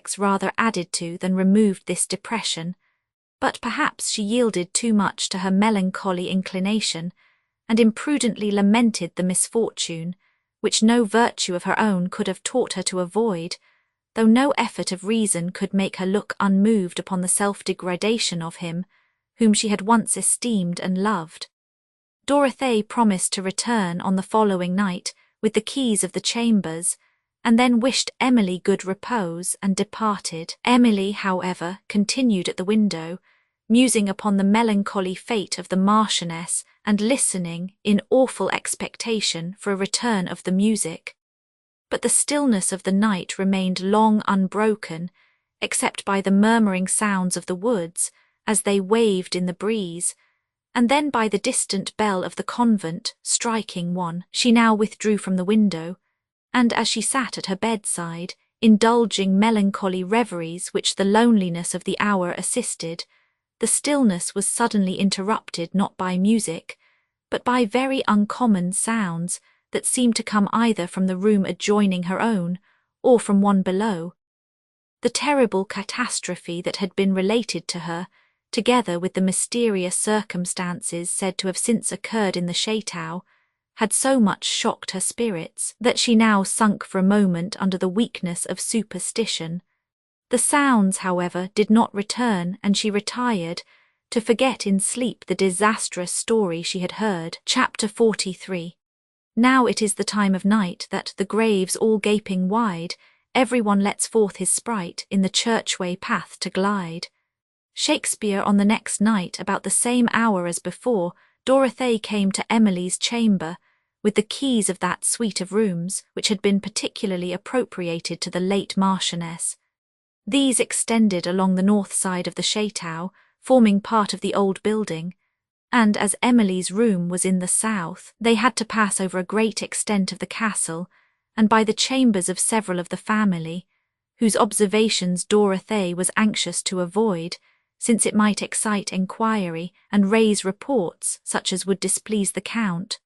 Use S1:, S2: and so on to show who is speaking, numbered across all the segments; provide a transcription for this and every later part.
S1: prospects rather added to than removed this depression, but perhaps she yielded too much to her melancholy inclination, and imprudently lamented the misfortune, which no virtue of her own could have taught her to avoid, though no effort of reason could make her look unmoved upon the self-degradation of him, whom she had once esteemed and loved. Dorothée promised to return on the following night with the keys of the chambers, and then wished Emily good repose and departed. Emily, however, continued at the window, musing upon the melancholy fate of the Marchioness and listening in awful expectation for a return of the music. But the stillness of the night remained long unbroken, except by the murmuring sounds of the woods as they waved in the breeze, and then by the distant bell of the convent striking one. She now withdrew from the window, and as she sat at her bedside, indulging melancholy reveries which the loneliness of the hour assisted, the stillness was suddenly interrupted not by music, but by very uncommon sounds that seemed to come either from the room adjoining her own or from one below. The terrible catastrophe that had been related to her, together with the mysterious circumstances said to have since occurred in the château, had so much shocked her spirits that she now sunk for a moment under the weakness of superstition. The sounds, however, did not return, and she retired, to forget in sleep the disastrous story she had heard. Chapter 43. Now it is the time of night that, the graves all gaping wide, every one lets forth his sprite in the churchway path to glide. Shakespeare on the next night, about the same hour as before, Dorothée came to Emily's chamber, with the keys of that suite of rooms which had been particularly appropriated to the late Marchioness. These extended along the north side of the château, forming part of the old building, and as Emily's room was in the south, they had to pass over a great extent of the castle, and by the chambers of several of the family, whose observations Dorothée was anxious to avoid, since it might excite enquiry and raise reports such as would displease the Count.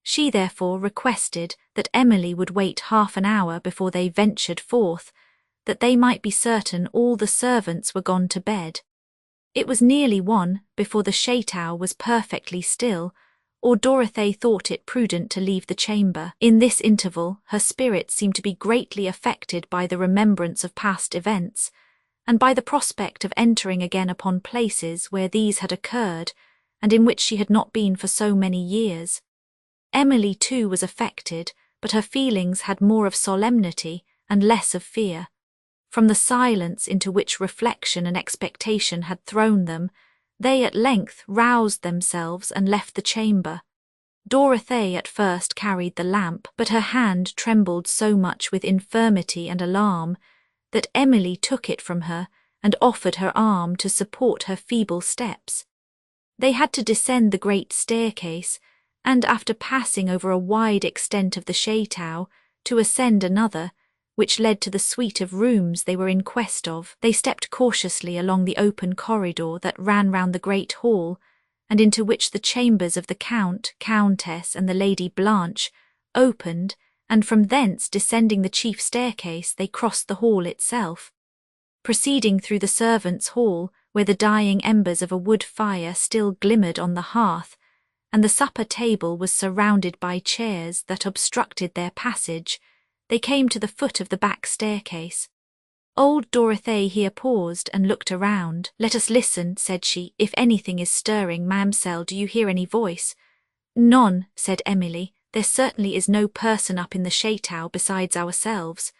S1: She therefore requested that Emily would wait half an hour before they ventured forth, that they might be certain all the servants were gone to bed. It was nearly 1 before the château was perfectly still, or Dorothée thought it prudent to leave the chamber. In this interval her spirits seemed to be greatly affected by the remembrance of past events, and by the prospect of entering again upon places where these had occurred, and in which she had not been for so many years. Emily too was affected, but her feelings had more of solemnity and less of fear. From the silence into which reflection and expectation had thrown them, they at length roused themselves and left the chamber. Dorothée at first carried the lamp, but her hand trembled so much with infirmity and alarm that Emily took it from her and offered her arm to support her feeble steps. They had to descend the great staircase, and after passing over a wide extent of the château, to ascend another, which led to the suite of rooms they were in quest of. They stepped cautiously along the open corridor that ran round the great hall, and into which the chambers of the Count, Countess, and the Lady Blanche opened, and from thence descending the chief staircase they crossed the hall itself. Proceeding through the servants' hall, where the dying embers of a wood fire still glimmered on the hearth, and the supper table was surrounded by chairs that obstructed their passage, they came to the foot of the back staircase. Old Dorothée here paused and looked around. "Let us listen," said she. "If anything is stirring, Mamselle, do you hear any voice?" "None," said Emily. "There certainly is no person up in the château besides ourselves."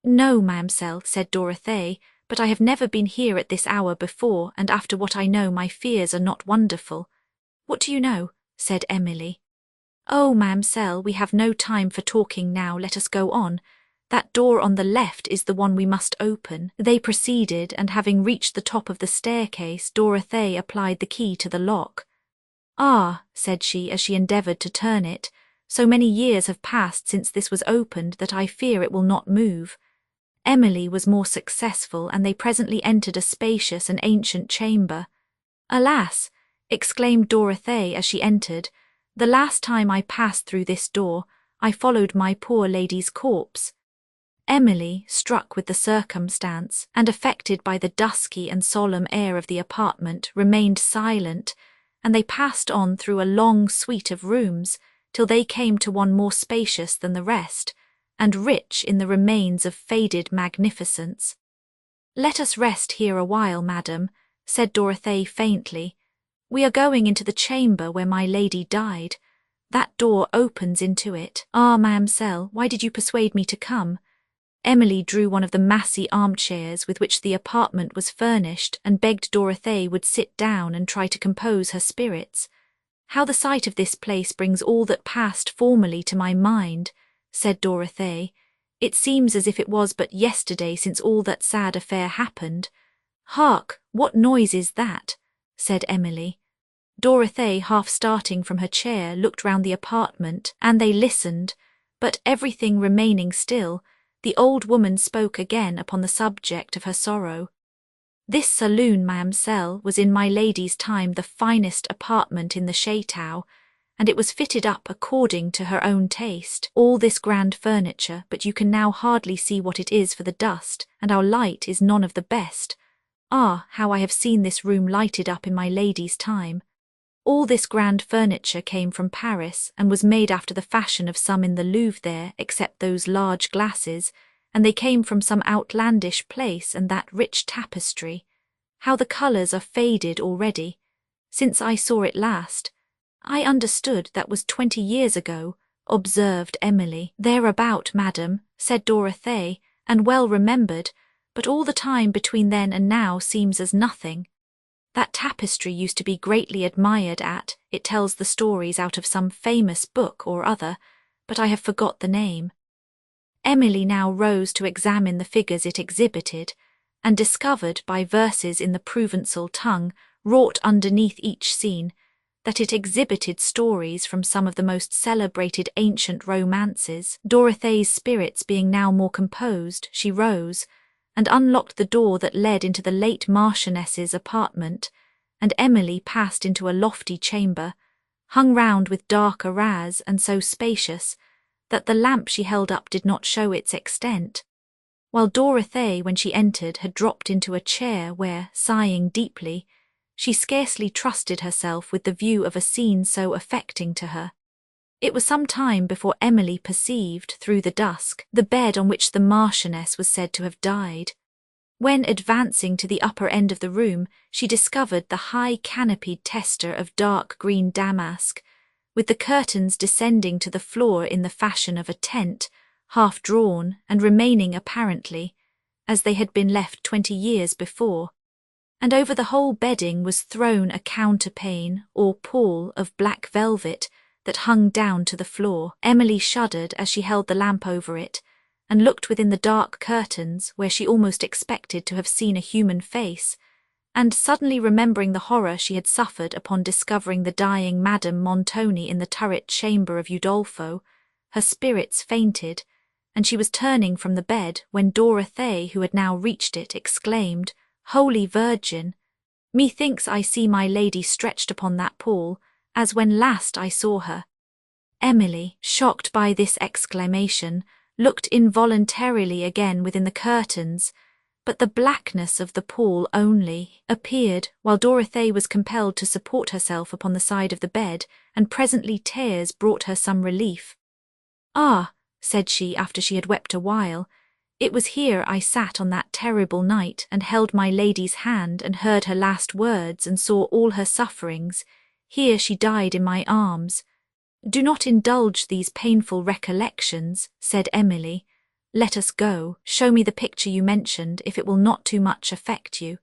S1: "No, Mamselle," said Dorothée, "but I have never been here at this hour before, and after what I know my fears are not wonderful." "What do you know?" said Emily. "Oh, Mamselle, we have no time for talking now, let us go on. That door on the left is the one we must open." They proceeded, and having reached the top of the staircase, Dorothée applied the key to the lock. "Ah," said she as she endeavoured to turn it, "so many years have passed since this was opened that I fear it will not move." Emily was more successful, and they presently entered a spacious and ancient chamber. "Alas!" exclaimed Dorothée as she entered, "the last time I passed through this door, I followed my poor lady's corpse." Emily, struck with the circumstance, and affected by the dusky and solemn air of the apartment, remained silent, and they passed on through a long suite of rooms, till they came to one more spacious than the rest, and rich in the remains of faded magnificence. "Let us rest here a while, madam," said Dorothée faintly. "We are going into the chamber where my lady died. That door opens into it. Ah, ma'amselle, why did you persuade me to come?" Emily drew one of the massy armchairs with which the apartment was furnished and begged Dorothée would sit down and try to compose her spirits. "How the sight of this place brings all that passed formerly to my mind," said Dorothée. "It seems as if it was but yesterday since all that sad affair happened." "Hark, what noise is that?" said Emily. Dorothée, half starting from her chair, looked round the apartment, and they listened, but everything remaining still, the old woman spoke again upon the subject of her sorrow. "This saloon, ma'amselle, was in my lady's time the finest apartment in the château, and it was fitted up according to her own taste. All this grand furniture, but you can now hardly see what it is for the dust, and our light is none of the best. Ah, how I have seen this room lighted up in my lady's time. All this grand furniture came from Paris, and was made after the fashion of some in the Louvre there, except those large glasses, and they came from some outlandish place, and that rich tapestry. How the colours are faded already. Since I saw it last, I understood that was 20 years ago," observed Emily. "Thereabout, madam," said Dorothée, "and well remembered, but all the time between then and now seems as nothing. That tapestry used to be greatly admired at, it tells the stories out of some famous book or other, but I have forgot the name." Emily now rose to examine the figures it exhibited, and discovered by verses in the Provençal tongue, wrought underneath each scene, that it exhibited stories from some of the most celebrated ancient romances. Dorothee's spirits being now more composed, she rose, and unlocked the door that led into the late Marchioness's apartment, and Emily passed into a lofty chamber, hung round with dark arras and so spacious, that the lamp she held up did not show its extent, while Dorothée, when she entered, had dropped into a chair where, sighing deeply, she scarcely trusted herself with the view of a scene so affecting to her. It was some time before Emily perceived, through the dusk, the bed on which the Marchioness was said to have died. When, advancing to the upper end of the room, she discovered the high canopied tester of dark green damask, with the curtains descending to the floor in the fashion of a tent, half drawn and remaining apparently, as they had been left 20 years before, and over the whole bedding was thrown a counterpane or pall of black velvet that hung down to the floor. Emily shuddered as she held the lamp over it, and looked within the dark curtains where she almost expected to have seen a human face, and suddenly remembering the horror she had suffered upon discovering the dying Madame Montoni in the turret chamber of Udolpho, her spirits fainted, and she was turning from the bed when Dorothée, who had now reached it, exclaimed, "Holy Virgin! Methinks I see my lady stretched upon that pall, as when last I saw her." Emily, shocked by this exclamation, looked involuntarily again within the curtains, but the blackness of the pall only appeared, while Dorothée was compelled to support herself upon the side of the bed, and presently tears brought her some relief. "Ah," said she after she had wept a while, "it was here I sat on that terrible night, and held my lady's hand, and heard her last words, and saw all her sufferings. Here she died in my arms." "Do not indulge these painful recollections," said Emily. "Let us go. Show me the picture you mentioned, if it will not too much affect you."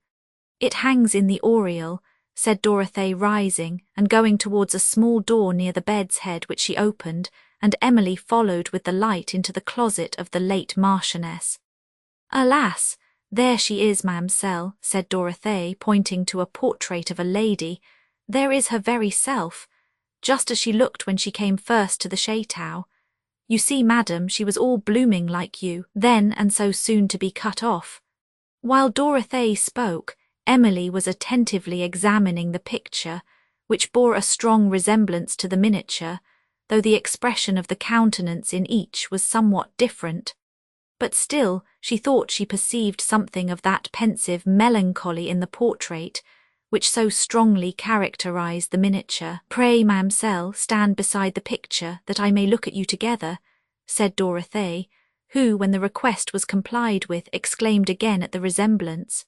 S1: "It hangs in the oriel," said Dorothée, rising, and going towards a small door near the bed's head, which she opened, and Emily followed with the light into the closet of the late Marchioness. "Alas! There she is, ma'amselle," said Dorothée, pointing to a portrait of a lady. "There is her very self, just as she looked when she came first to the château. You see, madam, she was all blooming like you, then, and so soon to be cut off." While Dorothée spoke, Emily was attentively examining the picture, which bore a strong resemblance to the miniature, though the expression of the countenance in each was somewhat different. but still she thought she perceived something of that pensive melancholy in the portrait, which so strongly characterized the miniature. "Pray, Mamselle, stand beside the picture, that I may look at you together," said Dorothée, who, when the request was complied with, exclaimed again at the resemblance.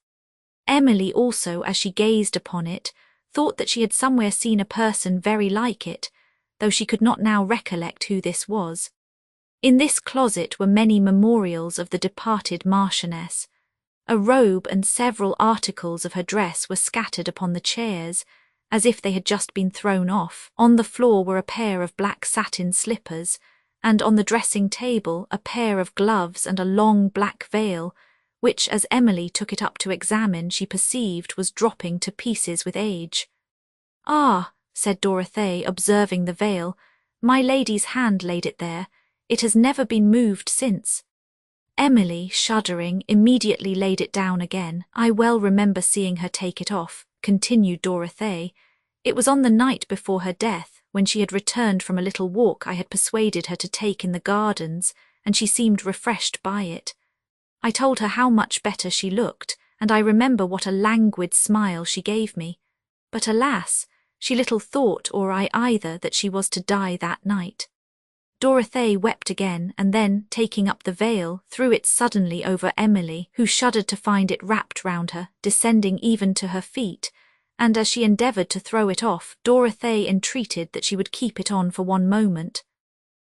S1: Emily also, as she gazed upon it, thought that she had somewhere seen a person very like it, though she could not now recollect who this was. In this closet were many memorials of the departed Marchioness. A robe and several articles of her dress were scattered upon the chairs, as if they had just been thrown off. On the floor were a pair of black satin slippers, and on the dressing table a pair of gloves and a long black veil, which, as Emily took it up to examine, she perceived was dropping to pieces with age. "Ah," said Dorothée, observing the veil, "my lady's hand laid it there. It has never been moved since." Emily, shuddering, immediately laid it down again. "I well remember seeing her take it off," continued Dorothée. "It was on the night before her death, when she had returned from a little walk I had persuaded her to take in the gardens, and she seemed refreshed by it. I told her how much better she looked, and I remember what a languid smile she gave me. But alas, she little thought, or I either, that she was to die that night." Dorothée wept again, and then, taking up the veil, threw it suddenly over Emily, who shuddered to find it wrapped round her, descending even to her feet, and as she endeavoured to throw it off, Dorothée entreated that she would keep it on for one moment.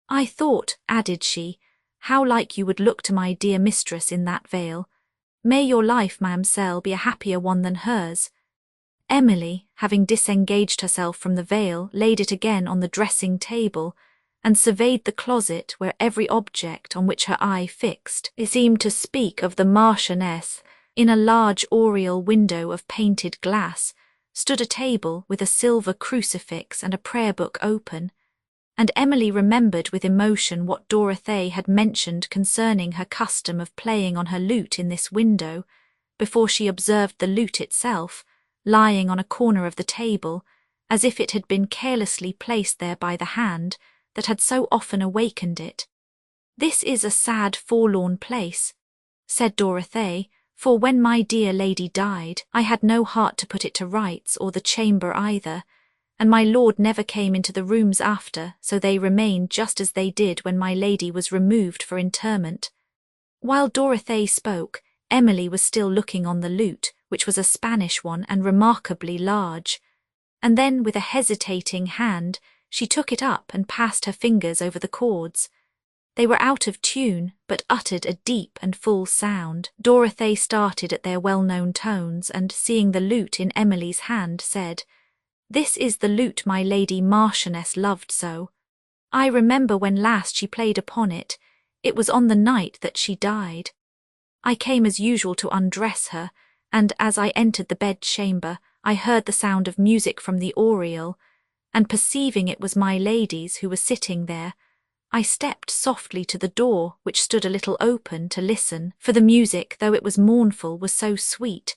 S1: "I thought," added she, "how like you would look to my dear mistress in that veil. May your life, Mamselle, be a happier one than hers." Emily, having disengaged herself from the veil, laid it again on the dressing table, and surveyed the closet, where every object on which her eye fixed seemed to speak of the Marchioness. In a large oriel window of painted glass stood a table with a silver crucifix and a prayer book open, and Emily remembered with emotion what Dorothée had mentioned concerning her custom of playing on her lute in this window, before she observed the lute itself, lying on a corner of the table, as if it had been carelessly placed there by the hand that had so often awakened it. "This is a sad forlorn place," said Dorothée, "for when my dear lady died, I had no heart to put it to rights, or the chamber either, and my lord never came into the rooms after, so they remained just as they did when my lady was removed for interment." While Dorothée spoke, Emily was still looking on the lute, which was a Spanish one and remarkably large, and then with a hesitating hand she took it up and passed her fingers over the chords. They were out of tune, but uttered a deep and full sound. Dorothée started at their well-known tones, and, seeing the lute in Emily's hand, said, "This is the lute my lady Marchioness loved so. I remember when last she played upon it. It was on the night that she died. I came as usual to undress her, and as I entered the bed-chamber, I heard the sound of music from the oriel, and perceiving it was my lady's who was sitting there, I stepped softly to the door, which stood a little open, to listen, for the music, though it was mournful, was so sweet.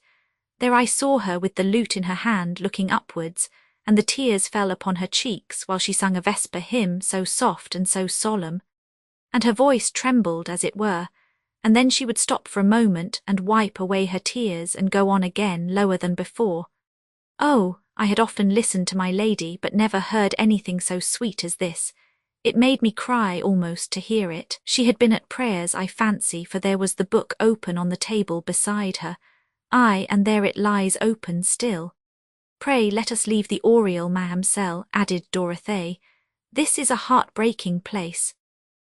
S1: There I saw her with the lute in her hand, looking upwards, and the tears fell upon her cheeks while she sung a vesper hymn so soft and so solemn, and her voice trembled as it were, and then she would stop for a moment and wipe away her tears and go on again lower than before. Oh, I had often listened to my lady, but never heard anything so sweet as this. It made me cry almost to hear it. She had been at prayers, I fancy, for there was the book open on the table beside her. Ay, and there it lies open still. Pray let us leave the oriel, Mamselle, added Dorothée. This is a heart-breaking place.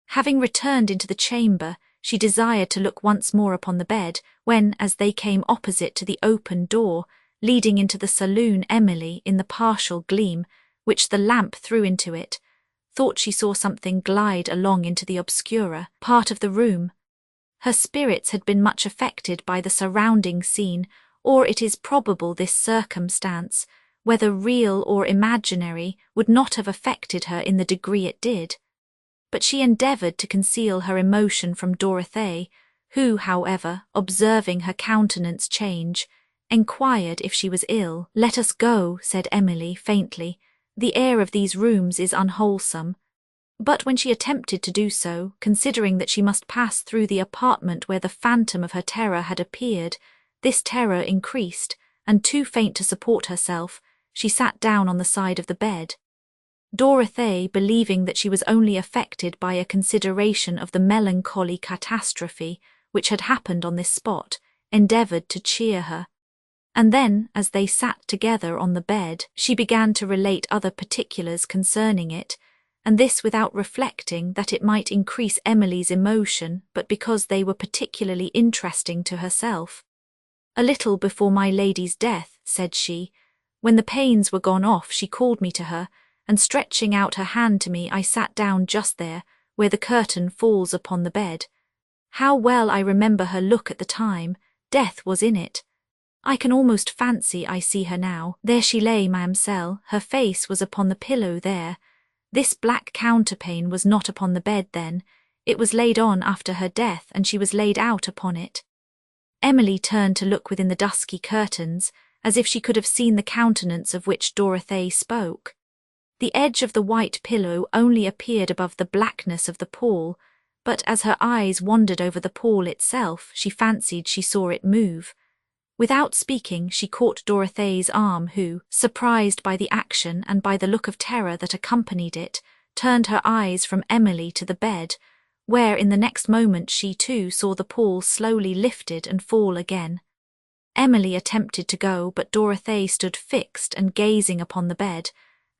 S1: Having returned into the chamber, she desired to look once more upon the bed, when, as they came opposite to the open door, leading into the saloon, Emily, in the partial gleam, which the lamp threw into it, thought she saw something glide along into the obscurer part of the room. Her spirits had been much affected by the surrounding scene, or it is probable this circumstance, whether real or imaginary, would not have affected her in the degree it did. But she endeavoured to conceal her emotion from Dorothée, who, however, observing her countenance change, enquired if she was ill. "Let us go," said Emily faintly. "The air of these rooms is unwholesome." But when she attempted to do so, considering that she must pass through the apartment where the phantom of her terror had appeared, this terror increased, and too faint to support herself, she sat down on the side of the bed. Dorothée, believing that she was only affected by a consideration of the melancholy catastrophe which had happened on this spot, endeavoured to cheer her. And then, as they sat together on the bed, she began to relate other particulars concerning it, and this without reflecting that it might increase Emily's emotion, but because they were particularly interesting to herself. "A little before my lady's death," said she, "when the pains were gone off, she called me to her, and stretching out her hand to me, I sat down just there, where the curtain falls upon the bed. How well I remember her look at the time. Death was in it. I can almost fancy I see her now. There she lay, ma'amselle, her face was upon the pillow there. This black counterpane was not upon the bed then, it was laid on after her death, and she was laid out upon it." Emily turned to look within the dusky curtains, as if she could have seen the countenance of which Dorothée spoke. The edge of the white pillow only appeared above the blackness of the pall, but as her eyes wandered over the pall itself, she fancied she saw it move. Without speaking, she caught Dorothee's arm, who, surprised by the action and by the look of terror that accompanied it, turned her eyes from Emily to the bed, where in the next moment she too saw the pall slowly lifted and fall again. Emily attempted to go, but Dorothée stood fixed and gazing upon the bed,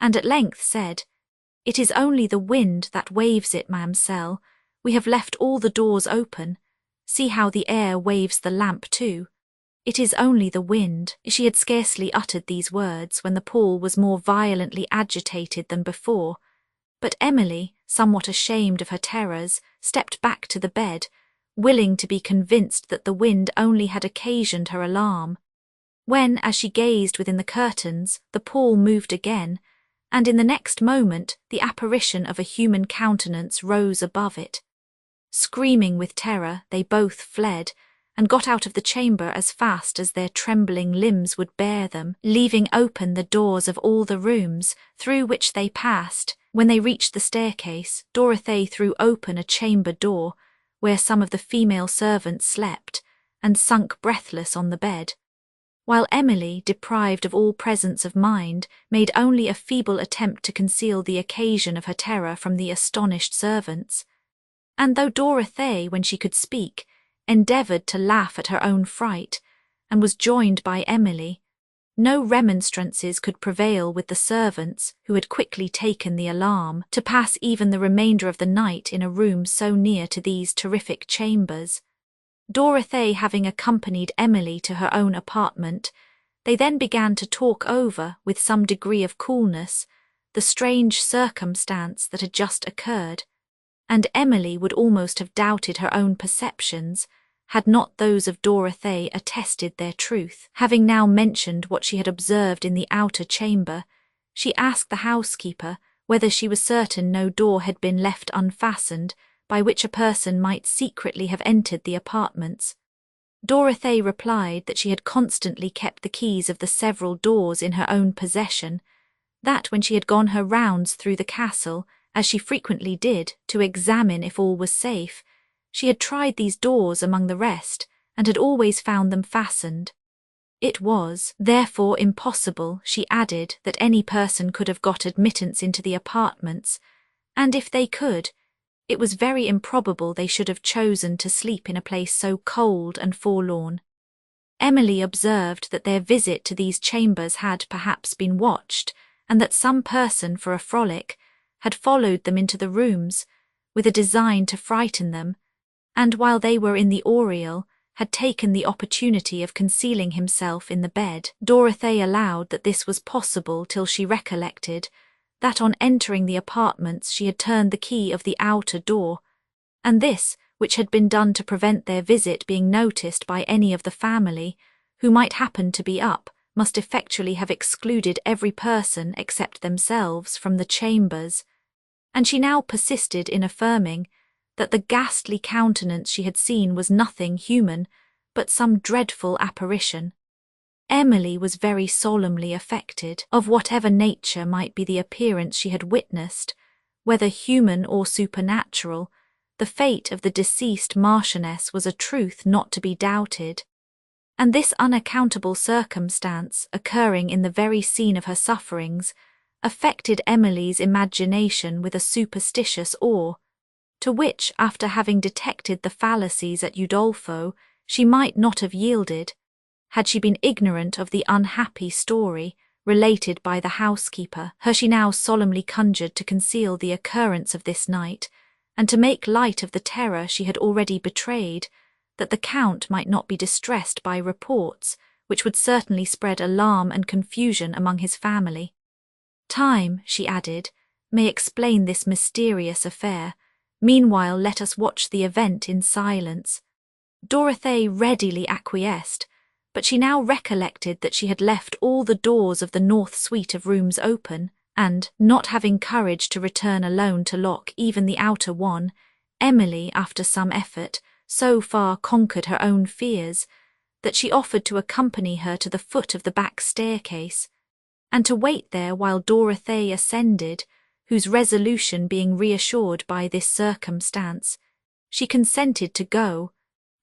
S1: and at length said, "It is only the wind that waves it, ma'amselle. We have left all the doors open. See how the air waves the lamp too. It is only the wind." She had scarcely uttered these words when the pall was more violently agitated than before, but Emily, somewhat ashamed of her terrors, stepped back to the bed, willing to be convinced that the wind only had occasioned her alarm. When, as she gazed within the curtains, the pall moved again, and in the next moment the apparition of a human countenance rose above it. Screaming with terror, they both fled, and got out of the chamber as fast as their trembling limbs would bear them, leaving open the doors of all the rooms through which they passed. When they reached the staircase, Dorothée threw open a chamber door, where some of the female servants slept, and sunk breathless on the bed, while Emily, deprived of all presence of mind, made only a feeble attempt to conceal the occasion of her terror from the astonished servants. And though Dorothée, when she could speak, endeavoured to laugh at her own fright, and was joined by Emily, no remonstrances could prevail with the servants, who had quickly taken the alarm, to pass even the remainder of the night in a room so near to these terrific chambers. Dorothée having accompanied Emily to her own apartment, they then began to talk over, with some degree of coolness, the strange circumstance that had just occurred, and Emily would almost have doubted her own perceptions, had not those of Dorothée attested their truth. Having now mentioned what she had observed in the outer chamber, she asked the housekeeper whether she was certain no door had been left unfastened by which a person might secretly have entered the apartments. Dorothée replied that she had constantly kept the keys of the several doors in her own possession, that when she had gone her rounds through the castle, as she frequently did, to examine if all was safe, she had tried these doors among the rest, and had always found them fastened. It was, therefore, impossible, she added, that any person could have got admittance into the apartments, and if they could, it was very improbable they should have chosen to sleep in a place so cold and forlorn. Emily observed that their visit to these chambers had perhaps been watched, and that some person, for a frolic, had followed them into the rooms, with a design to frighten them, and while they were in the oriel, had taken the opportunity of concealing himself in the bed. Dorothée allowed that this was possible till she recollected that on entering the apartments she had turned the key of the outer door, and this, which had been done to prevent their visit being noticed by any of the family, who might happen to be up, must effectually have excluded every person except themselves from the chambers, and she now persisted in affirming that the ghastly countenance she had seen was nothing human, but some dreadful apparition. Emily was very solemnly affected, of whatever nature might be the appearance she had witnessed, Whether human or supernatural, the fate of the deceased Marchioness was a truth not to be doubted. And this unaccountable circumstance, occurring in the very scene of her sufferings, affected Emily's imagination with a superstitious awe, to which, after having detected the fallacies at Udolpho, she might not have yielded, had she been ignorant of the unhappy story related by the housekeeper. Her she now solemnly conjured to conceal the occurrence of this night, and to make light of the terror she had already betrayed, that the Count might not be distressed by reports which would certainly spread alarm and confusion among his family. Time, she added, may explain this mysterious affair. Meanwhile let us watch the event in silence. Dorothée readily acquiesced, but she now recollected that she had left all the doors of the north suite of rooms open, and, not having courage to return alone to lock even the outer one, Emily, after some effort, so far conquered her own fears, that she offered to accompany her to the foot of the back staircase, and to wait there while Dorothée ascended, whose resolution being reassured by this circumstance, she consented to go,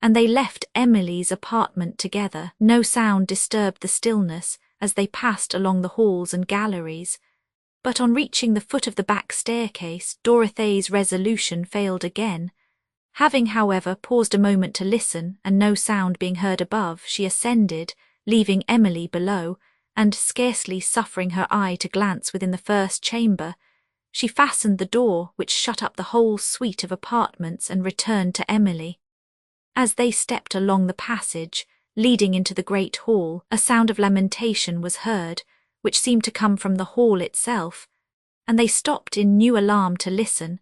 S1: and they left Emily's apartment together. No sound disturbed the stillness as they passed along the halls and galleries, but on reaching the foot of the back staircase, Dorothee's resolution failed again. Having, however, paused a moment to listen, and no sound being heard above, she ascended, leaving Emily below, and, scarcely suffering her eye to glance within the first chamber, she fastened the door which shut up the whole suite of apartments and returned to Emily. As they stepped along the passage, leading into the great hall, a sound of lamentation was heard, which seemed to come from the hall itself, and they stopped in new alarm to listen,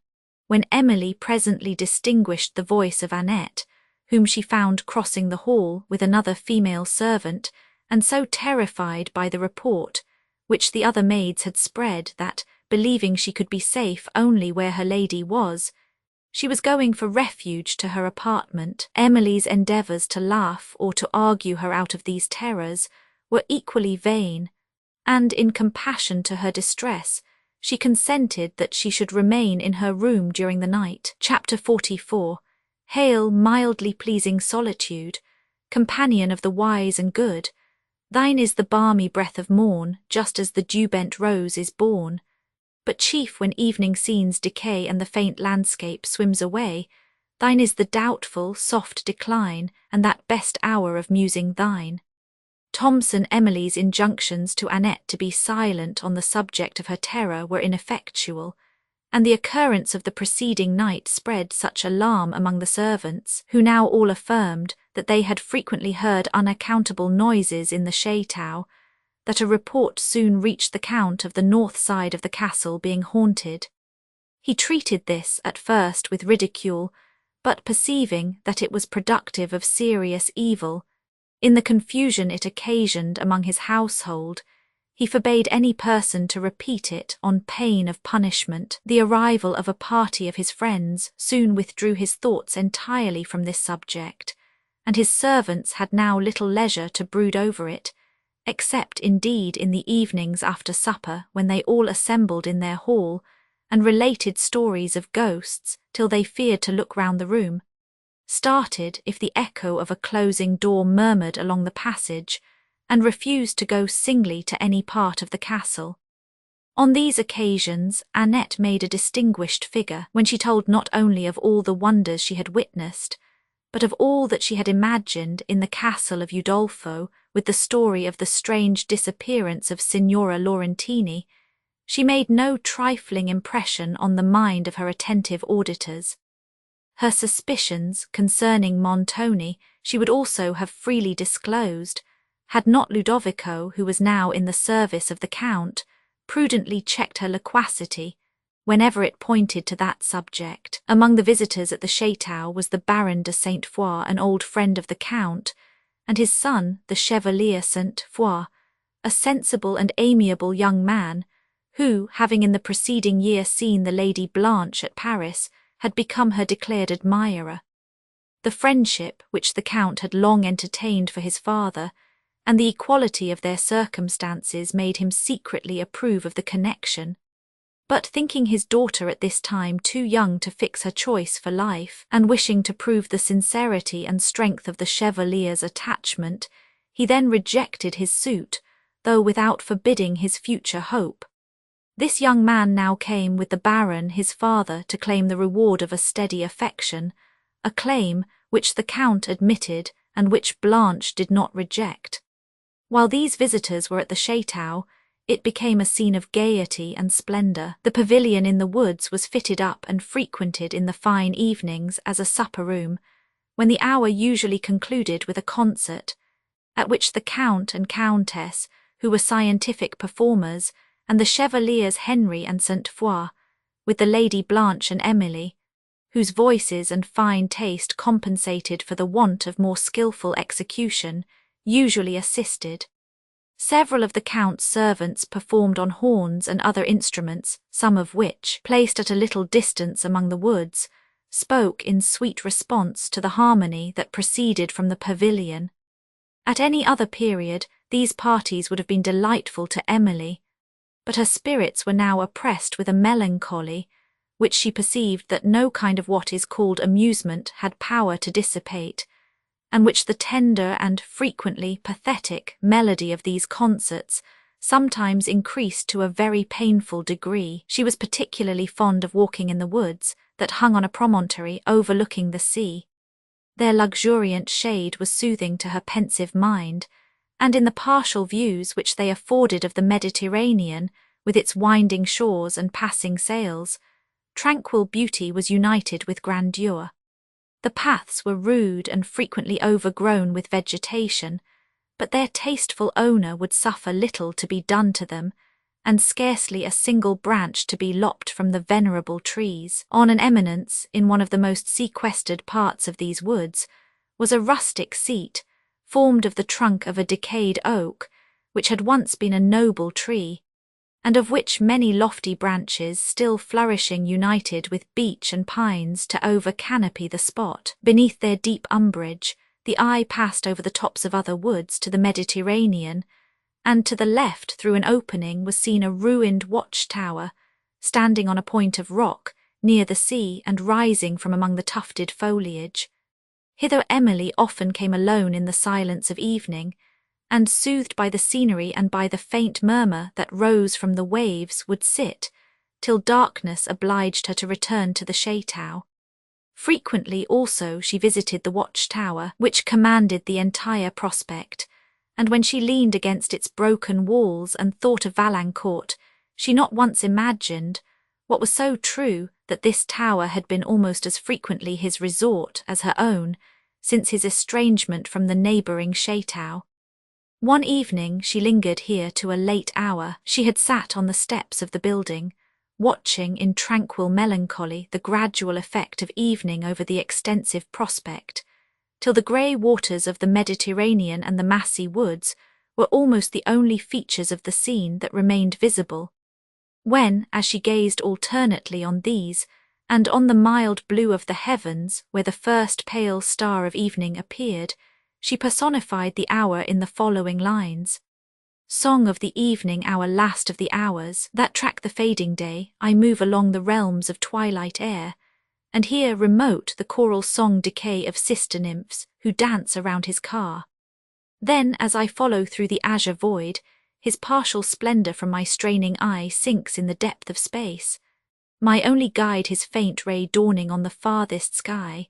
S1: when Emily presently distinguished the voice of Annette, whom she found crossing the hall with another female servant, and so terrified by the report, which the other maids had spread, that, believing she could be safe only where her lady was, she was going for refuge to her apartment. Emily's endeavours to laugh or to argue her out of these terrors were equally vain, and in compassion to her distress, she consented that she should remain in her room during the night. Chapter 44. Hail, mildly pleasing solitude, companion of the wise and good, thine is the balmy breath of morn, just as the dew-bent rose is born. But chief when evening scenes decay and the faint landscape swims away, thine is the doubtful, soft decline, and that best hour of musing thine. Thomson Emily's injunctions to Annette to be silent on the subject of her terror were ineffectual, and the occurrence of the preceding night spread such alarm among the servants, who now all affirmed that they had frequently heard unaccountable noises in the chateau, that a report soon reached the Count of the north side of the castle being haunted. He treated this at first with ridicule, but perceiving that it was productive of serious evil, in the confusion it occasioned among his household, he forbade any person to repeat it on pain of punishment. The arrival of a party of his friends soon withdrew his thoughts entirely from this subject, and his servants had now little leisure to brood over it, except indeed in the evenings after supper, when they all assembled in their hall, and related stories of ghosts till they feared to look round the room, started if the echo of a closing door murmured along the passage, and refused to go singly to any part of the castle. On these occasions Annette made a distinguished figure, when she told not only of all the wonders she had witnessed, but of all that she had imagined in the Castle of Udolpho, with the story of the strange disappearance of Signora Laurentini. She made no trifling impression on the mind of her attentive auditors. Her suspicions concerning Montoni she would also have freely disclosed, had not Ludovico, who was now in the service of the Count, prudently checked her loquacity whenever it pointed to that subject. Among the visitors at the chateau was the Baron de Saint Foix, an old friend of the Count, and his son, the Chevalier Saint Foix, a sensible and amiable young man, who, having in the preceding year seen the Lady Blanche at Paris, had become her declared admirer. The friendship which the Count had long entertained for his father, and the equality of their circumstances made him secretly approve of the connection. But thinking his daughter at this time too young to fix her choice for life, and wishing to prove the sincerity and strength of the Chevalier's attachment, he then rejected his suit, though without forbidding his future hope. This young man now came with the Baron, his father, to claim the reward of a steady affection, a claim which the Count admitted and which Blanche did not reject. While these visitors were at the Château, it became a scene of gaiety and splendour. The pavilion in the woods was fitted up and frequented in the fine evenings as a supper-room, when the hour usually concluded with a concert, at which the Count and Countess, who were scientific performers, and the Chevaliers Henry and Saint Foix, with the Lady Blanche and Emily, whose voices and fine taste compensated for the want of more skilful execution, usually assisted. Several of the Count's servants performed on horns and other instruments, some of which, placed at a little distance among the woods, spoke in sweet response to the harmony that proceeded from the pavilion. At any other period, these parties would have been delightful to Emily, but her spirits were now oppressed with a melancholy, which she perceived that no kind of what is called amusement had power to dissipate, and which the tender and frequently pathetic melody of these concerts sometimes increased to a very painful degree. She was particularly fond of walking in the woods that hung on a promontory overlooking the sea. Their luxuriant shade was soothing to her pensive mind, and in the partial views which they afforded of the Mediterranean, with its winding shores and passing sails, tranquil beauty was united with grandeur. The paths were rude and frequently overgrown with vegetation, but their tasteful owner would suffer little to be done to them, and scarcely a single branch to be lopped from the venerable trees. On an eminence, in one of the most sequestered parts of these woods, was a rustic seat, formed of the trunk of a decayed oak, which had once been a noble tree, and of which many lofty branches still flourishing united with beech and pines to over-canopy the spot. Beneath their deep umbrage, the eye passed over the tops of other woods to the Mediterranean, and to the left through an opening was seen a ruined watch-tower, standing on a point of rock, near the sea and rising from among the tufted foliage. Hither Emily often came alone in the silence of evening, and soothed by the scenery and by the faint murmur that rose from the waves would sit, till darkness obliged her to return to the Château. Frequently also she visited the watch-tower, which commanded the entire prospect, and when she leaned against its broken walls and thought of Valancourt, she not once imagined, what was so true, that this tower had been almost as frequently his resort as her own, since his estrangement from the neighbouring Château. One evening she lingered here to a late hour. She had sat on the steps of the building, watching in tranquil melancholy the gradual effect of evening over the extensive prospect, till the grey waters of the Mediterranean and the massy woods were almost the only features of the scene that remained visible, when, as she gazed alternately on these, and on the mild blue of the heavens where the first pale star of evening appeared, she personified the hour in the following lines. Song of the evening, hour last of the hours, that track the fading day, I move along the realms of twilight air, and hear remote the choral song decay of sister nymphs who dance around his car. Then, as I follow through the azure void, his partial splendour from my straining eye sinks in the depth of space, my only guide his faint ray dawning on the farthest sky,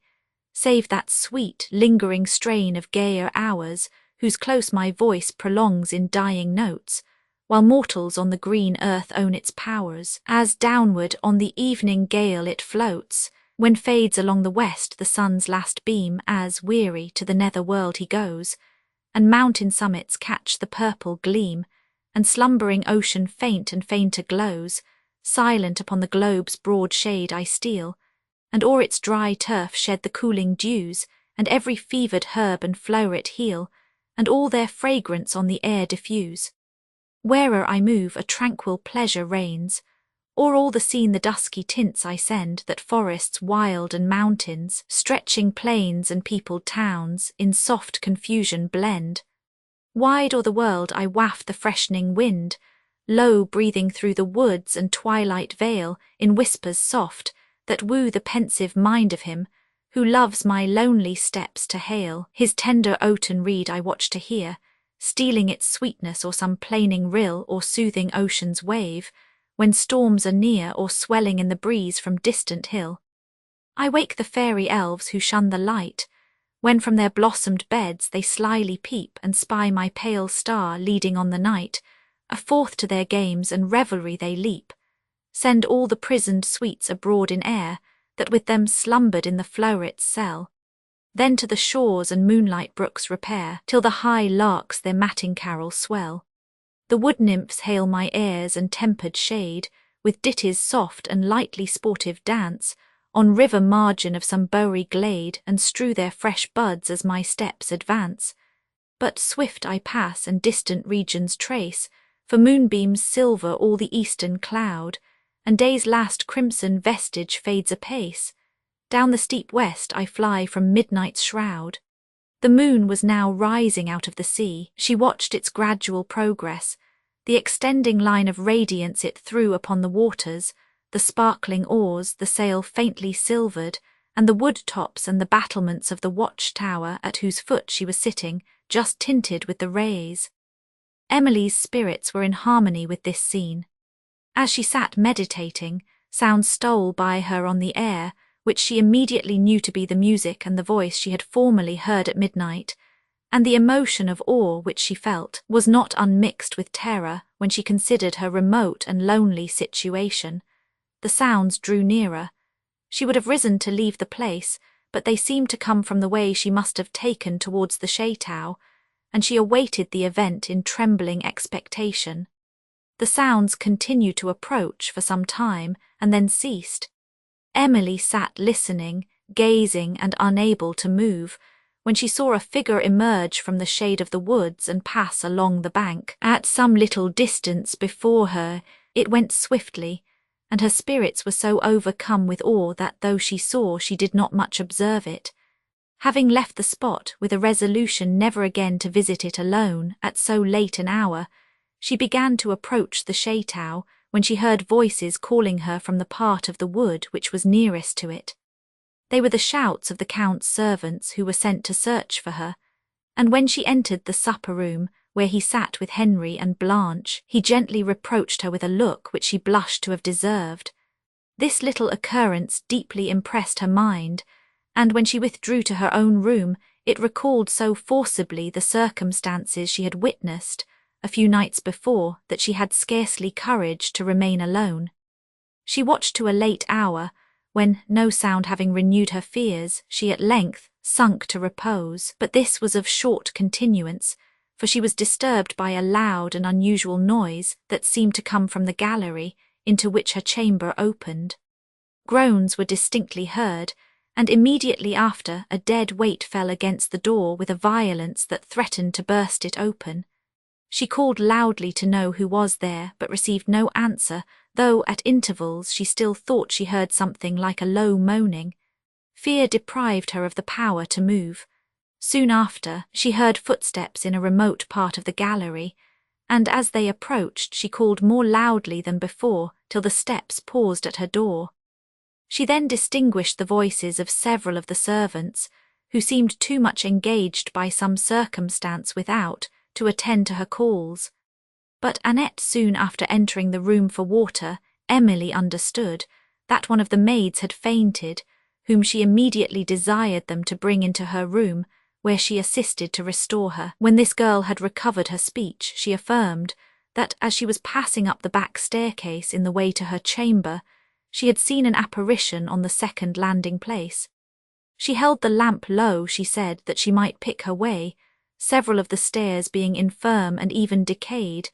S1: save that sweet, lingering strain of gayer hours, whose close my voice prolongs in dying notes, while mortals on the green earth own its powers, as downward on the evening gale it floats, when fades along the west the sun's last beam, as, weary, to the nether world he goes, and mountain summits catch the purple gleam, and slumbering ocean faint and fainter glows, silent upon the globe's broad shade I steal, and o'er its dry turf shed the cooling dews, and every fevered herb and floweret heal, and all their fragrance on the air diffuse. Where'er I move a tranquil pleasure reigns, o'er all the scene the dusky tints I send, that forests wild and mountains, stretching plains and peopled towns, in soft confusion blend. Wide o'er the world I waft the freshening wind, low breathing through the woods and twilight vale in whispers soft that woo the pensive mind of him who loves my lonely steps to hail. His tender oaten reed I watch to hear, stealing its sweetness or some plaining rill or soothing ocean's wave, when storms are near or swelling in the breeze from distant hill. I wake the fairy elves who shun the light, when from their blossomed beds they slyly peep and spy my pale star leading on the night. Aforth to their games and revelry they leap, send all the prisoned sweets abroad in air, that with them slumbered in the flowret's cell. Then to the shores and moonlight brooks repair, till the high larks their mating carol swell. The wood nymphs hail my airs and tempered shade, with ditties soft and lightly sportive dance, on river margin of some bowery glade, and strew their fresh buds as my steps advance. But swift I pass and distant regions trace, for moonbeams silver all the eastern cloud, and day's last crimson vestige fades apace. Down the steep west I fly from midnight's shroud. The moon was now rising out of the sea. She watched its gradual progress, the extending line of radiance it threw upon the waters, the sparkling oars, the sail faintly silvered, and the wood tops and the battlements of the watch-tower at whose foot she was sitting, just tinted with the rays. Emily's spirits were in harmony with this scene. As she sat meditating, sounds stole by her on the air, which she immediately knew to be the music and the voice she had formerly heard at midnight, and the emotion of awe which she felt was not unmixed with terror when she considered her remote and lonely situation. The sounds drew nearer. She would have risen to leave the place, but they seemed to come from the way she must have taken towards the chateau, and she awaited the event in trembling expectation. The sounds continued to approach for some time and then ceased. Emily sat listening, gazing and unable to move, when she saw a figure emerge from the shade of the woods and pass along the bank. At some little distance before her, it went swiftly, and her spirits were so overcome with awe that though she saw, she did not much observe it. Having left the spot with a resolution never again to visit it alone at so late an hour, she began to approach the chateau when she heard voices calling her from the part of the wood which was nearest to it. They were the shouts of the Count's servants who were sent to search for her, and when she entered the supper-room, where he sat with Henry and Blanche, he gently reproached her with a look which she blushed to have deserved. This little occurrence deeply impressed her mind, and when she withdrew to her own room, it recalled so forcibly the circumstances she had witnessed a few nights before that she had scarcely courage to remain alone. She watched to a late hour, when, no sound having renewed her fears, she at length sunk to repose, but this was of short continuance, for she was disturbed by a loud and unusual noise that seemed to come from the gallery into which her chamber opened. Groans were distinctly heard, and immediately after a dead weight fell against the door with a violence that threatened to burst it open. She called loudly to know who was there, but received no answer, though at intervals she still thought she heard something like a low moaning. Fear deprived her of the power to move. Soon after, she heard footsteps in a remote part of the gallery, and as they approached she called more loudly than before till the steps paused at her door. She then distinguished the voices of several of the servants, who seemed too much engaged by some circumstance without to attend to her calls. But Annette soon after entering the room for water, Emily understood that one of the maids had fainted, whom she immediately desired them to bring into her room, where she assisted to restore her. When this girl had recovered her speech, she affirmed that as she was passing up the back staircase in the way to her chamber, she had seen an apparition on the second landing-place. She held the lamp low, she said, that she might pick her way, several of the stairs being infirm and even decayed,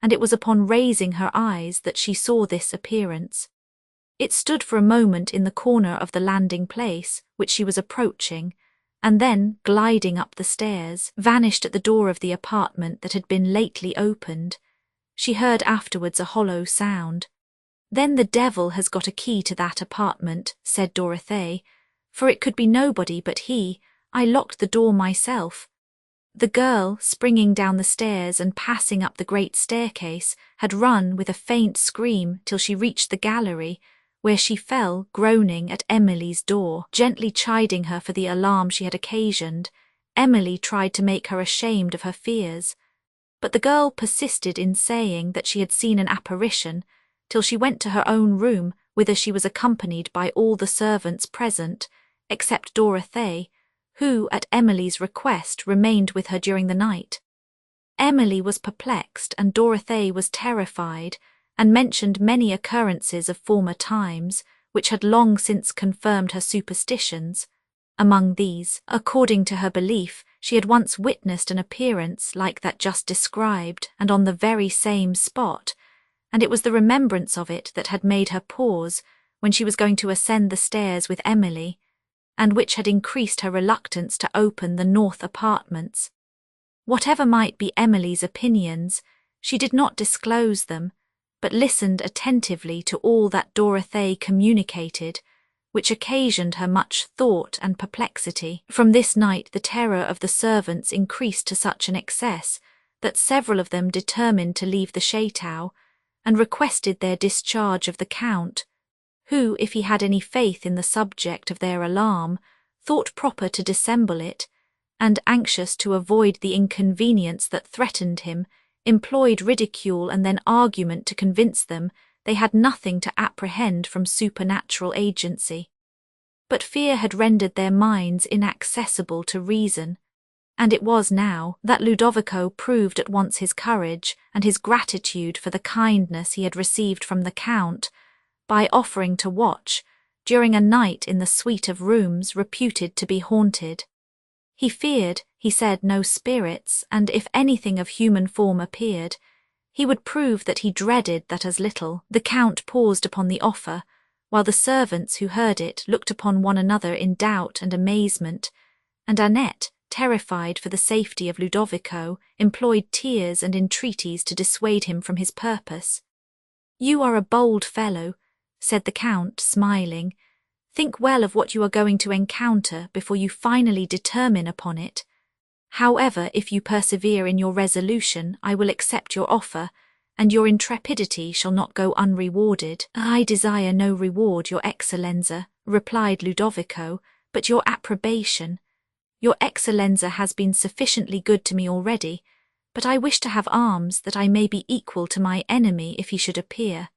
S1: and it was upon raising her eyes that she saw this appearance. It stood for a moment in the corner of the landing-place, which she was approaching, and then, gliding up the stairs, vanished at the door of the apartment that had been lately opened. She heard afterwards a hollow sound. "Then the devil has got a key to that apartment," said Dorothée, "for it could be nobody but he. I locked the door myself." The girl, springing down the stairs and passing up the great staircase, had run with a faint scream till she reached the gallery, where she fell, groaning, at Emily's door. Gently chiding her for the alarm she had occasioned, Emily tried to make her ashamed of her fears, but the girl persisted in saying that she had seen an apparition, till she went to her own room, whither she was accompanied by all the servants present, except Dorothée, who, at Emily's request, remained with her during the night. Emily was perplexed, and Dorothée was terrified, and mentioned many occurrences of former times, which had long since confirmed her superstitions. Among these, according to her belief, she had once witnessed an appearance like that just described, and on the very same spot, and it was the remembrance of it that had made her pause when she was going to ascend the stairs with Emily, and which had increased her reluctance to open the north apartments. Whatever might be Emily's opinions, she did not disclose them, but listened attentively to all that Dorothée communicated, which occasioned her much thought and perplexity. From this night the terror of the servants increased to such an excess that several of them determined to leave the château, and requested their discharge of the Count, who, if he had any faith in the subject of their alarm, thought proper to dissemble it, and, anxious to avoid the inconvenience that threatened him, employed ridicule and then argument to convince them they had nothing to apprehend from supernatural agency. But fear had rendered their minds inaccessible to reason, and it was now that Ludovico proved at once his courage and his gratitude for the kindness he had received from the Count, by offering to watch, during a night in the suite of rooms reputed to be haunted. He feared, he said, no spirits, and if anything of human form appeared, he would prove that he dreaded that as little. The Count paused upon the offer, while the servants who heard it looked upon one another in doubt and amazement, and Annette, terrified for the safety of Ludovico, employed tears and entreaties to dissuade him from his purpose. "You are a bold fellow," said the Count, smiling. "Think well of what you are going to encounter before you finally determine upon it. However, if you persevere in your resolution, I will accept your offer, and your intrepidity shall not go unrewarded." "I desire no reward, your Excellenza," replied Ludovico, "but your approbation. Your Excellenza has been sufficiently good to me already, but I wish to have arms that I may be equal to my enemy if he should appear."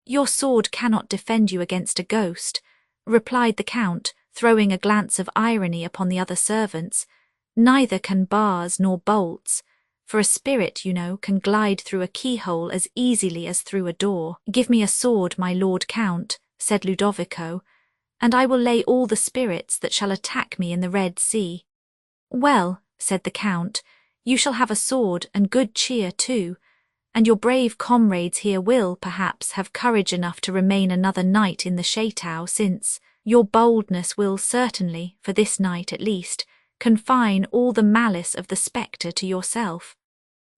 S1: "Your sword cannot defend you against a ghost," replied the Count, throwing a glance of irony upon the other servants. "Neither can bars nor bolts, for a spirit, you know, can glide through a keyhole as easily as through a door." "Give me a sword, my Lord Count," said Ludovico, "and I will lay all the spirits that shall attack me in the Red Sea." "Well," said the Count, "you shall have a sword and good cheer too, and your brave comrades here will, perhaps, have courage enough to remain another night in the château, since your boldness will certainly, for this night at least, confine all the malice of the spectre to yourself."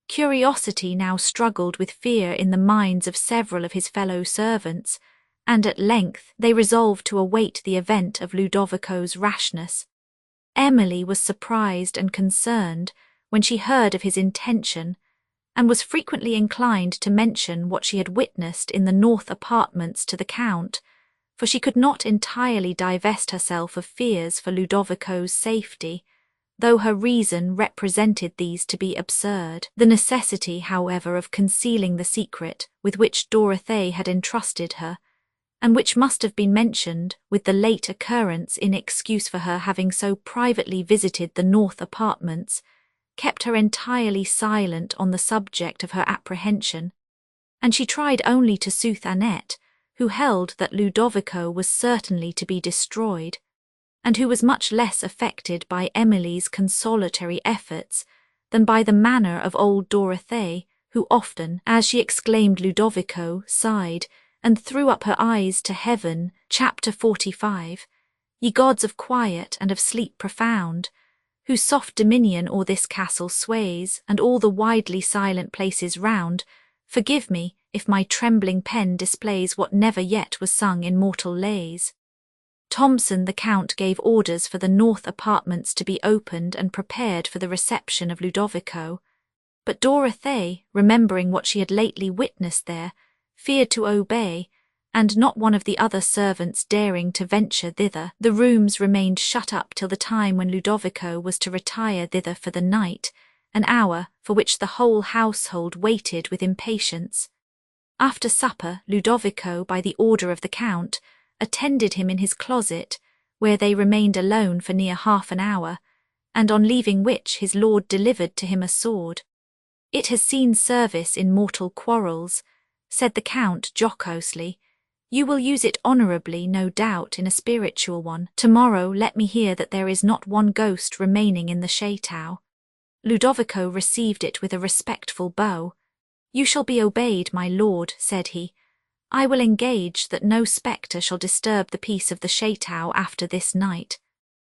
S1: Curiosity now struggled with fear in the minds of several of his fellow servants, and at length they resolved to await the event of Ludovico's rashness. Emily was surprised and concerned when she heard of his intention, and was frequently inclined to mention what she had witnessed in the north apartments to the Count, for she could not entirely divest herself of fears for Ludovico's safety, though her reason represented these to be absurd. The necessity, however, of concealing the secret with which Dorothée had entrusted her, and which must have been mentioned with the late occurrence in excuse for her having so privately visited the north apartments, kept her entirely silent on the subject of her apprehension, and she tried only to soothe Annette, who held that Ludovico was certainly to be destroyed, and who was much less affected by Emily's consolatory efforts than by the manner of old Dorothée, who often, as she exclaimed Ludovico, sighed, and threw up her eyes to heaven. Chapter 45. Ye gods of quiet and of sleep profound, whose soft dominion o'er this castle sways, and all the widely silent places round, forgive me if my trembling pen displays what never yet was sung in mortal lays. Thomson the Count gave orders for the north apartments to be opened and prepared for the reception of Ludovico, but Dorothée, remembering what she had lately witnessed there, feared to obey, and not one of the other servants daring to venture thither, the rooms remained shut up till the time when Ludovico was to retire thither for the night, an hour for which the whole household waited with impatience. After supper, Ludovico, by the order of the Count, attended him in his closet, where they remained alone for near half an hour, and on leaving which his lord delivered to him a sword. "It has seen service in mortal quarrels," said the Count jocosely. "You will use it honourably, no doubt, in a spiritual one. Tomorrow let me hear that there is not one ghost remaining in the château." Ludovico received it with a respectful bow. "You shall be obeyed, my lord," said he. "I will engage that no spectre shall disturb the peace of the château after this night."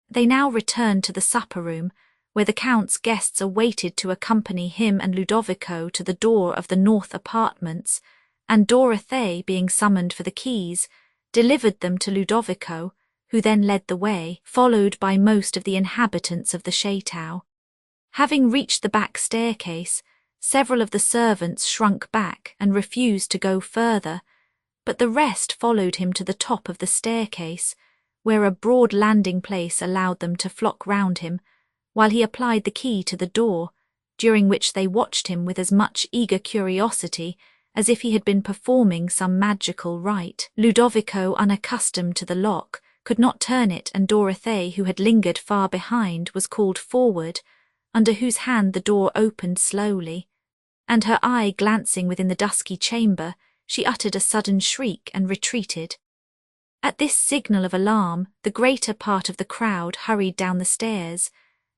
S1: They now returned to the supper-room, where the Count's guests awaited to accompany him and Ludovico to the door of the north apartments, and Dorothée, being summoned for the keys, delivered them to Ludovico, who then led the way, followed by most of the inhabitants of the château. Having reached the back staircase, several of the servants shrunk back and refused to go further, but the rest followed him to the top of the staircase, where a broad landing place allowed them to flock round him, while he applied the key to the door, during which they watched him with as much eager curiosity as if he had been performing some magical rite. Ludovico, unaccustomed to the lock, could not turn it, and Dorothée, who had lingered far behind, was called forward, under whose hand the door opened slowly, and her eye glancing within the dusky chamber, she uttered a sudden shriek and retreated. At this signal of alarm, the greater part of the crowd hurried down the stairs,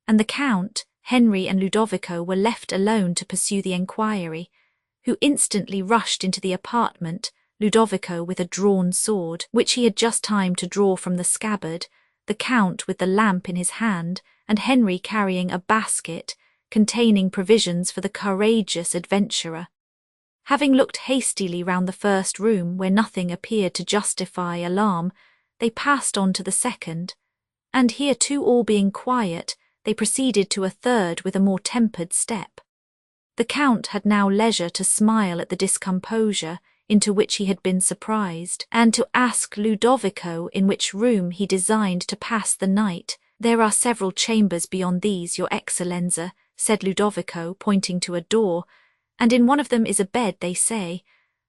S1: and the Count, Henry and Ludovico were left alone to pursue the enquiry, who instantly rushed into the apartment, Ludovico with a drawn sword, which he had just time to draw from the scabbard, the Count with the lamp in his hand, and Henry carrying a basket containing provisions for the courageous adventurer. Having looked hastily round the first room, where nothing appeared to justify alarm, they passed on to the second, and here too, all being quiet, they proceeded to a third with a more tempered step. The Count had now leisure to smile at the discomposure into which he had been surprised, and to ask Ludovico in which room he designed to pass the night. "There are several chambers beyond these, your Excellenza," said Ludovico, pointing to a door, "and in one of them is a bed, they say.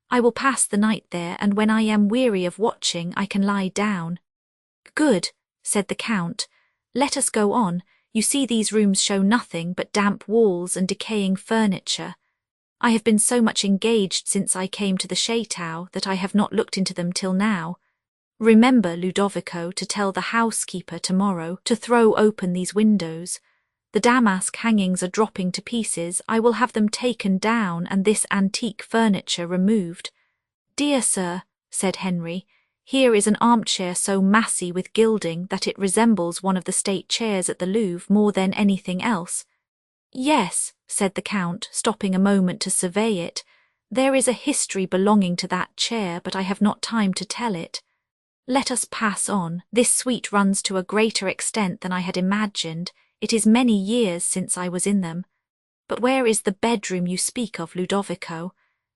S1: I will pass the night there, and when I am weary of watching I can lie down." "Good," said the Count. "Let us go on. You see these rooms show nothing but damp walls and decaying furniture. I have been so much engaged since I came to the château that I have not looked into them till now. Remember, Ludovico, to tell the housekeeper tomorrow to throw open these windows. The damask hangings are dropping to pieces. I will have them taken down and this antique furniture removed." "Dear sir," said Henry, "here is an armchair so massy with gilding that it resembles one of the state chairs at the Louvre more than anything else." "Yes," said the Count, stopping a moment to survey it, "there is a history belonging to that chair, but I have not time to tell it. Let us pass on. This suite runs to a greater extent than I had imagined. It is many years since I was in them. But where is the bedroom you speak of, Ludovico?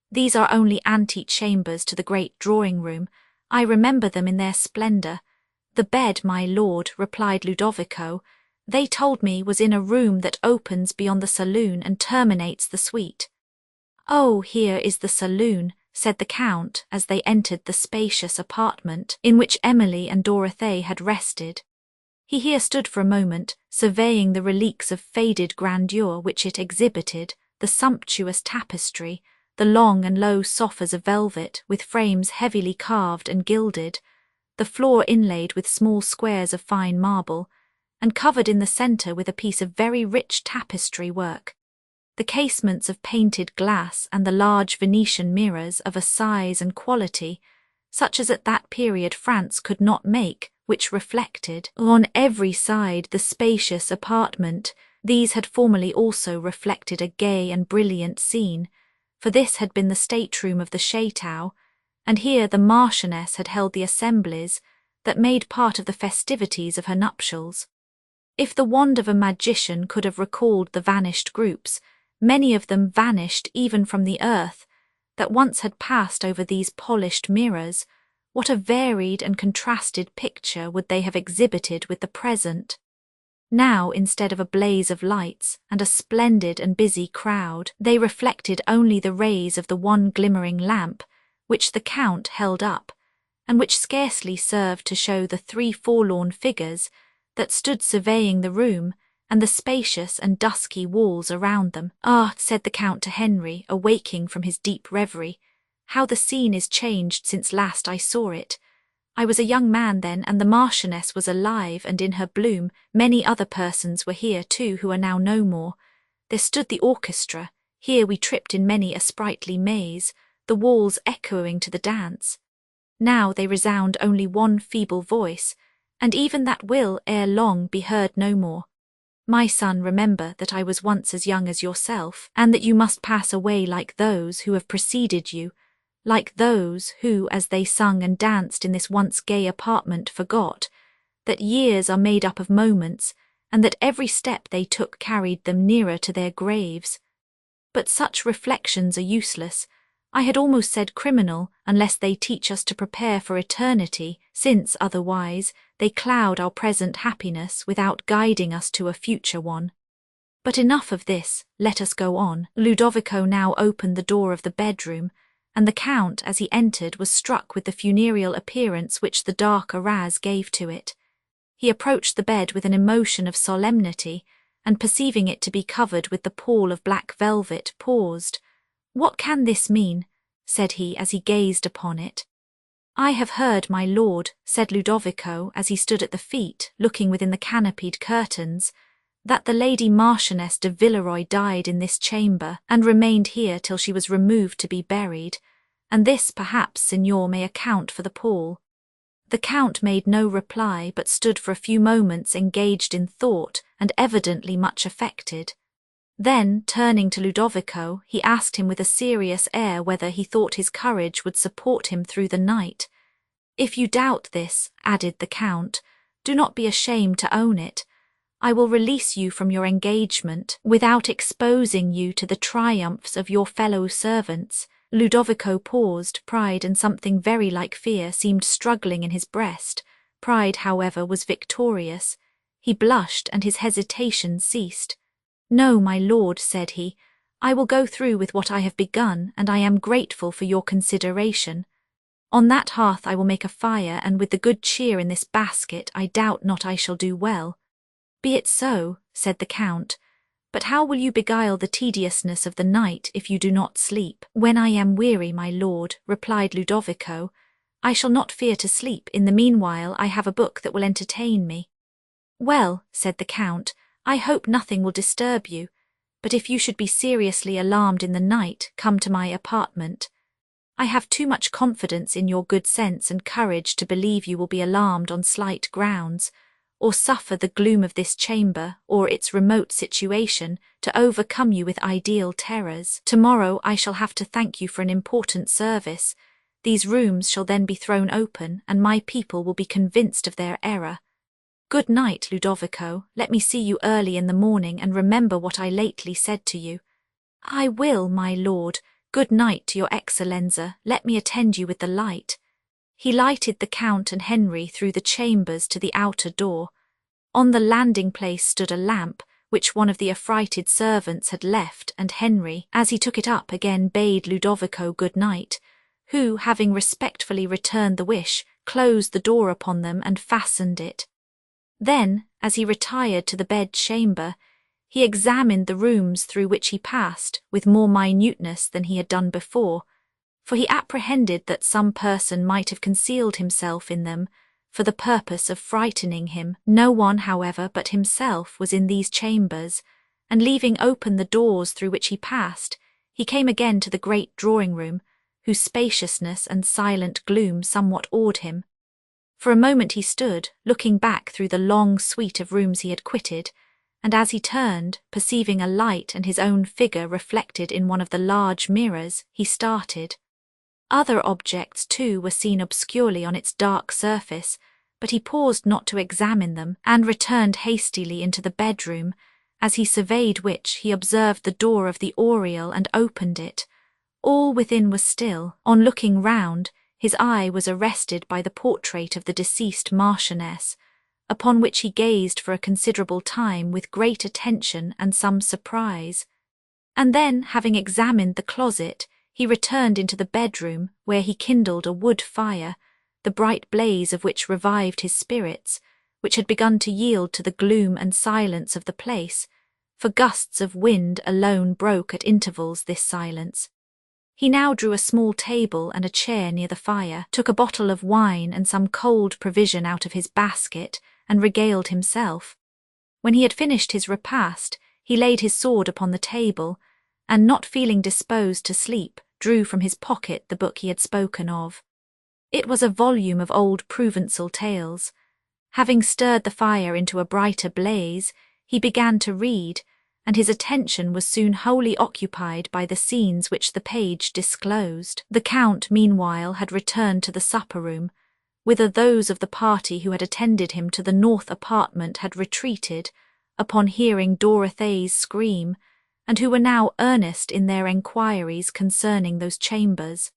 S1: These are only antechambers to the great drawing-room. I remember them in their splendour." "The bed, my lord," replied Ludovico, "they told me was in a room that opens beyond the saloon and terminates the suite." "Oh, here is the saloon," said the Count as they entered the spacious apartment in which Emily and Dorothée had rested. He here stood for a moment, surveying the relics of faded grandeur which it exhibited, the sumptuous tapestry, the long and low sofas of velvet with frames heavily carved and gilded, the floor inlaid with small squares of fine marble, and covered in the centre with a piece of very rich tapestry work. The casements of painted glass and the large Venetian mirrors of a size and quality, such as at that period France could not make, which reflected on every side the spacious apartment. These had formerly also reflected a gay and brilliant scene, for this had been the state-room of the château, and here the Marchioness had held the assemblies, that made part of the festivities of her nuptials. If the wand of a magician could have recalled the vanished groups, many of them vanished even from the earth, that once had passed over these polished mirrors, what a varied and contrasted picture would they have exhibited with the present. Now, instead of a blaze of lights and a splendid and busy crowd, they reflected only the rays of the one glimmering lamp, which the Count held up, and which scarcely served to show the 3 forlorn figures that stood surveying the room and the spacious and dusky walls around them. "Ah," said the Count to Henry, awaking from his deep reverie, "how the scene is changed since last I saw it. I was a young man then, and the Marchioness was alive and in her bloom. Many other persons were here too who are now no more. There stood the orchestra. Here we tripped in many a sprightly maze, the walls echoing to the dance. Now they resound only one feeble voice, and even that will ere long be heard no more. My son, remember that I was once as young as yourself, and that you must pass away like those who have preceded you, like those who, as they sung and danced in this once gay apartment, forgot that years are made up of moments, and that every step they took carried them nearer to their graves. But such reflections are useless. I had almost said criminal, unless they teach us to prepare for eternity, since, otherwise, they cloud our present happiness without guiding us to a future one. But enough of this, let us go on." Ludovico now opened the door of the bedroom, and the Count, as he entered, was struck with the funereal appearance which the dark arras gave to it. He approached the bed with an emotion of solemnity, and perceiving it to be covered with the pall of black velvet, paused. "What can this mean?" said he as he gazed upon it. "I have heard, my lord," said Ludovico as he stood at the feet, looking within the canopied curtains, "that the Lady Marchioness de Villeroy died in this chamber, and remained here till she was removed to be buried, and this, perhaps, signor, may account for the pall." The Count made no reply, but stood for a few moments engaged in thought and evidently much affected. Then, turning to Ludovico, he asked him with a serious air whether he thought his courage would support him through the night. "If you doubt this," added the Count, "do not be ashamed to own it. I will release you from your engagement without exposing you to the triumphs of your fellow servants." Ludovico paused. Pride and something very like fear seemed struggling in his breast. Pride, however, was victorious. He blushed, and his hesitation ceased. "No, my lord," said he, "I will go through with what I have begun, and I am grateful for your consideration. On that hearth I will make a fire, and with the good cheer in this basket I doubt not I shall do well." "Be it so," said the Count, "but how will you beguile the tediousness of the night if you do not sleep?" "When I am weary, my lord," replied Ludovico, "I shall not fear to sleep. In the meanwhile I have a book that will entertain me." "Well," said the Count, "I hope nothing will disturb you, but if you should be seriously alarmed in the night, come to my apartment. I have too much confidence in your good sense and courage to believe you will be alarmed on slight grounds, or suffer the gloom of this chamber, or its remote situation, to overcome you with ideal terrors. Tomorrow I shall have to thank you for an important service. These rooms shall then be thrown open, and my people will be convinced of their error. Good night, Ludovico. Let me see you early in the morning, and remember what I lately said to you." "I will, my lord. Good night to your Excellenza. Let me attend you with the light." He lighted the Count and Henry through the chambers to the outer door. On the landing place stood a lamp, which one of the affrighted servants had left, and Henry, as he took it up, again bade Ludovico good night, who, having respectfully returned the wish, closed the door upon them and fastened it. Then, as he retired to the bed-chamber, he examined the rooms through which he passed with more minuteness than he had done before, for he apprehended that some person might have concealed himself in them for the purpose of frightening him. No one, however, but himself was in these chambers, and leaving open the doors through which he passed, he came again to the great drawing-room, whose spaciousness and silent gloom somewhat awed him. For a moment he stood, looking back through the long suite of rooms he had quitted, and as he turned, perceiving a light and his own figure reflected in one of the large mirrors, he started. Other objects, too, were seen obscurely on its dark surface, but he paused not to examine them, and returned hastily into the bedroom, as he surveyed which he observed the door of the oriel and opened it. All within was still. On looking round, his eye was arrested by the portrait of the deceased Marchioness, upon which he gazed for a considerable time with great attention and some surprise. And then, having examined the closet, he returned into the bedroom, where he kindled a wood fire, the bright blaze of which revived his spirits, which had begun to yield to the gloom and silence of the place, for gusts of wind alone broke at intervals this silence. He now drew a small table and a chair near the fire, took a bottle of wine and some cold provision out of his basket, and regaled himself. When he had finished his repast, he laid his sword upon the table, and not feeling disposed to sleep, drew from his pocket the book he had spoken of. It was a volume of old Provençal tales. Having stirred the fire into a brighter blaze, he began to read, and his attention was soon wholly occupied by the scenes which the page disclosed. The Count, meanwhile, had returned to the supper-room, whither those of the party who had attended him to the north apartment had retreated, upon hearing Dorothee's scream, and who were now earnest in their enquiries concerning those chambers.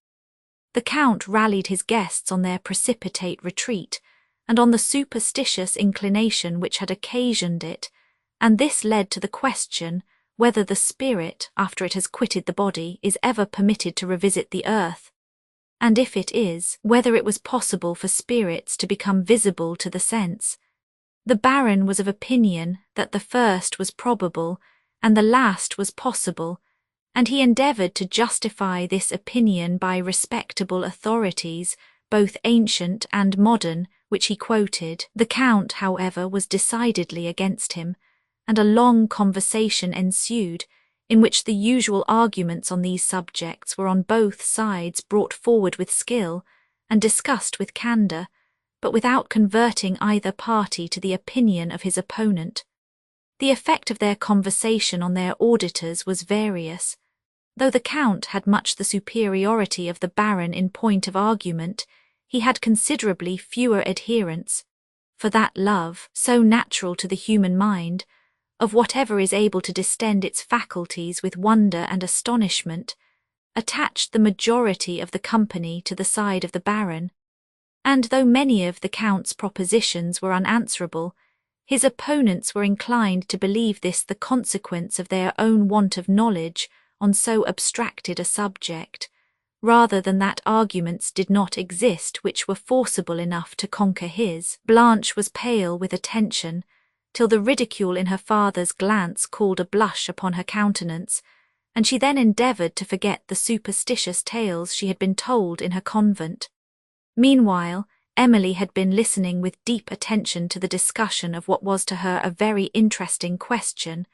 S1: The Count rallied his guests on their precipitate retreat, and on the superstitious inclination which had occasioned it, and this led to the question whether the spirit, after it has quitted the body, is ever permitted to revisit the earth, and if it is, whether it was possible for spirits to become visible to the sense. The Baron was of opinion that the first was probable, and the last was possible, and he endeavoured to justify this opinion by respectable authorities, both ancient and modern, which he quoted. The Count, however, was decidedly against him, and a long conversation ensued, in which the usual arguments on these subjects were on both sides brought forward with skill, and discussed with candour, but without converting either party to the opinion of his opponent. The effect of their conversation on their auditors was various. Though the Count had much the superiority of the Baron in point of argument, he had considerably fewer adherents, for that love, so natural to the human mind, of whatever is able to distend its faculties with wonder and astonishment, attached the majority of the company to the side of the Baron, and though many of the Count's propositions were unanswerable, his opponents were inclined to believe this the consequence of their own want of knowledge on so abstracted a subject, rather than that arguments did not exist which were forcible enough to conquer his. Blanche was pale with attention, till the ridicule in her father's glance called a blush upon her countenance, and she then endeavoured to forget the superstitious tales she had been told in her convent. Meanwhile, Emily had been listening with deep attention to the discussion of what was to her a very interesting question,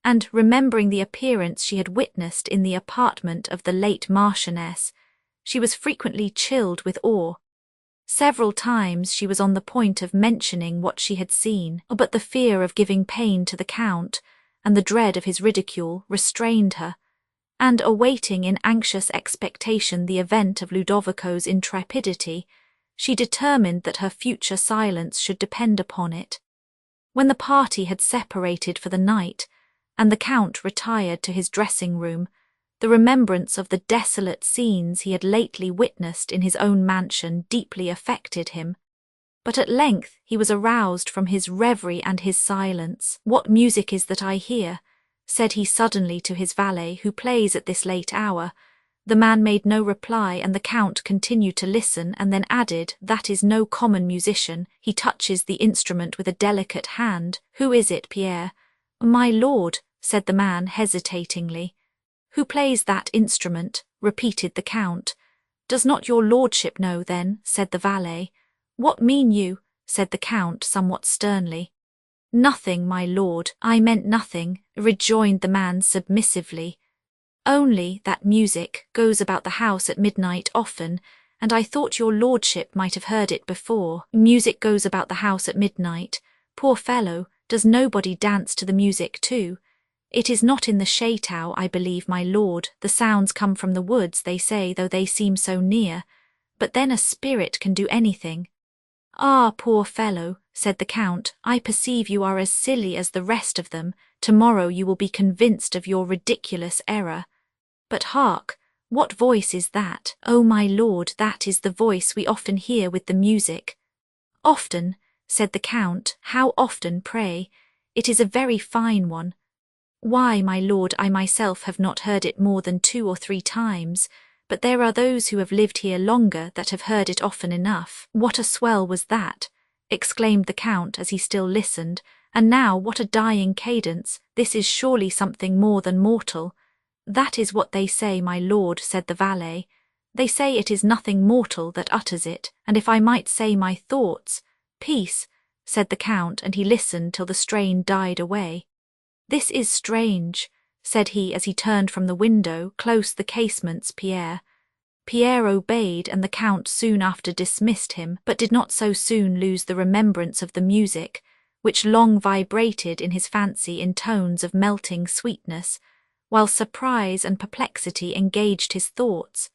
S1: and, remembering the appearance she had witnessed in the apartment of the late Marchioness, she was frequently chilled with awe. Several times she was on the point of mentioning what she had seen, but the fear of giving pain to the Count, and the dread of his ridicule, restrained her, and awaiting in anxious expectation the event of Ludovico's intrepidity, she determined that her future silence should depend upon it. When the party had separated for the night, and the Count retired to his dressing-room, the remembrance of the desolate scenes he had lately witnessed in his own mansion deeply affected him. But at length he was aroused from his reverie and his silence. "What music is that I hear?" said he suddenly to his valet, "who plays at this late hour?" The man made no reply, and the Count continued to listen, and then added, "That is no common musician. He touches the instrument with a delicate hand. Who is it, Pierre?" "My lord," said the man hesitatingly. "Who plays that instrument?" repeated the Count. "Does not your lordship know, then?" said the valet. "What mean you?" said the Count somewhat sternly. "Nothing, my lord, I meant nothing," rejoined the man submissively. "Only that music goes about the house at midnight often, and I thought your lordship might have heard it before." "Music goes about the house at midnight? Poor fellow, does nobody dance to the music too? It is not in the chateau, I believe, my lord. The sounds come from the woods, they say, though they seem so near. But then a spirit can do anything." "Ah, poor fellow," said the Count, "I perceive you are as silly as the rest of them. Tomorrow you will be convinced of your ridiculous error. But hark, what voice is that? Oh, my lord, that is the voice we often hear with the music." "Often," said the Count, "how often, pray? It is a very fine one." "Why, my lord, I myself have not heard it more than 2 or 3 times, but there are those who have lived here longer that have heard it often enough." "What a swell was that!" exclaimed the Count as he still listened. "And now what a dying cadence! This is surely something more than mortal." "That is what they say, my lord," said the valet. "They say it is nothing mortal that utters it, and if I might say my thoughts—" "Peace," said the Count, and he listened till the strain died away. "This is strange," said he as he turned from the window, close the casements Pierre. Pierre obeyed, and the Count soon after dismissed him, but did not so soon lose the remembrance of the music, which long vibrated in his fancy in tones of melting sweetness, while surprise and perplexity engaged his thoughts.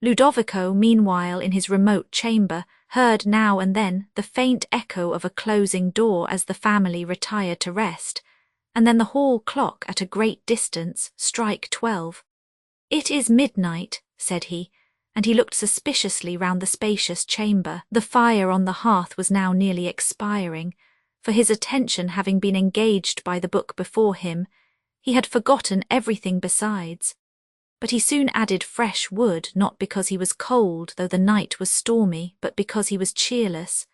S1: Ludovico, meanwhile, in his remote chamber, heard now and then the faint echo of a closing door as the family retired to rest, and then the hall clock at a great distance strike 12. "It is midnight," said he, and he looked suspiciously round the spacious chamber. The fire on the hearth was now nearly expiring, for his attention having been engaged by the book before him, he had forgotten everything besides. But he soon added fresh wood, not because he was cold, though the night was stormy, but because he was cheerless.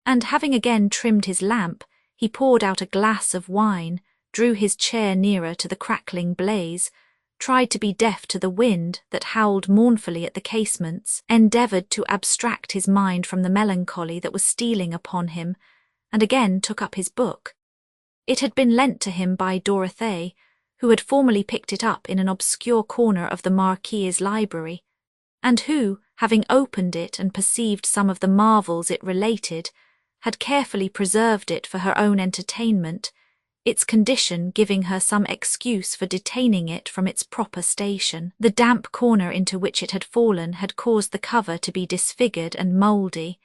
S1: And having again trimmed his lamp, he poured out a glass of wine, drew his chair nearer to the crackling blaze, tried to be deaf to the wind that howled mournfully at the casements, endeavoured to abstract his mind from the melancholy that was stealing upon him, and again took up his book. It had been lent to him by Dorothée, who had formerly picked it up in an obscure corner of the Marquis's library, and who, having opened it and perceived some of the marvels it related, had carefully preserved it for her own entertainment, its condition giving her some excuse for detaining it from its proper station. The damp corner into which it had fallen had caused the cover to be disfigured and mouldy,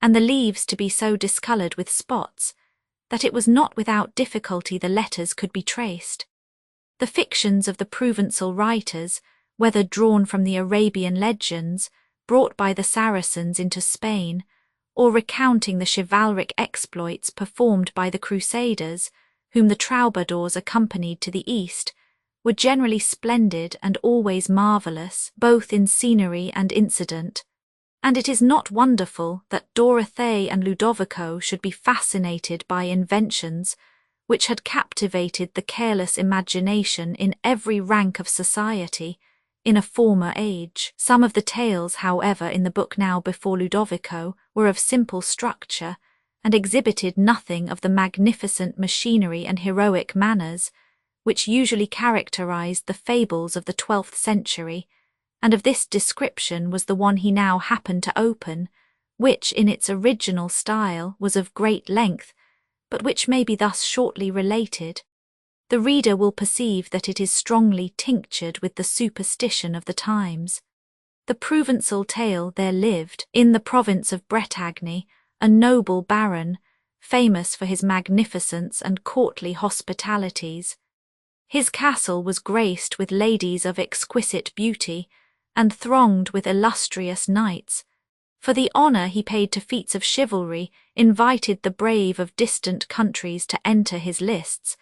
S1: and the leaves to be so discoloured with spots, that it was not without difficulty the letters could be traced. The fictions of the Provençal writers, whether drawn from the Arabian legends, brought by the Saracens into Spain, or recounting the chivalric exploits performed by the Crusaders, whom the troubadours accompanied to the East, were generally splendid and always marvellous, both in scenery and incident, and it is not wonderful that Dorothée and Ludovico should be fascinated by inventions which had captivated the careless imagination in every rank of society in a former age. Some of the tales, however, in the book now before Ludovico were of simple structure, and exhibited nothing of the magnificent machinery and heroic manners which usually characterized the fables of the 12th century, and of this description was the one he now happened to open, which in its original style was of great length, but which may be thus shortly related. The reader will perceive that it is strongly tinctured with the superstition of the times. The Provençal tale there lived, in the province of Bretagne, a noble baron, famous for his magnificence and courtly hospitalities. His castle was graced with ladies of exquisite beauty, and thronged with illustrious knights. For the honour he paid to feats of chivalry, invited the brave of distant countries to enter his lists,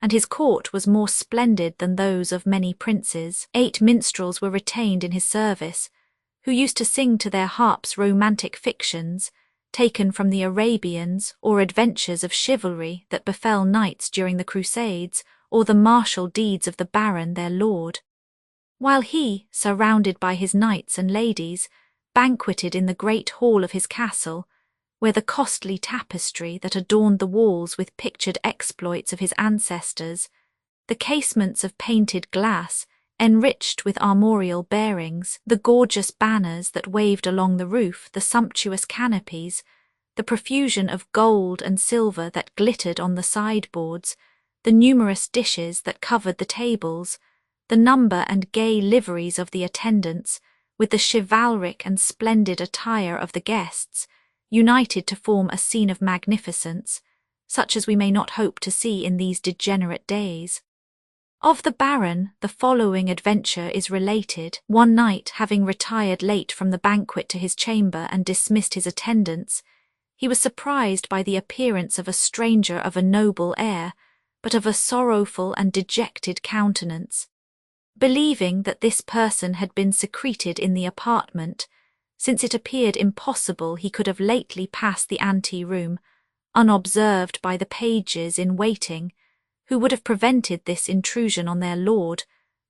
S1: and his court was more splendid than those of many princes. 8 minstrels were retained in his service, who used to sing to their harps romantic fictions, taken from the Arabians, or adventures of chivalry that befell knights during the Crusades, or the martial deeds of the baron their lord. While he, surrounded by his knights and ladies, banqueted in the great hall of his castle, where the costly tapestry that adorned the walls with pictured exploits of his ancestors, the casements of painted glass, enriched with armorial bearings, the gorgeous banners that waved along the roof, the sumptuous canopies, the profusion of gold and silver that glittered on the sideboards, the numerous dishes that covered the tables, the number and gay liveries of the attendants, with the chivalric and splendid attire of the guests, united to form a scene of magnificence, such as we may not hope to see in these degenerate days. Of the Baron, the following adventure is related. One night, having retired late from the banquet to his chamber and dismissed his attendants, he was surprised by the appearance of a stranger of a noble air, but of a sorrowful and dejected countenance. Believing that this person had been secreted in the apartment, since it appeared impossible he could have lately passed the ante-room, unobserved by the pages in waiting, who would have prevented this intrusion on their lord,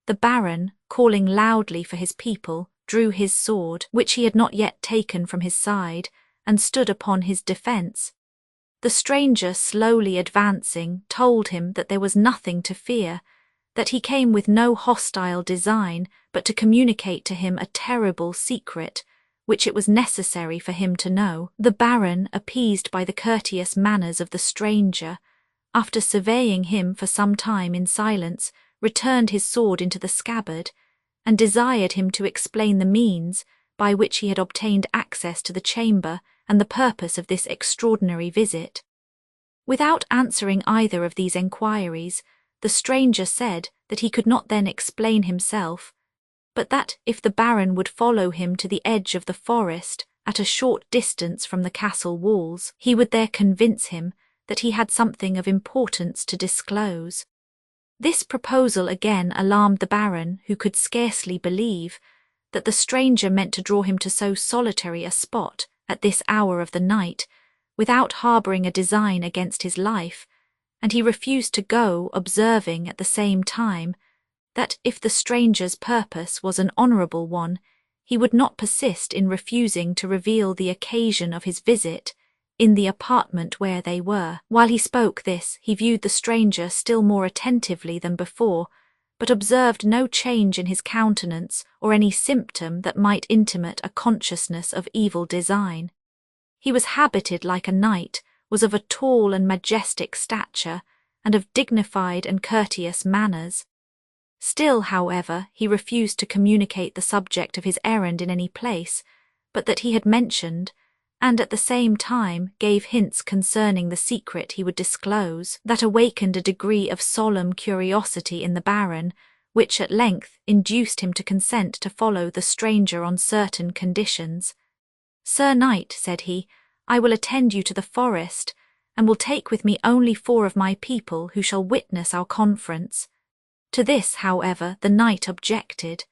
S1: the Baron, calling loudly for his people, drew his sword, which he had not yet taken from his side, and stood upon his defence. The stranger, slowly advancing, told him that there was nothing to fear, that he came with no hostile design, but to communicate to him a terrible secret, which it was necessary for him to know. The Baron, appeased by the courteous manners of the stranger, after surveying him for some time in silence, returned his sword into the scabbard, and desired him to explain the means by which he had obtained access to the chamber and the purpose of this extraordinary visit. Without answering either of these enquiries, the stranger said that he could not then explain himself, but that if the Baron would follow him to the edge of the forest, at a short distance from the castle walls, he would there convince him that he had something of importance to disclose. This proposal again alarmed the Baron, who could scarcely believe that the stranger meant to draw him to so solitary a spot at this hour of the night, without harbouring a design against his life, and he refused to go, observing at the same time that if the stranger's purpose was an honourable one, he would not persist in refusing to reveal the occasion of his visit in the apartment where they were. While he spoke this, he viewed the stranger still more attentively than before, but observed no change in his countenance or any symptom that might intimate a consciousness of evil design. He was habited like a knight, was of a tall and majestic stature, and of dignified and courteous manners. Still, however, he refused to communicate the subject of his errand in any place, but that he had mentioned, and at the same time gave hints concerning the secret he would disclose, that awakened a degree of solemn curiosity in the Baron, which at length induced him to consent to follow the stranger on certain conditions. "Sir Knight," said he, "I will attend you to the forest, and will take with me only 4 of my people who shall witness our conference." To this, however, the knight objected.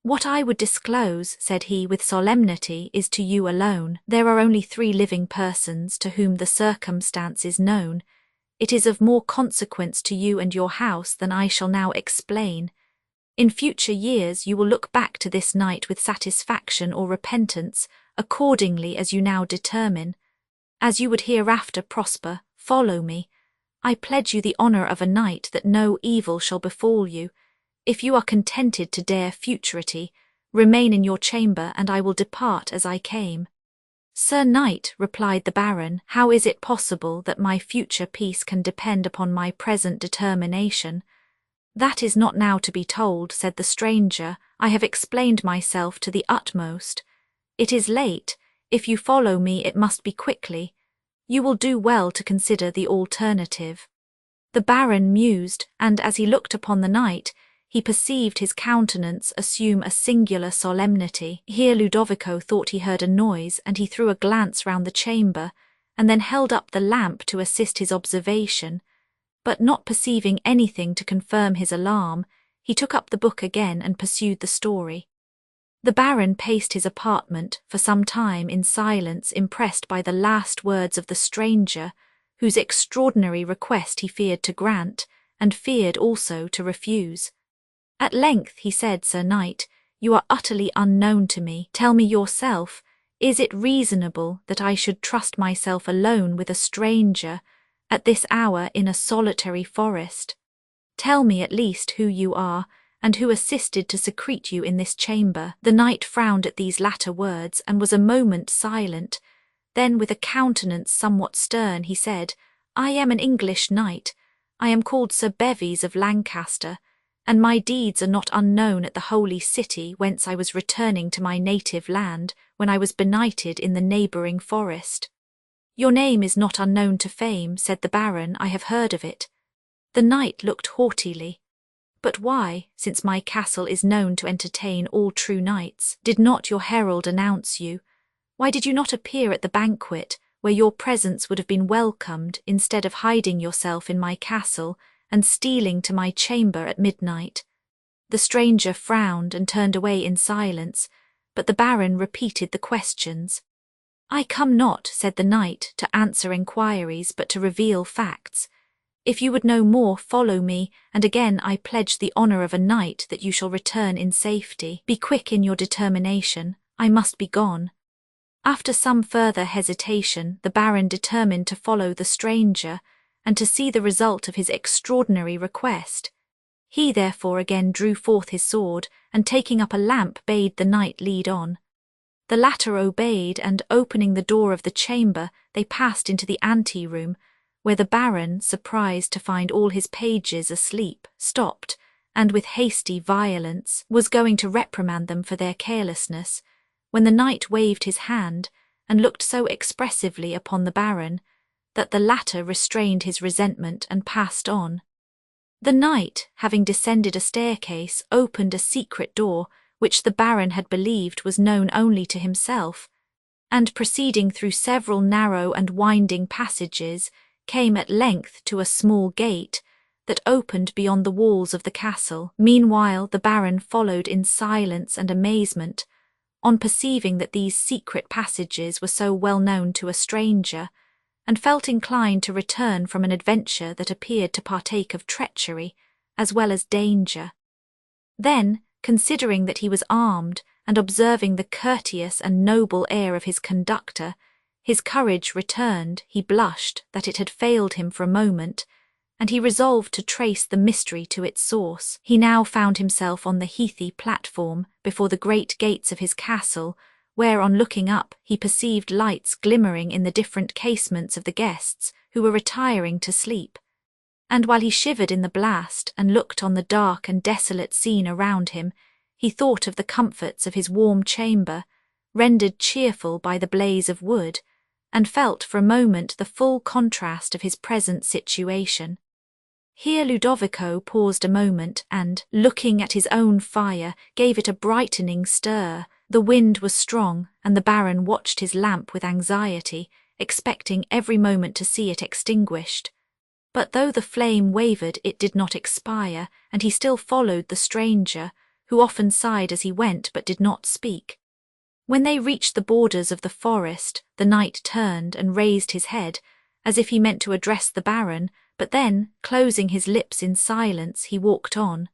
S1: "What I would disclose," said he with solemnity, "is to you alone. There are only 3 living persons to whom the circumstance is known. It is of more consequence to you and your house than I shall now explain. In future years you will look back to this night with satisfaction or repentance, accordingly as you now determine. As you would hereafter prosper, follow me. I pledge you the honour of a knight that no evil shall befall you. If you are contented to dare futurity, remain in your chamber, and I will depart as I came." "Sir Knight," replied the Baron, "how is it possible that my future peace can depend upon my present determination?" "That is not now to be told," said the stranger. "I have explained myself to the utmost. It is late. If you follow me, it must be quickly. You will do well to consider the alternative." The Baron mused, and as he looked upon the knight, he perceived his countenance assume a singular solemnity. Here Ludovico thought he heard a noise, and he threw a glance round the chamber, and then held up the lamp to assist his observation. But not perceiving anything to confirm his alarm, he took up the book again and pursued the story. The Baron paced his apartment for some time in silence, impressed by the last words of the stranger, whose extraordinary request he feared to grant, and feared also to refuse. At length he said, "Sir Knight, you are utterly unknown to me. Tell me yourself, is it reasonable that I should trust myself alone with a stranger at this hour in a solitary forest? Tell me at least who you are, and who assisted to secrete you in this chamber." The knight frowned at these latter words, and was a moment silent. Then, with a countenance somewhat stern, he said, "I am an English knight. I am called Sir Bevis of Lancaster, and my deeds are not unknown at the holy city whence I was returning to my native land when I was benighted in the neighbouring forest. Your name is not unknown to fame, said the Baron, I have heard of it. The knight looked haughtily. But why, since my castle is known to entertain all true knights, did not your herald announce you? Why did you not appear at the banquet, where your presence would have been welcomed, instead of hiding yourself in my castle and stealing to my chamber at midnight? The stranger frowned and turned away in silence, but the Baron repeated the questions. I come not, said the knight, to answer enquiries, but to reveal facts. If you would know more, follow me, and again I pledge the honour of a knight that you shall return in safety. Be quick in your determination, I must be gone. After some further hesitation, the Baron determined to follow the stranger, and to see the result of his extraordinary request. He therefore again drew forth his sword, and taking up a lamp bade the knight lead on. The latter obeyed, and opening the door of the chamber, they passed into the ante-room, where the Baron, surprised to find all his pages asleep, stopped, and with hasty violence was going to reprimand them for their carelessness, when the knight waved his hand, and looked so expressively upon the Baron, that the latter restrained his resentment and passed on. The knight, having descended a staircase, opened a secret door, which the Baron had believed was known only to himself, and proceeding through several narrow and winding passages, came at length to a small gate that opened beyond the walls of the castle. Meanwhile the Baron followed in silence and amazement, on perceiving that these secret passages were so well known to a stranger, and felt inclined to return from an adventure that appeared to partake of treachery, as well as danger. Then, considering that he was armed, and observing the courteous and noble air of his conductor, his courage returned, he blushed that it had failed him for a moment, and he resolved to trace the mystery to its source. He now found himself on the heathy platform before the great gates of his castle, where, on looking up, he perceived lights glimmering in the different casements of the guests who were retiring to sleep. And while he shivered in the blast and looked on the dark and desolate scene around him, he thought of the comforts of his warm chamber, rendered cheerful by the blaze of wood, and felt for a moment the full contrast of his present situation. Here Ludovico paused a moment and, looking at his own fire, gave it a brightening stir. The wind was strong, and the Baron watched his lamp with anxiety, expecting every moment to see it extinguished. But though the flame wavered, it did not expire, and he still followed the stranger, who often sighed as he went but did not speak. When they reached the borders of the forest, the knight turned and raised his head, as if he meant to address the Baron, but then, closing his lips in silence, he walked on.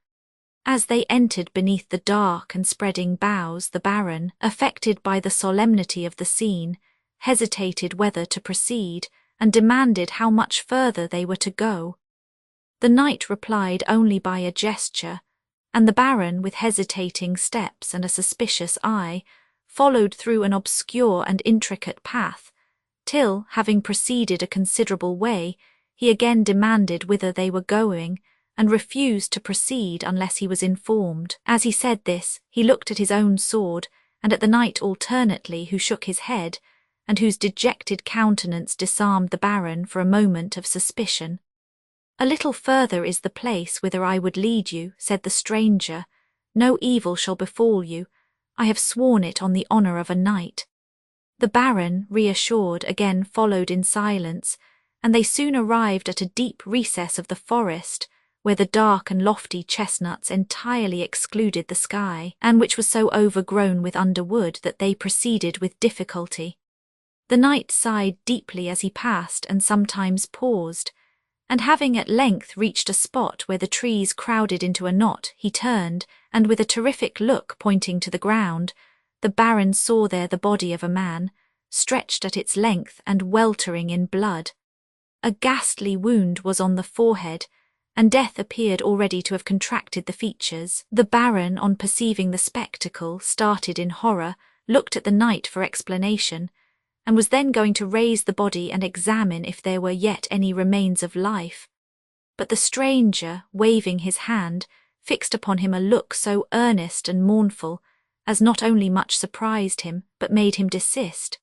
S1: As they entered beneath the dark and spreading boughs, the Baron, affected by the solemnity of the scene, hesitated whether to proceed, and demanded how much further they were to go. The knight replied only by a gesture, and the Baron, with hesitating steps and a suspicious eye, followed through an obscure and intricate path, till, having proceeded a considerable way, he again demanded whither they were going, and refused to proceed unless he was informed. As he said this, he looked at his own sword, and at the knight alternately, who shook his head, and whose dejected countenance disarmed the Baron for a moment of suspicion. A little further is the place whither I would lead you, said the stranger. No evil shall befall you. I have sworn it on the honour of a knight. The Baron, reassured, again followed in silence, and they soon arrived at a deep recess of the forest, where the dark and lofty chestnuts entirely excluded the sky, and which was so overgrown with underwood that they proceeded with difficulty. The knight sighed deeply as he passed, and sometimes paused, and having at length reached a spot where the trees crowded into a knot, he turned, and with a terrific look pointing to the ground, the Baron saw there the body of a man, stretched at its length and weltering in blood. A ghastly wound was on the forehead, and death appeared already to have contracted the features. The Baron, on perceiving the spectacle, started in horror, looked at the knight for explanation, and was then going to raise the body and examine if there were yet any remains of life. But the stranger, waving his hand, fixed upon him a look so earnest and mournful as not only much surprised him, but made him desist.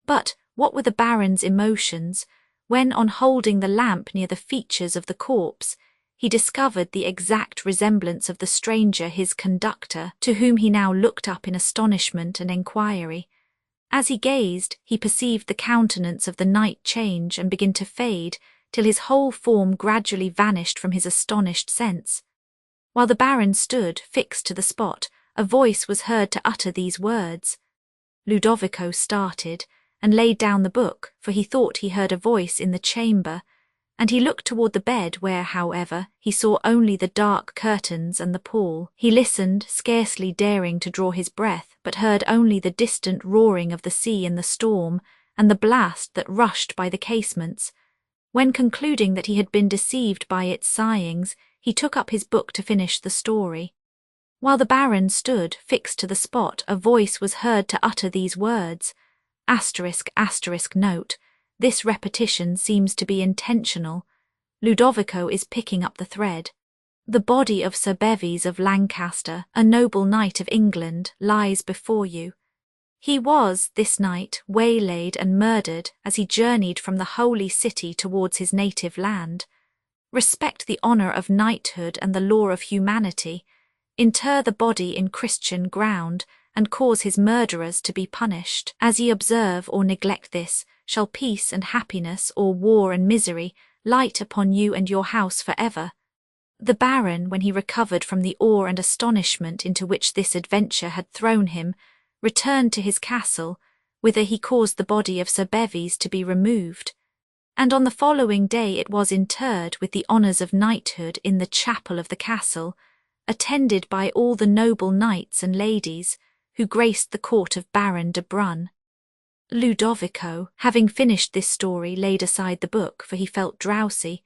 S1: But what were the Baron's emotions when, on holding the lamp near the features of the corpse, he discovered the exact resemblance of the stranger, his conductor, to whom he now looked up in astonishment and enquiry. As he gazed, he perceived the countenance of the knight change and begin to fade, till his whole form gradually vanished from his astonished sense. While the Baron stood fixed to the spot, a voice was heard to utter these words. Ludovico started, and laid down the book, for he thought he heard a voice in the chamber, and he looked toward the bed where, however, he saw only the dark curtains and the pall. He listened, scarcely daring to draw his breath, but heard only the distant roaring of the sea in the storm, and the blast that rushed by the casements. When, concluding that he had been deceived by its sighings, he took up his book to finish the story. While the Baron stood fixed to the spot, a voice was heard to utter these words. Note. This repetition seems to be intentional. Ludovico is picking up the thread. The body of Sir Bevis of Lancaster, a noble knight of England, lies before you. He was, this night, waylaid and murdered as he journeyed from the holy city towards his native land. Respect the honour of knighthood and the law of humanity. Inter the body in Christian ground, and cause his murderers to be punished. As ye observe or neglect this, shall peace and happiness, or war and misery, light upon you and your house for ever. The Baron, when he recovered from the awe and astonishment into which this adventure had thrown him, returned to his castle, whither he caused the body of Sir Bevis to be removed. And on the following day it was interred with the honours of knighthood in the chapel of the castle, attended by all the noble knights and ladies who graced the court of Baron de Brun. Ludovico, having finished this story, laid aside the book, for he felt drowsy,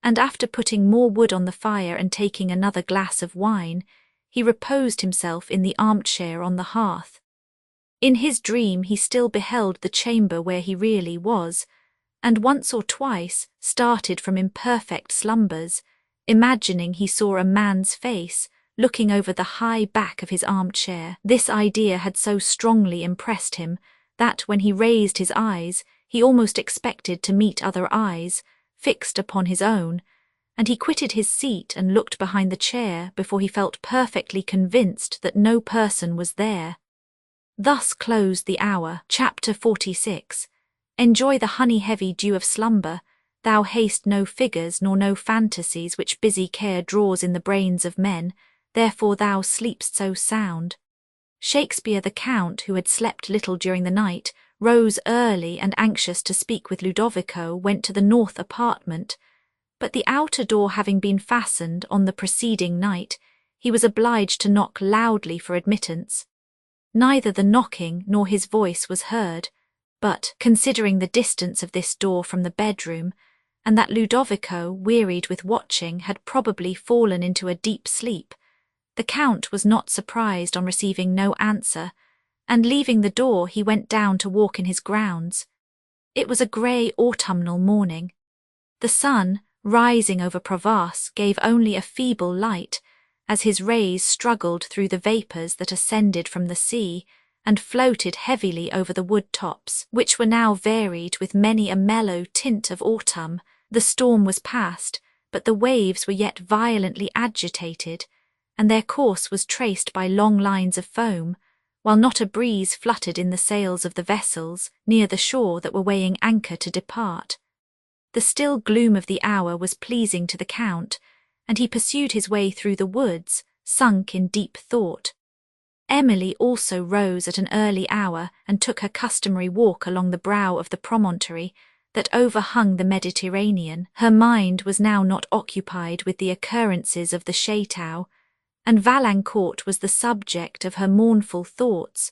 S1: and after putting more wood on the fire and taking another glass of wine, he reposed himself in the armchair on the hearth. In his dream he still beheld the chamber where he really was, and once or twice started from imperfect slumbers, imagining he saw a man's face looking over the high back of his armchair. This idea had so strongly impressed him that when he raised his eyes, he almost expected to meet other eyes, fixed upon his own, and he quitted his seat and looked behind the chair before he felt perfectly convinced that no person was there. Thus closed the hour. Chapter 46. Enjoy the honey-heavy dew of slumber. Thou hast no figures nor no fantasies which busy care draws in the brains of men, therefore thou sleepst so sound. Shakespeare the Count, who had slept little during the night, rose early and anxious to speak with Ludovico, went to the north apartment, but the outer door having been fastened on the preceding night, he was obliged to knock loudly for admittance. Neither the knocking nor his voice was heard, but, considering the distance of this door from the bedroom, and that Ludovico, wearied with watching, had probably fallen into a deep sleep, the Count was not surprised on receiving no answer, and leaving the door he went down to walk in his grounds. It was a grey autumnal morning. The sun, rising over Provence, gave only a feeble light, as his rays struggled through the vapours that ascended from the sea, and floated heavily over the wood tops, which were now varied with many a mellow tint of autumn. The storm was past, but the waves were yet violently agitated, and their course was traced by long lines of foam, while not a breeze fluttered in the sails of the vessels near the shore that were weighing anchor to depart. The still gloom of the hour was pleasing to the Count, and he pursued his way through the woods, sunk in deep thought. Emily also rose at an early hour and took her customary walk along the brow of the promontory that overhung the Mediterranean. Her mind was now not occupied with the occurrences of the Château, and Valancourt was the subject of her mournful thoughts,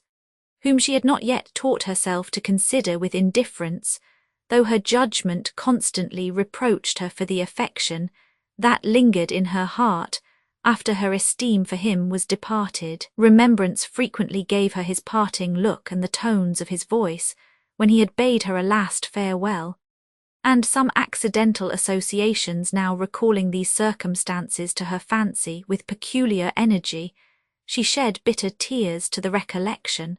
S1: whom she had not yet taught herself to consider with indifference, though her judgment constantly reproached her for the affection that lingered in her heart after her esteem for him was departed. Remembrance frequently gave her his parting look and the tones of his voice when he had bade her a last farewell, and some accidental associations now recalling these circumstances to her fancy with peculiar energy, she shed bitter tears to the recollection.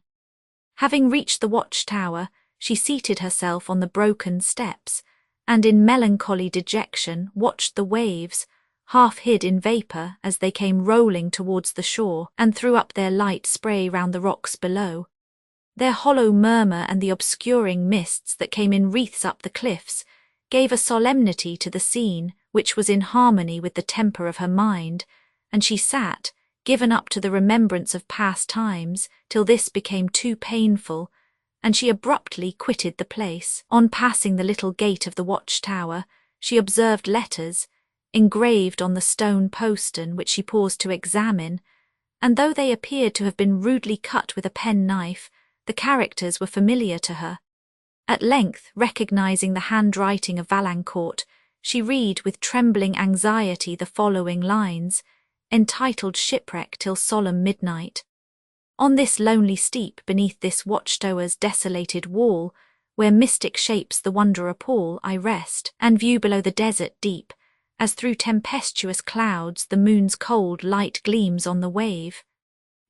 S1: Having reached the watchtower, she seated herself on the broken steps, and in melancholy dejection watched the waves, half hid in vapour as they came rolling towards the shore and threw up their light spray round the rocks below. Their hollow murmur and the obscuring mists that came in wreaths up the cliffs gave a solemnity to the scene which was in harmony with the temper of her mind, and she sat, given up to the remembrance of past times, till this became too painful, and she abruptly quitted the place. On passing the little gate of the watchtower, she observed letters, engraved on the stone postern, which she paused to examine, and though they appeared to have been rudely cut with a penknife, the characters were familiar to her. At length, recognizing the handwriting of Valancourt, she read with trembling anxiety the following lines, entitled Shipwreck till solemn midnight. On this lonely steep, beneath this watchtower's desolated wall, where mystic shapes the wonder appall, I rest, and view below the desert deep, as through tempestuous clouds the moon's cold light gleams on the wave.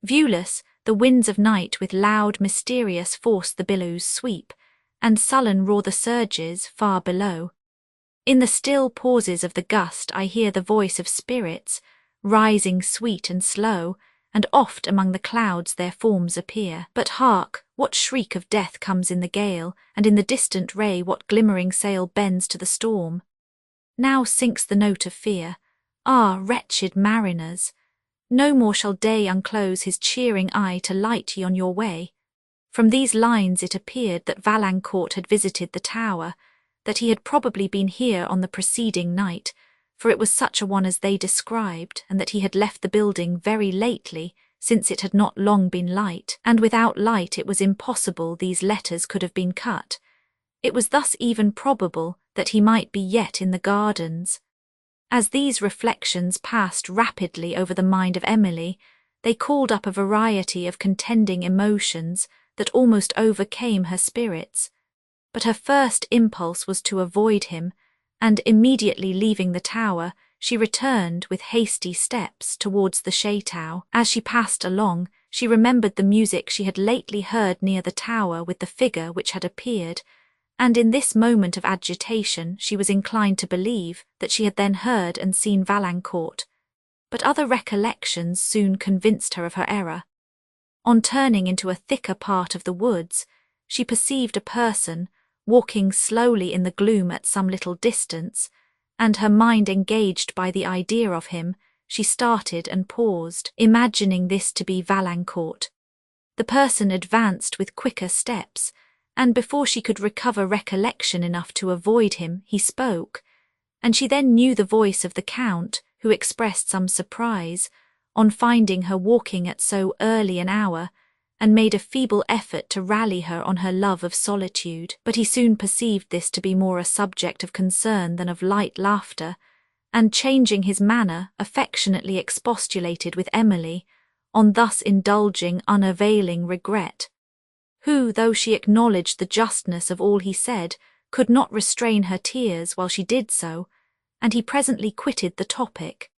S1: Viewless, the winds of night with loud mysterious force the billows sweep, and sullen roar the surges far below. In the still pauses of the gust I hear the voice of spirits, rising sweet and slow, and oft among the clouds their forms appear. But hark, what shriek of death comes in the gale, and in the distant ray what glimmering sail bends to the storm. Now sinks the note of fear. Ah, wretched mariners! No more shall day unclose his cheering eye to light ye on your way. From these lines it appeared that Valancourt had visited the tower, that he had probably been here on the preceding night, for it was such a one as they described, and that he had left the building very lately, since it had not long been light, and without light it was impossible these letters could have been cut. It was thus even probable that he might be yet in the gardens. As these reflections passed rapidly over the mind of Emily, they called up a variety of contending emotions that almost overcame her spirits. But her first impulse was to avoid him, and immediately leaving the tower, she returned with hasty steps towards the chateau. As she passed along, she remembered the music she had lately heard near the tower with the figure which had appeared, and in this moment of agitation she was inclined to believe that she had then heard and seen Valancourt, but other recollections soon convinced her of her error. On turning into a thicker part of the woods, she perceived a person walking slowly in the gloom at some little distance, and her mind engaged by the idea of him, she started and paused, imagining this to be Valancourt. The person advanced with quicker steps, and before she could recover recollection enough to avoid him, he spoke, and she then knew the voice of the Count, who expressed some surprise on finding her walking at so early an hour, and made a feeble effort to rally her on her love of solitude. But he soon perceived this to be more a subject of concern than of light laughter, and changing his manner, affectionately expostulated with Emily on thus indulging unavailing regret, who, though she acknowledged the justness of all he said, could not restrain her tears while she did so, and he presently quitted the topic.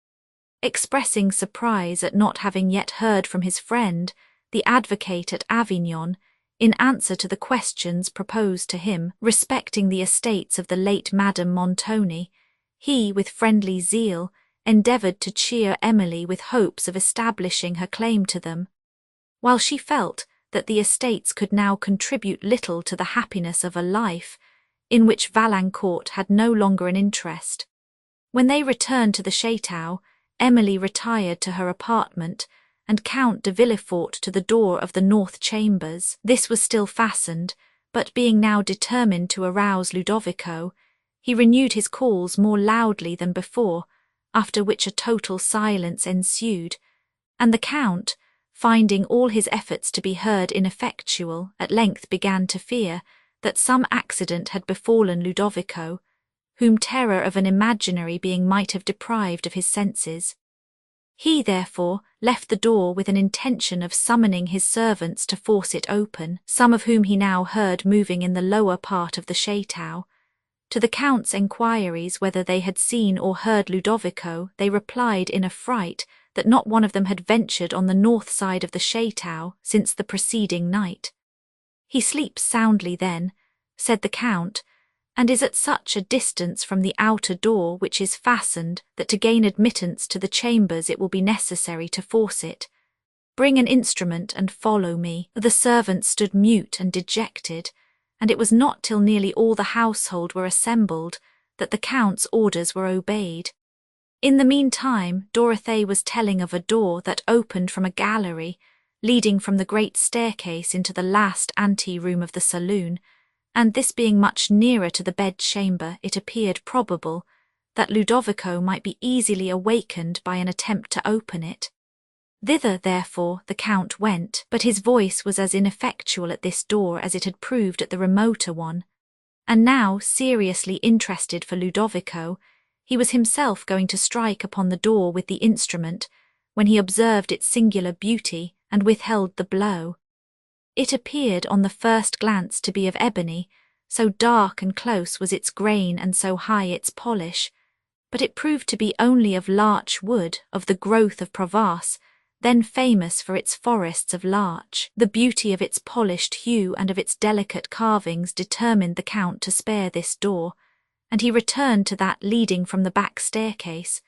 S1: Expressing surprise at not having yet heard from his friend, the advocate at Avignon, in answer to the questions proposed to him respecting the estates of the late Madame Montoni, he, with friendly zeal, endeavoured to cheer Emily with hopes of establishing her claim to them, while she felt that the estates could now contribute little to the happiness of a life in which Valancourt had no longer an interest. When they returned to the chateau, Emily retired to her apartment, and Count de Villefort to the door of the north chambers. This was still fastened, but being now determined to arouse Ludovico, he renewed his calls more loudly than before, after which a total silence ensued, and the Count, finding all his efforts to be heard ineffectual, at length began to fear that some accident had befallen Ludovico, whom terror of an imaginary being might have deprived of his senses. He, therefore, left the door with an intention of summoning his servants to force it open, some of whom he now heard moving in the lower part of the chateau, To the Count's enquiries whether they had seen or heard Ludovico, they replied in a fright that not one of them had ventured on the north side of the chateau since the preceding night. "He sleeps soundly then," said the Count, "and is at such a distance from the outer door, which is fastened, that to gain admittance to the chambers it will be necessary to force it. Bring an instrument and follow me." The servants stood mute and dejected, and it was not till nearly all the household were assembled that the Count's orders were obeyed. In the meantime, Dorothée was telling of a door that opened from a gallery, leading from the great staircase into the last ante-room of the saloon, and this being much nearer to the bed-chamber, it appeared probable that Ludovico might be easily awakened by an attempt to open it. Thither, therefore, the Count went, but his voice was as ineffectual at this door as it had proved at the remoter one, and now, seriously interested for Ludovico, he was himself going to strike upon the door with the instrument, when he observed its singular beauty and withheld the blow. It appeared on the first glance to be of ebony, so dark and close was its grain and so high its polish, but it proved to be only of larch wood, of the growth of Provence, then famous for its forests of larch. The beauty of its polished hue and of its delicate carvings determined the Count to spare this door, and he returned to that leading from the back staircase,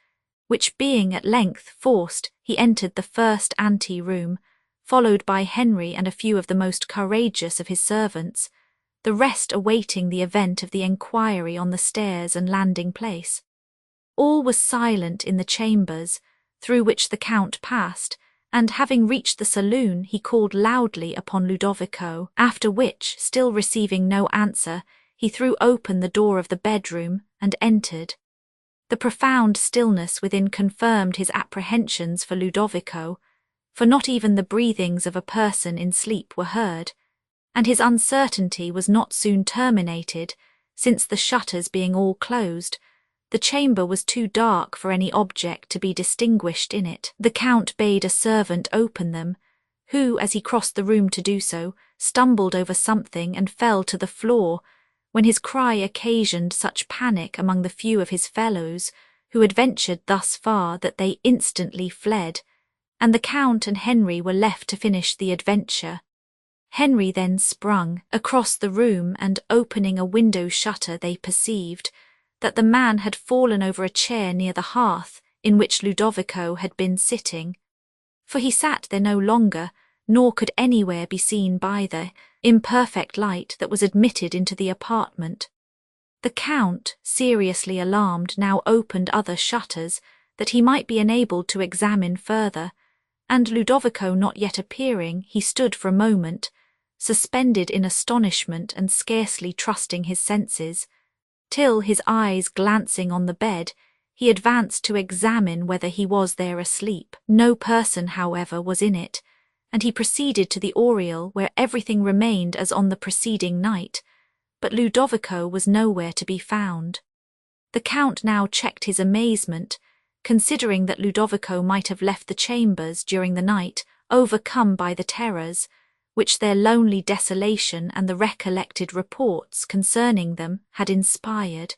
S1: which being at length forced, he entered the first ante-room, followed by Henry and a few of the most courageous of his servants, the rest awaiting the event of the enquiry on the stairs and landing-place. All was silent in the chambers, through which the Count passed, and having reached the saloon, he called loudly upon Ludovico, after which, still receiving no answer, he threw open the door of the bedroom and entered. The profound stillness within confirmed his apprehensions for Ludovico, for not even the breathings of a person in sleep were heard, and his uncertainty was not soon terminated, since the shutters being all closed, the chamber was too dark for any object to be distinguished in it. The Count bade a servant open them, who, as he crossed the room to do so, stumbled over something and fell to the floor, when his cry occasioned such panic among the few of his fellows who had ventured thus far that they instantly fled, and the Count and Henry were left to finish the adventure. Henry then sprung across the room, and opening a window shutter they perceived that the man had fallen over a chair near the hearth in which Ludovico had been sitting, for he sat there no longer, nor could anywhere be seen by the imperfect light that was admitted into the apartment. The Count, seriously alarmed, now opened other shutters, that he might be enabled to examine further, and Ludovico not yet appearing, he stood for a moment, suspended in astonishment and scarcely trusting his senses, till, his eyes glancing on the bed, he advanced to examine whether he was there asleep. No person, however, was in it, and he proceeded to the oriel, where everything remained as on the preceding night, but Ludovico was nowhere to be found. The Count now checked his amazement, considering that Ludovico might have left the chambers during the night, overcome by the terrors which their lonely desolation and the recollected reports concerning them had inspired.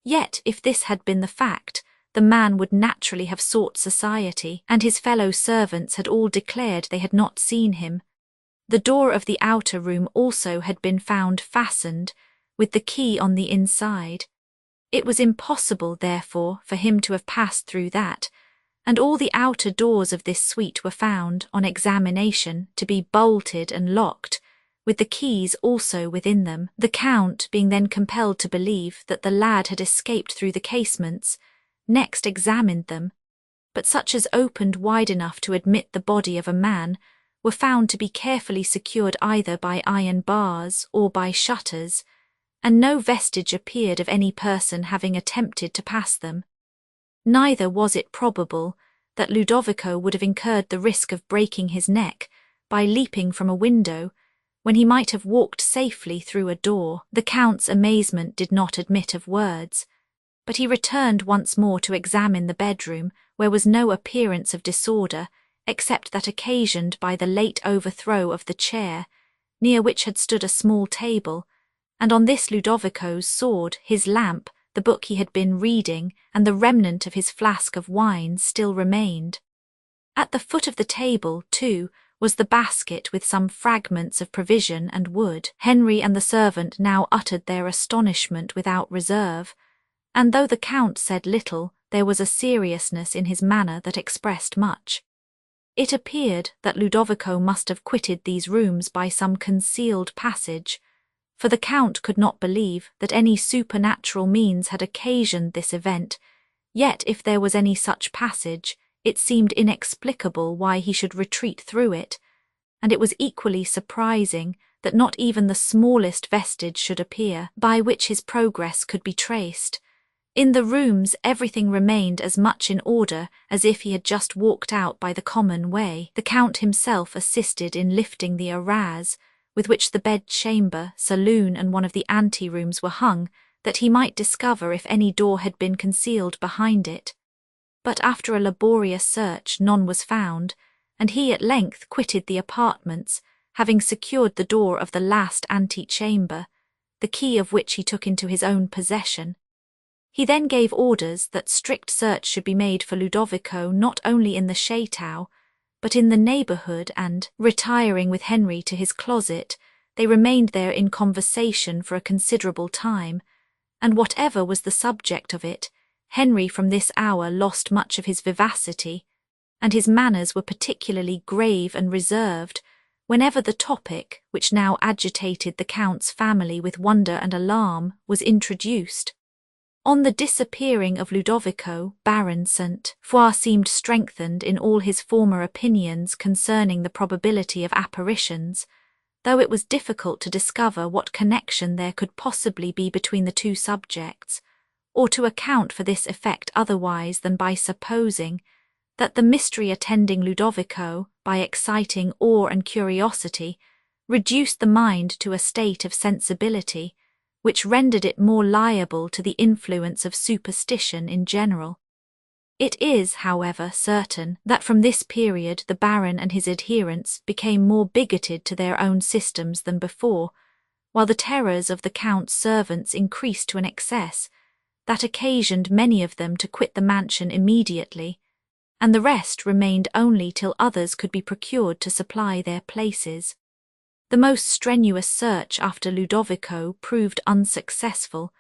S1: Yet, if this had been the fact, the man would naturally have sought society, and his fellow servants had all declared they had not seen him. The door of the outer room also had been found fastened, with the key on the inside. It was impossible, therefore, for him to have passed through that, and all the outer doors of this suite were found, on examination, to be bolted and locked, with the keys also within them. The Count, being then compelled to believe that the lad had escaped through the casements, next examined them, but such as opened wide enough to admit the body of a man were found to be carefully secured either by iron bars or by shutters, and no vestige appeared of any person having attempted to pass them. Neither was it probable that Ludovico would have incurred the risk of breaking his neck by leaping from a window, when he might have walked safely through a door. The Count's amazement did not admit of words, but he returned once more to examine the bedroom, where was no appearance of disorder, except that occasioned by the late overthrow of the chair, near which had stood a small table, and on this Ludovico's sword, his lamp, the book he had been reading, and the remnant of his flask of wine still remained. At the foot of the table, too, was the basket with some fragments of provision and wood. Henry and the servant now uttered their astonishment without reserve, and though the Count said little, there was a seriousness in his manner that expressed much. It appeared that Ludovico must have quitted these rooms by some concealed passage, for the Count could not believe that any supernatural means had occasioned this event, yet if there was any such passage, it seemed inexplicable why he should retreat through it, and it was equally surprising that not even the smallest vestige should appear by which his progress could be traced. In the rooms everything remained as much in order as if he had just walked out by the common way. The Count himself assisted in lifting the arras, with which the bed-chamber, saloon and one of the ante-rooms were hung, that he might discover if any door had been concealed behind it. But after a laborious search none was found, and he at length quitted the apartments, having secured the door of the last ante-chamber, the key of which he took into his own possession. He then gave orders that strict search should be made for Ludovico not only in the château, but in the neighbourhood, and, retiring with Henry to his closet, they remained there in conversation for a considerable time, and whatever was the subject of it, Henry from this hour lost much of his vivacity, and his manners were particularly grave and reserved whenever the topic, which now agitated the Count's family with wonder and alarm, was introduced. On the disappearing of Ludovico, Baron St. Foix seemed strengthened in all his former opinions concerning the probability of apparitions, though it was difficult to discover what connection there could possibly be between the two subjects, or to account for this effect otherwise than by supposing that the mystery attending Ludovico, by exciting awe and curiosity, reduced the mind to a state of sensibility, which rendered it more liable to the influence of superstition in general. It is, however, certain that from this period the Baron and his adherents became more bigoted to their own systems than before, while the terrors of the Count's servants increased to an excess that occasioned many of them to quit the mansion immediately, and the rest remained only till others could be procured to supply their places. The most strenuous search after Ludovico proved unsuccessful,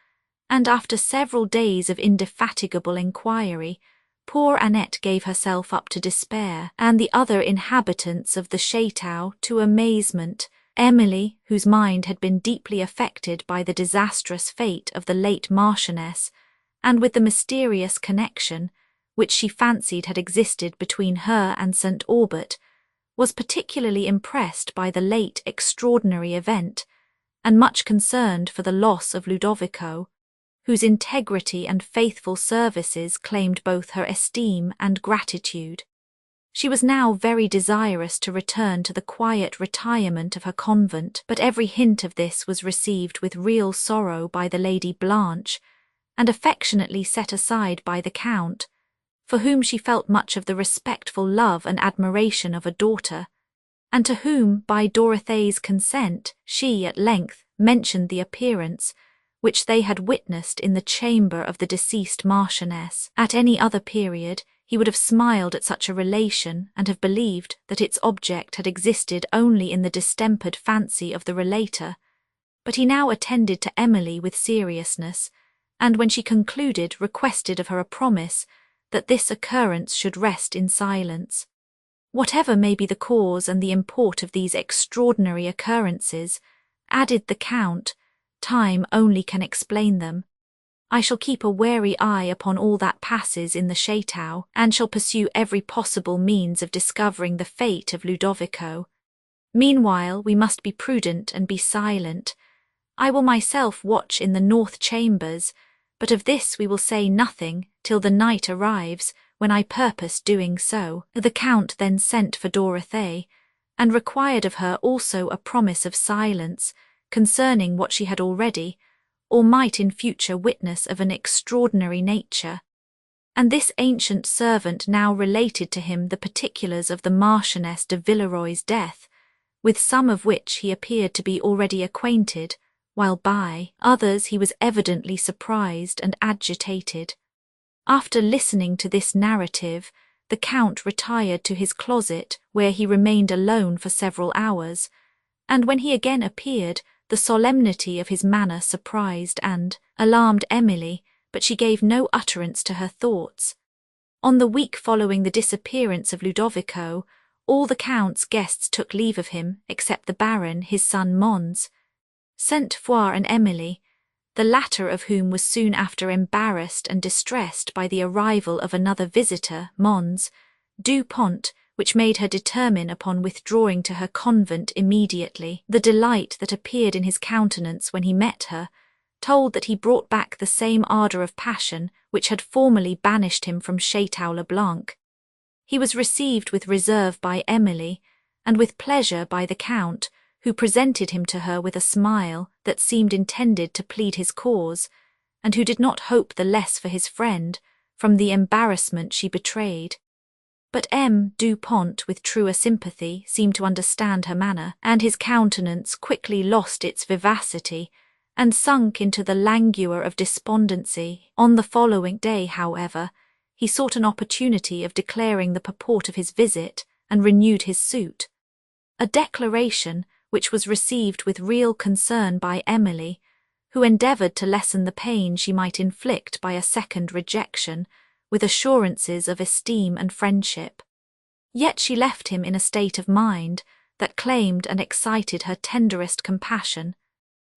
S1: and after several days of indefatigable inquiry, poor Annette gave herself up to despair, and the other inhabitants of the château to amazement. Emily, whose mind had been deeply affected by the disastrous fate of the late Marchioness, and with the mysterious connection which she fancied had existed between her and St. Aubert, was particularly impressed by the late extraordinary event, and much concerned for the loss of Ludovico, whose integrity and faithful services claimed both her esteem and gratitude. She was now very desirous to return to the quiet retirement of her convent, but every hint of this was received with real sorrow by the Lady Blanche, and affectionately set aside by the Count, for whom she felt much of the respectful love and admiration of a daughter, and to whom, by Dorothee's consent, she at length mentioned the appearance which they had witnessed in the chamber of the deceased Marchioness. At any other period, he would have smiled at such a relation and have believed that its object had existed only in the distempered fancy of the relator, but he now attended to Emily with seriousness, and when she concluded requested of her a promise that this occurrence should rest in silence. Whatever may be the cause and the import of these extraordinary occurrences, added the Count, time only can explain them. I shall keep a wary eye upon all that passes in the château, and shall pursue every possible means of discovering the fate of Ludovico. Meanwhile we must be prudent and be silent. I will myself watch in the north chambers, but of this we will say nothing till the night arrives, when I purpose doing so. The Count then sent for Dorothée, and required of her also a promise of silence concerning what she had already, or might in future witness of an extraordinary nature. And this ancient servant now related to him the particulars of the Marchioness de Villeroy's death, with some of which he appeared to be already acquainted, while by others he was evidently surprised and agitated. After listening to this narrative, the Count retired to his closet, where he remained alone for several hours, and when he again appeared, the solemnity of his manner surprised and alarmed Emily, but she gave no utterance to her thoughts. On the week following the disappearance of Ludovico, all the Count's guests took leave of him, except the Baron, his son Mons, Sainte-Foix and Emily, the latter of whom was soon after embarrassed and distressed by the arrival of another visitor, Mons du Pont, which made her determine upon withdrawing to her convent immediately. The delight that appeared in his countenance when he met her told that he brought back the same ardour of passion which had formerly banished him from Château-le-Blanc. He was received with reserve by Emily, and with pleasure by the Count, who presented him to her with a smile that seemed intended to plead his cause, and who did not hope the less for his friend from the embarrassment she betrayed. But M. du Pont, with truer sympathy, seemed to understand her manner, and his countenance quickly lost its vivacity and sunk into the languor of despondency. On the following day, however, he sought an opportunity of declaring the purport of his visit and renewed his suit. A declaration which was received with real concern by Emily, who endeavoured to lessen the pain she might inflict by a second rejection, with assurances of esteem and friendship. Yet she left him in a state of mind that claimed and excited her tenderest compassion,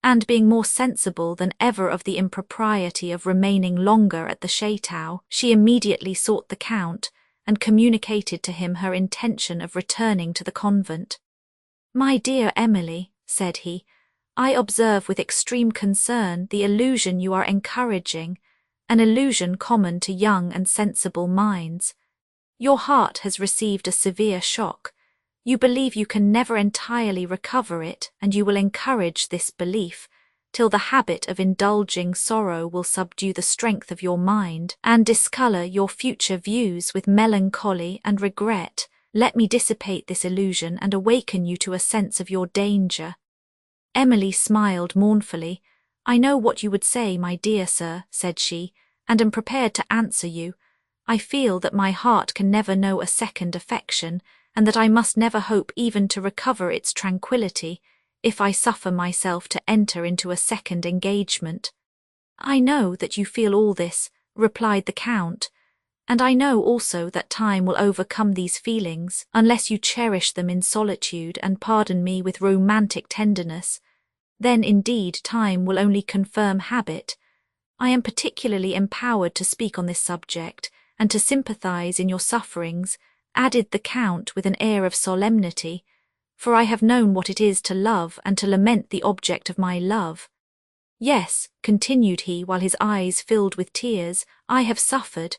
S1: and being more sensible than ever of the impropriety of remaining longer at the Château, she immediately sought the Count, and communicated to him her intention of returning to the convent. "My dear Emily," said he, "I observe with extreme concern the illusion you are encouraging, an illusion common to young and sensible minds. Your heart has received a severe shock. You believe you can never entirely recover it, and you will encourage this belief till the habit of indulging sorrow will subdue the strength of your mind and discolour your future views with melancholy and regret. Let me dissipate this illusion and awaken you to a sense of your danger." Emily smiled mournfully. "I know what you would say, my dear sir," said she, "and am prepared to answer you. I feel that my heart can never know a second affection, and that I must never hope even to recover its tranquillity, if I suffer myself to enter into a second engagement." "I know that you feel all this," replied the Count, "and I know also that time will overcome these feelings, unless you cherish them in solitude and pardon me with romantic tenderness. Then indeed time will only confirm habit. I am particularly empowered to speak on this subject, and to sympathize in your sufferings," added the Count with an air of solemnity, "for I have known what it is to love and to lament the object of my love. Yes," continued he while his eyes filled with tears, "I have suffered,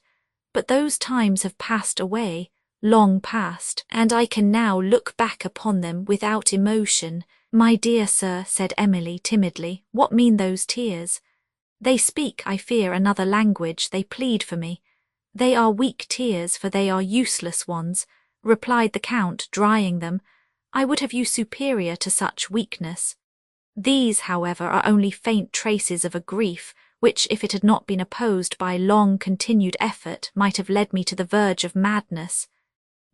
S1: but those times have passed away, long past, and I can now look back upon them without emotion." "My dear sir," said Emily timidly, "what mean those tears?" "They speak, I fear, another language, they plead for me." "They are weak tears, for they are useless ones," replied the Count, drying them. "I would have you superior to such weakness. These, however, are only faint traces of a grief, which, if it had not been opposed by long continued effort, might have led me to the verge of madness.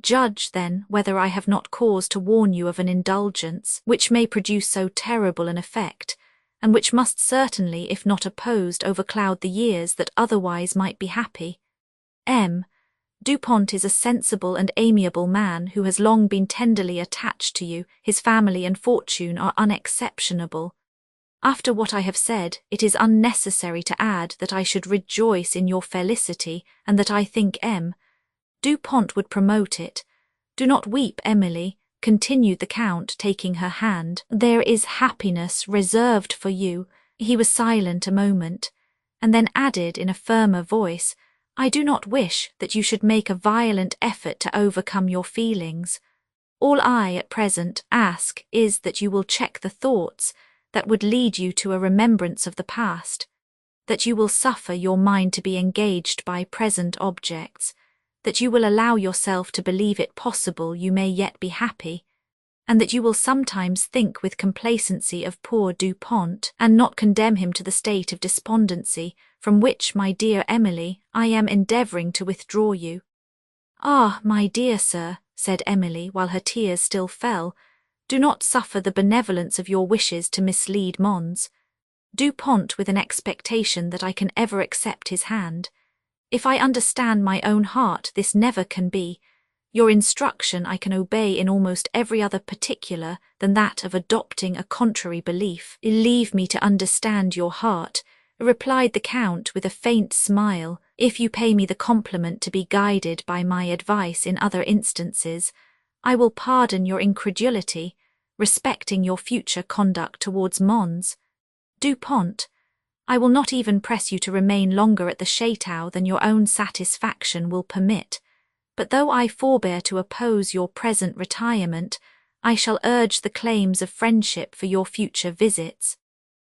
S1: Judge, then, whether I have not cause to warn you of an indulgence, which may produce so terrible an effect, and which must certainly, if not opposed, overcloud the years that otherwise might be happy. M. du Pont is a sensible and amiable man who has long been tenderly attached to you. His family and fortune are unexceptionable. After what I have said, it is unnecessary to add that I should rejoice in your felicity, and that I think M. du Pont would promote it. Do not weep, Emily," continued the Count, taking her hand. "There is happiness reserved for you." He was silent a moment, and then added in a firmer voice, "I do not wish that you should make a violent effort to overcome your feelings. All I at present ask is that you will check the thoughts that would lead you to a remembrance of the past, that you will suffer your mind to be engaged by present objects, that you will allow yourself to believe it possible you may yet be happy, and that you will sometimes think with complacency of poor Dupont, and not condemn him to the state of despondency, from which, my dear Emily, I am endeavouring to withdraw you. Ah, my dear sir, said Emily, while her tears still fell, do not suffer the benevolence of your wishes to mislead Mons. Dupont with an expectation that I can ever accept his hand. If I understand my own heart, this never can be. Your instruction I can obey in almost every other particular than that of adopting a contrary belief. Leave me to understand your heart, replied the Count with a faint smile. If you pay me the compliment to be guided by my advice in other instances, I will pardon your incredulity, respecting your future conduct towards Mons. Dupont, I will not even press you to remain longer at the Château than your own satisfaction will permit, but though I forbear to oppose your present retirement, I shall urge the claims of friendship for your future visits.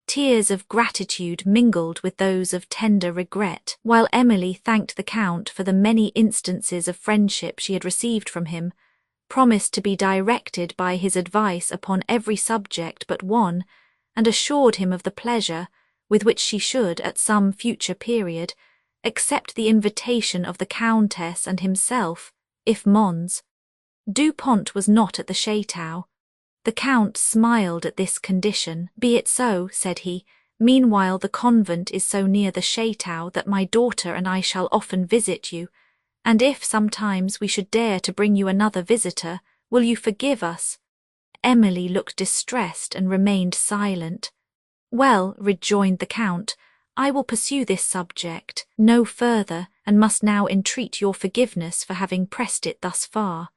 S1: Tears of gratitude mingled with those of tender regret, while Emily thanked the Count for the many instances of friendship she had received from him, promised to be directed by his advice upon every subject but one, and assured him of the pleasure with which she should, at some future period, accept the invitation of the Countess and himself, if Mons. Dupont was not at the Château. The Count smiled at this condition. Be it so, said he. Meanwhile the convent is so near the Château that my daughter and I shall often visit you, and if sometimes we should dare to bring you another visitor, will you forgive us? Emily looked distressed and remained silent. Well, rejoined the Count, I will pursue this subject no further, and must now entreat your forgiveness for having pressed it thus far.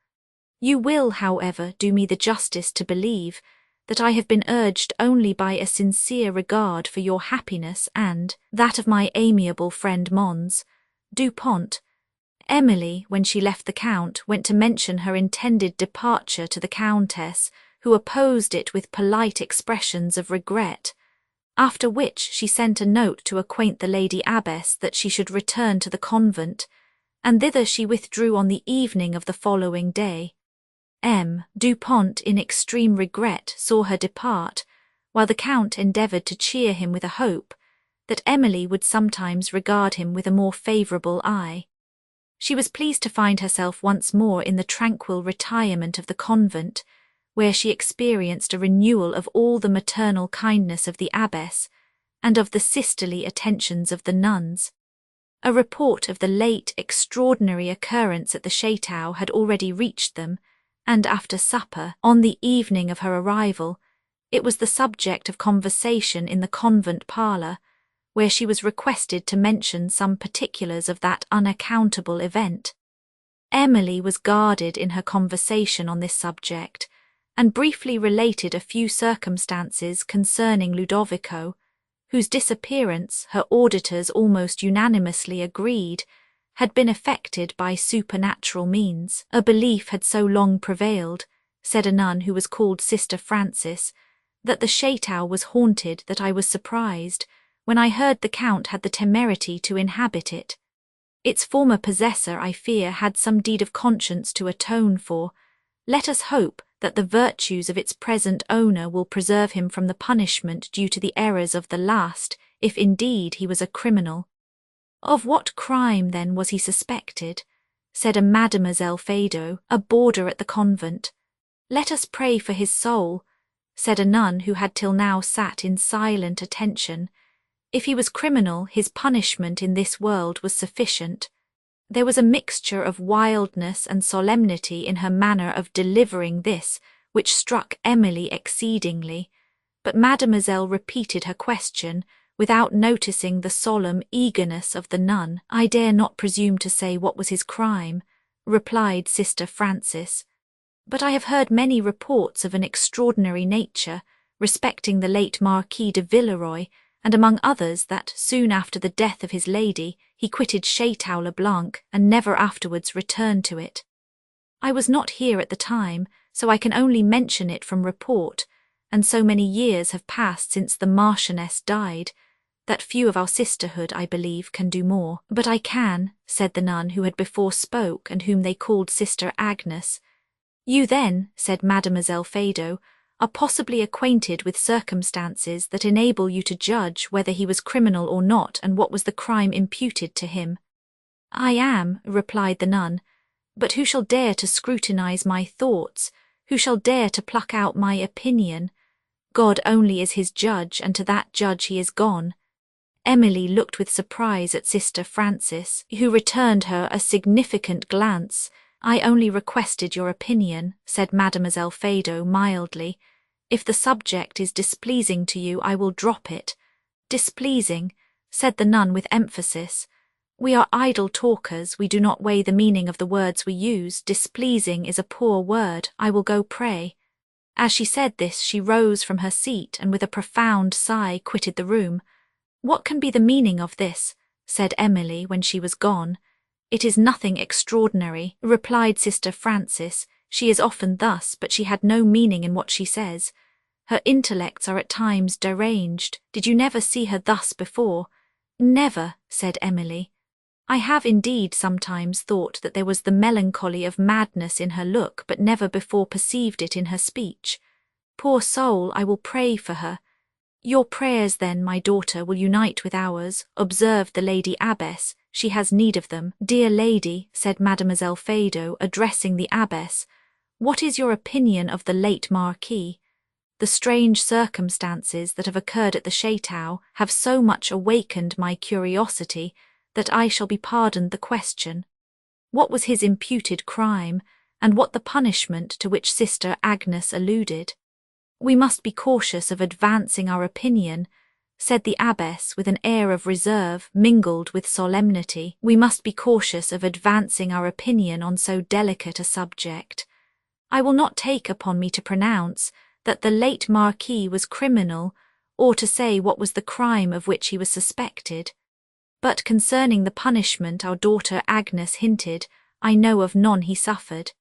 S1: You will, however, do me the justice to believe that I have been urged only by a sincere regard for your happiness and that of my amiable friend Mons. Dupont. Emily, when she left the Count, went to mention her intended departure to the Countess, who opposed it with polite expressions of regret, after which she sent a note to acquaint the Lady Abbess that she should return to the convent, and thither she withdrew on the evening of the following day. Dupont, in extreme regret, saw her depart, while the Count endeavoured to cheer him with a hope that Emily would sometimes regard him with a more favourable eye. She was pleased to find herself once more in the tranquil retirement of the convent, where she experienced a renewal of all the maternal kindness of the abbess, and of the sisterly attentions of the nuns. A report of the late extraordinary occurrence at the Château had already reached them, and after supper, on the evening of her arrival, it was the subject of conversation in the convent parlour, where she was requested to mention some particulars of that unaccountable event. Emily was guarded in her conversation on this subject, and briefly related a few circumstances concerning Ludovico, whose disappearance, her auditors almost unanimously agreed, had been effected by supernatural means. A belief had so long prevailed, said a nun who was called Sister Francis, that the Château was haunted that I was surprised when I heard the Count had the temerity to inhabit it. Its former possessor, I fear, had some deed of conscience to atone for. Let us hope that the virtues of its present owner will preserve him from the punishment due to the errors of the last, if indeed he was a criminal. Of what crime, then, was he suspected? Said a Mademoiselle Feydeau, a boarder at the convent. Let us pray for his soul, said a nun who had till now sat in silent attention. If he was criminal, his punishment in this world was sufficient. There was a mixture of wildness and solemnity in her manner of delivering this, which struck Emily exceedingly, but Mademoiselle repeated her question, without noticing the solemn eagerness of the nun. I dare not presume to say what was his crime, replied Sister Francis, but I have heard many reports of an extraordinary nature respecting the late Marquis de Villeroy, and among others that, soon after the death of his lady, he quitted Château le Blanc and never afterwards returned to it. I was not here at the time, so I can only mention it from report, and so many years have passed since the Marchioness died, that few of our sisterhood, I believe, can do more. But I can, said the nun who had before spoke and whom they called Sister Agnes, You then, said Mademoiselle Feydeau, are possibly acquainted with circumstances that enable you to judge whether he was criminal or not and what was the crime imputed to him. I am, replied the nun, but who shall dare to scrutinize my thoughts? Who shall dare to pluck out my opinion? God only is his judge, and to that judge he is gone. Emily looked with surprise at Sister Frances, who returned her a significant glance. I only requested your opinion, said Mademoiselle Feydeau mildly. If the subject is displeasing to you, I will drop it. Displeasing, said the nun with emphasis. We are idle talkers, we do not weigh the meaning of the words we use. Displeasing is a poor word, I will go pray. As she said this, she rose from her seat and with a profound sigh quitted the room. What can be the meaning of this? Said Emily when she was gone. It is nothing extraordinary, replied Sister Frances. She is often thus, but she had no meaning in what she says. Her intellects are at times deranged. Did you never see her thus before? Never, said Emily. I have indeed sometimes thought that there was the melancholy of madness in her look, but never before perceived it in her speech. Poor soul, I will pray for her. Your prayers, then, my daughter, will unite with ours, observed the Lady Abbess. She has need of them. Dear lady, said Mademoiselle Feydeau, addressing the abbess, what is your opinion of the late Marquis? The strange circumstances that have occurred at the Château have so much awakened my curiosity that I shall be pardoned the question. What was his imputed crime, and what the punishment to which Sister Agnes alluded? We must be cautious of advancing our opinion, said the abbess with an air of reserve mingled with solemnity. We must be cautious of advancing our opinion on so delicate a subject. I will not take upon me to pronounce that the late Marquis was criminal, or to say what was the crime of which he was suspected. But concerning the punishment our daughter Agnes hinted, I know of none he suffered.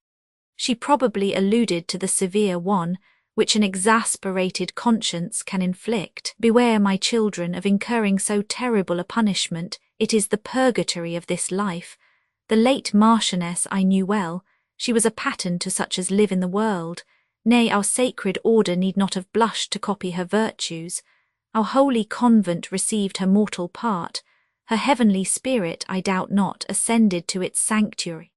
S1: She probably alluded to the severe one, which an exasperated conscience can inflict. Beware, my children, of incurring so terrible a punishment. It is the purgatory of this life. The late Marchioness I knew well. She was a pattern to such as live in the world. Nay, our sacred order need not have blushed to copy her virtues. Our holy convent received her mortal part. Her heavenly spirit, I doubt not, ascended to its sanctuary.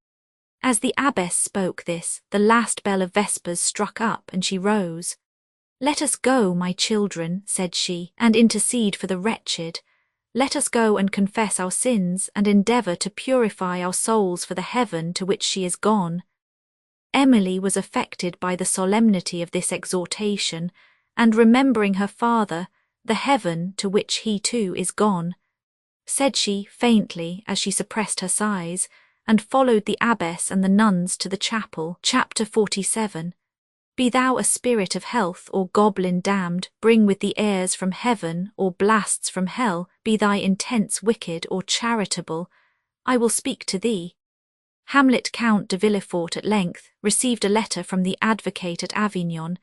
S1: As the abbess spoke this, the last bell of vespers struck up, and she rose. Let us go, my children, said she, and intercede for the wretched. Let us go and confess our sins, and endeavour to purify our souls for the heaven to which she is gone. Emily was affected by the solemnity of this exhortation, and remembering her father, the heaven to which he too is gone, said she faintly as she suppressed her sighs, and followed the abbess and the nuns to the chapel. Chapter 47. Be thou a spirit of health, or goblin damned, bring with the airs from heaven, or blasts from hell, be thy intents wicked or charitable, I will speak to thee. Hamlet Count de Villefort at length received a letter from the advocate at Avignon,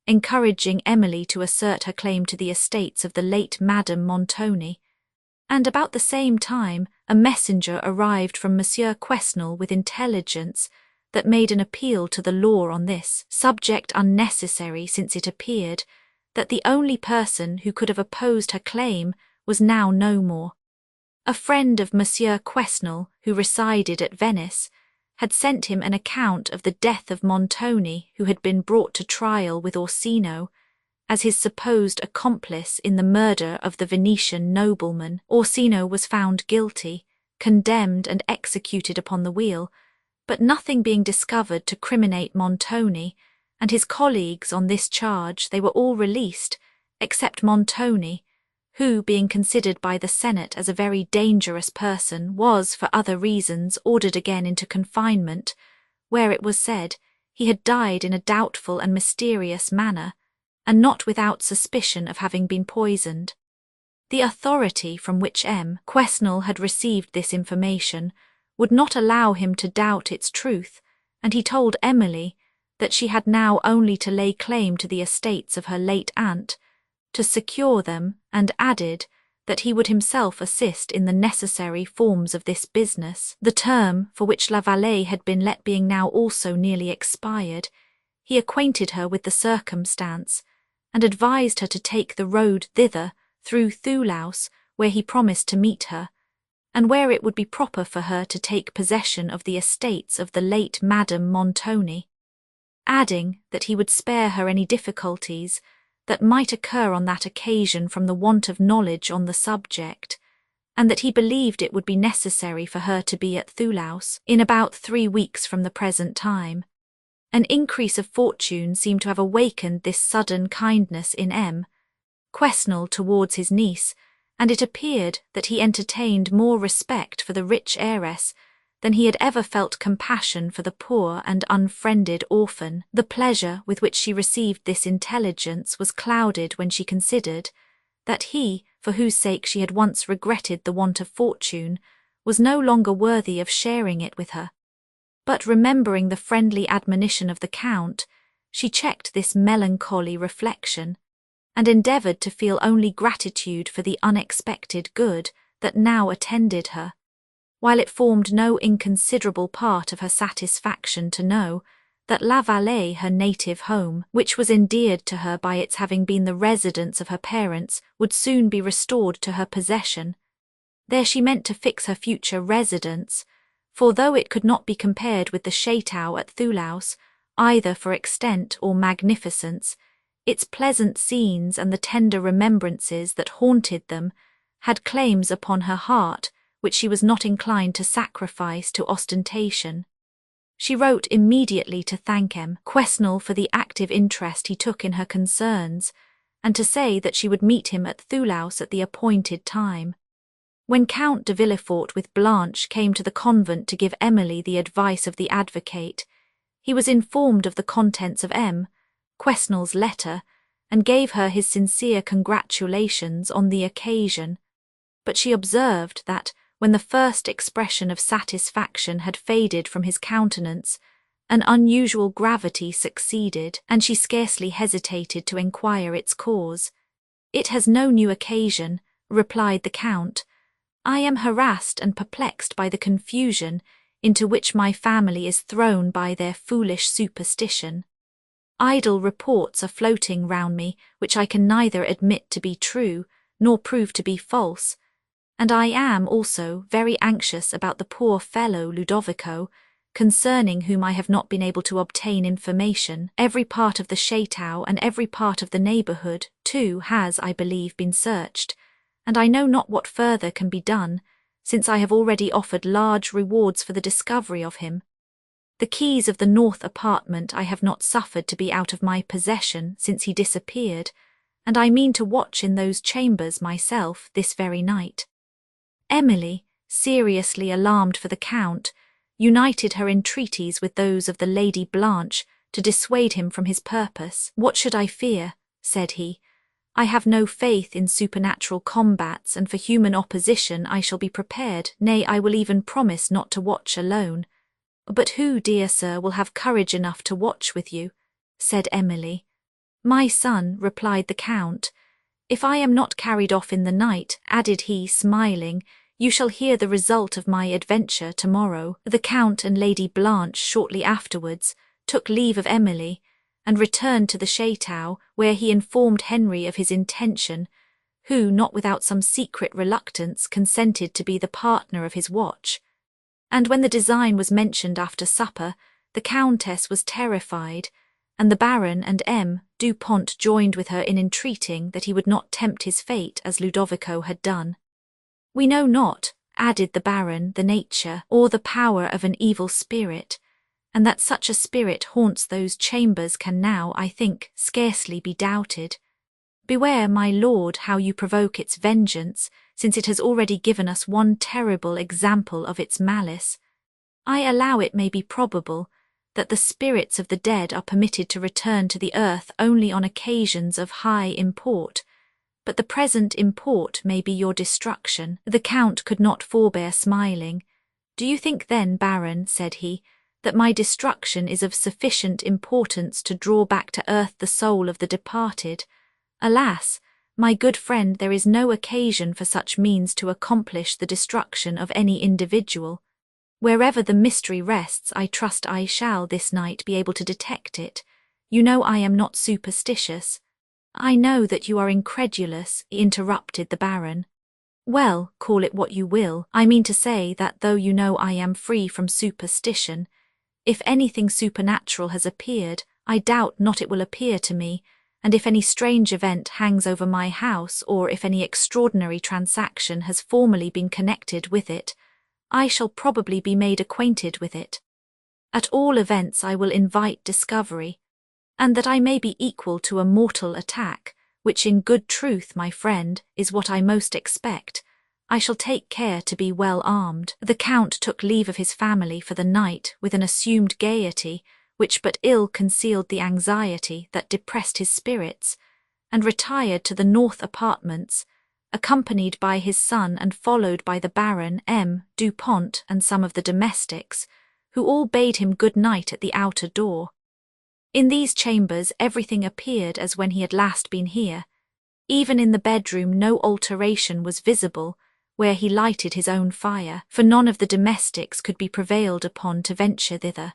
S1: encouraging Emily to assert her claim to the estates of the late Madame Montoni, and about the same time a messenger arrived from Monsieur Quesnel with intelligence that made an appeal to the law on this subject unnecessary, since it appeared that the only person who could have opposed her claim was now no more. A friend of Monsieur Quesnel, who resided at Venice, had sent him an account of the death of Montoni, who had been brought to trial with Orsino, as his supposed accomplice in the murder of the Venetian nobleman. Orsino was found guilty, condemned and executed upon the wheel, but nothing being discovered to criminate Montoni and his colleagues on this charge, they were all released, except Montoni, who, being considered by the Senate as a very dangerous person, was, for other reasons, ordered again into confinement, where it was said he had died in a doubtful and mysterious manner, and not without suspicion of having been poisoned. The authority from which M. Quesnel had received this information would not allow him to doubt its truth, and he told Emily that she had now only to lay claim to the estates of her late aunt, to secure them, and added that he would himself assist in the necessary forms of this business. The term for which La Vallée had been let being now also nearly expired, he acquainted her with the circumstance, and advised her to take the road thither through Thulaus, where he promised to meet her, and where it would be proper for her to take possession of the estates of the late Madame Montoni, adding that he would spare her any difficulties that might occur on that occasion from the want of knowledge on the subject, and that he believed it would be necessary for her to be at Thulaus in about 3 weeks from the present time. An increase of fortune seemed to have awakened this sudden kindness in M. Quesnel towards his niece, and it appeared that he entertained more respect for the rich heiress than he had ever felt compassion for the poor and unfriended orphan. The pleasure with which she received this intelligence was clouded when she considered that he, for whose sake she had once regretted the want of fortune, was no longer worthy of sharing it with her. But remembering the friendly admonition of the Count, she checked this melancholy reflection, and endeavoured to feel only gratitude for the unexpected good that now attended her, while it formed no inconsiderable part of her satisfaction to know that La Vallée, her native home, which was endeared to her by its having been the residence of her parents, would soon be restored to her possession. There she meant to fix her future residence, for though it could not be compared with the Château at Thulaus, either for extent or magnificence, its pleasant scenes and the tender remembrances that haunted them had claims upon her heart which she was not inclined to sacrifice to ostentation. She wrote immediately to thank M. Quesnel for the active interest he took in her concerns, and to say that she would meet him at Thulaus at the appointed time. When Count de Villefort with Blanche came to the convent to give Emily the advice of the advocate, he was informed of the contents of M. Quesnel's letter, and gave her his sincere congratulations on the occasion, but she observed that, when the first expression of satisfaction had faded from his countenance, an unusual gravity succeeded, and she scarcely hesitated to inquire its cause. "It has no new occasion," replied the Count. "I am harassed and perplexed by the confusion into which my family is thrown by their foolish superstition. Idle reports are floating round me which I can neither admit to be true nor prove to be false, and I am also very anxious about the poor fellow Ludovico, concerning whom I have not been able to obtain information. Every part of the Château and every part of the neighbourhood, too, has, I believe, been searched, and I know not what further can be done, since I have already offered large rewards for the discovery of him. The keys of the north apartment I have not suffered to be out of my possession since he disappeared, and I mean to watch in those chambers myself this very night." Emily, seriously alarmed for the Count, united her entreaties with those of the Lady Blanche to dissuade him from his purpose. "What should I fear?" said he. "I have no faith in supernatural combats, and for human opposition I shall be prepared, nay, I will even promise not to watch alone." "But who, dear sir, will have courage enough to watch with you?" said Emily. "My son," replied the Count. "If I am not carried off in the night," added he, smiling, "you shall hear the result of my adventure tomorrow." The Count and Lady Blanche shortly afterwards took leave of Emily, and returned to the Château, where he informed Henry of his intention, who, not without some secret reluctance, consented to be the partner of his watch. And when the design was mentioned after supper, the Countess was terrified, and the Baron and M. du Pont joined with her in entreating that he would not tempt his fate as Ludovico had done. "We know not," added the Baron, "the nature or the power of an evil spirit, and that such a spirit haunts those chambers can now, I think, scarcely be doubted. Beware, my lord, how you provoke its vengeance, since it has already given us one terrible example of its malice. I allow it may be probable that the spirits of the dead are permitted to return to the earth only on occasions of high import, but the present import may be your destruction." The Count could not forbear smiling. "Do you think then, Baron," said he, "that my destruction is of sufficient importance to draw back to earth the soul of the departed? Alas, My good friend, there is no occasion for such means to accomplish the destruction of any individual. Wherever the mystery rests, I trust I shall this night be able to detect it. You know I am not superstitious." "I know that you are incredulous," interrupted the Baron. "Well, call it what you will. I mean to say that though you know I am free from superstition, if anything supernatural has appeared, I doubt not it will appear to me, and if any strange event hangs over my house, or if any extraordinary transaction has formerly been connected with it, I shall probably be made acquainted with it. At all events I will invite discovery, and that I may be equal to a mortal attack, which in good truth, my friend, is what I most expect, I shall take care to be well armed." The Count took leave of his family for the night with an assumed gaiety, which but ill concealed the anxiety that depressed his spirits, and retired to the north apartments, accompanied by his son and followed by the Baron M. du Pont and some of the domestics, who all bade him good night at the outer door. In these chambers everything appeared as when he had last been here. Even in the bedroom no alteration was visible, where he lighted his own fire, for none of the domestics could be prevailed upon to venture thither.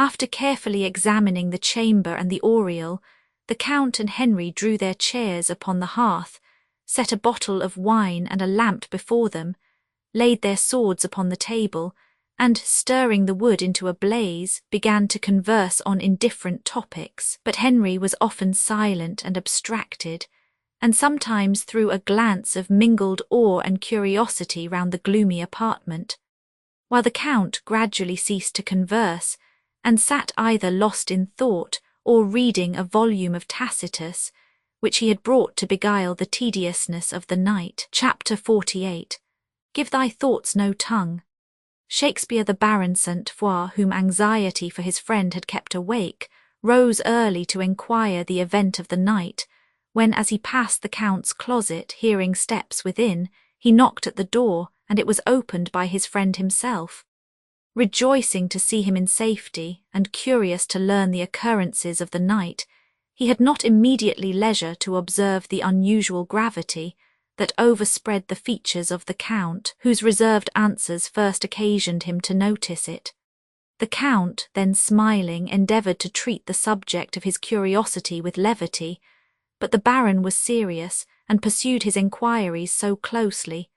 S1: After carefully examining the chamber and the oriel, the Count and Henry drew their chairs upon the hearth, set a bottle of wine and a lamp before them, laid their swords upon the table, and, stirring the wood into a blaze, began to converse on indifferent topics. But Henry was often silent and abstracted, and sometimes threw a glance of mingled awe and curiosity round the gloomy apartment, while the Count gradually ceased to converse, and sat either lost in thought or reading a volume of Tacitus, which he had brought to beguile the tediousness of the night. Chapter 48. Give thy thoughts no tongue. Shakespeare, the Baron St. Foix, whom anxiety for his friend had kept awake, rose early to inquire the event of the night, when, as he passed the Count's closet, hearing steps within, he knocked at the door, and it was opened by his friend himself. Rejoicing to see him in safety, and curious to learn the occurrences of the night, he had not immediately leisure to observe the unusual gravity that overspread the features of the Count, whose reserved answers first occasioned him to notice it. The Count, then smiling, endeavoured to treat the subject of his curiosity with levity, but the Baron was serious, and pursued his inquiries so closely,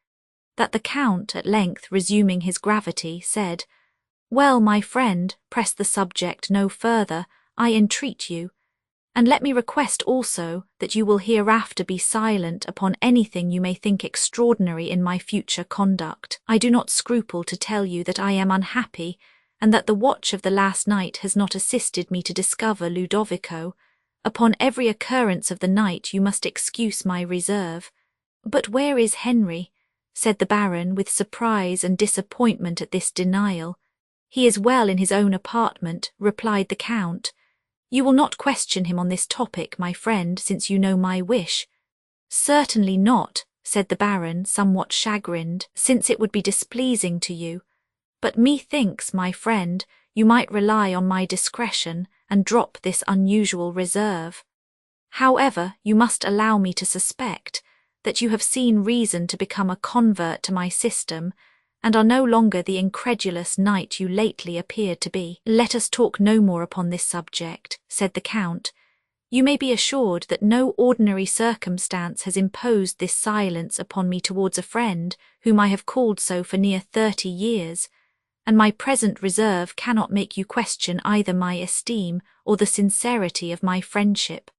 S1: that the Count, at length resuming his gravity, said, "Well, my friend, press the subject no further, I entreat you, and let me request also that you will hereafter be silent upon anything you may think extraordinary in my future conduct. I do not scruple to tell you that I am unhappy, and that the watch of the last night has not assisted me to discover Ludovico. Upon every occurrence of the night you must excuse my reserve." "But where is Henry?" said the Baron, with surprise and disappointment at this denial. "He is well in his own apartment," replied the Count. "You will not question him on this topic, my friend, since you know my wish." "Certainly not," said the Baron, somewhat chagrined, "since it would be displeasing to you. But methinks, my friend, you might rely on my discretion and drop this unusual reserve. However, you must allow me to suspect that you have seen reason to become a convert to my system, and are no longer the incredulous knight you lately appeared to be." "Let us talk no more upon this subject," said the Count. "You may be assured that no ordinary circumstance has imposed this silence upon me towards a friend whom I have called so for near 30 years, and my present reserve cannot make you question either my esteem or the sincerity of my friendship."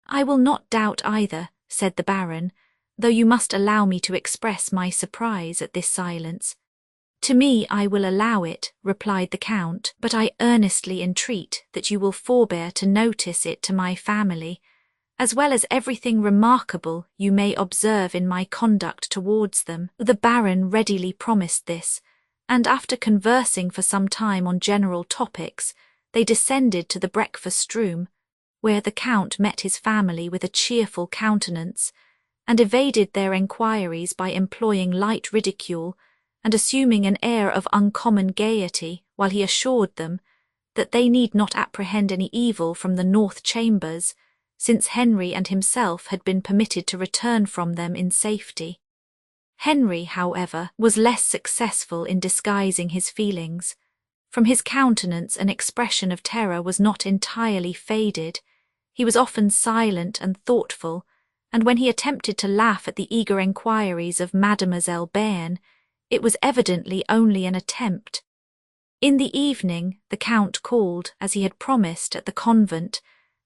S1: "I will not doubt either," said the Baron, "though you must allow me to express my surprise at this silence." "To me I will allow it," replied the Count, "but I earnestly entreat that you will forbear to notice it to my family, as well as everything remarkable you may observe in my conduct towards them." The Baron readily promised this, and after conversing for some time on general topics, they descended to the breakfast-room, where the Count met his family with a cheerful countenance, and evaded their enquiries by employing light ridicule and assuming an air of uncommon gaiety, while he assured them that they need not apprehend any evil from the north chambers, since Henry and himself had been permitted to return from them in safety. Henry, however, was less successful in disguising his feelings. From his countenance an expression of terror was not entirely faded. He was often silent and thoughtful, and when he attempted to laugh at the eager enquiries of Mademoiselle Bearn, it was evidently only an attempt. In the evening the Count called, as he had promised, at the convent,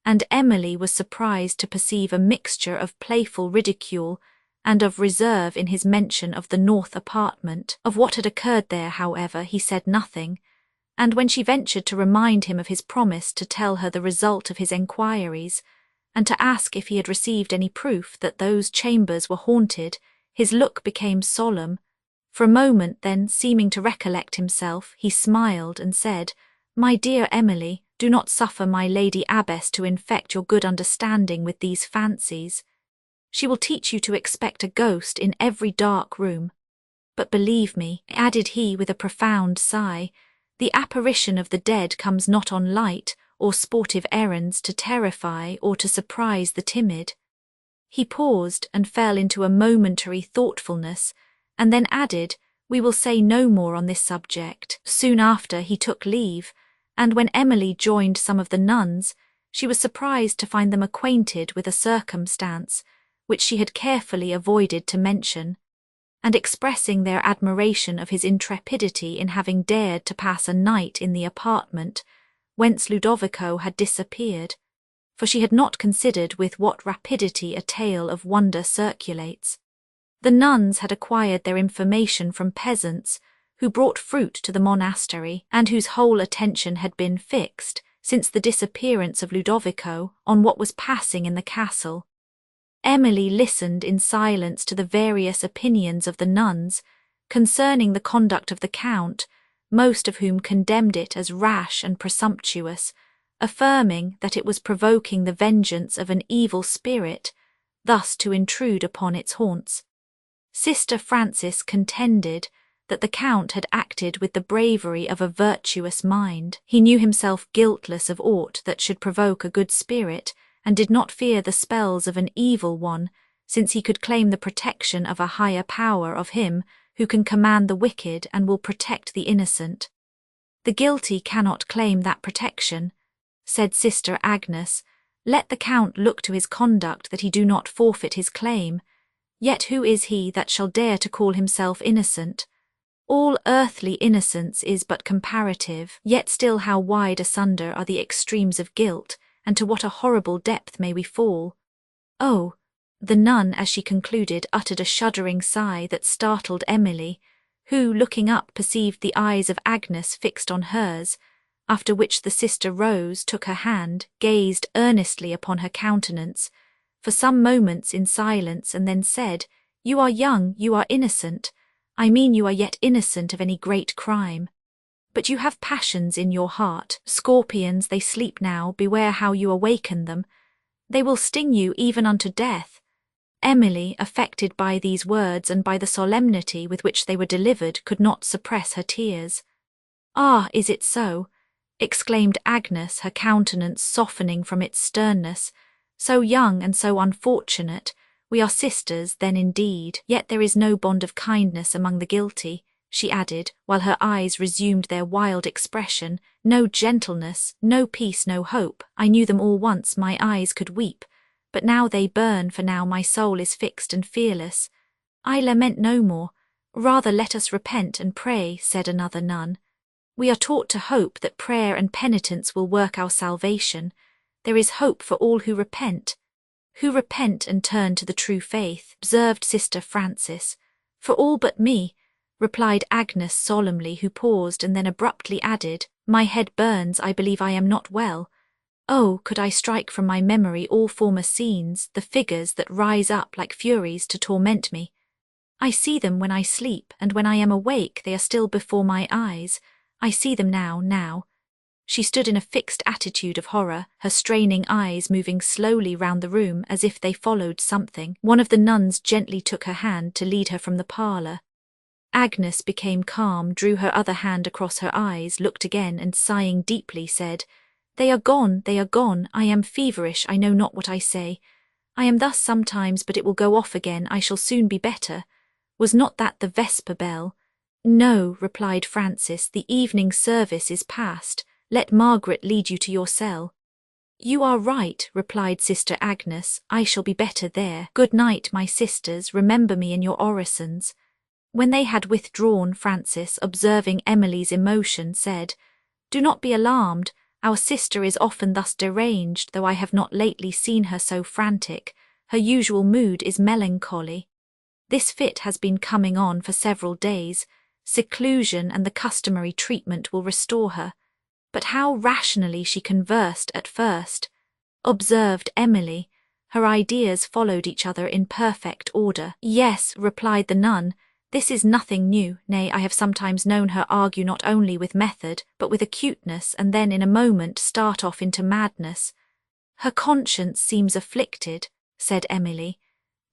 S1: and Emily was surprised to perceive a mixture of playful ridicule and of reserve in his mention of the north apartment. Of what had occurred there, however, he said nothing, and when she ventured to remind him of his promise to tell her the result of his enquiries, and to ask if he had received any proof that those chambers were haunted, his look became solemn. For a moment then, seeming to recollect himself, he smiled and said, "My dear Emily, do not suffer my Lady Abbess to infect your good understanding with these fancies. She will teach you to expect a ghost in every dark room. But believe me," added he with a profound sigh, "the apparition of the dead comes not on light or sportive errands to terrify or to surprise the timid." He paused and fell into a momentary thoughtfulness, and then added, "We will say no more on this subject." Soon after he took leave, and when Emily joined some of the nuns, she was surprised to find them acquainted with a circumstance which she had carefully avoided to mention, and expressing their admiration of his intrepidity in having dared to pass a night in the apartment whence Ludovico had disappeared, for she had not considered with what rapidity a tale of wonder circulates. The nuns had acquired their information from peasants who brought fruit to the monastery, and whose whole attention had been fixed, since the disappearance of Ludovico, on what was passing in the castle. Emily listened in silence to the various opinions of the nuns concerning the conduct of the Count, most of whom condemned it as rash and presumptuous, affirming that it was provoking the vengeance of an evil spirit, thus to intrude upon its haunts. Sister Frances contended that the Count had acted with the bravery of a virtuous mind. He knew himself guiltless of aught that should provoke a good spirit, and did not fear the spells of an evil one, since he could claim the protection of a higher power of him who can command the wicked and will protect the innocent. "The guilty cannot claim that protection," said Sister Agnes. "Let the Count look to his conduct that he do not forfeit his claim. Yet who is he that shall dare to call himself innocent? All earthly innocence is but comparative, yet still how wide asunder are the extremes of guilt, and to what a horrible depth may we fall. Oh!" The nun, as she concluded, uttered a shuddering sigh that startled Emily, who, looking up, perceived the eyes of Agnes fixed on hers, after which the sister rose, took her hand, gazed earnestly upon her countenance, for some moments in silence, and then said, "You are young, you are innocent. I mean you are yet innocent of any great crime. But you have passions in your heart. Scorpions, they sleep now, beware how you awaken them. They will sting you even unto death." Emily, affected by these words and by the solemnity with which they were delivered, could not suppress her tears. "Ah, is it so?" exclaimed Agnes, her countenance softening from its sternness. "So young and so unfortunate. We are sisters, then, indeed. Yet there is no bond of kindness among the guilty," she added, while her eyes resumed their wild expression. "No gentleness, no peace, no hope. I knew them all once, my eyes could weep, but now they burn, for now my soul is fixed and fearless. I lament no more. Rather let us repent and pray," said another nun. "We are taught to hope that prayer and penitence will work our salvation. There is hope for all who repent." "Who repent and turn to the true faith," observed Sister Frances. "For all but me," replied Agnes solemnly, who paused and then abruptly added, "My head burns, I believe I am not well. Oh, could I strike from my memory all former scenes, the figures that rise up like furies to torment me. I see them when I sleep, and when I am awake they are still before my eyes. I see them now. She stood in a fixed attitude of horror, her straining eyes moving slowly round the room as if they followed something. One of the nuns gently took her hand to lead her from the parlour. Agnes became calm, drew her other hand across her eyes, looked again, and sighing deeply said, They are gone, I am feverish, I know not what I say. I am thus sometimes, but it will go off again, I shall soon be better. Was not that the vesper bell? No, replied Francis, the evening service is past. Let Margaret lead you to your cell. You are right, replied Sister Agnes, I shall be better there. Good night, my sisters, remember me in your orisons. When they had withdrawn, Francis, observing Emily's emotion, said, Do not be alarmed, our sister is often thus deranged, though I have not lately seen her so frantic. Her usual mood is melancholy. This fit has been coming on for several days. Seclusion and the customary treatment will restore her. But how rationally she conversed at first, observed Emily. Her ideas followed each other in perfect order. Yes, replied the nun, this is nothing new, nay, I have sometimes known her argue not only with method, but with acuteness, and then in a moment start off into madness. Her conscience seems afflicted, said Emily.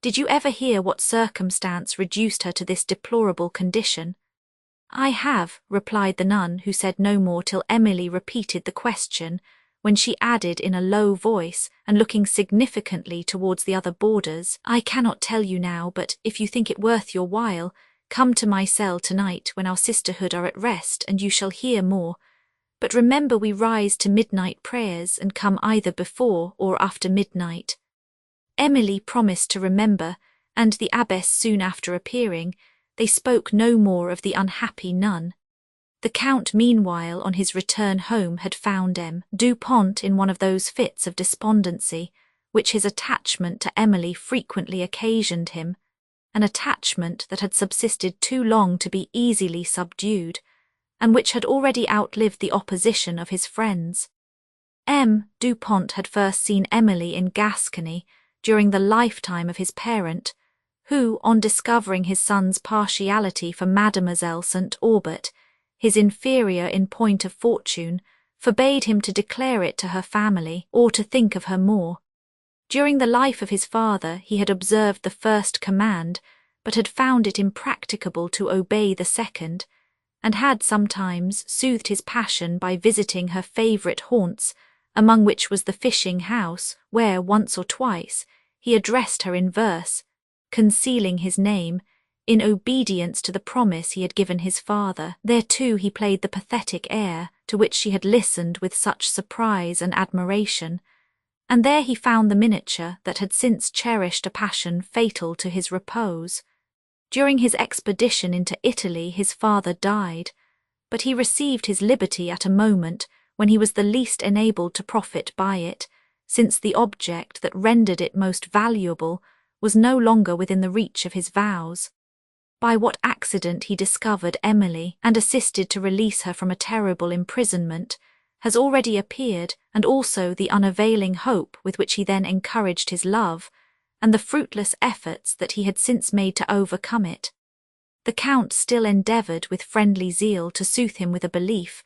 S1: Did you ever hear what circumstance reduced her to this deplorable condition? I have, replied the nun, who said no more till Emily repeated the question, when she added in a low voice, and looking significantly towards the other boarders, I cannot tell you now, but if you think it worth your while, come to my cell tonight when our sisterhood are at rest, and you shall hear more. But remember we rise to midnight prayers, and come either before or after midnight. Emily promised to remember, and the abbess soon after appearing, they spoke no more of the unhappy nun. The Count meanwhile on his return home had found M. du Pont in one of those fits of despondency, which his attachment to Emily frequently occasioned him, an attachment that had subsisted too long to be easily subdued, and which had already outlived the opposition of his friends. M. du Pont had first seen Emily in Gascony during the lifetime of his parent, who, on discovering his son's partiality for Mademoiselle St. Aubert, his inferior in point of fortune, forbade him to declare it to her family, or to think of her more. During the life of his father he had observed the first command, but had found it impracticable to obey the second, and had sometimes soothed his passion by visiting her favourite haunts, among which was the fishing house, where once or twice he addressed her in verse, concealing his name, in obedience to the promise he had given his father. There too he played the pathetic air, to which she had listened with such surprise and admiration, and there he found the miniature that had since cherished a passion fatal to his repose. During his expedition into Italy his father died, but he received his liberty at a moment when he was the least enabled to profit by it, since the object that rendered it most valuable was no longer within the reach of his vows. By what accident he discovered Emily, and assisted to release her from a terrible imprisonment, has already appeared, and also the unavailing hope with which he then encouraged his love, and the fruitless efforts that he had since made to overcome it. The Count still endeavoured with friendly zeal to soothe him with a belief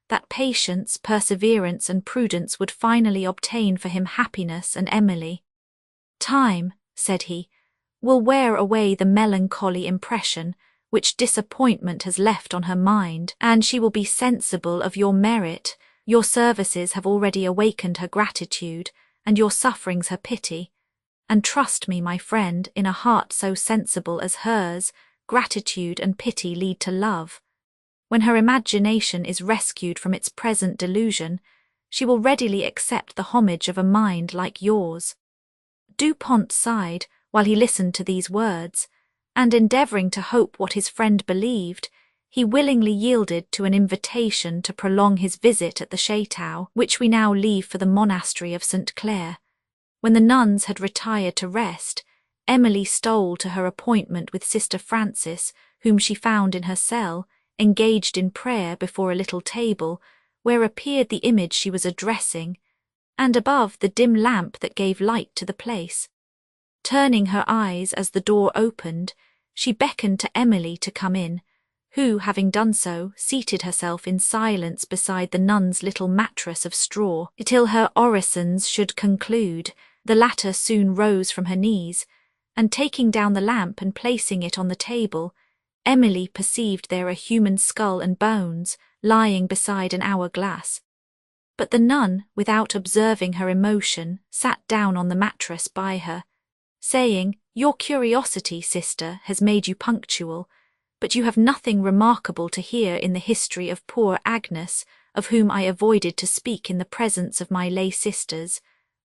S1: that patience, perseverance, and prudence would finally obtain for him happiness and Emily. Time, said he, will wear away the melancholy impression which disappointment has left on her mind, and she will be sensible of your merit. Your services have already awakened her gratitude, and your sufferings her pity. And trust me, my friend, in a heart so sensible as hers, gratitude and pity lead to love. When her imagination is rescued from its present delusion, she will readily accept the homage of a mind like yours. Du Pont sighed while he listened to these words, and endeavouring to hope what his friend believed, he willingly yielded to an invitation to prolong his visit at the chateau, which we now leave for the monastery of St. Clare. When the nuns had retired to rest, Emily stole to her appointment with Sister Frances, whom she found in her cell, engaged in prayer before a little table, where appeared the image she was addressing, and above the dim lamp that gave light to the place. Turning her eyes as the door opened, she beckoned to Emily to come in, who, having done so, seated herself in silence beside the nun's little mattress of straw, till her orisons should conclude. The latter soon rose from her knees, and taking down the lamp and placing it on the table, Emily perceived there a human skull and bones lying beside an hourglass. But the nun, without observing her emotion, sat down on the mattress by her, saying, "Your curiosity, sister, has made you punctual, but you have nothing remarkable to hear in the history of poor Agnes, of whom I avoided to speak in the presence of my lay sisters,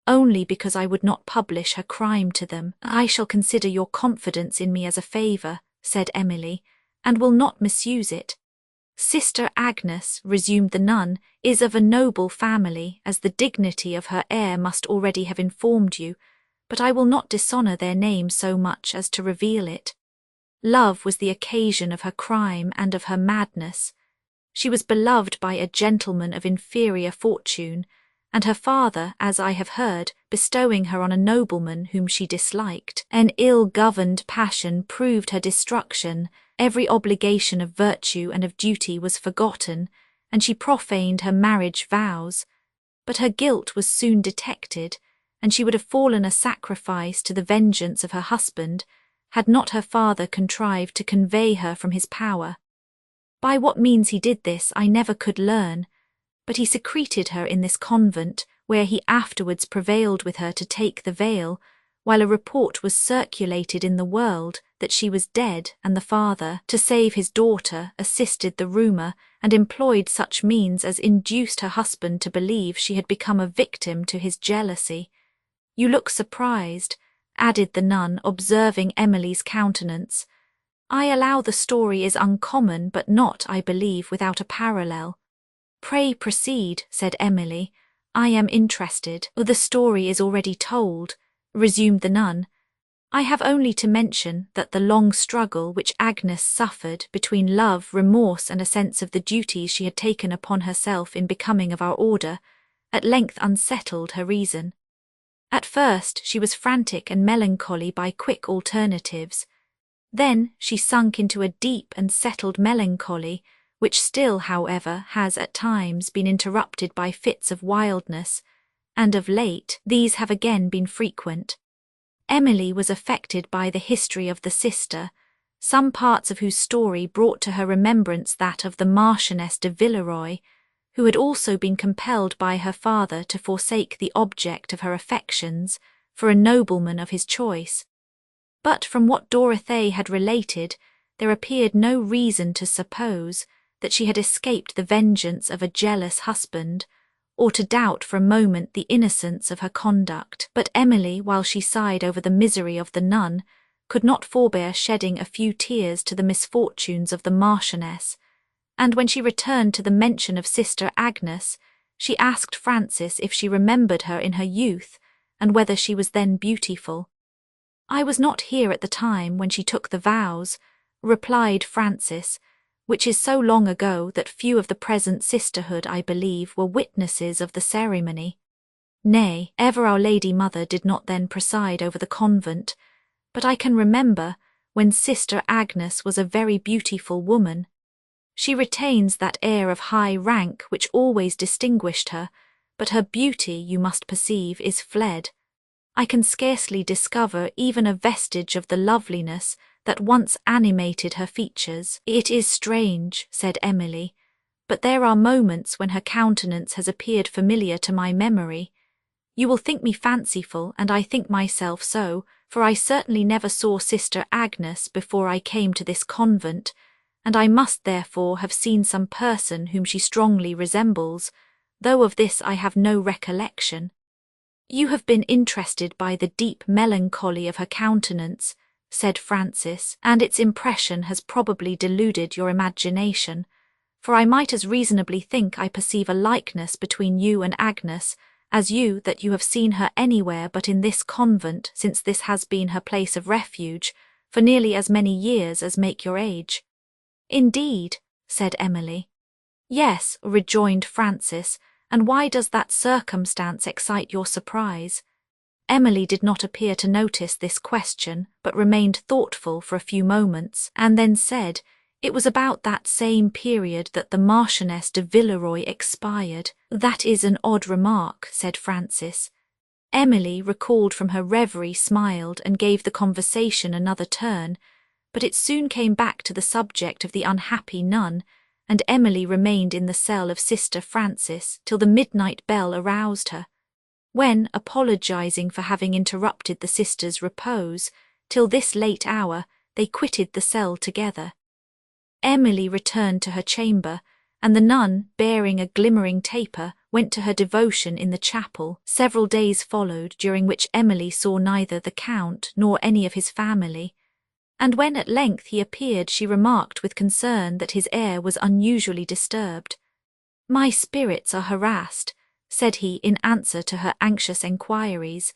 S1: only because I would not publish her crime to them." "I shall consider your confidence in me as a favour," said Emily, "and will not misuse it." "Sister Agnes," resumed the nun, "is of a noble family, as the dignity of her heir must already have informed you, but I will not dishonour their name so much as to reveal it. Love was the occasion of her crime and of her madness. She was beloved by a gentleman of inferior fortune, and her father, as I have heard, bestowing her on a nobleman whom she disliked. An ill-governed passion proved her destruction, every obligation of virtue and of duty was forgotten, and she profaned her marriage vows. But her guilt was soon detected, and she would have fallen a sacrifice to the vengeance of her husband, had not her father contrived to convey her from his power. By what means he did this I never could learn, but he secreted her in this convent, where he afterwards prevailed with her to take the veil, while a report was circulated in the world that she was dead, and the father, to save his daughter, assisted the rumour, and employed such means as induced her husband to believe she had become a victim to his jealousy. You look surprised," added the nun, observing Emily's countenance. "I allow the story is uncommon, but not, I believe, without a parallel." "Pray proceed," said Emily. "I am interested." "The story is already told," resumed the nun. "I have only to mention that the long struggle which Agnes suffered between love, remorse, and a sense of the duties she had taken upon herself in becoming of our order, at length unsettled her reason. At first she was frantic and melancholy by quick alternatives. Then she sunk into a deep and settled melancholy, which still, however, has at times been interrupted by fits of wildness, and of late these have again been frequent. Emily was affected by the history of the sister, some parts of whose story brought to her remembrance that of the Marchioness de Villeroy, who had also been compelled by her father to forsake the object of her affections for a nobleman of his choice. But from what Dorothée had related, there appeared no reason to suppose that she had escaped the vengeance of a jealous husband, or to doubt for a moment the innocence of her conduct. But Emily, while she sighed over the misery of the nun, could not forbear shedding a few tears to the misfortunes of the Marchioness, and when she returned to the mention of Sister Agnes, she asked Frances if she remembered her in her youth, and whether she was then beautiful. "I was not here at the time when she took the vows," replied Frances, "which is so long ago that few of the present sisterhood, I believe, were witnesses of the ceremony. Nay, ever Our Lady Mother did not then preside over the convent, but I can remember when Sister Agnes was a very beautiful woman. She retains that air of high rank which always distinguished her, but her beauty, you must perceive, is fled. I can scarcely discover even a vestige of the loveliness that once animated her features." "It is strange," said Emily, "but there are moments when her countenance has appeared familiar to my memory. You will think me fanciful, and I think myself so, for I certainly never saw Sister Agnes before I came to this convent, and I must therefore have seen some person whom she strongly resembles, though of this I have no recollection." "You have been interested by the deep melancholy of her countenance," said Frances, "and its impression has probably deluded your imagination, for I might as reasonably think I perceive a likeness between you and Agnes, as you that you have seen her anywhere but in this convent, since this has been her place of refuge, for nearly as many years as make your age." "Indeed," said Emily. "Yes," rejoined Frances, "and why does that circumstance excite your surprise?" Emily did not appear to notice this question, but remained thoughtful for a few moments, and then said, "It was about that same period that the Marchioness de Villeroy expired." "That is an odd remark," said Frances. Emily, recalled from her reverie, smiled and gave the conversation another turn, but it soon came back to the subject of the unhappy nun, and Emily remained in the cell of Sister Frances till the midnight bell aroused her, when, apologizing for having interrupted the sisters' repose, till this late hour they quitted the cell together. Emily returned to her chamber, and the nun, bearing a glimmering taper, went to her devotion in the chapel. Several days followed, during which Emily saw neither the Count nor any of his family, and when at length he appeared she remarked with concern that his air was unusually disturbed. "My spirits are harassed," said he in answer to her anxious enquiries,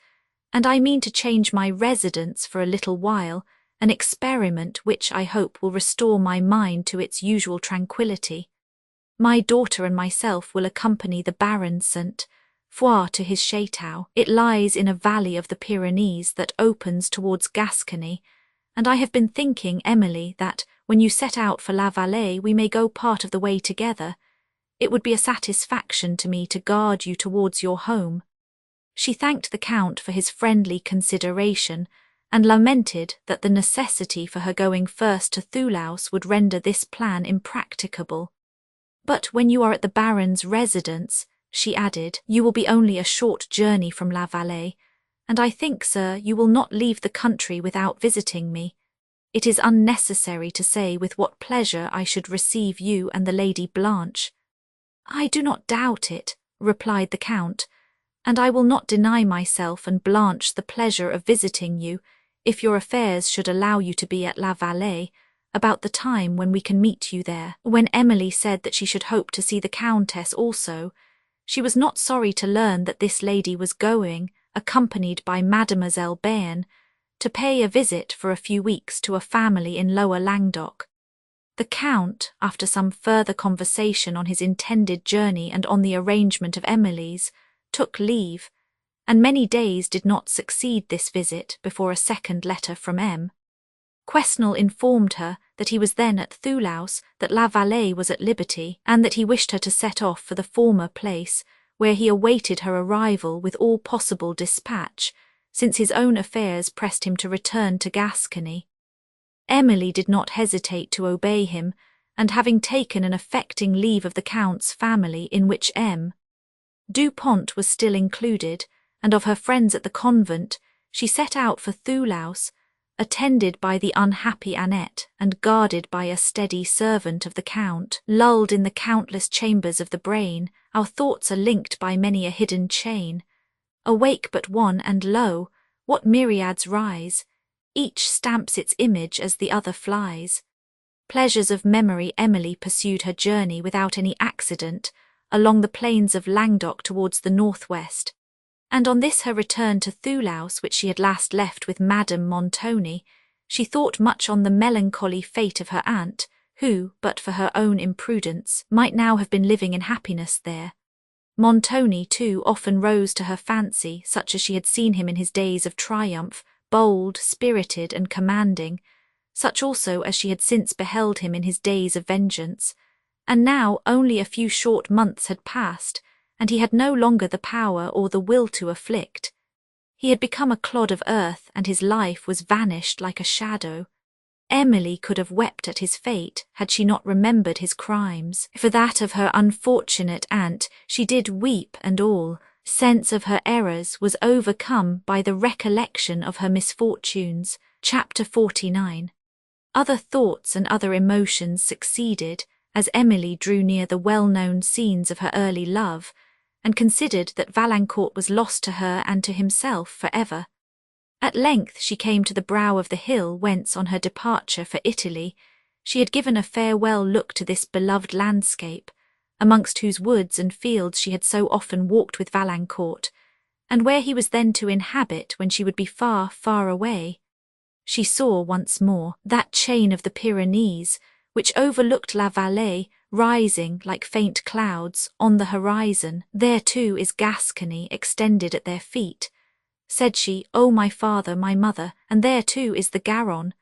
S1: "and I mean to change my residence for a little while, an experiment which I hope will restore my mind to its usual tranquillity. My daughter and myself will accompany the Baron St. Foix to his chateau. It lies in a valley of the Pyrenees that opens towards Gascony, and I have been thinking, Emily, that when you set out for La Vallée we may go part of the way together. It would be a satisfaction to me to guard you towards your home." She thanked the Count for his friendly consideration, and lamented that the necessity for her going first to Thoulouse would render this plan impracticable. "But when you are at the Baron's residence," she added, "you will be only a short journey from La Vallée, and I think, sir, you will not leave the country without visiting me. It is unnecessary to say with what pleasure I should receive you and the Lady Blanche." "I do not doubt it," replied the Count, "and I will not deny myself and Blanche the pleasure of visiting you, if your affairs should allow you to be at La Vallée, about the time when we can meet you there." When Emily said that she should hope to see the Countess also, she was not sorry to learn that this lady was going, accompanied by Mademoiselle Bayne, to pay a visit for a few weeks to a family in Lower Languedoc. The Count, after some further conversation on his intended journey and on the arrangement of Emily's, took leave, and many days did not succeed this visit before a second letter from M. Quesnel informed her that he was then at Thoulouse, that La Vallée was at liberty, and that he wished her to set off for the former place, where he awaited her arrival with all possible dispatch, since his own affairs pressed him to return to Gascony. Emily did not hesitate to obey him, and having taken an affecting leave of the Count's family, in which M. Du Pont was still included, and of her friends at the convent, she set out for Thoulouse, attended by the unhappy Annette and guarded by a steady servant of the Count. Lulled in the countless chambers of the brain, our thoughts are linked by many a hidden chain. Awake but one, and lo, what myriads rise! Each stamps its image as the other flies. Pleasures of memory, Emily pursued her journey without any accident, along the plains of Languedoc towards the northwest, and on this her return to Thoulouse, which she had last left with Madame Montoni, she thought much on the melancholy fate of her aunt, who, but for her own imprudence, might now have been living in happiness there. Montoni, too, often rose to her fancy, such as she had seen him in his days of triumph, bold, spirited, and commanding, such also as she had since beheld him in his days of vengeance, and now only a few short months had passed, and he had no longer the power or the will to afflict. He had become a clod of earth, and his life was vanished like a shadow. Emily could have wept at his fate had she not remembered his crimes. For that of her unfortunate aunt she did weep, and all sense of her errors was overcome by the recollection of her misfortunes. Chapter 49. Other thoughts and other emotions succeeded as Emily drew near the well-known scenes of her early love, and considered that Valancourt was lost to her and to himself for ever. At length she came to the brow of the hill whence, on her departure for Italy, she had given a farewell look to this beloved landscape, amongst whose woods and fields she had so often walked with Valancourt, and where he was then to inhabit when she would be far, far away. She saw once more that chain of the Pyrenees, which overlooked La Vallée, rising, like faint clouds, on the horizon. There too is Gascony extended at their feet. Said she, "O my father, my mother, and there too is the Garonne,"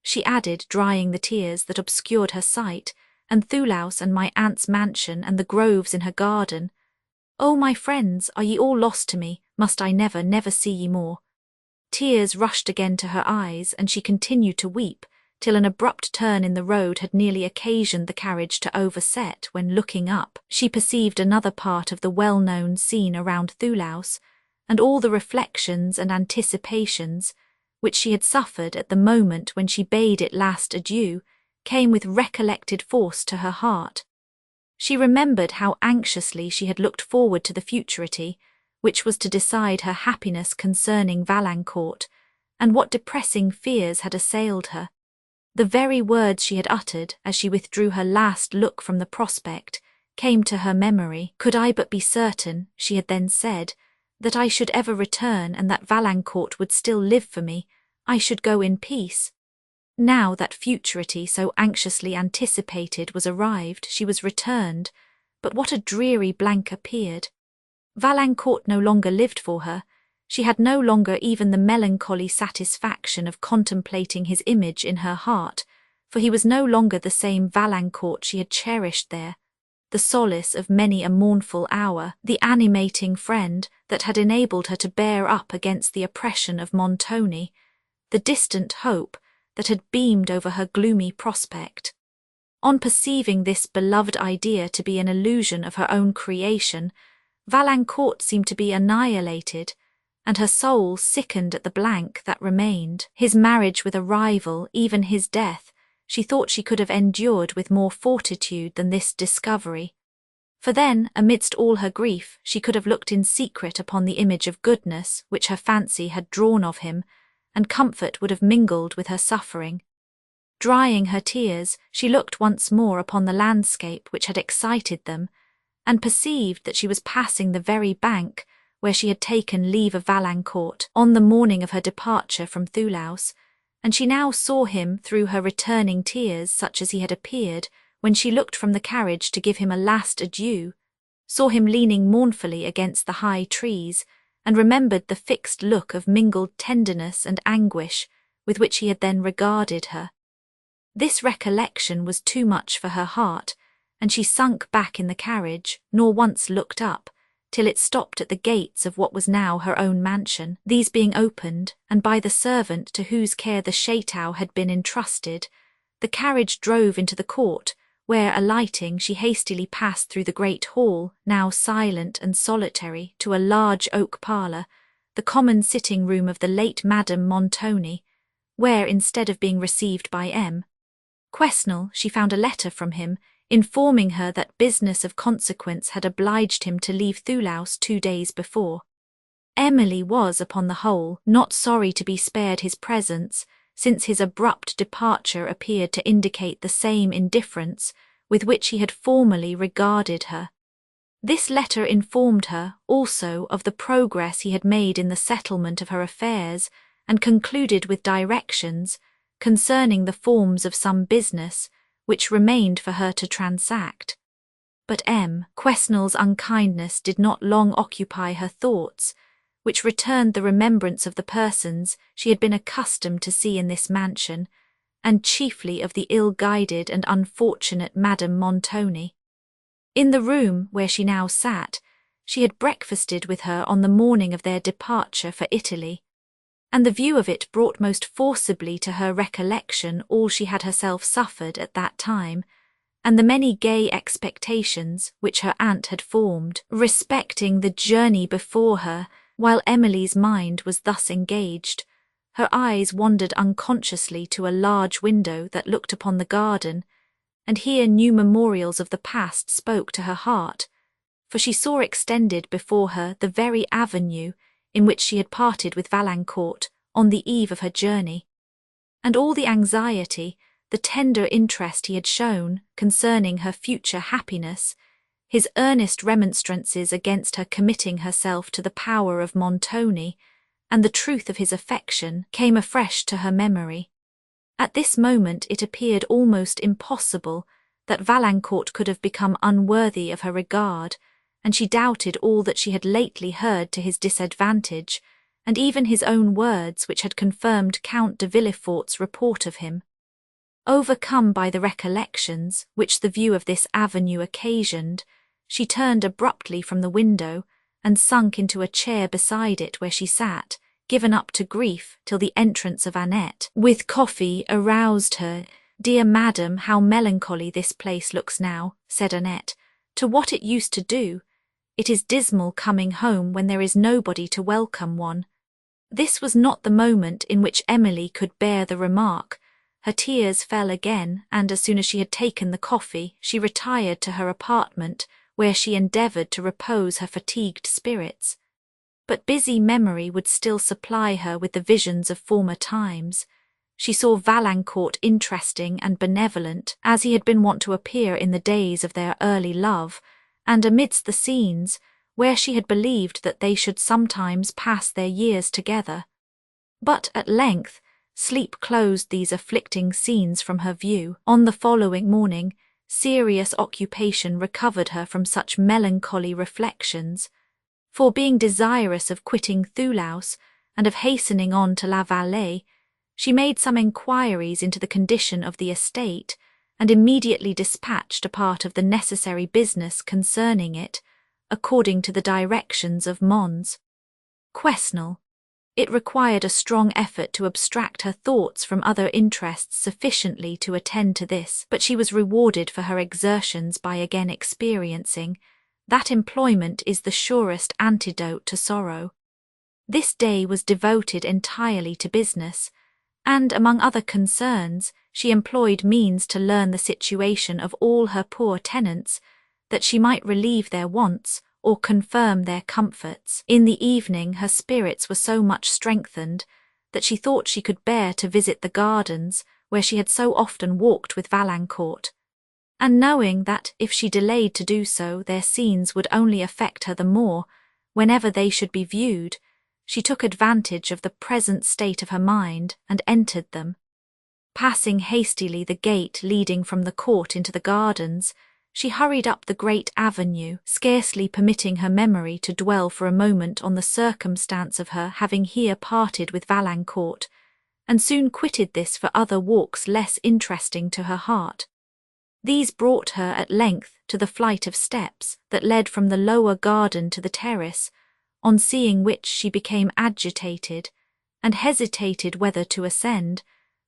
S1: she added, drying the tears that obscured her sight, "and Thoulouse, and my aunt's mansion, and the groves in her garden. O my friends, are ye all lost to me? Must I never, never see ye more?" Tears rushed again to her eyes, and she continued to weep, till an abrupt turn in the road had nearly occasioned the carriage to overset when, looking up, she perceived another part of the well-known scene around Thulaus, and all the reflections and anticipations which she had suffered at the moment when she bade it last adieu came with recollected force to her heart. She remembered how anxiously she had looked forward to the futurity, which was to decide her happiness concerning Valancourt, and what depressing fears had assailed her. The very words she had uttered as she withdrew her last look from the prospect came to her memory. "Could I but be certain," she had then said, "that I should ever return and that Valancourt would still live for me, I should go in peace." Now that futurity so anxiously anticipated was arrived, she was returned, but what a dreary blank appeared! Valancourt no longer lived for her. She had no longer even the melancholy satisfaction of contemplating his image in her heart, for he was no longer the same Valancourt she had cherished there, the solace of many a mournful hour, the animating friend that had enabled her to bear up against the oppression of Montoni, the distant hope that had beamed over her gloomy prospect. On perceiving this beloved idea to be an illusion of her own creation, Valancourt seemed to be annihilated, and her soul sickened at the blank that remained. His marriage with a rival, even his death, she thought she could have endured with more fortitude than this discovery. For then, amidst all her grief, she could have looked in secret upon the image of goodness which her fancy had drawn of him, and comfort would have mingled with her suffering. Drying her tears, she looked once more upon the landscape which had excited them, and perceived that she was passing the very bank where she had taken leave of Valancourt on the morning of her departure from Thulaus, and she now saw him through her returning tears such as he had appeared when she looked from the carriage to give him a last adieu, saw him leaning mournfully against the high trees, and remembered the fixed look of mingled tenderness and anguish with which he had then regarded her. This recollection was too much for her heart, and she sunk back in the carriage, nor once looked up, till it stopped at the gates of what was now her own mansion. These being opened, and by the servant to whose care the chateau had been entrusted, the carriage drove into the court, where, alighting, she hastily passed through the great hall, now silent and solitary, to a large oak parlour, the common sitting-room of the late Madame Montoni, where, instead of being received by M. Quesnel, she found a letter from him, informing her that business of consequence had obliged him to leave Thulaus 2 days before. Emily was, upon the whole, not sorry to be spared his presence, since his abrupt departure appeared to indicate the same indifference with which he had formerly regarded her. This letter informed her, also, of the progress he had made in the settlement of her affairs, and concluded with directions concerning the forms of some business which remained for her to transact. But M. Quesnel's unkindness did not long occupy her thoughts, which returned the remembrance of the persons she had been accustomed to see in this mansion, and chiefly of the ill-guided and unfortunate Madame Montoni. In the room where she now sat, she had breakfasted with her on the morning of their departure for Italy, and the view of it brought most forcibly to her recollection all she had herself suffered at that time, and the many gay expectations which her aunt had formed respecting the journey before her. While Emily's mind was thus engaged, her eyes wandered unconsciously to a large window that looked upon the garden, and here new memorials of the past spoke to her heart, for she saw extended before her the very avenue in which she had parted with Valancourt on the eve of her journey, and all the anxiety, the tender interest he had shown concerning her future happiness, his earnest remonstrances against her committing herself to the power of Montoni, and the truth of his affection, came afresh to her memory. At this moment it appeared almost impossible that Valancourt could have become unworthy of her regard, and she doubted all that she had lately heard to his disadvantage, and even his own words which had confirmed Count de Villefort's report of him. Overcome by the recollections which the view of this avenue occasioned, she turned abruptly from the window, and sunk into a chair beside it where she sat, given up to grief till the entrance of Annette with coffee aroused her. "Dear madam, how melancholy this place looks now," said Annette, "to what it used to do. It is dismal coming home when there is nobody to welcome one." This was not the moment in which Emily could bear the remark. Her tears fell again, and as soon as she had taken the coffee, she retired to her apartment, where she endeavoured to repose her fatigued spirits. But busy memory would still supply her with the visions of former times. She saw Valancourt interesting and benevolent, as he had been wont to appear in the days of their early love, and amidst the scenes where she had believed that they should sometimes pass their years together. But at length sleep closed these afflicting scenes from her view. On the following morning, serious occupation recovered her from such melancholy reflections, for being desirous of quitting Thoulouse and of hastening on to La Vallée, she made some enquiries into the condition of the estate, and immediately dispatched a part of the necessary business concerning it, according to the directions of Mons. Quesnel. It required a strong effort to abstract her thoughts from other interests sufficiently to attend to this, but she was rewarded for her exertions by again experiencing that employment is the surest antidote to sorrow. This day was devoted entirely to business, and among other concerns she employed means to learn the situation of all her poor tenants, that she might relieve their wants or confirm their comforts. In the evening her spirits were so much strengthened that she thought she could bear to visit the gardens where she had so often walked with Valancourt, and knowing that if she delayed to do so their scenes would only affect her the more whenever they should be viewed, she took advantage of the present state of her mind and entered them. Passing hastily the gate leading from the court into the gardens, she hurried up the great avenue, scarcely permitting her memory to dwell for a moment on the circumstance of her having here parted with Valancourt, and soon quitted this for other walks less interesting to her heart. These brought her at length to the flight of steps that led from the lower garden to the terrace, on seeing which she became agitated, and hesitated whether to ascend,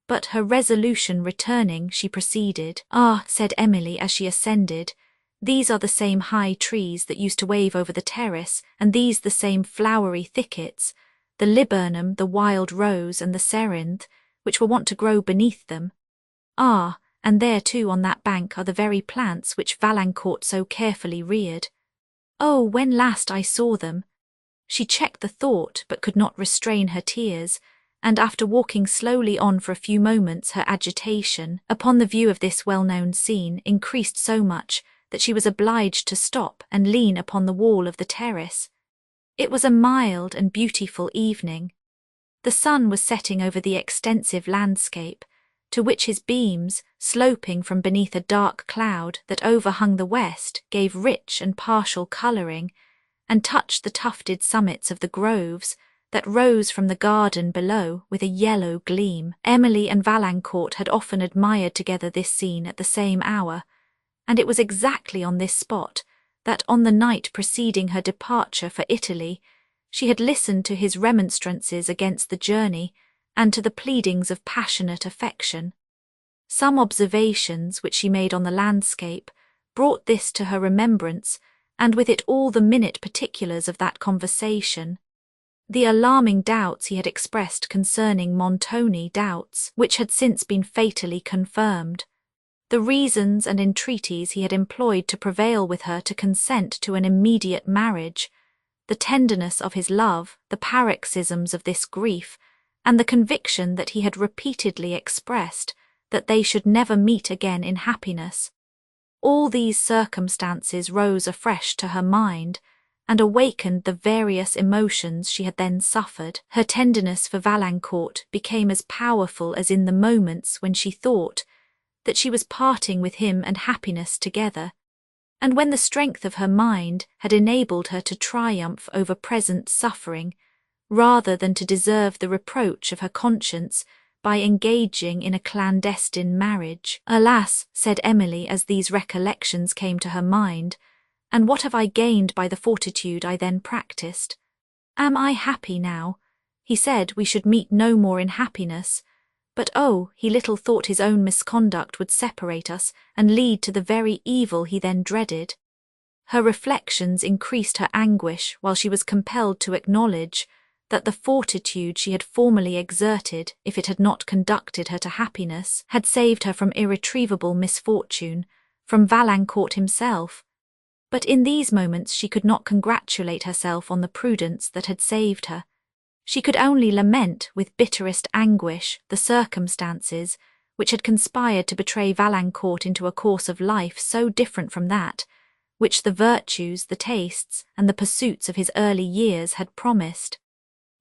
S1: but her resolution returning, she proceeded. "Ah," said Emily as she ascended, "these are the same high trees that used to wave over the terrace, and these the same flowery thickets, the liburnum, the wild rose, and the cerinth, which were wont to grow beneath them. Ah, and there too on that bank are the very plants which Valancourt so carefully reared. Oh, when last I saw them!" She checked the thought, but could not restrain her tears, and after walking slowly on for a few moments her agitation, upon the view of this well-known scene, increased so much that she was obliged to stop and lean upon the wall of the terrace. It was a mild and beautiful evening. The sun was setting over the extensive landscape, to which his beams, sloping from beneath a dark cloud that overhung the west, gave rich and partial colouring, and touched the tufted summits of the groves that rose from the garden below with a yellow gleam. Emily and Valancourt had often admired together this scene at the same hour, and it was exactly on this spot that on the night preceding her departure for Italy she had listened to his remonstrances against the journey and to the pleadings of passionate affection. Some observations which she made on the landscape brought this to her remembrance, and with it all the minute particulars of that conversation. The alarming doubts he had expressed concerning Montoni, doubts which had since been fatally confirmed. The reasons and entreaties he had employed to prevail with her to consent to an immediate marriage, the tenderness of his love, the paroxysms of this grief, and the conviction that he had repeatedly expressed that they should never meet again in happiness. All these circumstances rose afresh to her mind, and awakened the various emotions she had then suffered. Her tenderness for Valancourt became as powerful as in the moments when she thought that she was parting with him and happiness together, and when the strength of her mind had enabled her to triumph over present suffering, rather than to deserve the reproach of her conscience by engaging in a clandestine marriage. "Alas," said Emily as these recollections came to her mind, "and what have I gained by the fortitude I then practised? Am I happy now? He said we should meet no more in happiness, but oh, he little thought his own misconduct would separate us and lead to the very evil he then dreaded. Her reflections increased her anguish while she was compelled to acknowledge that the fortitude she had formerly exerted, if it had not conducted her to happiness, had saved her from irretrievable misfortune, from Valancourt himself. But in these moments she could not congratulate herself on the prudence that had saved her. She could only lament with bitterest anguish the circumstances which had conspired to betray Valancourt into a course of life so different from that which the virtues, the tastes, and the pursuits of his early years had promised.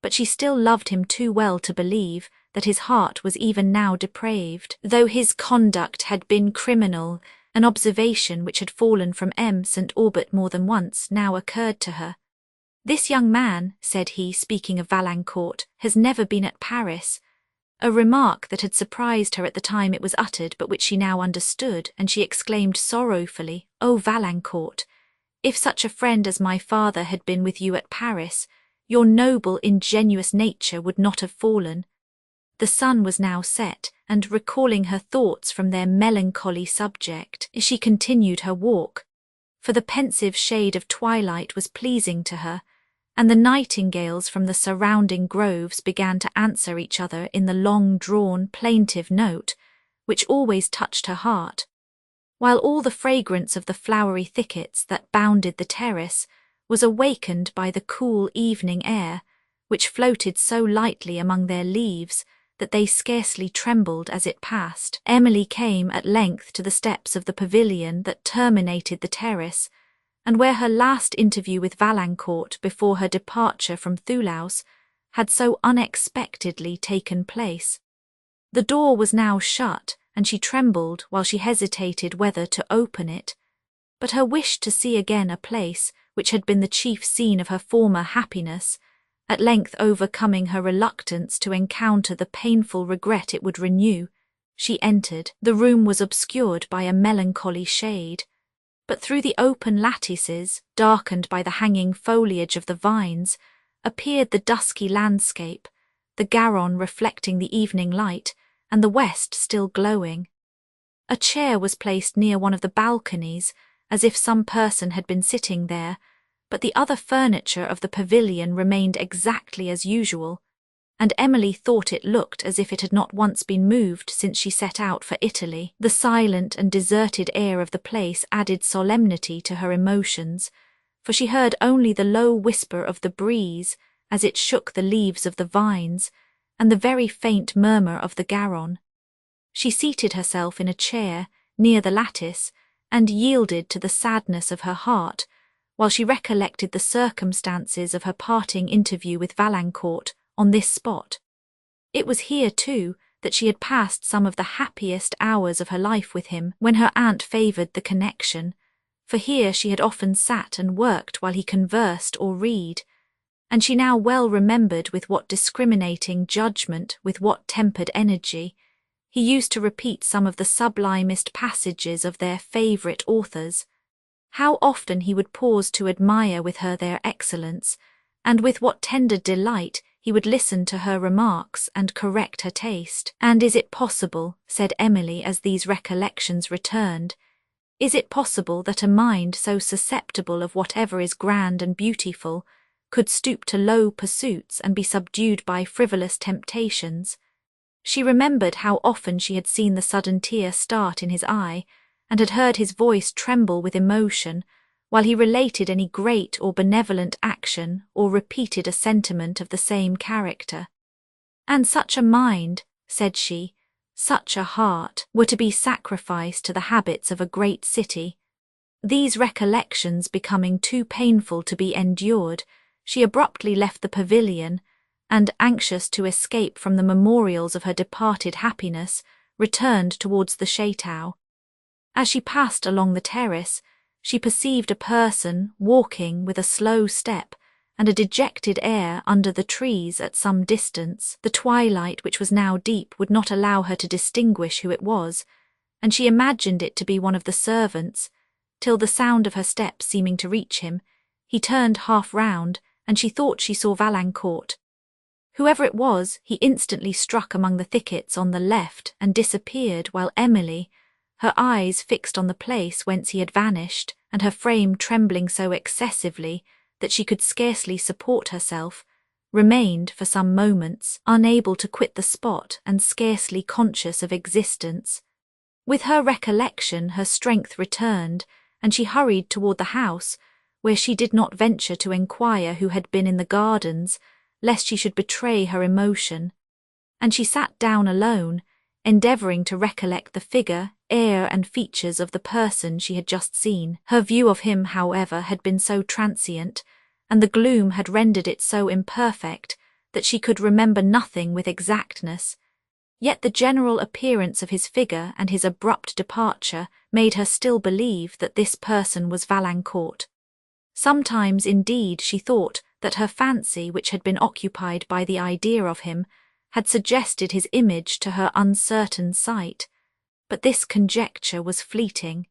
S1: But she still loved him too well to believe that his heart was even now depraved, though his conduct had been criminal. An observation which had fallen from St. Aubert more than once now occurred to her. "This young man," said he, speaking of Valancourt, "has never been at Paris," a remark that had surprised her at the time it was uttered, but which she now understood, and she exclaimed sorrowfully, "Oh, Valancourt, if such a friend as my father had been with you at Paris, your noble, ingenuous nature would not have fallen." The sun was now set, and recalling her thoughts from their melancholy subject, she continued her walk, for the pensive shade of twilight was pleasing to her, and the nightingales from the surrounding groves began to answer each other in the long-drawn, plaintive note, which always touched her heart, while all the fragrance of the flowery thickets that bounded the terrace was awakened by the cool evening air, which floated so lightly among their leaves that they scarcely trembled as it passed. Emily came at length to the steps of the pavilion that terminated the terrace, and where her last interview with Valancourt before her departure from Thoulouse had so unexpectedly taken place. The door was now shut, and she trembled while she hesitated whether to open it, but her wish to see again a place which had been the chief scene of her former happiness, at length overcoming her reluctance to encounter the painful regret it would renew, she entered. The room was obscured by a melancholy shade, but through the open lattices, darkened by the hanging foliage of the vines, appeared the dusky landscape, the Garonne reflecting the evening light, and the west still glowing. A chair was placed near one of the balconies, as if some person had been sitting there, but the other furniture of the pavilion remained exactly as usual, and Emily thought it looked as if it had not once been moved since she set out for Italy. The silent and deserted air of the place added solemnity to her emotions, for she heard only the low whisper of the breeze as it shook the leaves of the vines, and the very faint murmur of the Garonne. She seated herself in a chair near the lattice, and yielded to the sadness of her heart, while she recollected the circumstances of her parting interview with Valancourt on this spot. It was here, too, that she had passed some of the happiest hours of her life with him, when her aunt favoured the connection, for here she had often sat and worked while he conversed or read, and she now well remembered with what discriminating judgment, with what tempered energy, he used to repeat some of the sublimest passages of their favourite authors. How often he would pause to admire with her their excellence, and with what tender delight he would listen to her remarks and correct her taste. "And is it possible," said Emily as these recollections returned, "is it possible that a mind so susceptible of whatever is grand and beautiful could stoop to low pursuits and be subdued by frivolous temptations?" She remembered how often she had seen the sudden tear start in his eye, and had heard his voice tremble with emotion, while he related any great or benevolent action or repeated a sentiment of the same character. "And such a mind," said she, "such a heart, were to be sacrificed to the habits of a great city." These recollections becoming too painful to be endured, she abruptly left the pavilion, and, anxious to escape from the memorials of her departed happiness, returned towards the chateau. As she passed along the terrace, she perceived a person walking with a slow step and a dejected air under the trees at some distance. The twilight, which was now deep, would not allow her to distinguish who it was, and she imagined it to be one of the servants, till the sound of her steps seeming to reach him, he turned half round, and she thought she saw Valancourt. Whoever it was, he instantly struck among the thickets on the left and disappeared, while Emily, her eyes fixed on the place whence he had vanished, and her frame trembling so excessively that she could scarcely support herself, remained for some moments unable to quit the spot and scarcely conscious of existence. With her recollection her strength returned, and she hurried toward the house, where she did not venture to enquire who had been in the gardens, lest she should betray her emotion, and she sat down alone, endeavouring to recollect the figure, air and features of the person she had just seen. Her view of him, however, had been so transient, and the gloom had rendered it so imperfect, that she could remember nothing with exactness. Yet the general appearance of his figure and his abrupt departure made her still believe that this person was Valancourt. Sometimes, indeed, she thought that her fancy, which had been occupied by the idea of him, had suggested his image to her uncertain sight, but this conjecture was fleeting.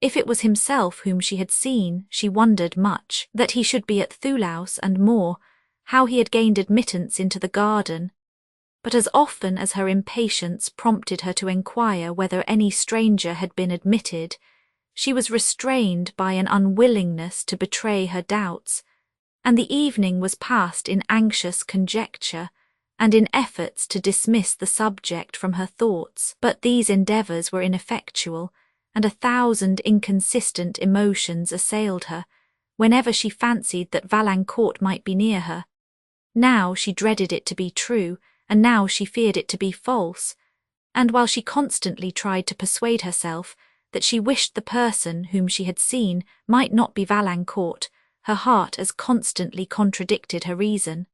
S1: If it was himself whom she had seen, she wondered much that he should be at Thoulouse, and more, how he had gained admittance into the garden. But as often as her impatience prompted her to enquire whether any stranger had been admitted, she was restrained by an unwillingness to betray her doubts, and the evening was passed in anxious conjecture, and in efforts to dismiss the subject from her thoughts. But these endeavours were ineffectual, and 1,000 inconsistent emotions assailed her, whenever she fancied that Valancourt might be near her. Now she dreaded it to be true, and now she feared it to be false, and while she constantly tried to persuade herself that she wished the person whom she had seen might not be Valancourt, her heart as constantly contradicted her reason.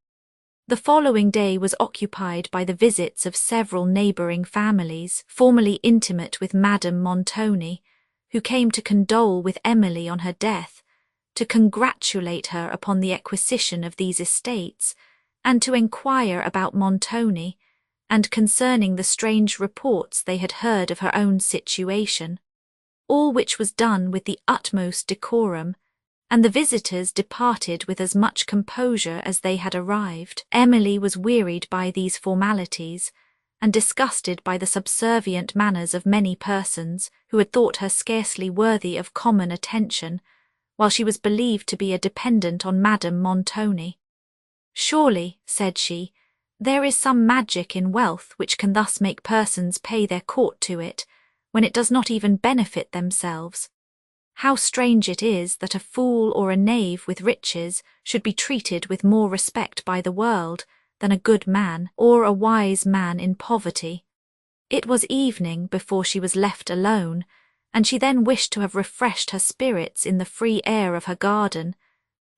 S1: The following day was occupied by the visits of several neighbouring families, formerly intimate with Madame Montoni, who came to condole with Emily on her death, to congratulate her upon the acquisition of these estates, and to enquire about Montoni, and concerning the strange reports they had heard of her own situation. All which was done with the utmost decorum, and the visitors departed with as much composure as they had arrived. Emily was wearied by these formalities, and disgusted by the subservient manners of many persons who had thought her scarcely worthy of common attention, while she was believed to be a dependent on Madame Montoni. "Surely," said she, "there is some magic in wealth which can thus make persons pay their court to it, when it does not even benefit themselves. How strange it is that a fool or a knave with riches should be treated with more respect by the world than a good man or a wise man in poverty." It was evening before she was left alone, and she then wished to have refreshed her spirits in the free air of her garden,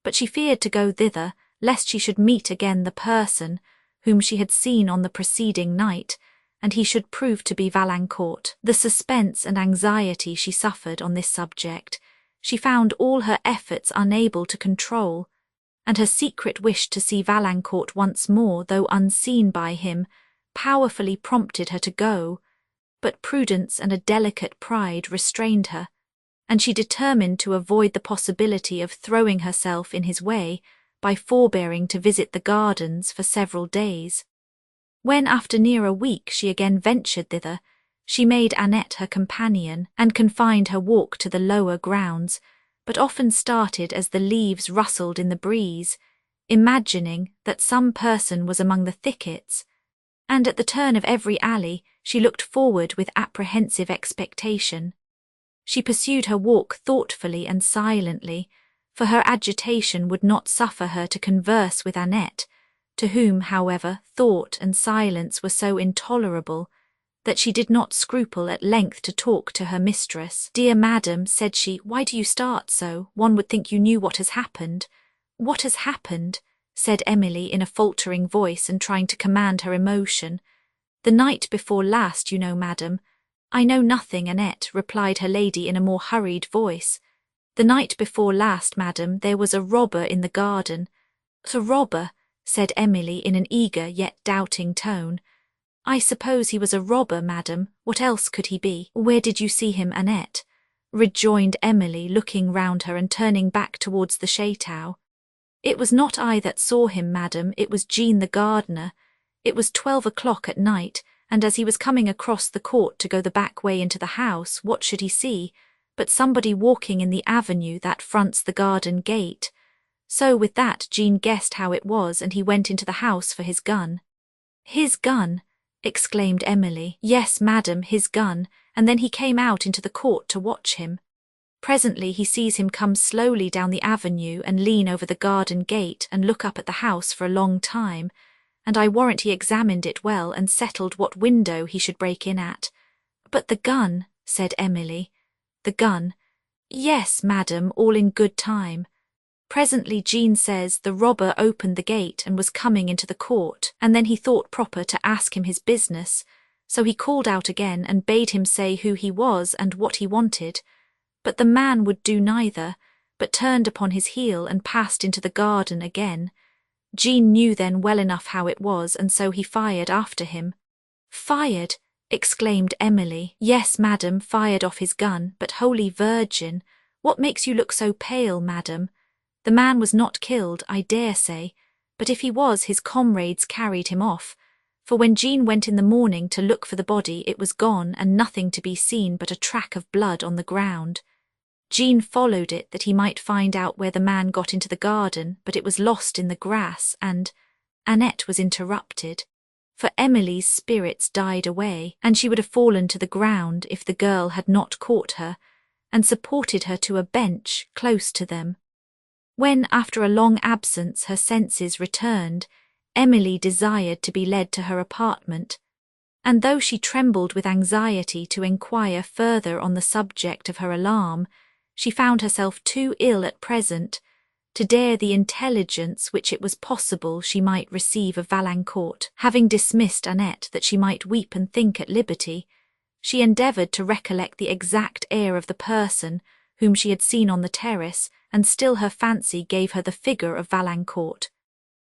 S1: but she feared to go thither lest she should meet again the person whom she had seen on the preceding night, and he should prove to be Valancourt. The suspense and anxiety she suffered on this subject she found all her efforts unable to control, and her secret wish to see Valancourt once more, though unseen by him, powerfully prompted her to go, but prudence and a delicate pride restrained her, and she determined to avoid the possibility of throwing herself in his way by forbearing to visit the gardens for several days. When after near a week she again ventured thither, she made Annette her companion, and confined her walk to the lower grounds, but often started as the leaves rustled in the breeze, imagining that some person was among the thickets, and at the turn of every alley she looked forward with apprehensive expectation. She pursued her walk thoughtfully and silently, for her agitation would not suffer her to converse with Annette, to whom, however, thought and silence were so intolerable that she did not scruple at length to talk to her mistress. "Dear madam," said she, "why do you start so? One would think you knew what has happened." "What has happened?" said Emily in a faltering voice and trying to command her emotion. "The night before last, you know, madam." "I know nothing, Annette," replied her lady in a more hurried voice. "The night before last, madam, there was a robber in the garden." "A robber?" said Emily in an eager yet doubting tone. "I suppose he was a robber, madam. What else could he be?" "Where did you see him, Annette?" rejoined Emily, looking round her and turning back towards the chateau. "It was not I that saw him, madam, it was Jean the gardener. It was 12 o'clock at night, and as he was coming across the court to go the back way into the house, what should he see but somebody walking in the avenue that fronts the garden gate. So with that Jean guessed how it was, and he went into the house for his gun." "His gun!" exclaimed Emily. "Yes, madam, his gun, and then he came out into the court to watch him. Presently he sees him come slowly down the avenue and lean over the garden gate and look up at the house for a long time, and I warrant he examined it well and settled what window he should break in at." "But the gun," said Emily. "The gun. Yes, madam, all in good time. Presently Jean says the robber opened the gate and was coming into the court, and then he thought proper to ask him his business, so he called out again and bade him say who he was and what he wanted. But the man would do neither, but turned upon his heel and passed into the garden again. Jean knew then well enough how it was, and so he fired after him." "Fired!" exclaimed Emily. "Yes, madam, fired off his gun, but Holy Virgin, what makes you look so pale, madam? The man was not killed, I dare say, but if he was, his comrades carried him off, for when Jean went in the morning to look for the body it was gone and nothing to be seen but a track of blood on the ground. Jean followed it that he might find out where the man got into the garden, but it was lost in the grass, and—" Annette was interrupted, for Emily's spirits died away, and she would have fallen to the ground if the girl had not caught her, and supported her to a bench close to them. When, after a long absence, her senses returned, Emily desired to be led to her apartment, and though she trembled with anxiety to inquire further on the subject of her alarm, she found herself too ill at present to dare the intelligence which it was possible she might receive of Valancourt. Having dismissed Annette that she might weep and think at liberty, she endeavoured to recollect the exact air of the person whom she had seen on the terrace, and still her fancy gave her the figure of Valancourt.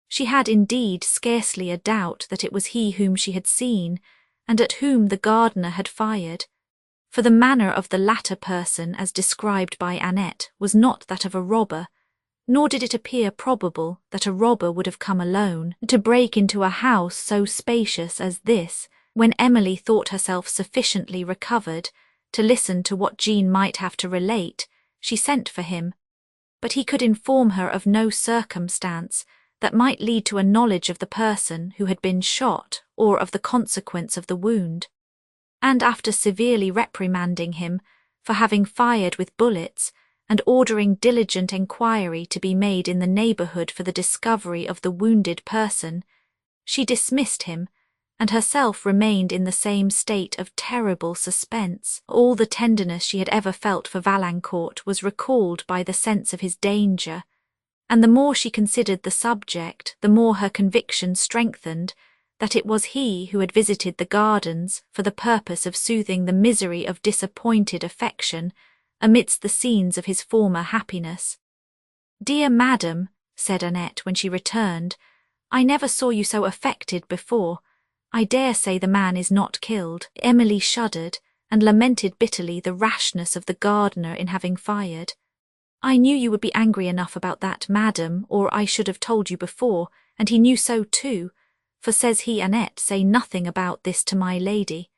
S1: She had indeed scarcely a doubt that it was he whom she had seen, and at whom the gardener had fired, for the manner of the latter person as described by Annette was not that of a robber, nor did it appear probable that a robber would have come alone to break into a house so spacious as this. When Emily thought herself sufficiently recovered to listen to what Jean might have to relate, she sent for him, but he could inform her of no circumstance that might lead to a knowledge of the person who had been shot or of the consequence of the wound, and after severely reprimanding him for having fired with bullets, and ordering diligent enquiry to be made in the neighbourhood for the discovery of the wounded person, she dismissed him, and herself remained in the same state of terrible suspense. All the tenderness she had ever felt for Valancourt was recalled by the sense of his danger, and the more she considered the subject, the more her conviction strengthened that it was he who had visited the gardens for the purpose of soothing the misery of disappointed affection amidst the scenes of his former happiness. "Dear madam," said Annette when she returned, "I never saw you so affected before. I dare say the man is not killed." Emily shuddered, and lamented bitterly the rashness of the gardener in having fired. "I knew you would be angry enough about that, madam, or I should have told you before, and he knew so too, for says he, Annette, say nothing about this to my lady.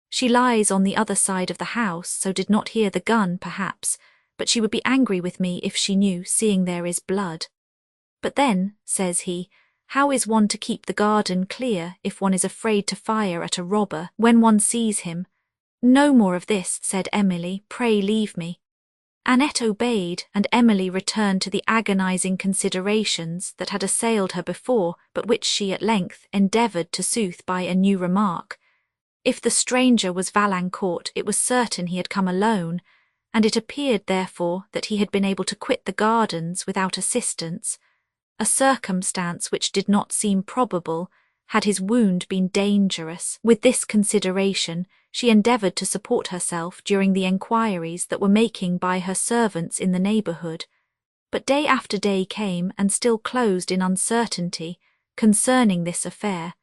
S1: She lies on the other side of the house, so did not hear the gun, perhaps, but she would be angry with me if she knew, seeing there is blood. But then, says he, how is one to keep the garden clear if one is afraid to fire at a robber when one sees him? No more of this, said Emily, pray leave me. Annette obeyed, and Emily returned to the agonizing considerations that had assailed her before, but which she at length endeavoured to soothe by a new remark. If the stranger was Valancourt, it was certain he had come alone, and it appeared therefore that he had been able to quit the gardens without assistance, a circumstance which did not seem probable had his wound been dangerous. With this consideration, she endeavoured to support herself during the enquiries that were making by her servants in the neighbourhood, but day after day came and still closed in uncertainty concerning this affair,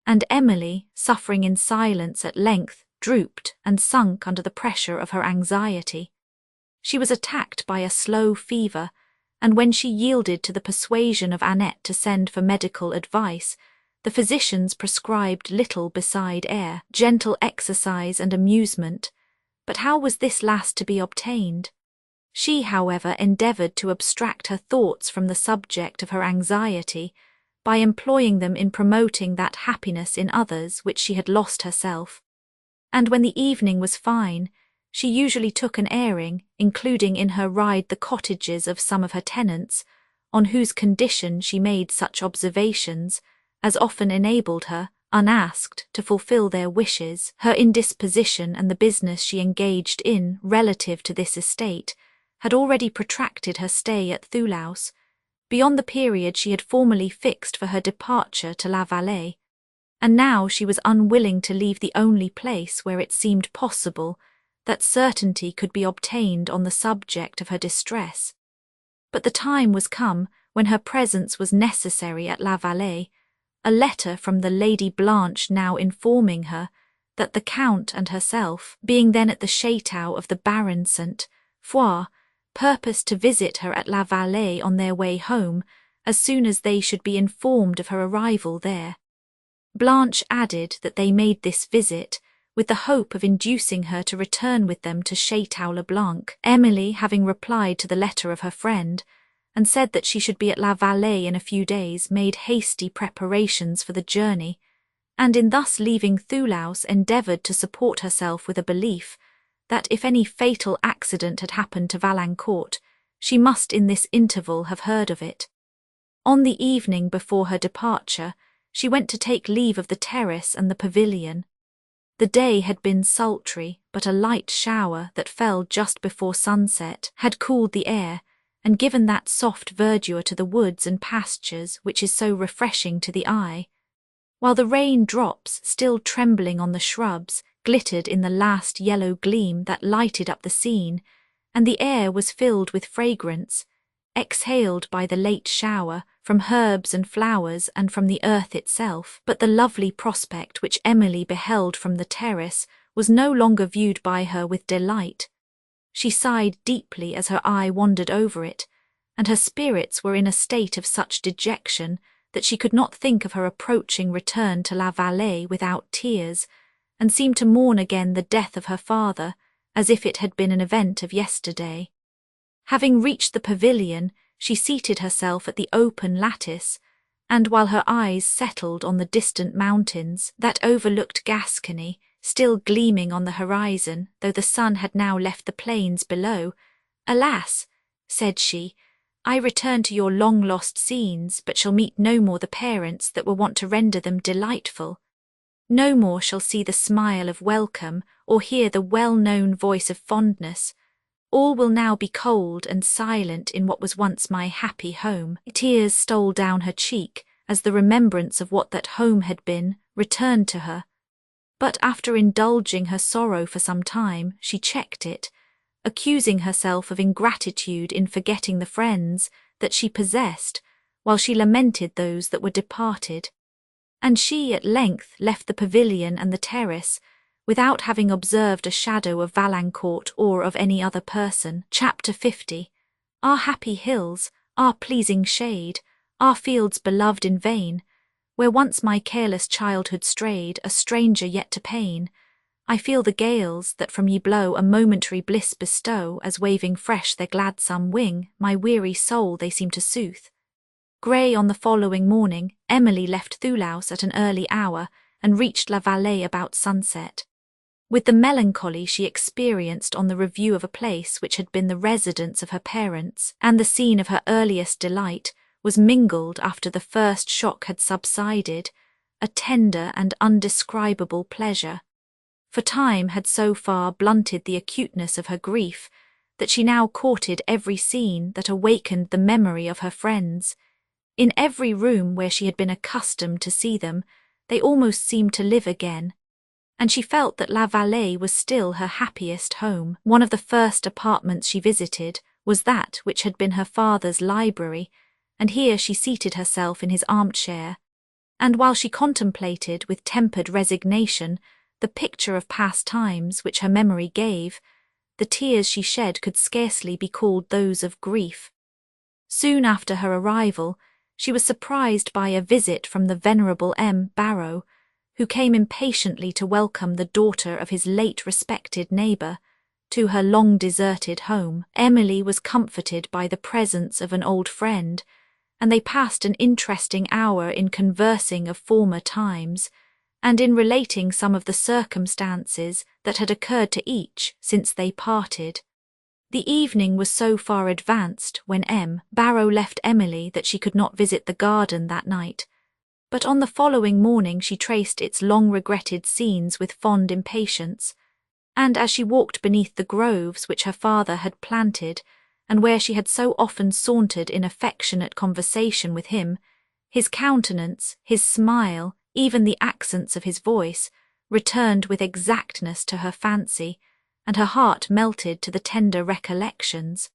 S1: and Emily, suffering in silence, at length drooped and sunk under the pressure of her anxiety. She was attacked by a slow fever, and when she yielded to the persuasion of Annette to send for medical advice, the physicians prescribed little beside air, gentle exercise and amusement. But how was this last to be obtained? She, however, endeavoured to abstract her thoughts from the subject of her anxiety by employing them in promoting that happiness in others which she had lost herself. And when the evening was fine, she usually took an airing, including in her ride the cottages of some of her tenants, on whose condition she made such observations as often enabled her, unasked, to fulfil their wishes. Her indisposition and the business she engaged in relative to this estate had already protracted her stay at Thoulouse, beyond the period she had formerly fixed for her departure to La Vallée, and now she was unwilling to leave the only place where it seemed possible that certainty could be obtained on the subject of her distress. But the time was come when her presence was necessary at La Vallée, a letter from the Lady Blanche now informing her that the Count and herself, being then at the château of the Baron St. Foix, purposed to visit her at La Vallée on their way home as soon as they should be informed of her arrival there. Blanche added that they made this visit with the hope of inducing her to return with them to Château le Blanc, Emily having replied to the letter of her friend, and said that she should be at La Vallée in a few days, made hasty preparations for the journey, and in thus leaving Thoulouse endeavoured to support herself with a belief that if any fatal accident had happened to Valancourt, she must in this interval have heard of it. On the evening before her departure, she went to take leave of the terrace and the pavilion. The day had been sultry, but a light shower that fell just before sunset had cooled the air, and given that soft verdure to the woods and pastures which is so refreshing to the eye, while the rain drops, still trembling on the shrubs, glittered in the last yellow gleam that lighted up the scene, and the air was filled with fragrance, exhaled by the late shower, from herbs and flowers and from the earth itself. But the lovely prospect which Emily beheld from the terrace was no longer viewed by her with delight. She sighed deeply as her eye wandered over it, and her spirits were in a state of such dejection that she could not think of her approaching return to La Vallée without tears, and seemed to mourn again the death of her father, as if it had been an event of yesterday. Having reached the pavilion, she seated herself at the open lattice, and while her eyes settled on the distant mountains that overlooked Gascony, still gleaming on the horizon, though the sun had now left the plains below, "Alas," said she, "I return to your long-lost scenes, but shall meet no more the parents that were wont to render them delightful. No more shall see the smile of welcome, or hear the well-known voice of fondness. All will now be cold and silent in what was once my happy home." Tears stole down her cheek as the remembrance of what that home had been returned to her. But after indulging her sorrow for some time, she checked it, accusing herself of ingratitude in forgetting the friends that she possessed, while she lamented those that were departed. And she at length left the pavilion and the terrace, without having observed a shadow of Valancourt or of any other person. Chapter 50. Our happy hills, our pleasing shade, our fields beloved in vain, where once my careless childhood strayed, a stranger yet to pain, I feel the gales that from ye blow a momentary bliss bestow, as waving fresh their gladsome wing, my weary soul they seem to soothe. Grey on the following morning, Emily left Thoulouse at an early hour, and reached La Vallée about sunset. With the melancholy she experienced on the review of a place which had been the residence of her parents, and the scene of her earliest delight, was mingled, after the first shock had subsided, a tender and undescribable pleasure. For time had so far blunted the acuteness of her grief, that she now courted every scene that awakened the memory of her friends. In every room where she had been accustomed to see them, they almost seemed to live again, and she felt that La Vallée was still her happiest home. One of the first apartments she visited was that which had been her father's library, and here she seated herself in his armchair, and while she contemplated with tempered resignation the picture of past times which her memory gave, the tears she shed could scarcely be called those of grief. Soon after her arrival, she was surprised by a visit from the venerable M. Barrow, who came impatiently to welcome the daughter of his late respected neighbour to her long-deserted home. Emily was comforted by the presence of an old friend, and they passed an interesting hour in conversing of former times, and in relating some of the circumstances that had occurred to each since they parted. The evening was so far advanced when M. Barrow left Emily that she could not visit the garden that night, but on the following morning she traced its long-regretted scenes with fond impatience, and as she walked beneath the groves which her father had planted, and where she had so often sauntered in affectionate conversation with him, his countenance, his smile, even the accents of his voice, returned with exactness to her fancy, and her heart melted to the tender recollections.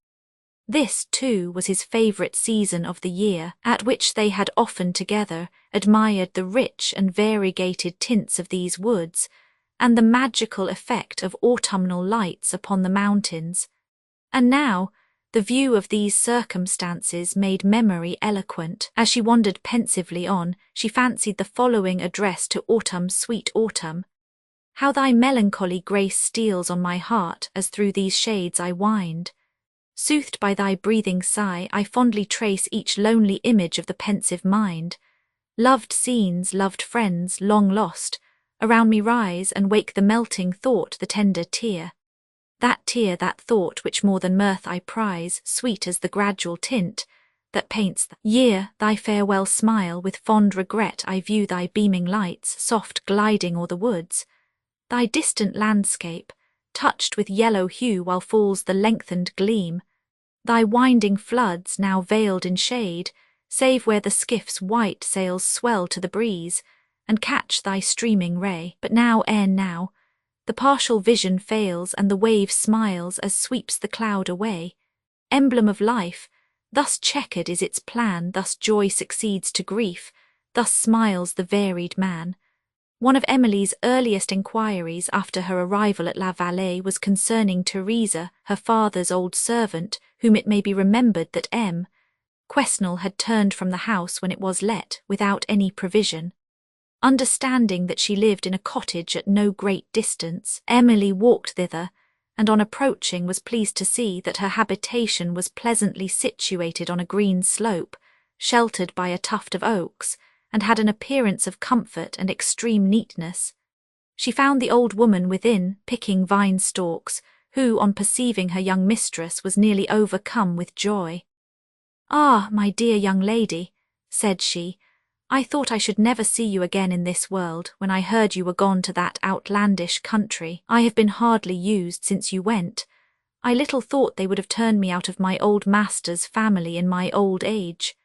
S1: This, too, was his favourite season of the year, at which they had often together admired the rich and variegated tints of these woods, and the magical effect of autumnal lights upon the mountains. And now, the view of these circumstances made memory eloquent. As she wandered pensively on, she fancied the following address to Autumn, sweet Autumn. How thy melancholy grace steals on my heart as through these shades I wind. Soothed by thy breathing sigh, I fondly trace each lonely image of the pensive mind. Loved scenes, loved friends, long lost, around me rise and wake the melting thought, the tender tear. That tear, that thought, which more than mirth I prize, sweet as the gradual tint that paints the year, thy farewell smile, with fond regret I view thy beaming lights, soft gliding o'er the woods. Thy distant landscape, touched with yellow hue while falls the lengthened gleam, thy winding floods now veiled in shade, save where the skiff's white sails swell to the breeze, and catch thy streaming ray. But now, ere now, the partial vision fails, and the wave smiles as sweeps the cloud away. Emblem of life, thus checkered is its plan, thus joy succeeds to grief, thus smiles the varied man. One of Emily's earliest inquiries after her arrival at La Vallée was concerning Teresa, her father's old servant, whom it may be remembered that M. Quesnel had turned from the house when it was let, without any provision. Understanding that she lived in a cottage at no great distance, Emily walked thither, and on approaching was pleased to see that her habitation was pleasantly situated on a green slope, sheltered by a tuft of oaks, and had an appearance of comfort and extreme neatness. She found the old woman within, picking vine stalks, who, on perceiving her young mistress, was nearly overcome with joy. "Ah, my dear young lady," said she, "I thought I should never see you again in this world, when I heard you were gone to that outlandish country. I have been hardly used since you went. I little thought they would have turned me out of my old master's family in my old age."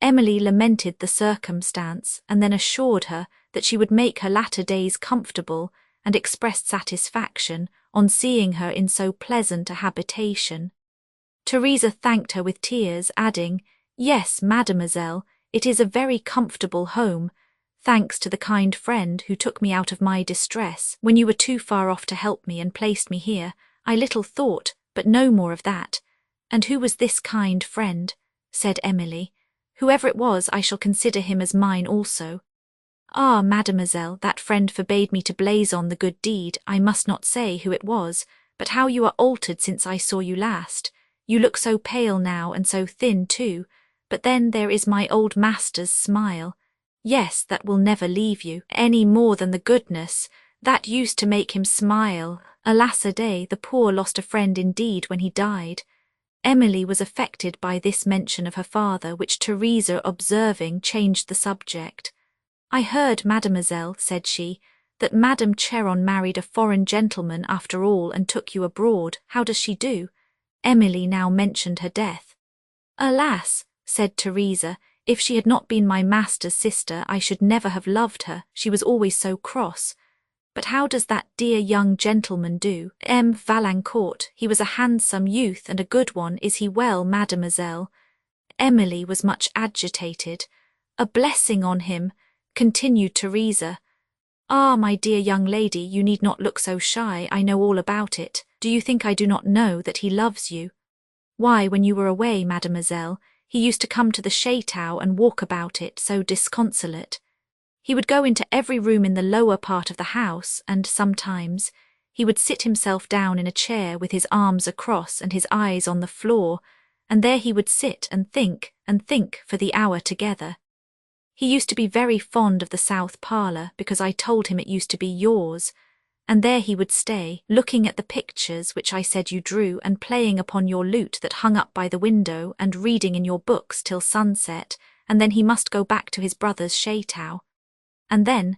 S1: Emily lamented the circumstance, and then assured her that she would make her latter days comfortable, and expressed satisfaction on seeing her in so pleasant a habitation. Teresa thanked her with tears, adding, "Yes, mademoiselle, it is a very comfortable home, thanks to the kind friend who took me out of my distress. When you were too far off to help me and placed me here, I little thought, but no more of that." "And who was this kind friend?" said Emily. "Whoever it was, I shall consider him as mine also." "Ah, mademoiselle, that friend forbade me to blazon the good deed. I must not say who it was, but how you are altered since I saw you last. You look so pale now, and so thin too, but then there is my old master's smile. Yes, that will never leave you, any more than the goodness that used to make him smile. Alas a day, the poor lost a friend indeed when he died." Emily was affected by this mention of her father, which Teresa, observing, changed the subject. "I heard, mademoiselle," said she, "that Madame Cheron married a foreign gentleman after all and took you abroad. How does she do?" Emily now mentioned her death. "Alas," said Teresa, "if she had not been my master's sister, I should never have loved her. She was always so cross. But how does that dear young gentleman do? M. Valancourt, he was a handsome youth and a good one. Is he well, mademoiselle?" Emily was much agitated. "A blessing on him," continued Teresa. "Ah, my dear young lady, you need not look so shy. I know all about it. Do you think I do not know that he loves you? Why, when you were away, mademoiselle, He used to come to the chateau and walk about it so disconsolate. He would go into every room in the lower part of the house, and sometimes he would sit himself down in a chair with his arms across and his eyes on the floor, and there he would sit and think for the hour together. He used to be very fond of the south parlour because I told him it used to be yours, and there he would stay, looking at the pictures which I said you drew and playing upon your lute that hung up by the window and reading in your books till sunset, and then he must go back to his brother's chateau. And then,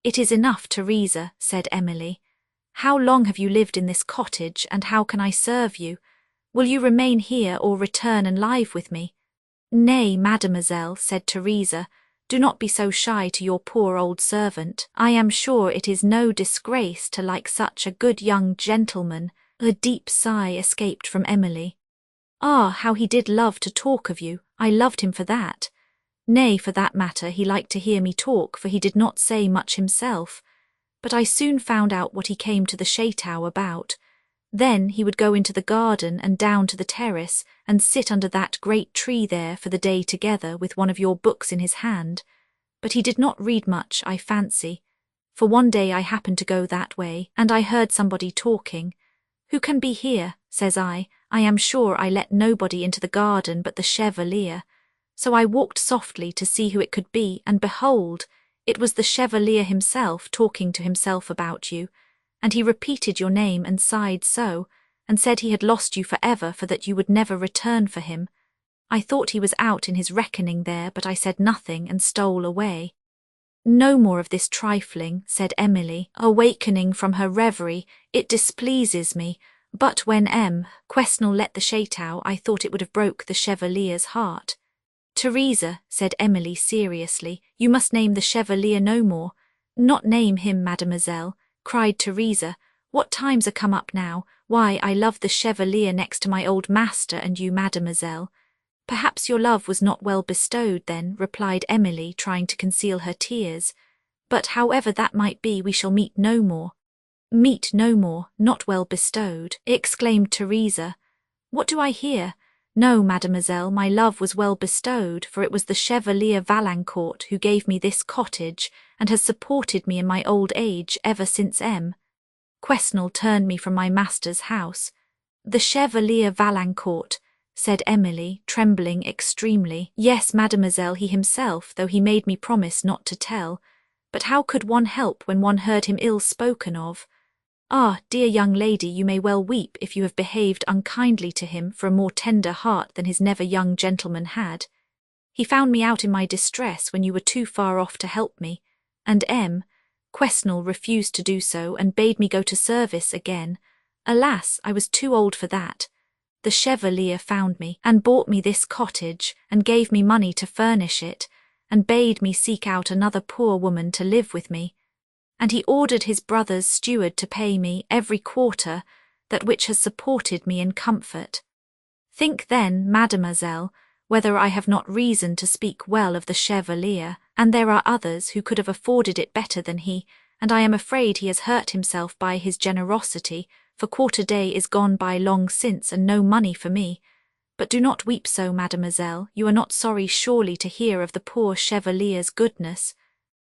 S1: "It is enough, Teresa," said Emily. "How long have you lived in this cottage, and how can I serve you? Will you remain here or return and live with me?" "Nay, mademoiselle," said Teresa, "do not be so shy to your poor old servant. I am sure it is no disgrace to like such a good young gentleman." A deep sigh escaped from Emily. "Ah, how he did love to talk of you! I loved him for that. Nay, for that matter, he liked to hear me talk, for he did not say much himself. But I soon found out what he came to the chateau about. Then he would go into the garden and down to the terrace and sit under that great tree there for the day together with one of your books in his hand. But he did not read much, I fancy, for one day I happened to go that way, and I heard somebody talking. 'Who can be here?' says I am sure I let nobody into the garden but the Chevalier. So I walked softly to see who it could be, and behold, it was the Chevalier himself talking to himself about you, and he repeated your name and sighed so, and said he had lost you for ever, for that you would never return for him. I thought he was out in his reckoning there, but I said nothing and stole away." "No more of this trifling," said Emily, awakening from her reverie. "It displeases me, but when Quesnel let the chateau, I thought it would have broke the Chevalier's heart." "Teresa," said Emily seriously, "you must name the Chevalier no more." "Not name him, mademoiselle," cried Teresa. "What times are come up now? Why, I love the Chevalier next to my old master and you, mademoiselle." "Perhaps your love was not well bestowed then," replied Emily, trying to conceal her tears. "But however that might be, we shall meet no more." "Meet no more, not well bestowed," exclaimed Teresa. "What do I hear? No, mademoiselle, my love was well bestowed, for it was the Chevalier Valancourt who gave me this cottage, and has supported me in my old age ever since Quesnel turned me from my master's house." "The Chevalier Valancourt," said Emily, trembling extremely. "Yes, mademoiselle, he himself, though he made me promise not to tell. But how could one help when one heard him ill spoken of? Ah, dear young lady, you may well weep if you have behaved unkindly to him for a more tender heart than his never young gentleman had. He found me out in my distress when you were too far off to help me, and Quesnel refused to do so and bade me go to service again. Alas, I was too old for that. The Chevalier found me, and bought me this cottage, and gave me money to furnish it, and bade me seek out another poor woman to live with me. And he ordered his brother's steward to pay me every quarter that which has supported me in comfort. Think then, mademoiselle, whether I have not reason to speak well of the Chevalier, and there are others who could have afforded it better than he, and I am afraid he has hurt himself by his generosity, for quarter day is gone by long since, and no money for me. But do not weep so, mademoiselle, you are not sorry surely to hear of the poor Chevalier's goodness."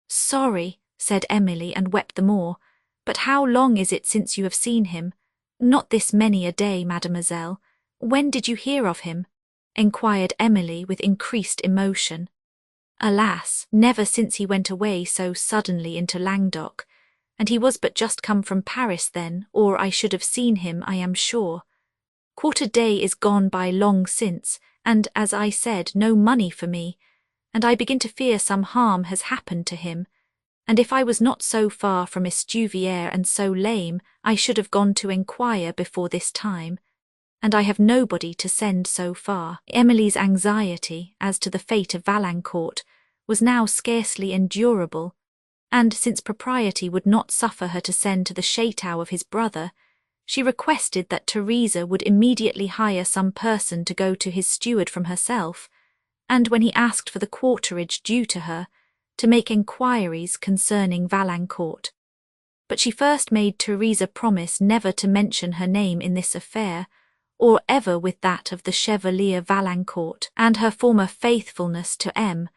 S1: "Sorry," said Emily, and wept the more. "But how long is it since you have seen him?" "Not this many a day, mademoiselle." "When did you hear of him?" enquired Emily with increased emotion. "Alas, never since he went away so suddenly into Languedoc, and he was but just come from Paris then, or I should have seen him, I am sure. Quarter day is gone by long since, and, as I said, no money for me, and I begin to fear some harm has happened to him, and if I was not so far from Estuvière and so lame, I should have gone to enquire before this time, and I have nobody to send so far." Emily's anxiety as to the fate of Valancourt was now scarcely endurable, and since propriety would not suffer her to send to the chateau of his brother, she requested that Teresa would immediately hire some person to go to his steward from herself, and when he asked for the quarterage due to her, to make enquiries concerning Valancourt. But she first made Teresa promise never to mention her name in this affair, or ever with that of the Chevalier Valancourt, and her former faithfulness to M.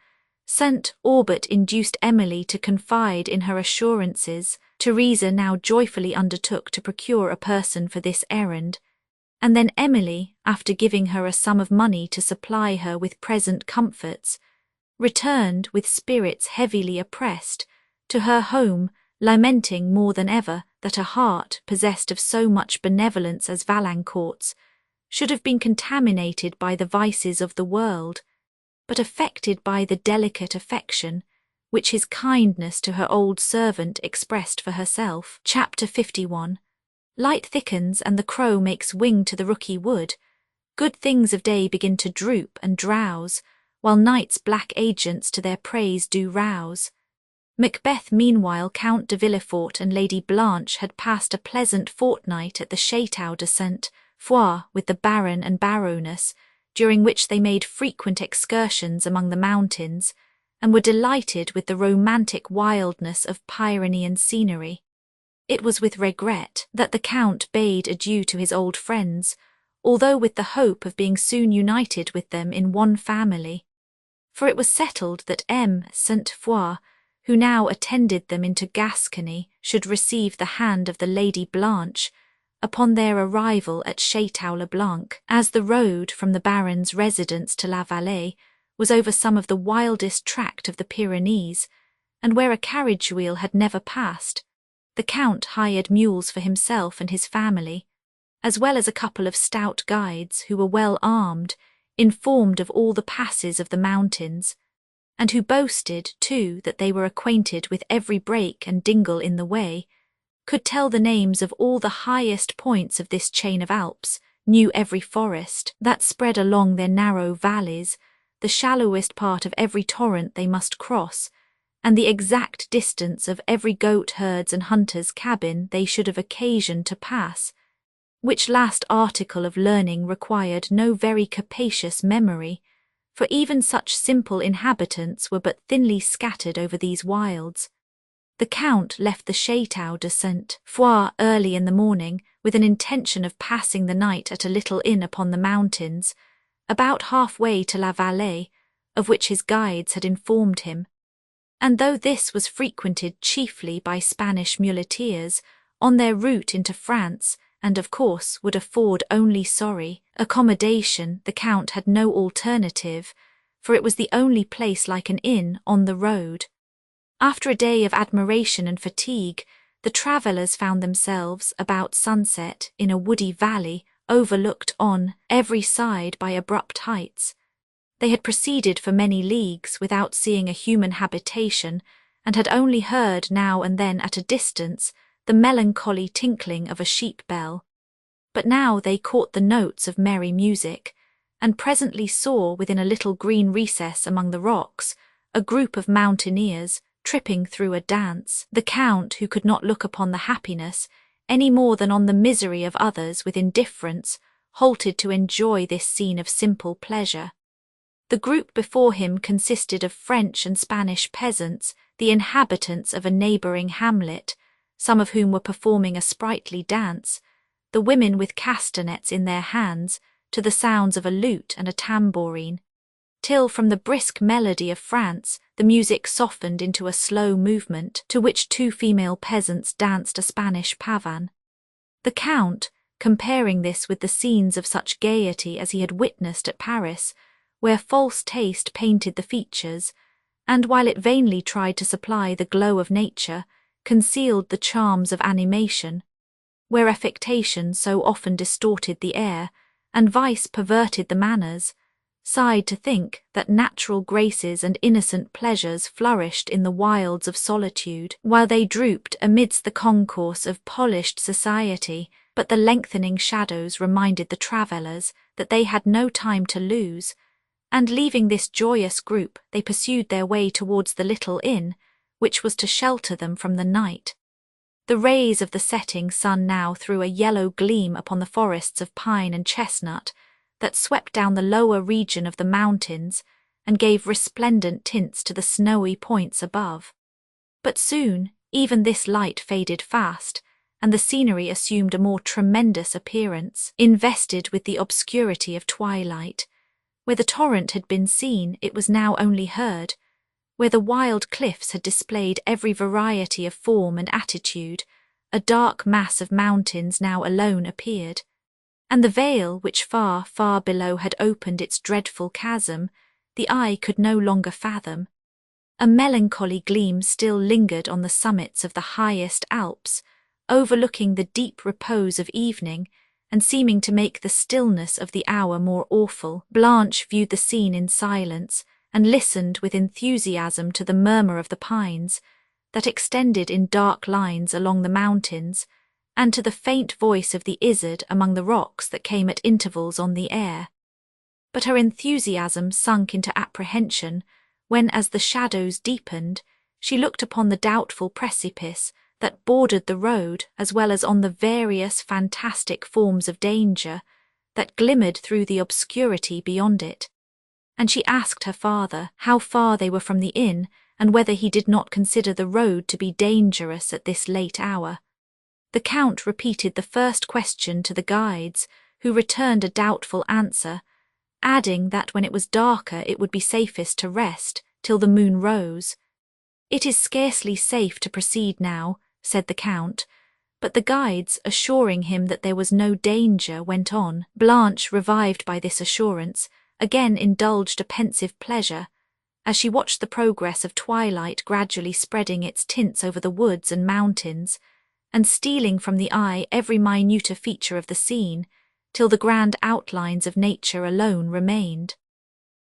S1: St. Aubert induced Emily to confide in her assurances. Teresa now joyfully undertook to procure a person for this errand, and then Emily, after giving her a sum of money to supply her with present comforts, returned with spirits heavily oppressed to her home, lamenting more than ever that a heart possessed of so much benevolence as Valancourt's should have been contaminated by the vices of the world, but affected by the delicate affection which his kindness to her old servant expressed for herself. Chapter 51. Light thickens and the crow makes wing to the rooky wood. Good things of day begin to droop and drowse, while night's black agents to their praise do rouse. Macbeth meanwhile Count de Villefort and Lady Blanche had passed a pleasant fortnight at the Château de Sainte-Foy with the Baron and Baroness, during which they made frequent excursions among the mountains, and were delighted with the romantic wildness of Pyrenean scenery. It was with regret that the Count bade adieu to his old friends, although with the hope of being soon united with them in one family. For it was settled that M. Sainte-Foy, who now attended them into Gascony, should receive the hand of the Lady Blanche upon their arrival at Château-le-Blanc, as the road from the Baron's residence to La Vallée was over some of the wildest tract of the Pyrenees, and where a carriage wheel had never passed. The Count hired mules for himself and his family, as well as a couple of stout guides who were well armed, informed of all the passes of the mountains, and who boasted, too, that they were acquainted with every break and dingle in the way, could tell the names of all the highest points of this chain of Alps, knew every forest that spread along their narrow valleys, the shallowest part of every torrent they must cross, and the exact distance of every goat herd's and hunter's cabin they should have occasion to pass, which last article of learning required no very capacious memory, for even such simple inhabitants were but thinly scattered over these wilds. The Count left the Château de Sainte-Foy early in the morning with an intention of passing the night at a little inn upon the mountains, about half-way to La Vallée, of which his guides had informed him. And though this was frequented chiefly by Spanish muleteers on their route into France, and of course would afford only sorry accommodation, the Count had no alternative, for it was the only place like an inn on the road. After a day of admiration and fatigue, the travellers found themselves about sunset in a woody valley overlooked on every side by abrupt heights. They had proceeded for many leagues without seeing a human habitation, and had only heard now and then at a distance the melancholy tinkling of a sheep bell. But now they caught the notes of merry music, and presently saw within a little green recess among the rocks a group of mountaineers tripping through a dance. The Count, who could not look upon the happiness any more than on the misery of others with indifference, halted to enjoy this scene of simple pleasure. The group before him consisted of French and Spanish peasants, the inhabitants of a neighbouring hamlet, some of whom were performing a sprightly dance, the women with castanets in their hands, to the sounds of a lute and a tambourine, till from the brisk melody of France the music softened into a slow movement, to which two female peasants danced a Spanish pavan. The Count, comparing this with the scenes of such gaiety as he had witnessed at Paris, where false taste painted the features, and while it vainly tried to supply the glow of nature, concealed the charms of animation, where affectation so often distorted the air, and vice perverted the manners, sighed to think that natural graces and innocent pleasures flourished in the wilds of solitude, while they drooped amidst the concourse of polished society. But the lengthening shadows reminded the travellers that they had no time to lose, and leaving this joyous group they pursued their way towards the little inn, which was to shelter them from the night. The rays of the setting sun now threw a yellow gleam upon the forests of pine and chestnut that swept down the lower region of the mountains and gave resplendent tints to the snowy points above. But soon even this light faded fast, and the scenery assumed a more tremendous appearance, invested with the obscurity of twilight. Where the torrent had been seen, it was now only heard. Where the wild cliffs had displayed every variety of form and attitude, a dark mass of mountains now alone appeared. And the vale which far, far below had opened its dreadful chasm, the eye could no longer fathom. A melancholy gleam still lingered on the summits of the highest Alps, overlooking the deep repose of evening, and seeming to make the stillness of the hour more awful. Blanche viewed the scene in silence, and listened with enthusiasm to the murmur of the pines, that extended in dark lines along the mountains, and to the faint voice of the Izard among the rocks that came at intervals on the air. But her enthusiasm sunk into apprehension when, as the shadows deepened, she looked upon the doubtful precipice that bordered the road, as well as on the various fantastic forms of danger that glimmered through the obscurity beyond it. And she asked her father how far they were from the inn, and whether he did not consider the road to be dangerous at this late hour. The Count repeated the first question to the guides, who returned a doubtful answer, adding that when it was darker it would be safest to rest till the moon rose. "It is scarcely safe to proceed now," said the Count, but the guides, assuring him that there was no danger, went on. Blanche, revived by this assurance, again indulged a pensive pleasure, as she watched the progress of twilight gradually spreading its tints over the woods and mountains, and stealing from the eye every minuter feature of the scene, till the grand outlines of nature alone remained.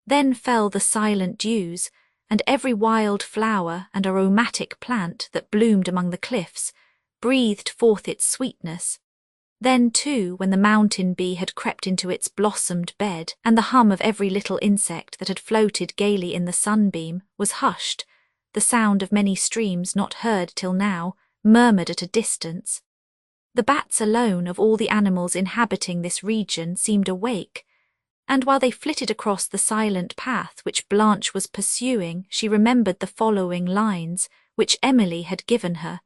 S1: Then fell the silent dews, and every wild flower and aromatic plant that bloomed among the cliffs breathed forth its sweetness. Then, too, when the mountain bee had crept into its blossomed bed, and the hum of every little insect that had floated gaily in the sunbeam was hushed, the sound of many streams not heard till now murmured at a distance. The bats alone of all the animals inhabiting this region seemed awake, and while they flitted across the silent path which Blanche was pursuing, she remembered the following lines which Emily had given her.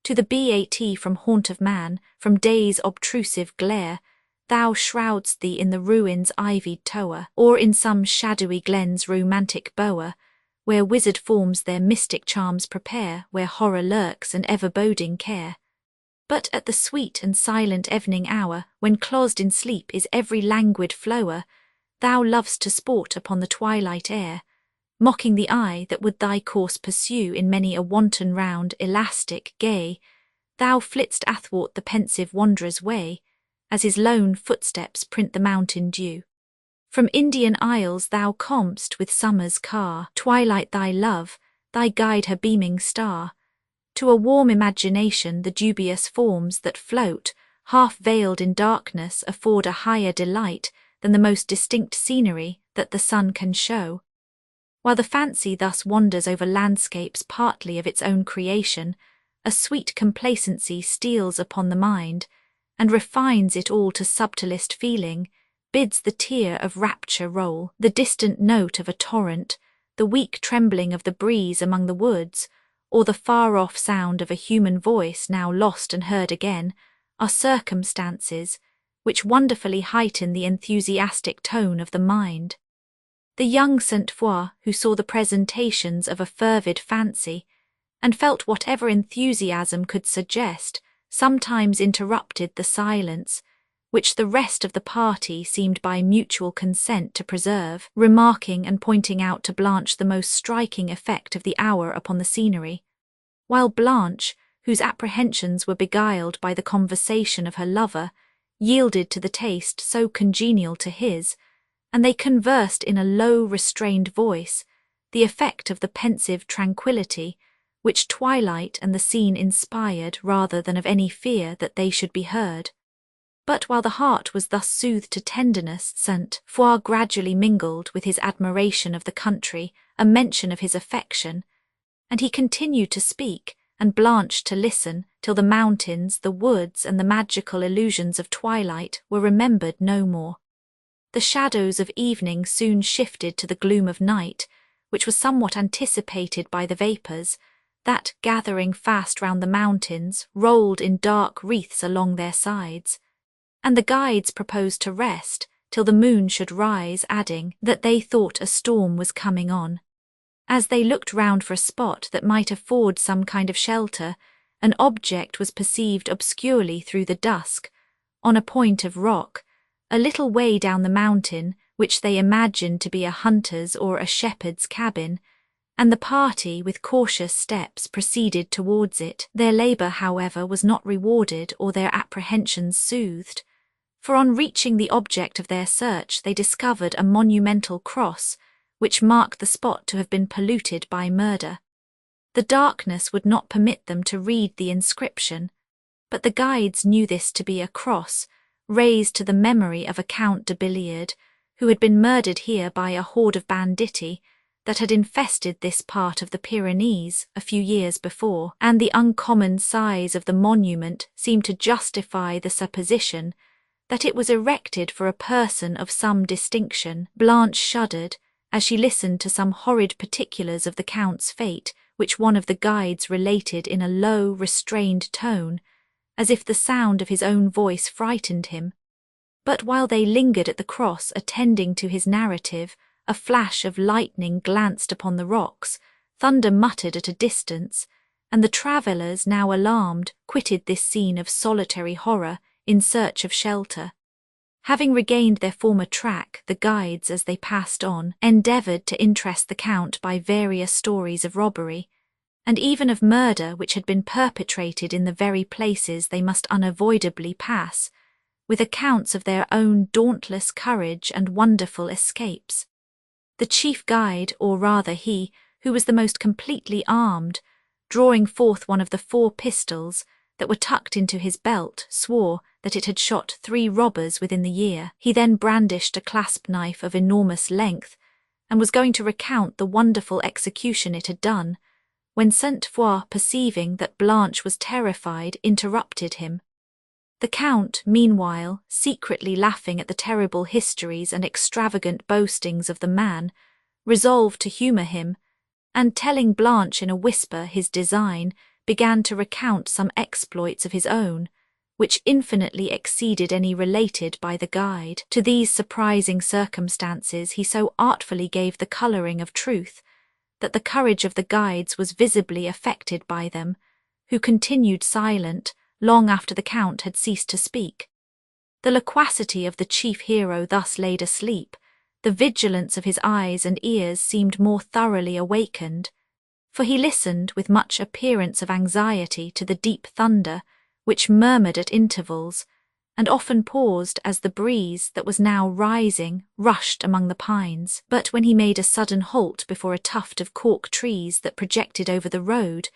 S1: "To the BAT from haunt of man, from day's obtrusive glare, thou shroud'st thee in the ruin's ivied tower, or in some shadowy glen's romantic bower, where wizard forms their mystic charms prepare, where horror lurks and ever boding care. But at the sweet and silent evening hour, when closed in sleep is every languid flower, thou lov'st to sport upon the twilight air, mocking the eye that would thy course pursue in many a wanton round, elastic, gay. Thou flitst athwart the pensive wanderer's way, as his lone footsteps print the mountain dew. From Indian isles thou com'st with summer's car, twilight thy love, thy guide her beaming star. To a warm imagination the dubious forms that float, half veiled in darkness, afford a higher delight than the most distinct scenery that the sun can show. While the fancy thus wanders over landscapes partly of its own creation, a sweet complacency steals upon the mind, and refines it all to subtlest feeling, bids the tear of rapture roll, the distant note of a torrent, the weak trembling of the breeze among the woods, or the far-off sound of a human voice now lost and heard again, are circumstances which wonderfully heighten the enthusiastic tone of the mind. The young Sainte-Foy, who saw the presentations of a fervid fancy, and felt whatever enthusiasm could suggest, sometimes interrupted the silence, which the rest of the party seemed by mutual consent to preserve, remarking and pointing out to Blanche the most striking effect of the hour upon the scenery, while Blanche, whose apprehensions were beguiled by the conversation of her lover, yielded to the taste so congenial to his, and they conversed in a low, restrained voice, the effect of the pensive tranquillity which twilight and the scene inspired rather than of any fear that they should be heard. But while the heart was thus soothed to tenderness, Sainte-Foy gradually mingled with his admiration of the country a mention of his affection, and he continued to speak, and Blanche to listen, till the mountains, the woods, and the magical illusions of twilight were remembered no more. The shadows of evening soon shifted to the gloom of night, which was somewhat anticipated by the vapours, that, gathering fast round the mountains, rolled in dark wreaths along their sides, and the guides proposed to rest till the moon should rise, adding that they thought a storm was coming on. As they looked round for a spot that might afford some kind of shelter, an object was perceived obscurely through the dusk, on a point of rock, a little way down the mountain, which they imagined to be a hunter's or a shepherd's cabin, and the party with cautious steps proceeded towards it. Their labour, however, was not rewarded or their apprehensions soothed, for on reaching the object of their search they discovered a monumental cross, which marked the spot to have been polluted by murder. The darkness would not permit them to read the inscription, but the guides knew this to be a cross, raised to the memory of a Count de Billiard, who had been murdered here by a horde of banditti that had infested this part of the Pyrenees a few years before, and the uncommon size of the monument seemed to justify the supposition that it was erected for a person of some distinction. Blanche shuddered as she listened to some horrid particulars of the Count's fate, which one of the guides related in a low, restrained tone, as if the sound of his own voice frightened him. But while they lingered at the cross attending to his narrative, a flash of lightning glanced upon the rocks, thunder muttered at a distance, and the travellers, now alarmed, quitted this scene of solitary horror in search of shelter. Having regained their former track, the guides, as they passed on, endeavoured to interest the Count by various stories of robbery, and even of murder which had been perpetrated in the very places they must unavoidably pass, with accounts of their own dauntless courage and wonderful escapes. The chief guide, or rather he, who was the most completely armed, drawing forth one of the 4 pistols that were tucked into his belt, swore that it had shot 3 robbers within the year. He then brandished a clasp knife of enormous length, and was going to recount the wonderful execution it had done, when Sainte-Foy, perceiving that Blanche was terrified, interrupted him. The Count, meanwhile, secretly laughing at the terrible histories and extravagant boastings of the man, resolved to humour him, and telling Blanche in a whisper his design, began to recount some exploits of his own, which infinitely exceeded any related by the guide. To these surprising circumstances he so artfully gave the colouring of truth, that the courage of the guides was visibly affected by them, who continued silent long after the Count had ceased to speak. The loquacity of the chief hero thus laid asleep, the vigilance of his eyes and ears seemed more thoroughly awakened, for he listened with much appearance of anxiety to the deep thunder, which murmured at intervals, and often paused as the breeze that was now rising rushed among the pines. But when he made a sudden halt before a tuft of cork trees that projected over the road,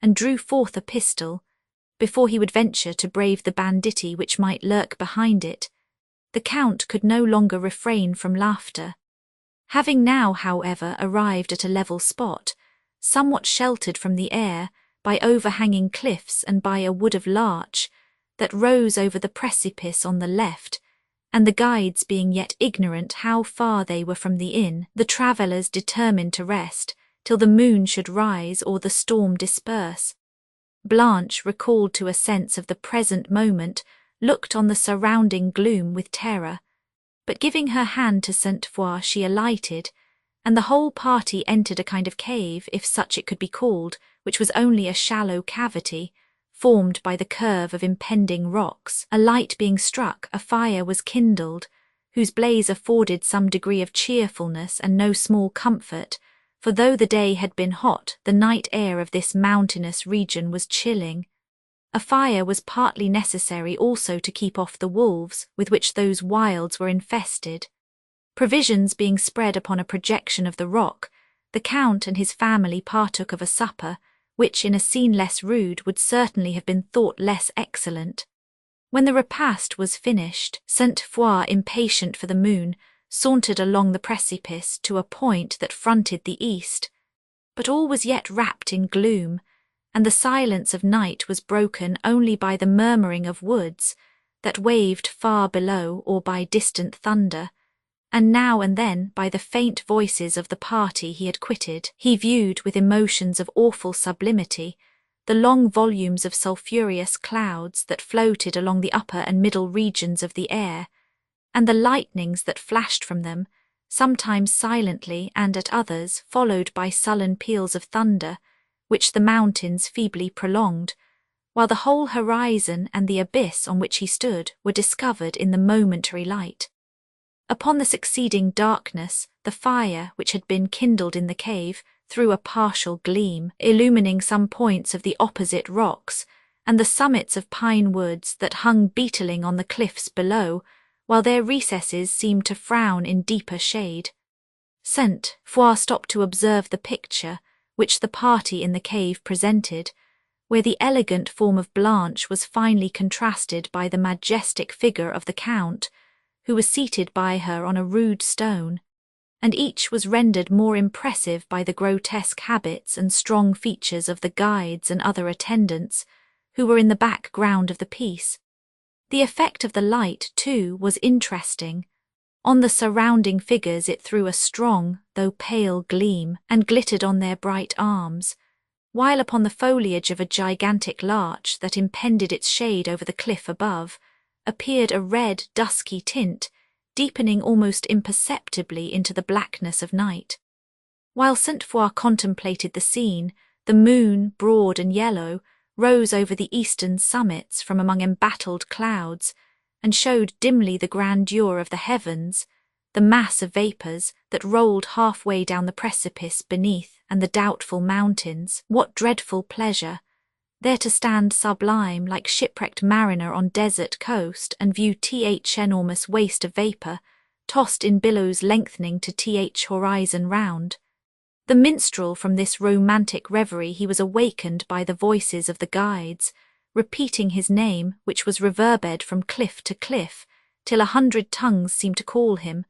S1: and drew forth a pistol, before he would venture to brave the banditti which might lurk behind it, the Count could no longer refrain from laughter. Having now, however, arrived at a level spot, somewhat sheltered from the air by overhanging cliffs and by a wood of larch that rose over the precipice on the left, and the guides being yet ignorant how far they were from the inn, the travellers determined to rest till the moon should rise or the storm disperse. Blanche, recalled to a sense of the present moment, looked on the surrounding gloom with terror, but giving her hand to Sainte-Foy she alighted, and the whole party entered a kind of cave, if such it could be called, which was only a shallow cavity, formed by the curve of impending rocks. A light being struck, a fire was kindled, whose blaze afforded some degree of cheerfulness and no small comfort, for though the day had been hot, the night air of this mountainous region was chilling. A fire was partly necessary also to keep off the wolves with which those wilds were infested. Provisions being spread upon a projection of the rock, the Count and his family partook of a supper, which in a scene less rude would certainly have been thought less excellent. When the repast was finished, Sainte-Foy, impatient for the moon, sauntered along the precipice to a point that fronted the east, but all was yet wrapped in gloom, and the silence of night was broken only by the murmuring of woods that waved far below or by distant thunder, and now and then by the faint voices of the party he had quitted. He viewed with emotions of awful sublimity the long volumes of sulphureous clouds that floated along the upper and middle regions of the air, and the lightnings that flashed from them, sometimes silently and at others followed by sullen peals of thunder, which the mountains feebly prolonged, while the whole horizon and the abyss on which he stood were discovered in the momentary light. Upon the succeeding darkness, the fire which had been kindled in the cave threw a partial gleam, illumining some points of the opposite rocks and the summits of pine woods that hung beetling on the cliffs below, while their recesses seemed to frown in deeper shade. St. Foix stopped to observe the picture which the party in the cave presented, where the elegant form of Blanche was finely contrasted by the majestic figure of the Count, who was seated by her on a rude stone, and each was rendered more impressive by the grotesque habits and strong features of the guides and other attendants, who were in the background of the piece. The effect of the light, too, was interesting. On the surrounding figures it threw a strong, though pale gleam, and glittered on their bright arms, while upon the foliage of a gigantic larch that impended its shade over the cliff above, appeared a red, dusky tint, deepening almost imperceptibly into the blackness of night. While St. Foix contemplated the scene, the moon, broad and yellow, rose over the eastern summits from among embattled clouds, and showed dimly the grandeur of the heavens, the mass of vapours that rolled halfway down the precipice beneath, and the doubtful mountains. What dreadful pleasure! There to stand sublime like shipwrecked mariner on desert coast and view enormous waste of vapour, tossed in billows lengthening to horizon round. The minstrel from this romantic reverie he was awakened by the voices of the guides, repeating his name, which was reverberated from cliff to cliff, till 100 tongues seemed to call him,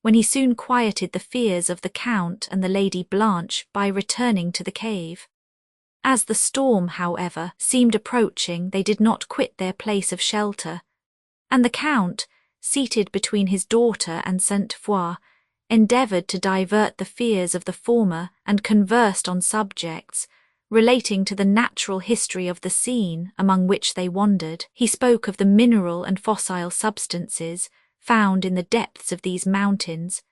S1: when he soon quieted the fears of the Count and the Lady Blanche by returning to the cave. As the storm, however, seemed approaching, they did not quit their place of shelter, and the Count, seated between his daughter and St. Foix, endeavoured to divert the fears of the former and conversed on subjects relating to the natural history of the scene among which they wandered. He spoke of the mineral and fossil substances found in the depths of these mountains,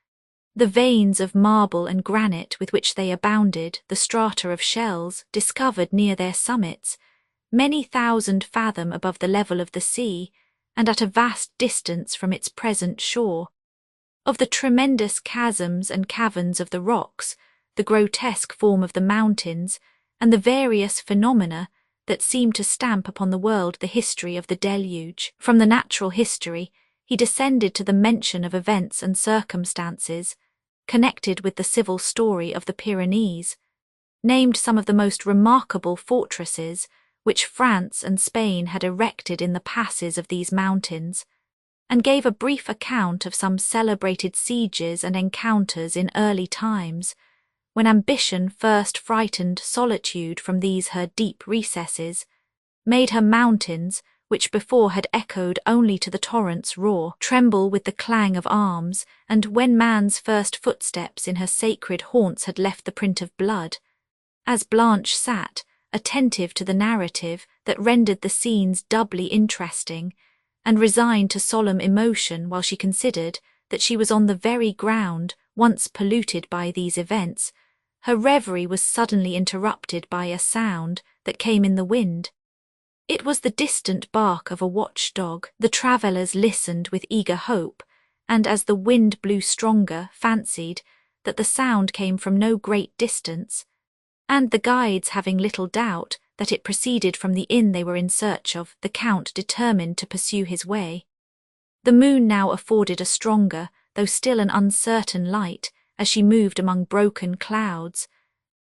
S1: the veins of marble and granite with which they abounded, the strata of shells discovered near their summits, many thousand fathom above the level of the sea, and at a vast distance from its present shore, of the tremendous chasms and caverns of the rocks, the grotesque form of the mountains, and the various phenomena that seemed to stamp upon the world the history of the deluge. From the natural history, he descended to the mention of events and circumstances connected with the civil story of the Pyrenees, named some of the most remarkable fortresses which France and Spain had erected in the passes of these mountains, and gave a brief account of some celebrated sieges and encounters in early times, when ambition first frightened solitude from these her deep recesses, made her mountains, which before had echoed only to the torrent's roar, tremble with the clang of arms, and when man's first footsteps in her sacred haunts had left the print of blood. As Blanche sat, attentive to the narrative that rendered the scenes doubly interesting, and resigned to solemn emotion while she considered that she was on the very ground once polluted by these events, her reverie was suddenly interrupted by a sound that came in the wind. It was the distant bark of a watchdog. The travellers listened with eager hope, and as the wind blew stronger, fancied that the sound came from no great distance, and the guides having little doubt that it proceeded from the inn they were in search of, the Count determined to pursue his way. The moon now afforded a stronger, though still an uncertain light, as she moved among broken clouds,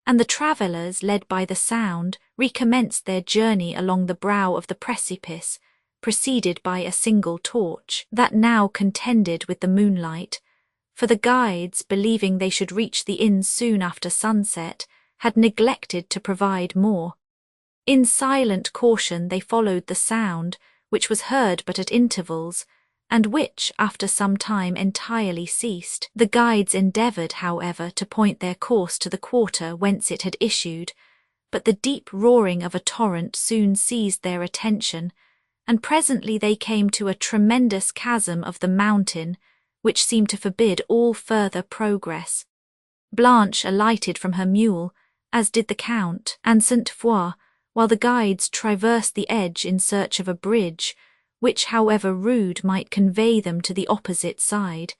S1: and the travellers, led by the sound, recommenced their journey along the brow of the precipice, preceded by a single torch that now contended with the moonlight, for the guides, believing they should reach the inn soon after sunset, had neglected to provide more. In silent caution they followed the sound, which was heard but at intervals, and which, after some time, entirely ceased. The guides endeavoured, however, to point their course to the quarter whence it had issued, but the deep roaring of a torrent soon seized their attention, and presently they came to a tremendous chasm of the mountain, which seemed to forbid all further progress. Blanche alighted from her mule, as did the Count and Sainte-Foy, while the guides traversed the edge in search of a bridge, which, however rude, might convey them to the opposite side,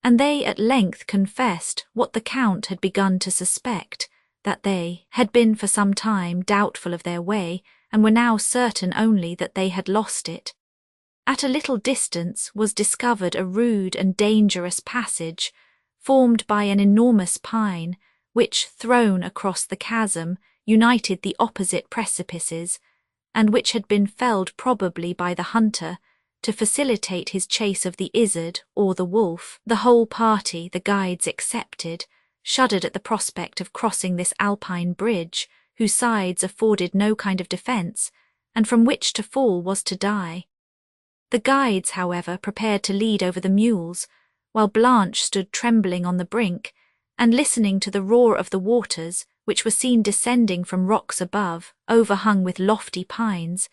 S1: and they at length confessed what the Count had begun to suspect, that they had been for some time doubtful of their way, and were now certain only that they had lost it. At a little distance was discovered a rude and dangerous passage, formed by an enormous pine, which, thrown across the chasm, united the opposite precipices, and which had been felled probably by the hunter, to facilitate his chase of the izzard or the wolf. The whole party, the guides excepted, shuddered at the prospect of crossing this alpine bridge, whose sides afforded no kind of defence, and from which to fall was to die. The guides, however, prepared to lead over the mules, while Blanche stood trembling on the brink, and listening to the roar of the waters, which were seen descending from rocks above, overhung with lofty pines,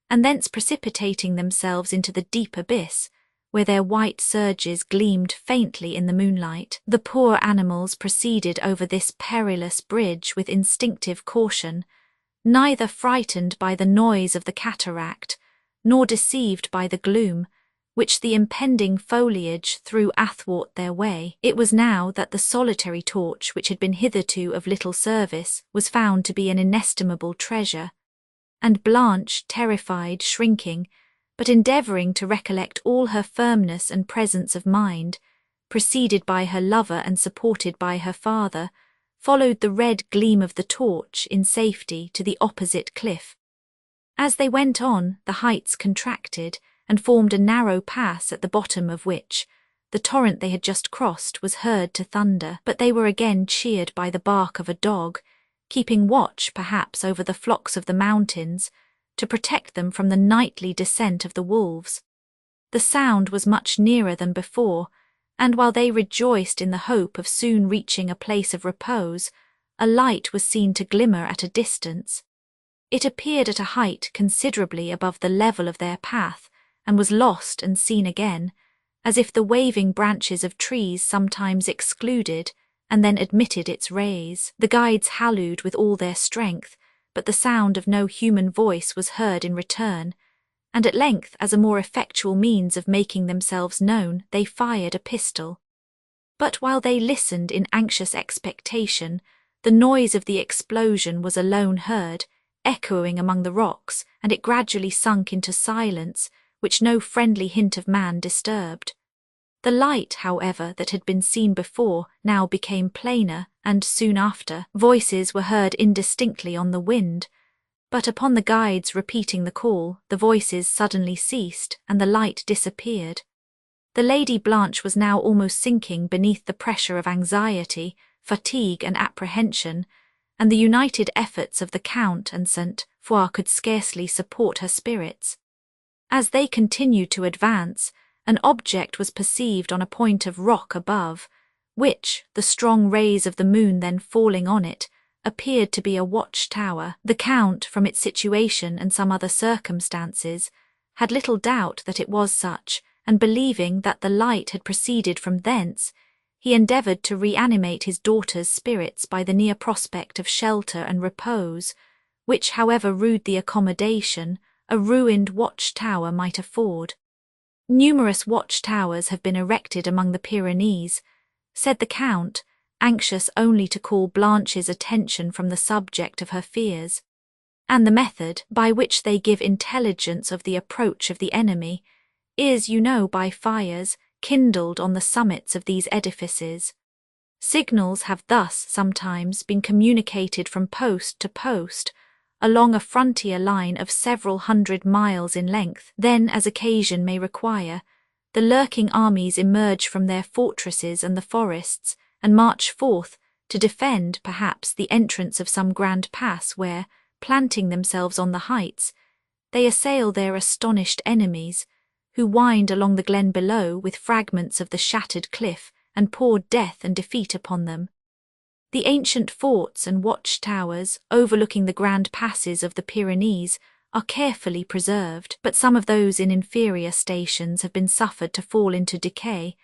S1: and thence precipitating themselves into the deep abyss, where their white surges gleamed faintly in the moonlight. The poor animals proceeded over this perilous bridge with instinctive caution, neither frightened by the noise of the cataract, nor deceived by the gloom, which the impending foliage threw athwart their way. It was now that the solitary torch, which had been hitherto of little service, was found to be an inestimable treasure, and Blanche, terrified, shrinking, but endeavouring to recollect all her firmness and presence of mind, preceded by her lover and supported by her father, followed the red gleam of the torch in safety to the opposite cliff. As they went on, the heights contracted, and formed a narrow pass at the bottom of which the torrent they had just crossed was heard to thunder, but they were again cheered by the bark of a dog, keeping watch perhaps over the flocks of the mountains, to protect them from the nightly descent of the wolves. The sound was much nearer than before, and while they rejoiced in the hope of soon reaching a place of repose, a light was seen to glimmer at a distance. It appeared at a height considerably above the level of their path, and was lost and seen again, as if the waving branches of trees sometimes excluded and then admitted its rays. The guides hallooed with all their strength, but the sound of no human voice was heard in return, and at length, as a more effectual means of making themselves known, they fired a pistol. But while they listened in anxious expectation, the noise of the explosion was alone heard, echoing among the rocks, and it gradually sunk into silence, which no friendly hint of man disturbed. The light, however, that had been seen before now became plainer, and soon after voices were heard indistinctly on the wind, but upon the guides repeating the call, the voices suddenly ceased, and the light disappeared. The Lady Blanche was now almost sinking beneath the pressure of anxiety, fatigue, and apprehension, and the united efforts of the Count and Sainte-Foy could scarcely support her spirits. As they continued to advance, an object was perceived on a point of rock above, which, the strong rays of the moon then falling on it, appeared to be a watch-tower. The Count, from its situation and some other circumstances, had little doubt that it was such, and believing that the light had proceeded from thence, he endeavoured to reanimate his daughter's spirits by the near prospect of shelter and repose, which, however rude the accommodation, a ruined watch-tower might afford. Numerous watch-towers have been erected among the Pyrenees, said the Count, anxious only to call Blanche's attention from the subject of her fears, and the method by which they give intelligence of the approach of the enemy is, you know, by fires kindled on the summits of these edifices. Signals have thus sometimes been communicated from post to post, along a frontier line of several 100 miles in length. Then, as occasion may require, the lurking armies emerge from their fortresses and the forests, and march forth to defend, perhaps, the entrance of some grand pass where, planting themselves on the heights, they assail their astonished enemies, who whined along the glen below with fragments of the shattered cliff and poured death and defeat upon them. The ancient forts and watchtowers overlooking the grand passes of the Pyrenees are carefully preserved, but some of those in inferior stations have been suffered to fall into decay,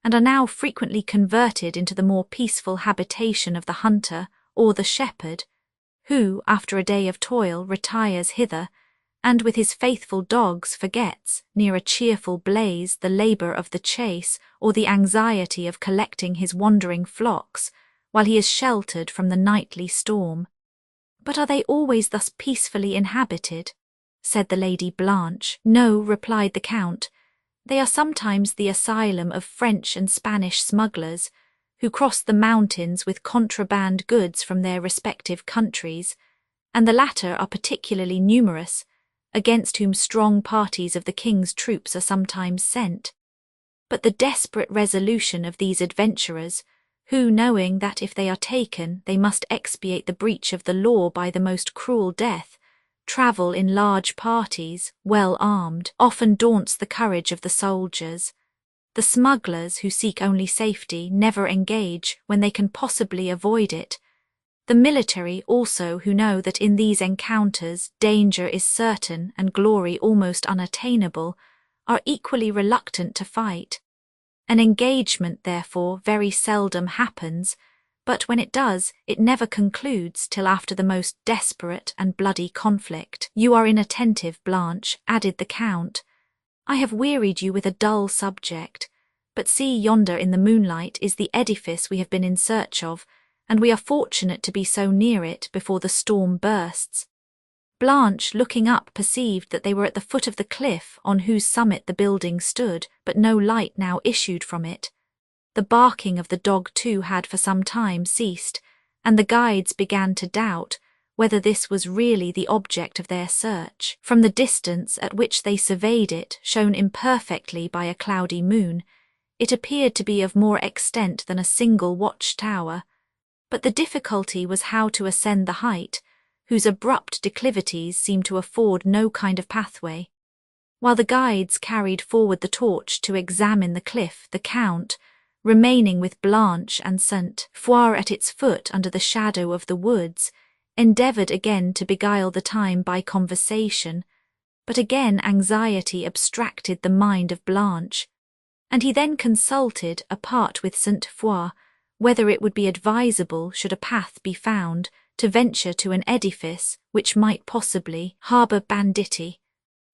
S1: and are now frequently converted into the more peaceful habitation of the hunter or the shepherd, who, after a day of toil, retires hither, and with his faithful dogs forgets, near a cheerful blaze, the labour of the chase or the anxiety of collecting his wandering flocks, while he is sheltered from the nightly storm. But are they always thus peacefully inhabited? Said the Lady Blanche. No, replied the Count. They are sometimes the asylum of French and Spanish smugglers, who cross the mountains with contraband goods from their respective countries, and the latter are particularly numerous, against whom strong parties of the King's troops are sometimes sent. But the desperate resolution of these adventurers, who, knowing that if they are taken they must expiate the breach of the law by the most cruel death, travel in large parties, well armed, often daunts the courage of the soldiers. The smugglers, who seek only safety, never engage when they can possibly avoid it. The military also, who know that in these encounters danger is certain and glory almost unattainable, are equally reluctant to fight. An engagement, therefore, very seldom happens, but when it does, it never concludes till after the most desperate and bloody conflict. You are inattentive, Blanche, added the Count. I have wearied you with a dull subject, but see yonder in the moonlight is the edifice we have been in search of, and we are fortunate to be so near it before the storm bursts. Blanche, looking up, perceived that they were at the foot of the cliff on whose summit the building stood, but no light now issued from it. The barking of the dog too had for some time ceased, and the guides began to doubt whether this was really the object of their search. From the distance at which they surveyed it, shown imperfectly by a cloudy moon, it appeared to be of more extent than a single watch-tower, but the difficulty was how to ascend the height, whose abrupt declivities seemed to afford no kind of pathway. While the guides carried forward the torch to examine the cliff, the Count, remaining with Blanche and St. Foix at its foot under the shadow of the woods, endeavoured again to beguile the time by conversation, but again anxiety abstracted the mind of Blanche, and he then consulted, apart with St. Foix, whether it would be advisable, should a path be found, to venture to an edifice which might possibly harbour banditti.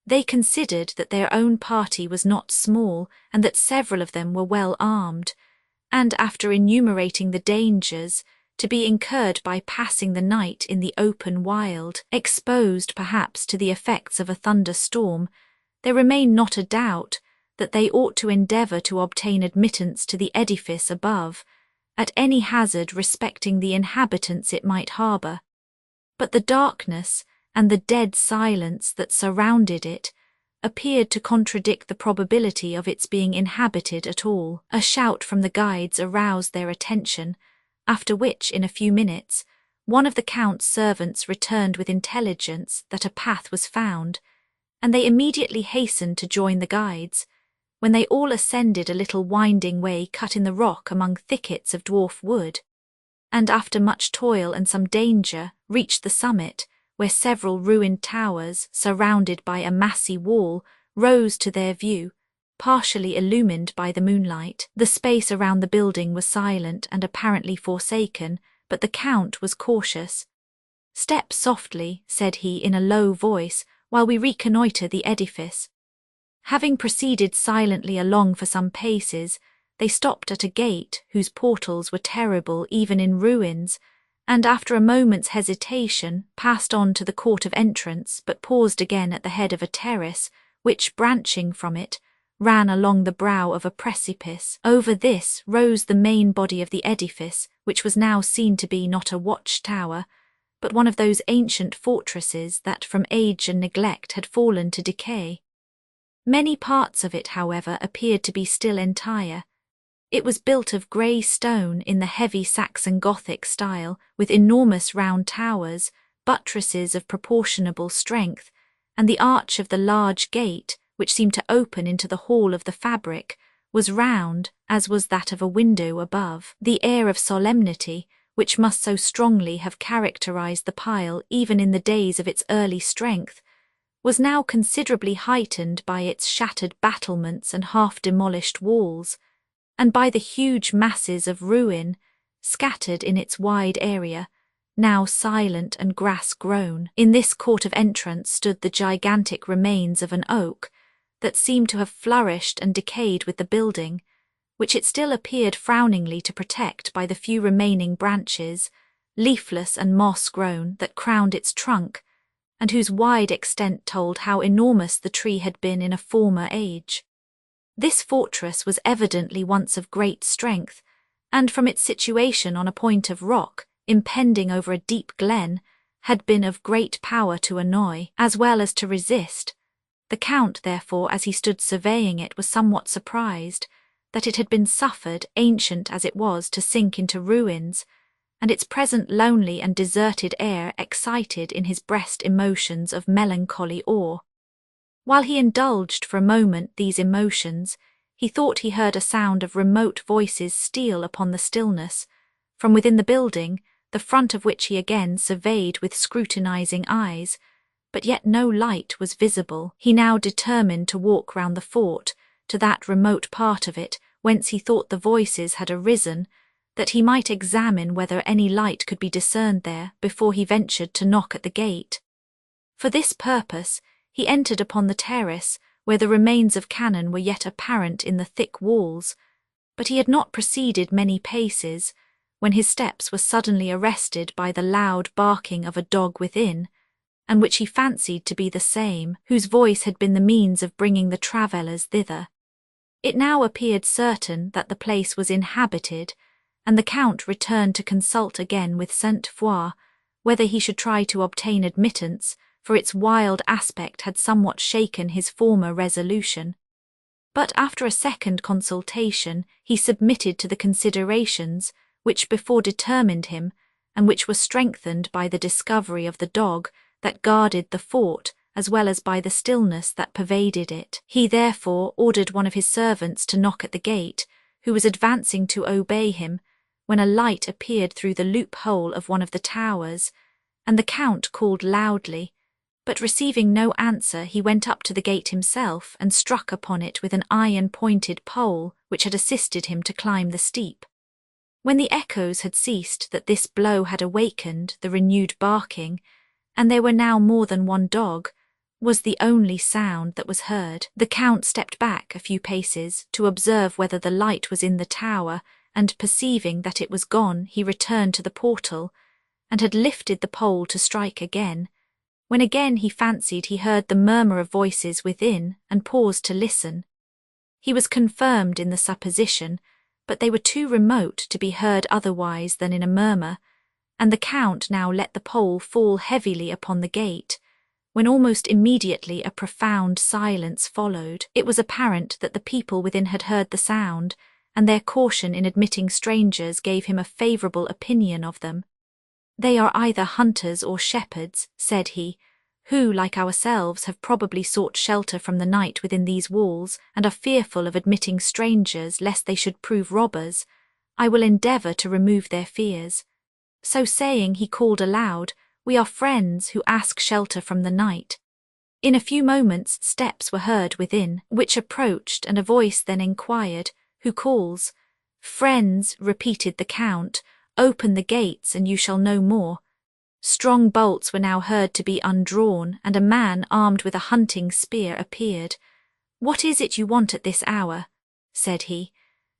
S1: They considered that their own party was not small, and that several of them were well armed, and after enumerating the dangers to be incurred by passing the night in the open wild, exposed perhaps to the effects of a thunderstorm, there remained not a doubt that they ought to endeavour to obtain admittance to the edifice above, at any hazard respecting the inhabitants it might harbour. But the darkness and the dead silence that surrounded it appeared to contradict the probability of its being inhabited at all. A shout from the guides aroused their attention, after which, in a few minutes, one of the Count's servants returned with intelligence that a path was found, and they immediately hastened to join the guides, when they all ascended a little winding way cut in the rock among thickets of dwarf wood, and after much toil and some danger reached the summit, where several ruined towers, surrounded by a massy wall, rose to their view, partially illumined by the moonlight. The space around the building was silent and apparently forsaken, but the Count was cautious. "Step softly," said he in a low voice, "while we reconnoitre the edifice." Having proceeded silently along for some paces, they stopped at a gate whose portals were terrible even in ruins, and after a moment's hesitation passed on to the court of entrance, but paused again at the head of a terrace, which, branching from it, ran along the brow of a precipice. Over this rose the main body of the edifice, which was now seen to be not a watch-tower, but one of those ancient fortresses that from age and neglect had fallen to decay. Many parts of it, however, appeared to be still entire. It was built of grey stone in the heavy Saxon Gothic style, with enormous round towers, buttresses of proportionable strength, and the arch of the large gate, which seemed to open into the hall of the fabric, was round, as was that of a window above. The air of solemnity, which must so strongly have characterized the pile even in the days of its early strength, was now considerably heightened by its shattered battlements and half-demolished walls, and by the huge masses of ruin scattered in its wide area, now silent and grass-grown. In this court of entrance stood the gigantic remains of an oak that seemed to have flourished and decayed with the building, which it still appeared frowningly to protect by the few remaining branches, leafless and moss-grown, that crowned its trunk, and whose wide extent told how enormous the tree had been in a former age. This fortress was evidently once of great strength, and from its situation on a point of rock, impending over a deep glen, had been of great power to annoy, as well as to resist. The Count, therefore, as he stood surveying it, was somewhat surprised that it had been suffered, ancient as it was, to sink into ruins, and its present lonely and deserted air excited in his breast emotions of melancholy awe. While he indulged for a moment these emotions, he thought he heard a sound of remote voices steal upon the stillness, from within the building, the front of which he again surveyed with scrutinizing eyes, but yet no light was visible. He now determined to walk round the fort, to that remote part of it whence he thought the voices had arisen, that he might examine whether any light could be discerned there before he ventured to knock at the gate. For this purpose he entered upon the terrace, where the remains of cannon were yet apparent in the thick walls, but he had not proceeded many paces, when his steps were suddenly arrested by the loud barking of a dog within, and which he fancied to be the same whose voice had been the means of bringing the travellers thither. It now appeared certain that the place was inhabited, and the Count returned to consult again with Sainte-Foy whether he should try to obtain admittance, for its wild aspect had somewhat shaken his former resolution. But after a second consultation he submitted to the considerations which before determined him, and which were strengthened by the discovery of the dog that guarded the fort, as well as by the stillness that pervaded it. He therefore ordered one of his servants to knock at the gate, who was advancing to obey him, when a light appeared through the loophole of one of the towers, and the Count called loudly, but receiving no answer he went up to the gate himself and struck upon it with an iron-pointed pole which had assisted him to climb the steep. When the echoes had ceased that this blow had awakened the renewed barking, and there were now more than one dog, was the only sound that was heard. The Count stepped back a few paces to observe whether the light was in the tower, and perceiving that it was gone, he returned to the portal, and had lifted the pole to strike again, when again he fancied he heard the murmur of voices within, and paused to listen. He was confirmed in the supposition, but they were too remote to be heard otherwise than in a murmur, and the Count now let the pole fall heavily upon the gate, when almost immediately a profound silence followed. It was apparent that the people within had heard the sound, and their caution in admitting strangers gave him a favourable opinion of them. "They are either hunters or shepherds," said he, "who, like ourselves, have probably sought shelter from the night within these walls, and are fearful of admitting strangers lest they should prove robbers. I will endeavour to remove their fears." So saying, he called aloud, "We are friends who ask shelter from the night." In a few moments steps were heard within, which approached, and a voice then inquired, "Who calls?" "Friends," repeated the Count, "open the gates and you shall know more." Strong bolts were now heard to be undrawn, and a man armed with a hunting spear appeared. "What is it you want at this hour?" said he.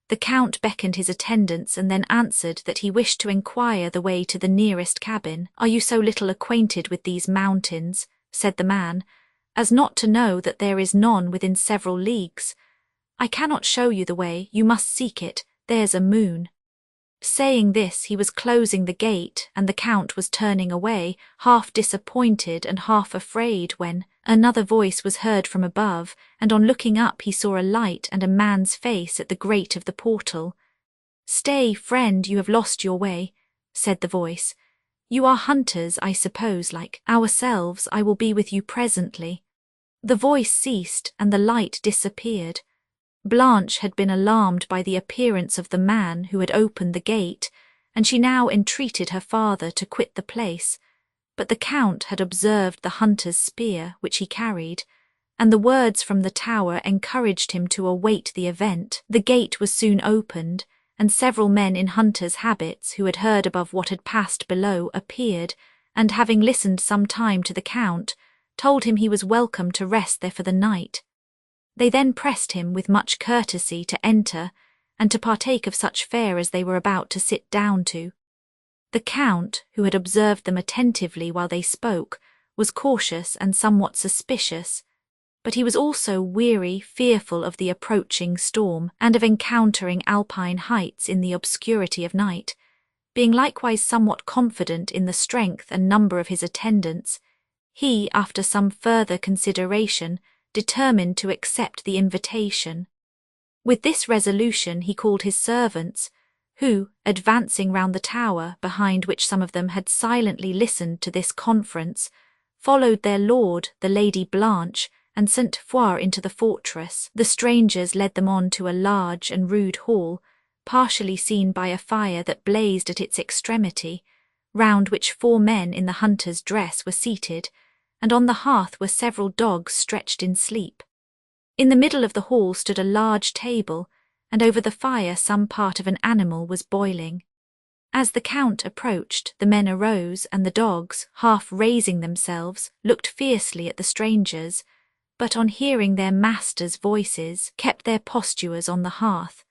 S1: The Count beckoned his attendants and then answered that he wished to inquire the way to the nearest cabin. "Are you so little acquainted with these mountains," said the man, "as not to know that there is none within several leagues? I cannot show you the way, you must seek it, there's a moon." Saying this, he was closing the gate, and the Count was turning away, half disappointed and half afraid, when another voice was heard from above, and on looking up he saw a light and a man's face at the grate of the portal. "Stay, friend, you have lost your way," said the voice. "You are hunters, I suppose, like ourselves. I will be with you presently." The voice ceased and the light disappeared. Blanche had been alarmed by the appearance of the man who had opened the gate, and she now entreated her father to quit the place. But the Count had observed the hunter's spear which he carried, and the words from the tower encouraged him to await the event. The gate was soon opened, and several men in hunters' habits who had heard above what had passed below appeared, and having listened some time to the Count, told him he was welcome to rest there for the night. They then pressed him with much courtesy to enter, and to partake of such fare as they were about to sit down to. The Count, who had observed them attentively while they spoke, was cautious and somewhat suspicious, but he was also weary, fearful of the approaching storm, and of encountering alpine heights in the obscurity of night. Being likewise somewhat confident in the strength and number of his attendants, he, after some further consideration, determined to accept the invitation. With this resolution he called his servants, who, advancing round the tower, behind which some of them had silently listened to this conference, followed their lord, the Lady Blanche, and St. Foix into the fortress. The strangers led them on to a large and rude hall, partially seen by a fire that blazed at its extremity, round which 4 men in the hunter's dress were seated, and on the hearth were several dogs stretched in sleep. In the middle of the hall stood a large table, and over the fire some part of an animal was boiling. As the Count approached, the men arose, and the dogs, half raising themselves, looked fiercely at the strangers, but on hearing their masters' voices, kept their postures on the hearth.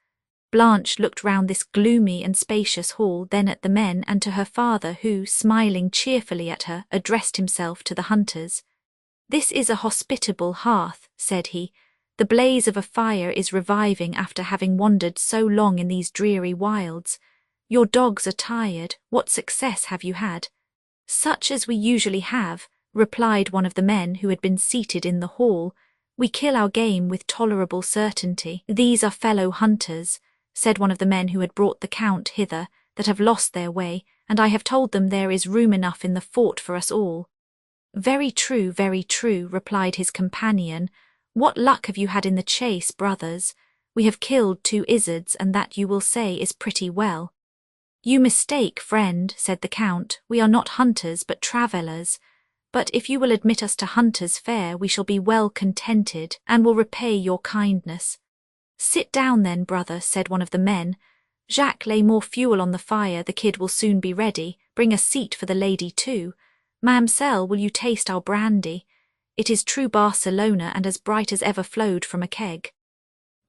S1: Blanche looked round this gloomy and spacious hall, then at the men and to her father, who, smiling cheerfully at her, addressed himself to the hunters. "This is a hospitable hearth," said he. "The blaze of a fire is reviving after having wandered so long in these dreary wilds. Your dogs are tired. What success have you had?" "Such as we usually have," replied one of the men who had been seated in the hall. "We kill our game with tolerable certainty." "These are fellow hunters," said one of the men who had brought the Count hither, "that have lost their way, and I have told them there is room enough in the fort for us all." very true," replied his companion. "What luck have you had in the chase, brothers? We have killed 2 izzards, and that, you will say, is pretty well." "You mistake, friend," said the Count. "We are not hunters, but travellers. But if you will admit us to hunters' fare, we shall be well contented, and will repay your kindness." "Sit down then, brother," said one of the men. "Jacques, lay more fuel on the fire, the kid will soon be ready. Bring a seat for the lady too. Mamselle, will you taste our brandy? It is true Barcelona, and as bright as ever flowed from a keg."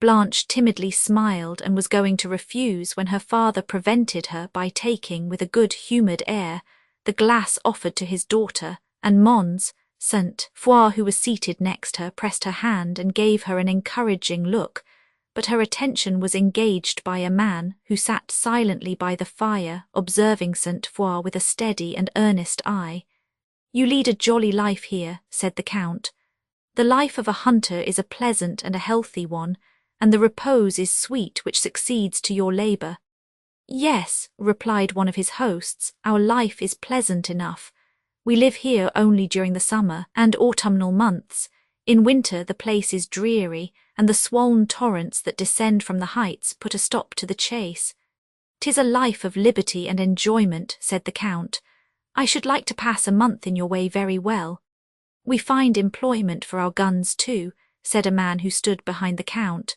S1: Blanche timidly smiled and was going to refuse when her father prevented her by taking, with a good-humoured air, the glass offered to his daughter, and Mons, St. Foix, who was seated next her, pressed her hand and gave her an encouraging look, but her attention was engaged by a man who sat silently by the fire, observing St. Foix with a steady and earnest eye. "You lead a jolly life here," said the Count. "The life of a hunter is a pleasant and a healthy one, and the repose is sweet which succeeds to your labour." "Yes," replied one of his hosts, "our life is pleasant enough. We live here only during the summer and autumnal months. In winter the place is dreary, and the swollen torrents that descend from the heights put a stop to the chase." "'Tis a life of liberty and enjoyment," said the Count. "I should like to pass a month in your way very well." "We find employment for our guns too," said a man who stood behind the Count.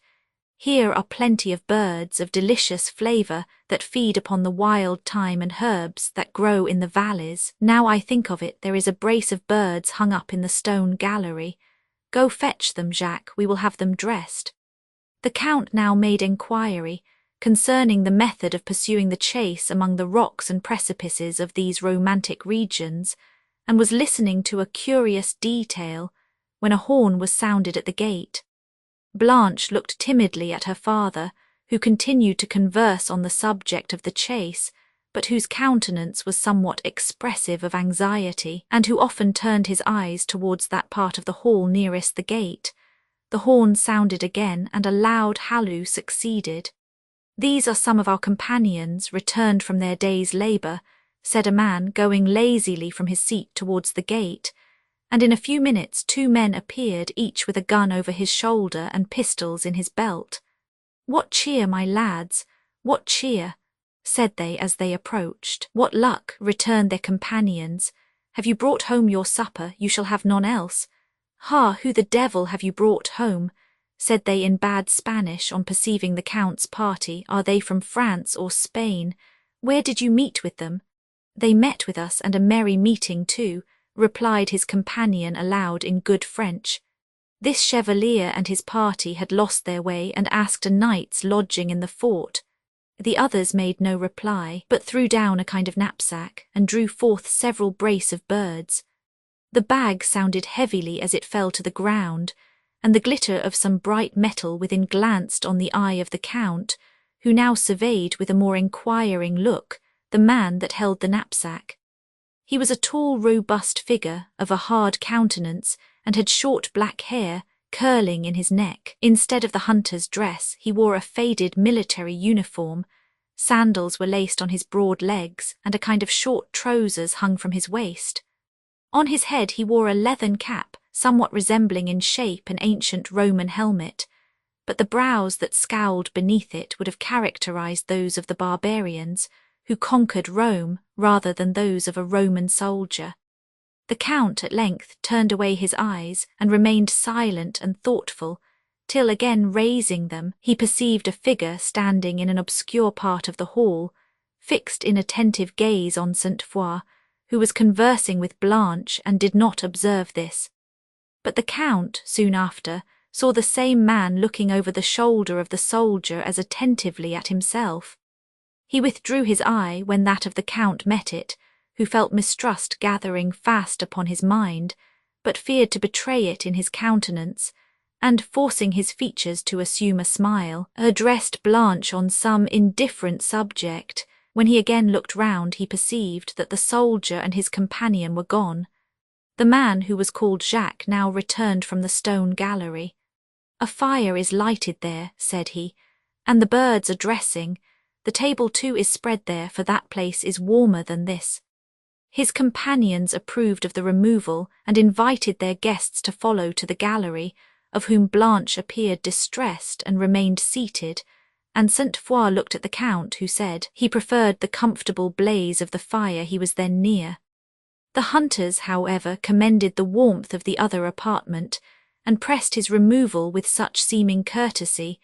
S1: "Here are plenty of birds of delicious flavour that feed upon the wild thyme and herbs that grow in the valleys. Now I think of it, there is a brace of birds hung up in the stone gallery. Go fetch them, Jacques, we will have them dressed." The Count now made enquiry concerning the method of pursuing the chase among the rocks and precipices of these romantic regions, and was listening to a curious detail when a horn was sounded at the gate. Blanche looked timidly at her father, who continued to converse on the subject of the chase, but whose countenance was somewhat expressive of anxiety, and who often turned his eyes towards that part of the hall nearest the gate. The horn sounded again, and a loud halloo succeeded. "These are some of our companions, returned from their day's labour," said a man, going lazily from his seat towards the gate, and in a few minutes 2 men appeared, each with a gun over his shoulder and pistols in his belt. "What cheer, my lads, what cheer?" said they as they approached. "What luck?" returned their companions. "Have you brought home your supper? You shall have none else." "Ha, who the devil have you brought home?" said they in bad Spanish on perceiving the Count's party. "Are they from France or Spain? Where did you meet with them?" "They met with us, and a merry meeting too," replied his companion aloud in good French. This chevalier and his party had lost their way and asked a night's lodging in the fort. The others made no reply, but threw down a kind of knapsack and drew forth several brace of birds. The bag sounded heavily as it fell to the ground, and the glitter of some bright metal within glanced on the eye of the Count, who now surveyed with a more inquiring look the man that held the knapsack. He was a tall, robust figure, of a hard countenance, and had short black hair curling in his neck. Instead of the hunter's dress, he wore a faded military uniform. Sandals were laced on his broad legs, and a kind of short trousers hung from his waist. On his head he wore a leathern cap, somewhat resembling in shape an ancient Roman helmet, but the brows that scowled beneath it would have characterized those of the barbarians, who conquered Rome rather than those of a Roman soldier. The Count at length turned away his eyes and remained silent and thoughtful, till again raising them, he perceived a figure standing in an obscure part of the hall, fixed in attentive gaze on Sainte Foix, who was conversing with Blanche and did not observe this. But the Count, soon after, saw the same man looking over the shoulder of the soldier as attentively at himself. He withdrew his eye when that of the Count met it, who felt mistrust gathering fast upon his mind, but feared to betray it in his countenance, and, forcing his features to assume a smile, addressed Blanche on some indifferent subject. When he again looked round, he perceived that the soldier and his companion were gone. The man, who was called Jacques, now returned from the stone gallery. "A fire is lighted there," said he, "and the birds are dressing. The table too is spread there, for that place is warmer than this." His companions approved of the removal and invited their guests to follow to the gallery, of whom Blanche appeared distressed and remained seated, and Sainte Foix looked at the Count, who said he preferred the comfortable blaze of the fire he was then near. The hunters, however, commended the warmth of the other apartment, and pressed his removal with such seeming courtesy,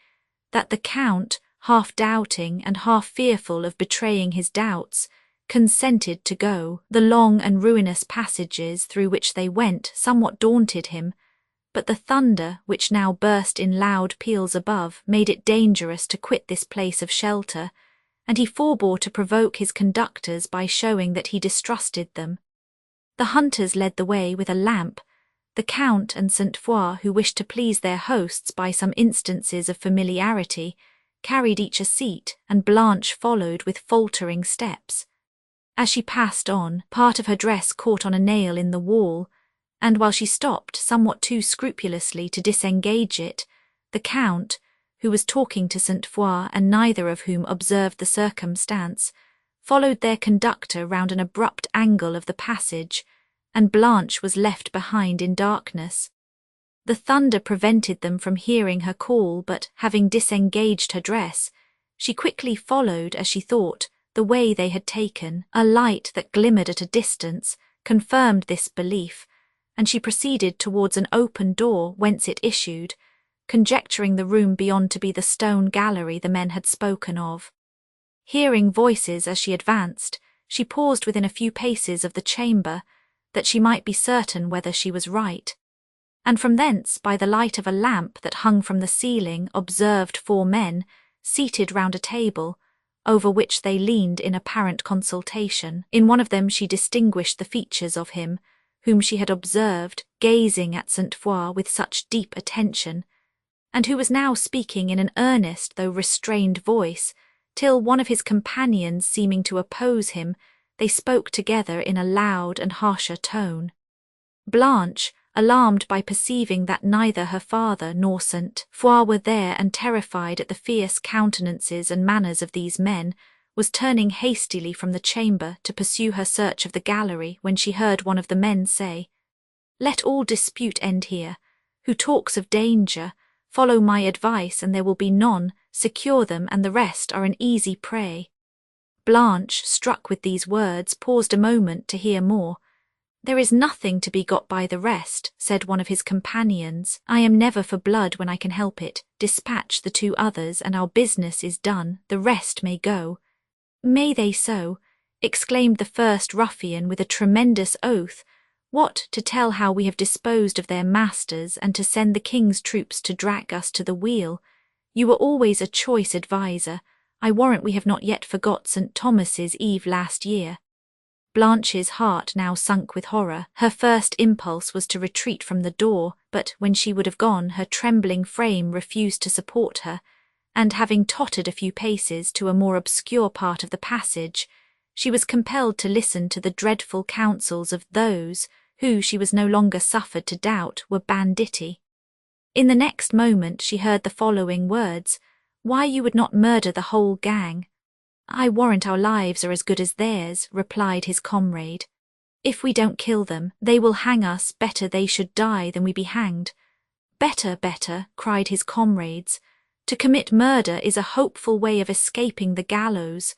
S1: that the Count, half doubting and half fearful of betraying his doubts, consented to go. The long and ruinous passages through which they went somewhat daunted him, but the thunder, which now burst in loud peals above, made it dangerous to quit this place of shelter, and he forbore to provoke his conductors by showing that he distrusted them. The hunters led the way with a lamp. The Count and Sainte Foix, who wished to please their hosts by some instances of familiarity, carried each a seat, and Blanche followed with faltering steps. As she passed on, part of her dress caught on a nail in the wall, and while she stopped somewhat too scrupulously to disengage it, the Count, who was talking to Sainte Foix and neither of whom observed the circumstance, followed their conductor round an abrupt angle of the passage, and Blanche was left behind in darkness. The thunder prevented them from hearing her call, but having disengaged her dress, she quickly followed, as she thought, the way they had taken. A light that glimmered at a distance confirmed this belief, and she proceeded towards an open door whence it issued, conjecturing the room beyond to be the stone gallery the men had spoken of. Hearing voices as she advanced, she paused within a few paces of the chamber, that she might be certain whether she was right, and from thence, by the light of a lamp that hung from the ceiling, observed 4 men, seated round a table, over which they leaned in apparent consultation. In one of them she distinguished the features of him, whom she had observed, gazing at Sainte Foix with such deep attention, and who was now speaking in an earnest though restrained voice, till one of his companions seeming to oppose him, they spoke together in a loud and harsher tone. Blanche, alarmed by perceiving that neither her father nor Sainte Foix were there, and terrified at the fierce countenances and manners of these men, was turning hastily from the chamber to pursue her search of the gallery, when she heard one of the men say, Let all dispute end here. Who talks of danger, follow my advice and there will be none, secure them and the rest are an easy prey. Blanche, struck with these words, paused a moment to hear more. There is nothing to be got by the rest, said one of his companions. I am never for blood when I can help it. Dispatch the 2 others and our business is done, the rest may go. May they so? Exclaimed the first ruffian with a tremendous oath. What, to tell how we have disposed of their masters and to send the king's troops to drag us to the wheel? You were always a choice adviser. I warrant we have not yet forgot St. Thomas's Eve last year. Blanche's heart now sunk with horror. Her first impulse was to retreat from the door, but when she would have gone, her trembling frame refused to support her, and having tottered a few paces to a more obscure part of the passage, she was compelled to listen to the dreadful counsels of those who, she was no longer suffered to doubt, were banditti. In the next moment she heard the following words, "Why you would not murder the whole gang?" "I warrant our lives are as good as theirs," replied his comrade. "If we don't kill them, they will hang us. Better they should die than we be hanged." "Better, better," cried his comrades. "To commit murder is a hopeful way of escaping the gallows,"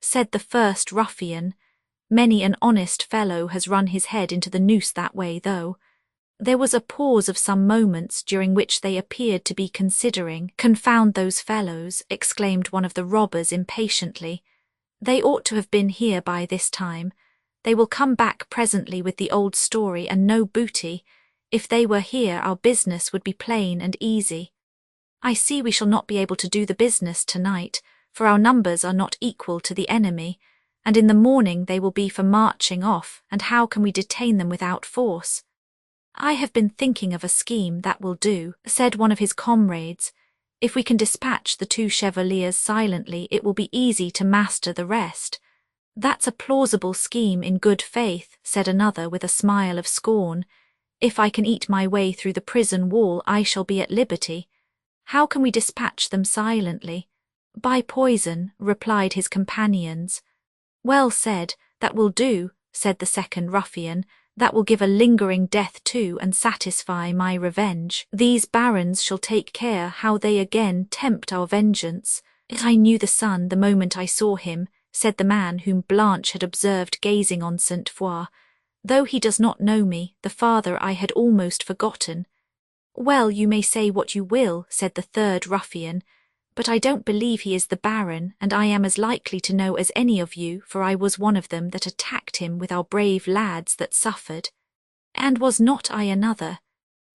S1: said the first ruffian. "Many an honest fellow has run his head into the noose that way, though." There was a pause of some moments during which they appeared to be considering. "Confound those fellows," exclaimed one of the robbers impatiently. "They ought to have been here by this time. They will come back presently with the old story and no booty. If they were here, our business would be plain and easy. I see we shall not be able to do the business tonight, for our numbers are not equal to the enemy, and in the morning they will be for marching off, and how can we detain them without force?" "I have been thinking of a scheme that will do," said one of his comrades. "If we can dispatch the 2 chevaliers silently, it will be easy to master the rest." "That's a plausible scheme in good faith," said another with a smile of scorn. "If I can eat my way through the prison wall, I shall be at liberty. How can we dispatch them silently?" "By poison," replied his companions. "Well said, that will do," said the second ruffian. "That will give a lingering death too and satisfy my revenge. These barons shall take care how they again tempt our vengeance." "I knew the son the moment I saw him," said the man whom Blanche had observed gazing on Saint Foix. "Though he does not know me, the father I had almost forgotten." "Well, you may say what you will," said the third ruffian, "but I don't believe he is the baron, and I am as likely to know as any of you, for I was one of them that attacked him with our brave lads that suffered." "And was not I another?"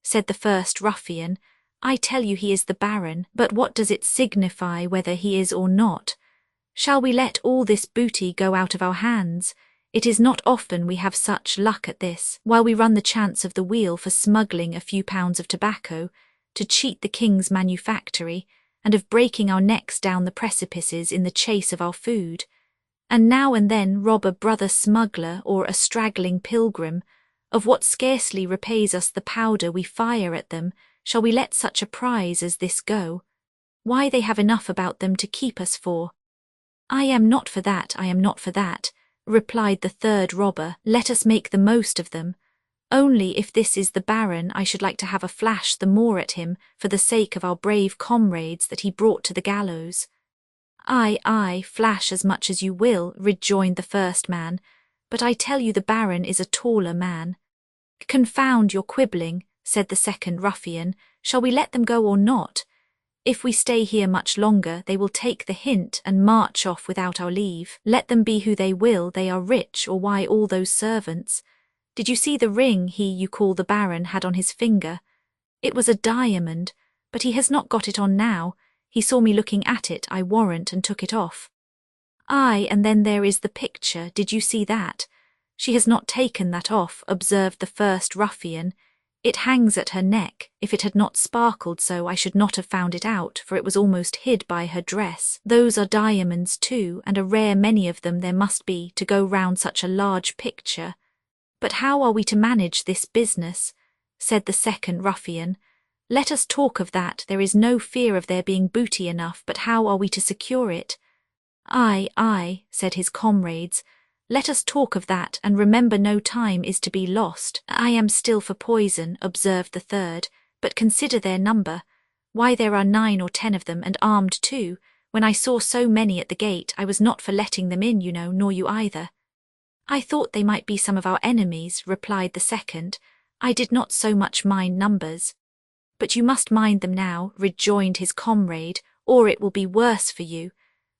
S1: said the first ruffian. "I tell you he is the baron, but what does it signify whether he is or not? Shall we let all this booty go out of our hands? It is not often we have such luck at this, while we run the chance of the wheel for smuggling a few pounds of tobacco, to cheat the king's manufactory, and of breaking our necks down the precipices in the chase of our food, and now and then rob a brother smuggler or a straggling pilgrim, of what scarcely repays us the powder we fire at them. Shall we let such a prize as this go? Why, they have enough about them to keep us for." "I am not for that, I am not for that," replied the third robber. "Let us make the most of them. Only if this is the baron, I should like to have a flash the more at him for the sake of our brave comrades that he brought to the gallows." "Aye, aye, flash as much as you will," rejoined the first man, "but I tell you the baron is a taller man." "Confound your quibbling," said the second ruffian. "Shall we let them go or not? If we stay here much longer, they will take the hint and march off without our leave. Let them be who they will, they are rich, or why all those servants. Did you see the ring he you call the baron had on his finger? It was a diamond, but he has not got it on now. He saw me looking at it, I warrant, and took it off." "Aye, and then there is the picture, did you see that?" "She has not taken that off," observed the first ruffian. "It hangs at her neck. If it had not sparkled so, I should not have found it out, for it was almost hid by her dress. Those are diamonds too, and a rare many of them there must be to go round such a large picture. But how are we to manage this business?" said the second ruffian. "Let us talk of that. There is no fear of there being booty enough, but how are we to secure it?" "Aye, aye," said his comrades. Let us talk of that, and remember no time is to be lost. I am still for poison, observed the third, but consider their number. Why, there are 9 or 10 of them, and armed too. When I saw so many at the gate, I was not for letting them in, you know, nor you either. I thought they might be some of our enemies, replied the second. I did not so much mind numbers. But you must mind them now, rejoined his comrade, or it will be worse for you.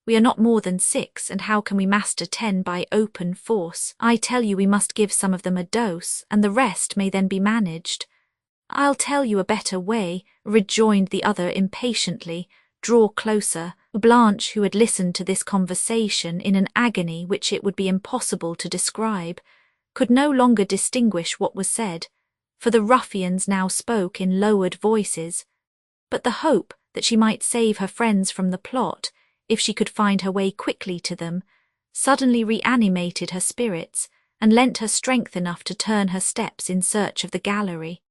S1: We are not more than 6, and how can we master 10 by open force? I tell you we must give some of them a dose, and the rest may then be managed. I'll tell you a better way, rejoined the other impatiently. Draw closer. Blanche, who had listened to this conversation in an agony which it would be impossible to describe, could no longer distinguish what was said, for the ruffians now spoke in lowered voices. But the hope that she might save her friends from the plot, if she could find her way quickly to them, suddenly reanimated her spirits, and lent her strength enough to turn her steps in search of the gallery.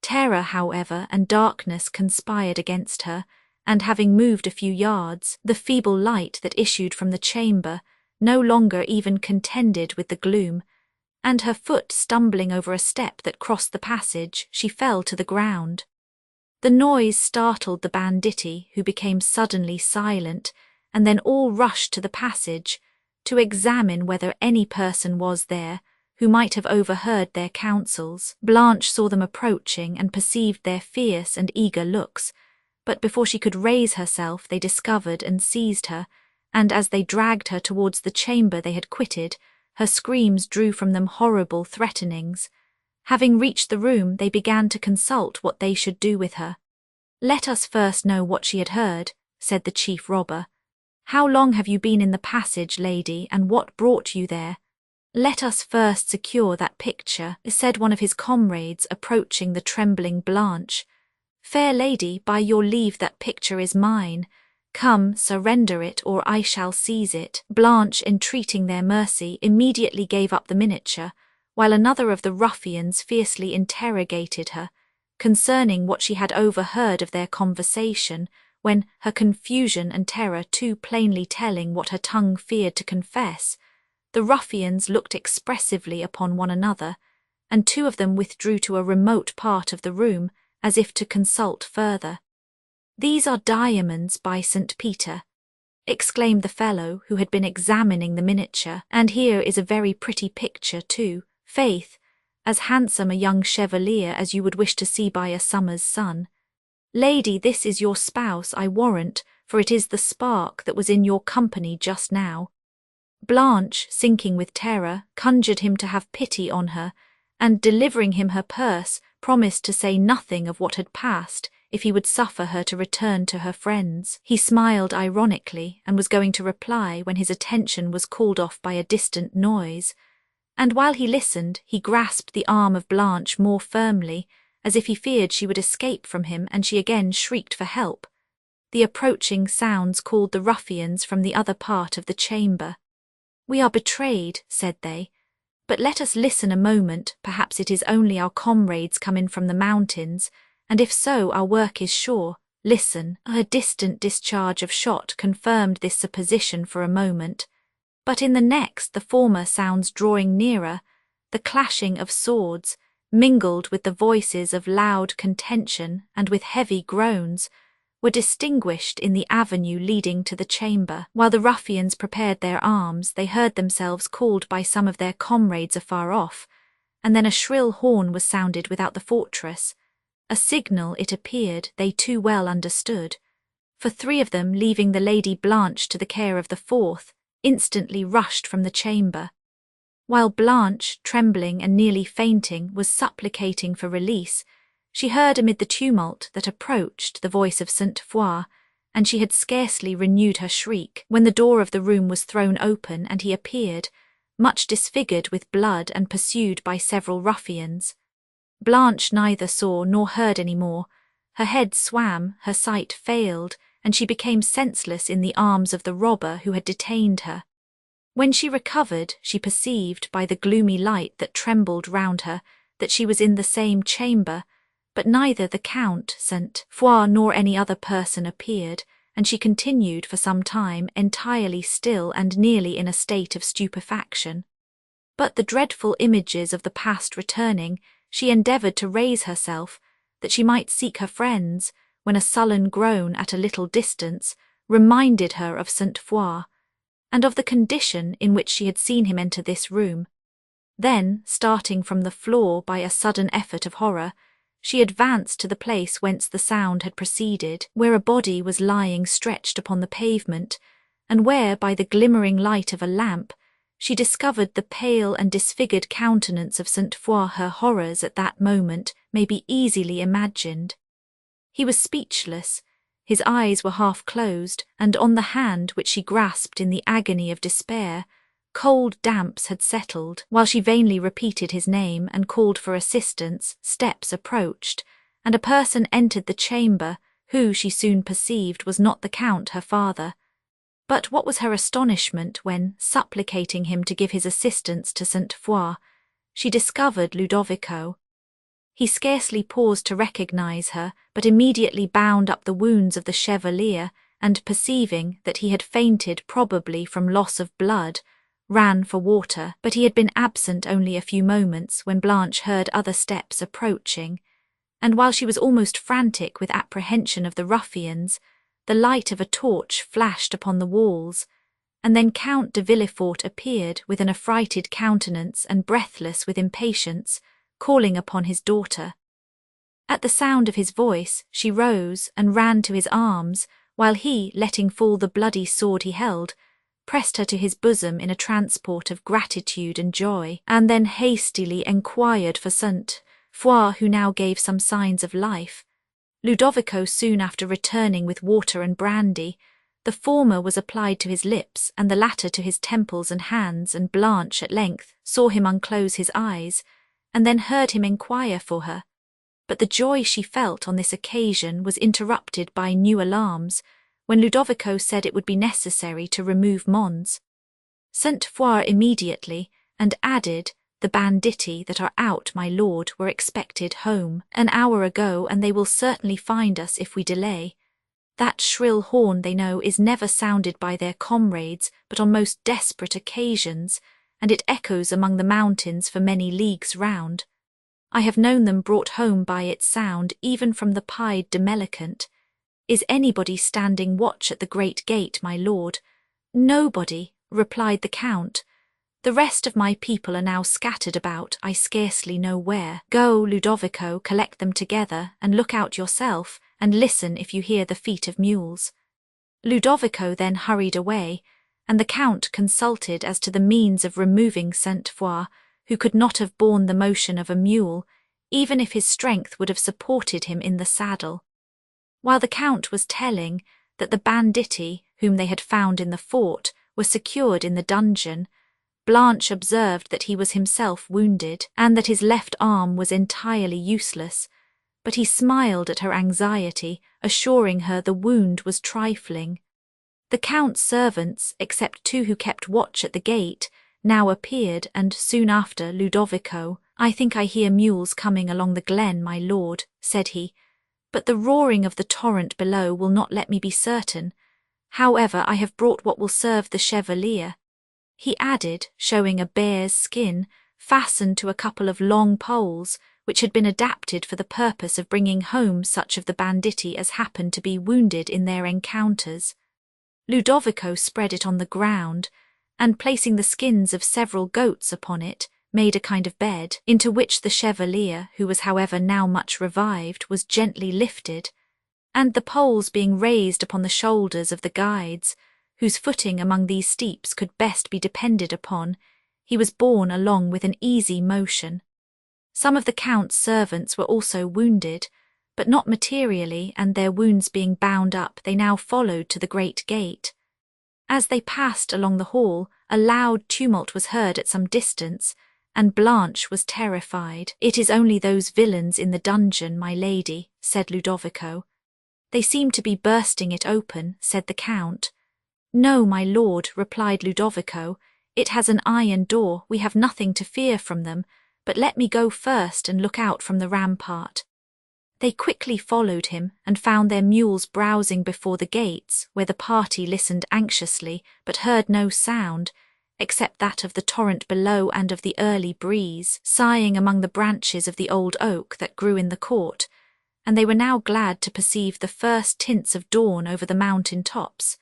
S1: Terror, however, and darkness conspired against her, and having moved a few yards, the feeble light that issued from the chamber no longer even contended with the gloom, and her foot stumbling over a step that crossed the passage, she fell to the ground. The noise startled the banditti, who became suddenly silent, and then all rushed to the passage to examine whether any person was there who might have overheard their counsels. Blanche saw them approaching and perceived their fierce and eager looks, but before she could raise herself they discovered and seized her, and as they dragged her towards the chamber they had quitted, her screams drew from them horrible threatenings. Having reached the room, they began to consult what they should do with her. Let us first know what she had heard, said the chief robber. How long have you been in the passage, lady, and what brought you there? Let us first secure that picture, said one of his comrades, approaching the trembling Blanche. Fair lady, by your leave that picture is mine. Come, surrender it, or I shall seize it. Blanche, entreating their mercy, immediately gave up the miniature, while another of the ruffians fiercely interrogated her concerning what she had overheard of their conversation, when, her confusion and terror too plainly telling what her tongue feared to confess, the ruffians looked expressively upon one another, and 2 of them withdrew to a remote part of the room, as if to consult further. These are diamonds, by St. Peter, exclaimed the fellow who had been examining the miniature, and here is a very pretty picture too, faith, as handsome a young chevalier as you would wish to see by a summer's sun. Lady, this is your spouse, I warrant, for it is the spark that was in your company just now. Blanche, sinking with terror, conjured him to have pity on her, and, delivering him her purse, promised to say nothing of what had passed if he would suffer her to return to her friends. He smiled ironically and was going to reply when his attention was called off by a distant noise, and while he listened he grasped the arm of Blanche more firmly, as if he feared she would escape from him, and she again shrieked for help. The approaching sounds called the ruffians from the other part of the chamber. We are betrayed, said they. But let us listen a moment, perhaps it is only our comrades come in from the mountains, and if so our work is sure. Listen. A distant discharge of shot confirmed this supposition for a moment, but in the next the former sounds drawing nearer, the clashing of swords, mingled with the voices of loud contention and with heavy groans, were distinguished in the avenue leading to the chamber. While the ruffians prepared their arms, they heard themselves called by some of their comrades afar off, and then a shrill horn was sounded without the fortress, a signal, it appeared, they too well understood, for 3 of them, leaving the Lady Blanche to the care of the 4th, instantly rushed from the chamber. While Blanche, trembling and nearly fainting, was supplicating for release, she heard amid the tumult that approached the voice of St. Foix, and she had scarcely renewed her shriek when the door of the room was thrown open and he appeared, much disfigured with blood and pursued by several ruffians. Blanche neither saw nor heard any more. Her head swam, her sight failed, and she became senseless in the arms of the robber who had detained her. When she recovered, she perceived by the gloomy light that trembled round her that she was in the same chamber, but neither the Count, St. Foix, nor any other person appeared, and she continued for some time entirely still and nearly in a state of stupefaction. But the dreadful images of the past returning, she endeavoured to raise herself, that she might seek her friends, when a sullen groan at a little distance reminded her of Saint Foix, and of the condition in which she had seen him enter this room. Then, starting from the floor by a sudden effort of horror, she advanced to the place whence the sound had proceeded, where a body was lying stretched upon the pavement, and where, by the glimmering light of a lamp, she discovered the pale and disfigured countenance of Saint Foix. Her horrors at that moment may be easily imagined. He was speechless, his eyes were half closed, and on the hand which she grasped in the agony of despair, cold damps had settled. While she vainly repeated his name and called for assistance, steps approached, and a person entered the chamber, who, she soon perceived, was not the Count, her father. But what was her astonishment when, supplicating him to give his assistance to Saint Foix, she discovered Ludovico. He scarcely paused to recognize her, but immediately bound up the wounds of the chevalier, and perceiving that he had fainted probably from loss of blood, ran for water. But he had been absent only a few moments when Blanche heard other steps approaching, and while she was almost frantic with apprehension of the ruffians, the light of a torch flashed upon the walls, and then Count de Villefort appeared with an affrighted countenance and breathless with impatience, calling upon his daughter. At the sound of his voice, she rose and ran to his arms, while he, letting fall the bloody sword he held, pressed her to his bosom in a transport of gratitude and joy, and then hastily enquired for Saint Foix, who now gave some signs of life. Ludovico soon after returning with water and brandy, the former was applied to his lips and the latter to his temples and hands, and Blanche at length saw him unclose his eyes, and then heard him enquire for her. But the joy she felt on this occasion was interrupted by new alarms, when Ludovico said it would be necessary to remove Mons. Saint Foix immediately, and added, "The banditti that are out, my lord, were expected home an hour ago, and they will certainly find us if we delay. That shrill horn, they know, is never sounded by their comrades but on most desperate occasions, and it echoes among the mountains for many leagues round. I have known them brought home by its sound, even from the Pied de Melicant. Is anybody standing watch at the great gate, my lord?" "Nobody," replied the Count. "The rest of my people are now scattered about, I scarcely know where. Go, Ludovico, collect them together, and look out yourself, and listen if you hear the feet of mules." Ludovico then hurried away, and the Count consulted as to the means of removing Saint Foix, who could not have borne the motion of a mule, even if his strength would have supported him in the saddle. While the Count was telling that the banditti, whom they had found in the fort, were secured in the dungeon, Blanche observed that he was himself wounded, and that his left arm was entirely useless, but he smiled at her anxiety, assuring her the wound was trifling. The Count's servants, except 2 who kept watch at the gate, now appeared, and soon after Ludovico. "I think I hear mules coming along the glen, my lord," said he, "but the roaring of the torrent below will not let me be certain. However, I have brought what will serve the chevalier," he added, showing a bear's skin fastened to a couple of long poles, which had been adapted for the purpose of bringing home such of the banditti as happened to be wounded in their encounters. Ludovico spread it on the ground, and placing the skins of several goats upon it, made a kind of bed, into which the chevalier, who was however now much revived, was gently lifted, and the poles being raised upon the shoulders of the guides, whose footing among these steeps could best be depended upon, he was borne along with an easy motion. Some of the Count's servants were also wounded, but not materially, and their wounds being bound up, they now followed to the great gate. As they passed along the hall, a loud tumult was heard at some distance, and Blanche was terrified. "It is only those villains in the dungeon, my lady," said Ludovico. "They seem to be bursting it open," said the Count. "No, my lord," replied Ludovico, "it has an iron door, we have nothing to fear from them, but let me go first and look out from the rampart." They quickly followed him and found their mules browsing before the gates, where the party listened anxiously but heard no sound, except that of the torrent below and of the early breeze sighing among the branches of the old oak that grew in the court, and they were now glad to perceive the first tints of dawn over the mountain tops.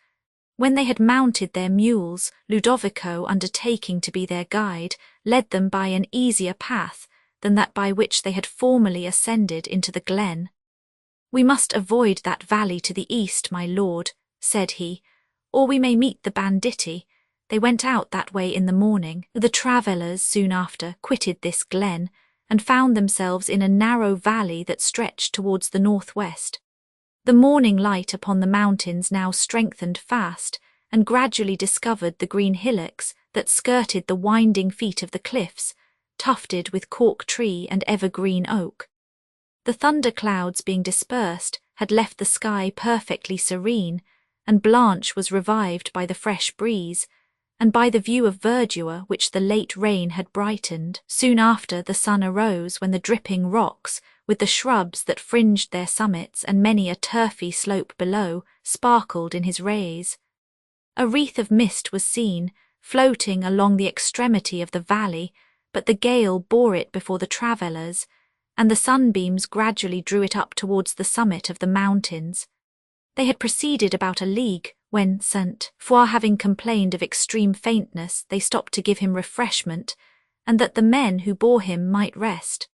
S1: When they had mounted their mules, Ludovico, undertaking to be their guide, led them by an easier path than that by which they had formerly ascended into the glen. "We must avoid that valley to the east, my lord," said he, "or we may meet the banditti. They went out that way in the morning." The travellers soon after quitted this glen, and found themselves in a narrow valley that stretched towards the northwest. The morning light upon the mountains now strengthened fast, and gradually discovered the green hillocks that skirted the winding feet of the cliffs, tufted with cork tree and evergreen oak. The thunder clouds being dispersed had left the sky perfectly serene, and Blanche was revived by the fresh breeze, and by the view of verdure which the late rain had brightened. Soon after the sun arose, when the dripping rocks, with the shrubs that fringed their summits and many a turfy slope below, sparkled in his rays. A wreath of mist was seen, floating along the extremity of the valley, but the gale bore it before the travellers, and the sunbeams gradually drew it up towards the summit of the mountains. They had proceeded about a league, when St. Foix, having complained of extreme faintness, they stopped to give him refreshment, and that the men who bore him might rest.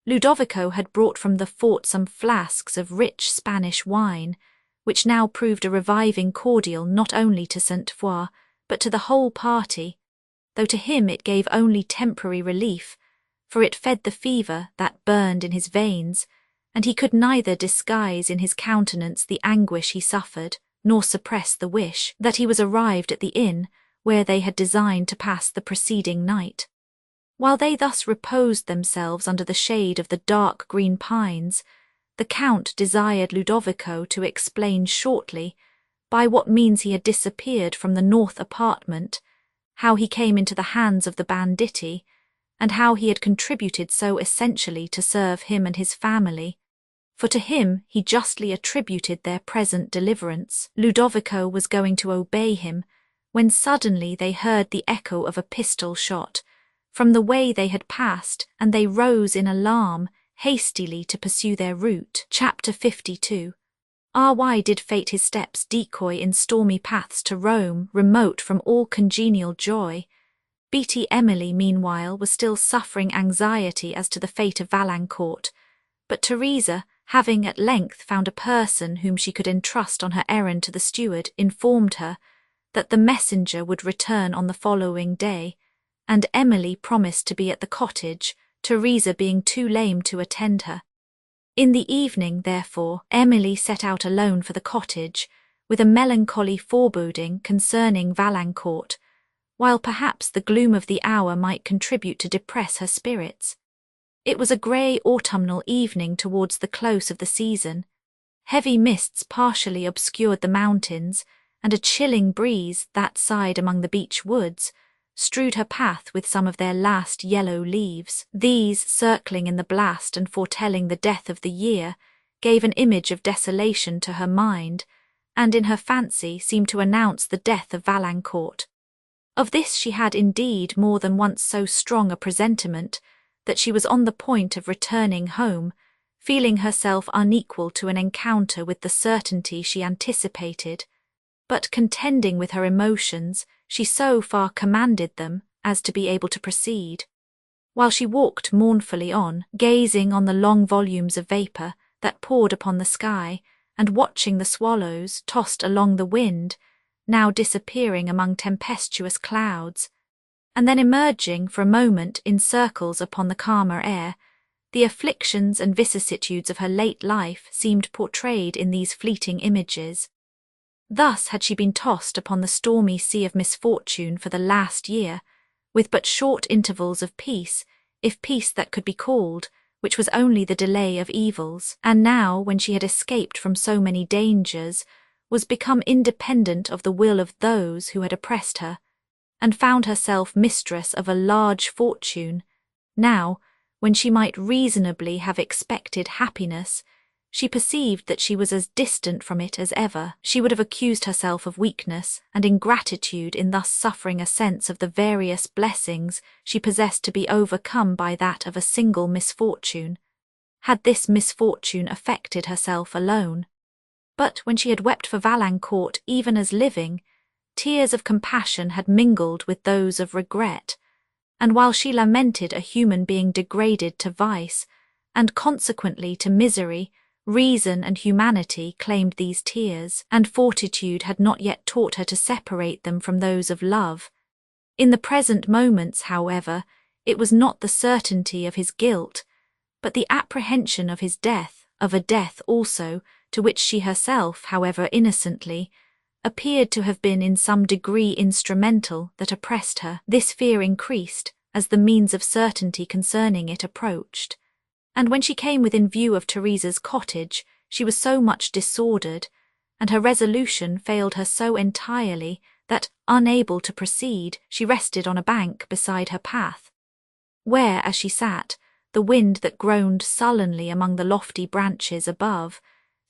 S1: Ludovico had brought from the fort some flasks of rich Spanish wine, which now proved a reviving cordial not only to St. Foix, but to the whole party, though to him it gave only temporary relief, for it fed the fever that burned in his veins, and he could neither disguise in his countenance the anguish he suffered, nor suppress the wish that he was arrived at the inn where they had designed to pass the preceding night. While they thus reposed themselves under the shade of the dark green pines, the Count desired Ludovico to explain shortly by what means he had disappeared from the north apartment, how he came into the hands of the banditti, and how he had contributed so essentially to serve him and his family, for to him he justly attributed their present deliverance. Ludovico was going to obey him, when suddenly they heard the echo of a pistol shot from the way they had passed, and they rose in alarm, hastily to pursue their route. Chapter 52. Why did fate his steps decoy in stormy paths to Rome, remote from all congenial joy? Beatty Emily, meanwhile, was still suffering anxiety as to the fate of Valancourt, but Teresa, having at length found a person whom she could entrust on her errand to the steward, informed her that the messenger would return on the following day, and Emily promised to be at the cottage, Teresa being too lame to attend her. In the evening, therefore, Emily set out alone for the cottage, with a melancholy foreboding concerning Valancourt, while perhaps the gloom of the hour might contribute to depress her spirits. It was a grey autumnal evening towards the close of the season. Heavy mists partially obscured the mountains, and a chilling breeze, that sighed among the beech woods, strewed her path with some of their last yellow leaves. These, circling in the blast and foretelling the death of the year, gave an image of desolation to her mind, and in her fancy seemed to announce the death of Valancourt. Of this she had indeed more than once so strong a presentiment that she was on the point of returning home, feeling herself unequal to an encounter with the certainty she anticipated, but contending with her emotions, she so far commanded them as to be able to proceed. While she walked mournfully on, gazing on the long volumes of vapour that poured upon the sky, and watching the swallows tossed along the wind, now disappearing among tempestuous clouds, and then emerging for a moment in circles upon the calmer air, the afflictions and vicissitudes of her late life seemed portrayed in these fleeting images. Thus had she been tossed upon the stormy sea of misfortune for the last year, with but short intervals of peace, if peace that could be called, which was only the delay of evils, and now, when she had escaped from so many dangers, was become independent of the will of those who had oppressed her, and found herself mistress of a large fortune, now, when she might reasonably have expected happiness, She perceived that she was as distant from it as ever. She would have accused herself of weakness and ingratitude in thus suffering a sense of the various blessings she possessed to be overcome by that of a single misfortune, had this misfortune affected herself alone. But when she had wept for Valancourt even as living, tears of compassion had mingled with those of regret, and while she lamented a human being degraded to vice, and consequently to misery, reason and humanity claimed these tears, and fortitude had not yet taught her to separate them from those of love. In the present moments, however, it was not the certainty of his guilt, but the apprehension of his death, of a death also, to which she herself, however innocently, appeared to have been in some degree instrumental, that oppressed her. This fear increased as the means of certainty concerning it approached, and when she came within view of Teresa's cottage, she was so much disordered, and her resolution failed her so entirely, that, unable to proceed, she rested on a bank beside her path, where, as she sat, the wind that groaned sullenly among the lofty branches above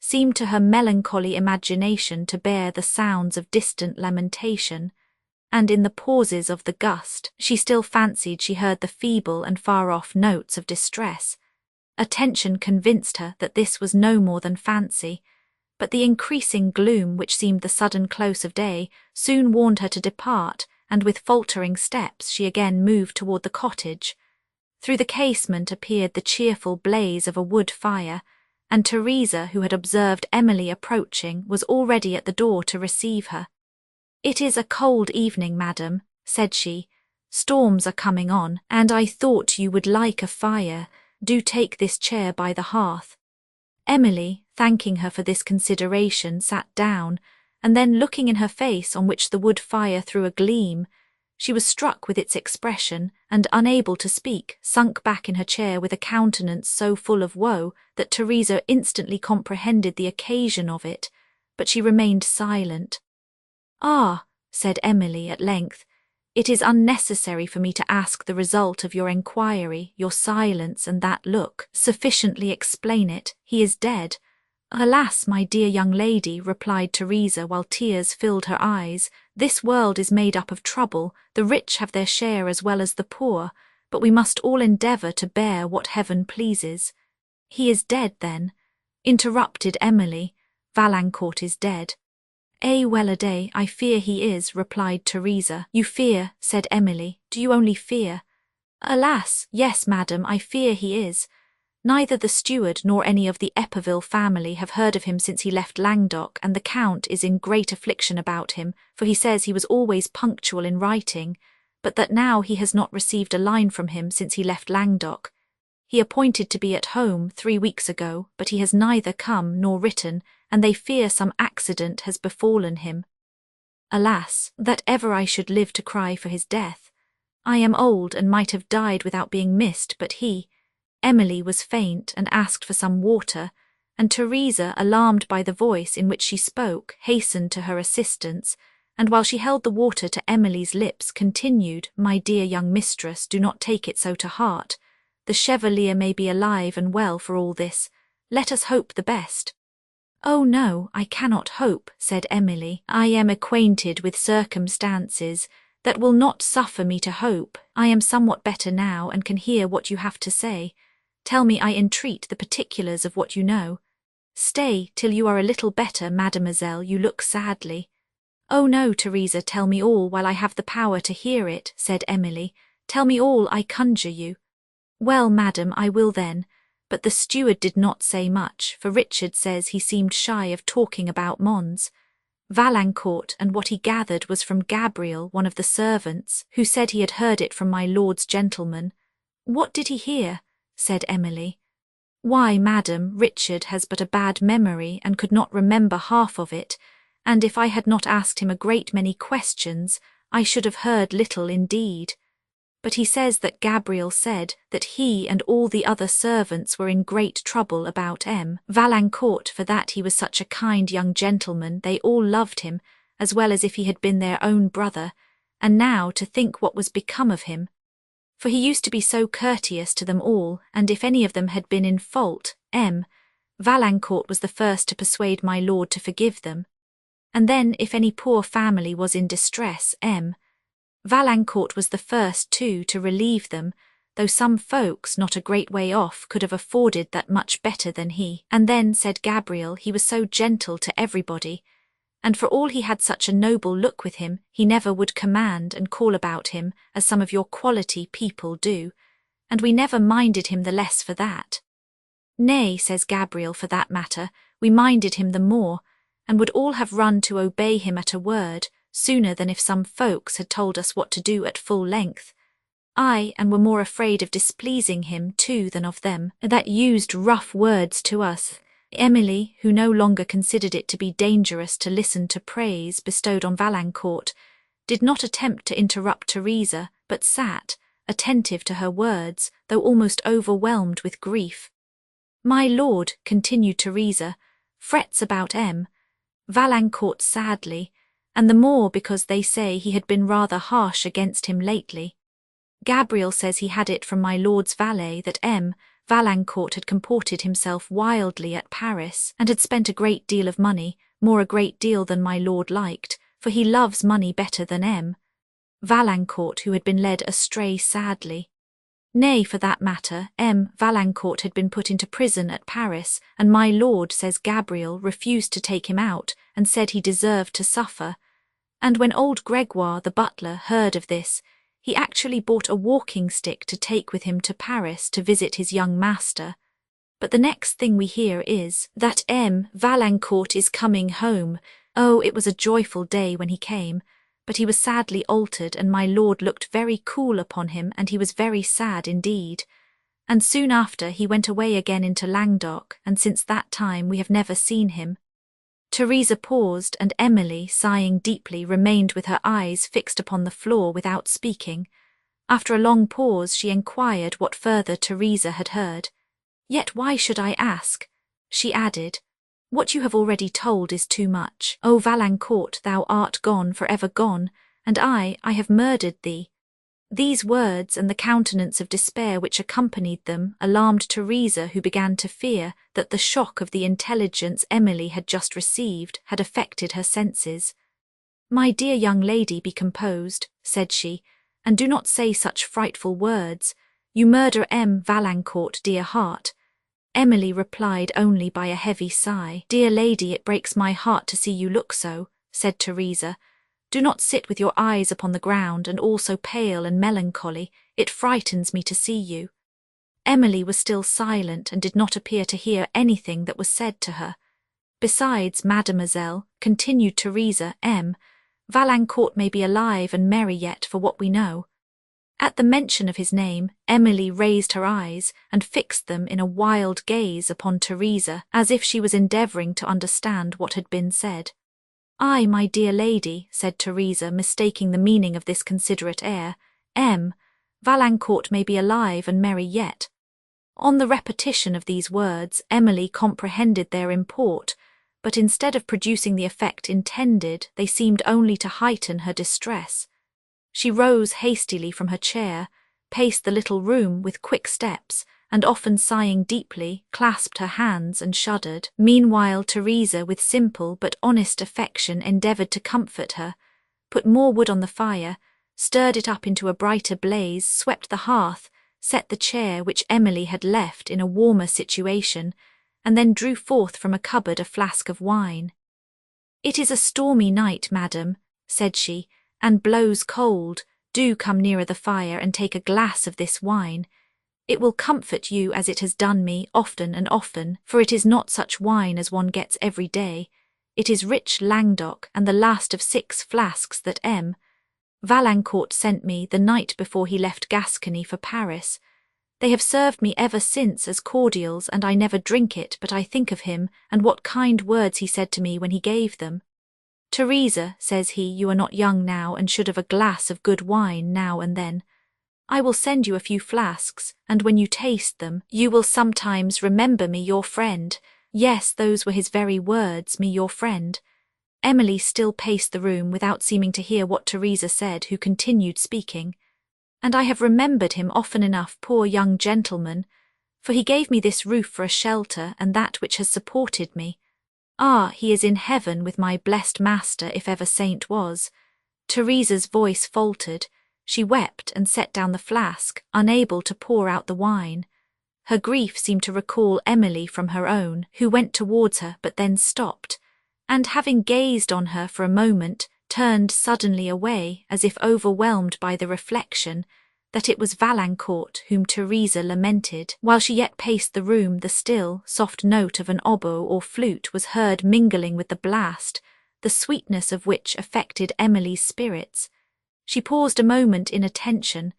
S1: seemed to her melancholy imagination to bear the sounds of distant lamentation, and in the pauses of the gust she still fancied she heard the feeble and far-off notes of distress. Attention convinced her that this was no more than fancy, but the increasing gloom, which seemed the sudden close of day, soon warned her to depart, and with faltering steps she again moved toward the cottage. Through the casement appeared the cheerful blaze of a wood fire, and Teresa, who had observed Emily approaching, was already at the door to receive her. "It is a cold evening, madam," said she. "Storms are coming on, and I thought you would like a fire. Do take this chair by the hearth." Emily, thanking her for this consideration, sat down, and then looking in her face, on which the wood fire threw a gleam, she was struck with its expression, and, unable to speak, sunk back in her chair with a countenance so full of woe that Teresa instantly comprehended the occasion of it, but she remained silent. "Ah," said Emily at length, "it is unnecessary for me to ask the result of your enquiry. Your silence and that look sufficiently explain it. He is dead." "Alas, my dear young lady," replied Teresa, while tears filled her eyes, "this world is made up of trouble. The rich have their share as well as the poor, but we must all endeavour to bear what heaven pleases." "He is dead, then?" interrupted Emily. "Valancourt is dead." "Well-a-day, I fear he is," replied Teresa. "You fear," said Emily. "Do you only fear?" "Alas, yes, madam, I fear he is. Neither the steward nor any of the Eperville family have heard of him since he left Languedoc, and the Count is in great affliction about him, for he says he was always punctual in writing, but that now he has not received a line from him since he left Languedoc. He appointed to be at home 3 weeks ago, but he has neither come nor written, and they fear some accident has befallen him. Alas, that ever I should live to cry for his death. I am old and might have died without being missed, but he—" Emily was faint and asked for some water, and Teresa, alarmed by the voice in which she spoke, hastened to her assistance, and while she held the water to Emily's lips, continued, "My dear young mistress, do not take it so to heart. The Chevalier may be alive and well for all this. Let us hope the best." "Oh no, I cannot hope," said Emily. "I am acquainted with circumstances that will not suffer me to hope. I am somewhat better now, and can hear what you have to say. Tell me, I entreat, the particulars of what you know." "Stay till you are a little better, mademoiselle, you look sadly." "Oh no, Teresa, tell me all while I have the power to hear it," said Emily. "Tell me all, I conjure you." "Well, madam, I will then. But the steward did not say much, for Richard says he seemed shy of talking about Mons. Valancourt, and what he gathered was from Gabriel, one of the servants, who said he had heard it from my lord's gentleman." "What did he hear?" said Emily. "Why, madam, Richard has but a bad memory, and could not remember half of it, and if I had not asked him a great many questions, I should have heard little indeed. But he says that Gabriel said that he and all the other servants were in great trouble about Valancourt, for that he was such a kind young gentleman, they all loved him, as well as if he had been their own brother, and now to think what was become of him. For he used to be so courteous to them all, and if any of them had been in fault, Valancourt was the first to persuade my lord to forgive them. And then, if any poor family was in distress, Valancourt was the first, too, to relieve them, though some folks not a great way off could have afforded that much better than he. And then, said Gabriel, he was so gentle to everybody, and for all he had such a noble look with him, he never would command and call about him, as some of your quality people do, and we never minded him the less for that. Nay, says Gabriel, for that matter, we minded him the more, and would all have run to obey him at a word, sooner than if some folks had told us what to do at full length. Ay, and were more afraid of displeasing him too than of them that used rough words to us. Emily, who no longer considered it to be dangerous to listen to praise bestowed on Valancourt, did not attempt to interrupt Teresa, but sat, attentive to her words, though almost overwhelmed with grief. My lord, continued Teresa, frets about Valancourt sadly, and the more because they say he had been rather harsh against him lately. Gabriel says he had it from my lord's valet that Valancourt had comported himself wildly at Paris, and had spent a great deal of money, more a great deal than my lord liked, for he loves money better than Valancourt, who had been led astray sadly. Nay, for that matter, Valancourt had been put into prison at Paris, and my lord, says Gabriel, refused to take him out, and said he deserved to suffer. And when old Gregoire, the butler, heard of this, he actually bought a walking stick to take with him to Paris to visit his young master. But the next thing we hear is that Valancourt is coming home. Oh, it was a joyful day when he came, but he was sadly altered, and my lord looked very cool upon him, and he was very sad indeed. And soon after he went away again into Languedoc, and since that time we have never seen him. Teresa paused, and Emily, sighing deeply, remained with her eyes fixed upon the floor without speaking. After a long pause she enquired what further Teresa had heard. Yet why should I ask? She added, what you have already told is too much. O Valancourt, thou art gone, for ever gone, and I have murdered thee. These words, and the countenance of despair which accompanied them, alarmed Teresa, who began to fear that the shock of the intelligence Emily had just received had affected her senses. My dear young lady, be composed, said she, and do not say such frightful words. You murder Valancourt, dear heart. Emily replied only by a heavy sigh. Dear lady, it breaks my heart to see you look so, said Teresa. Do not sit with your eyes upon the ground, and all so pale and melancholy. It frightens me to see you. Emily was still silent, and did not appear to hear anything that was said to her. Besides, mademoiselle, continued Teresa, Valancourt may be alive and merry yet, for what we know. At the mention of his name, Emily raised her eyes, and fixed them in a wild gaze upon Teresa, as if she was endeavouring to understand what had been said. Ay, my dear lady, said Teresa, mistaking the meaning of this considerate air, Valancourt may be alive and merry yet. On the repetition of these words, Emily comprehended their import, but instead of producing the effect intended, they seemed only to heighten her distress. She rose hastily from her chair, paced the little room with quick steps, and often sighing deeply, clasped her hands and shuddered. Meanwhile Teresa, with simple but honest affection, endeavoured to comfort her, put more wood on the fire, stirred it up into a brighter blaze, swept the hearth, set the chair which Emily had left in a warmer situation, and then drew forth from a cupboard a flask of wine. It is a stormy night, madam, said she, and blows cold. Do come nearer the fire and take a glass of this wine. It will comfort you as it has done me often and often, for it is not such wine as one gets every day. It is rich Languedoc, and the last of 6 flasks that Valancourt sent me the night before he left Gascony for Paris. They have served me ever since as cordials, and I never drink it, but I think of him, and what kind words he said to me when he gave them. Teresa, says he, you are not young now, and should have a glass of good wine now and then. I will send you a few flasks, and when you taste them, you will sometimes remember me your friend. Yes, those were his very words, me your friend. Emily still paced the room without seeming to hear what Teresa said, who continued speaking. And I have remembered him often enough, poor young gentleman. for he gave me this roof for a shelter and that which has supported me. Ah, he is in heaven with my blessed master if ever saint was." Teresa's voice faltered. She wept and set down the flask, unable to pour out the wine. Her grief seemed to recall Emily from her own, who went towards her but then stopped, and having gazed on her for a moment, turned suddenly away as if overwhelmed by the reflection that it was Valancourt whom Teresa lamented. While she yet paced the room, the still, soft note of an oboe or flute was heard mingling with the blast, the sweetness of which affected Emily's spirits. She paused a moment in attention.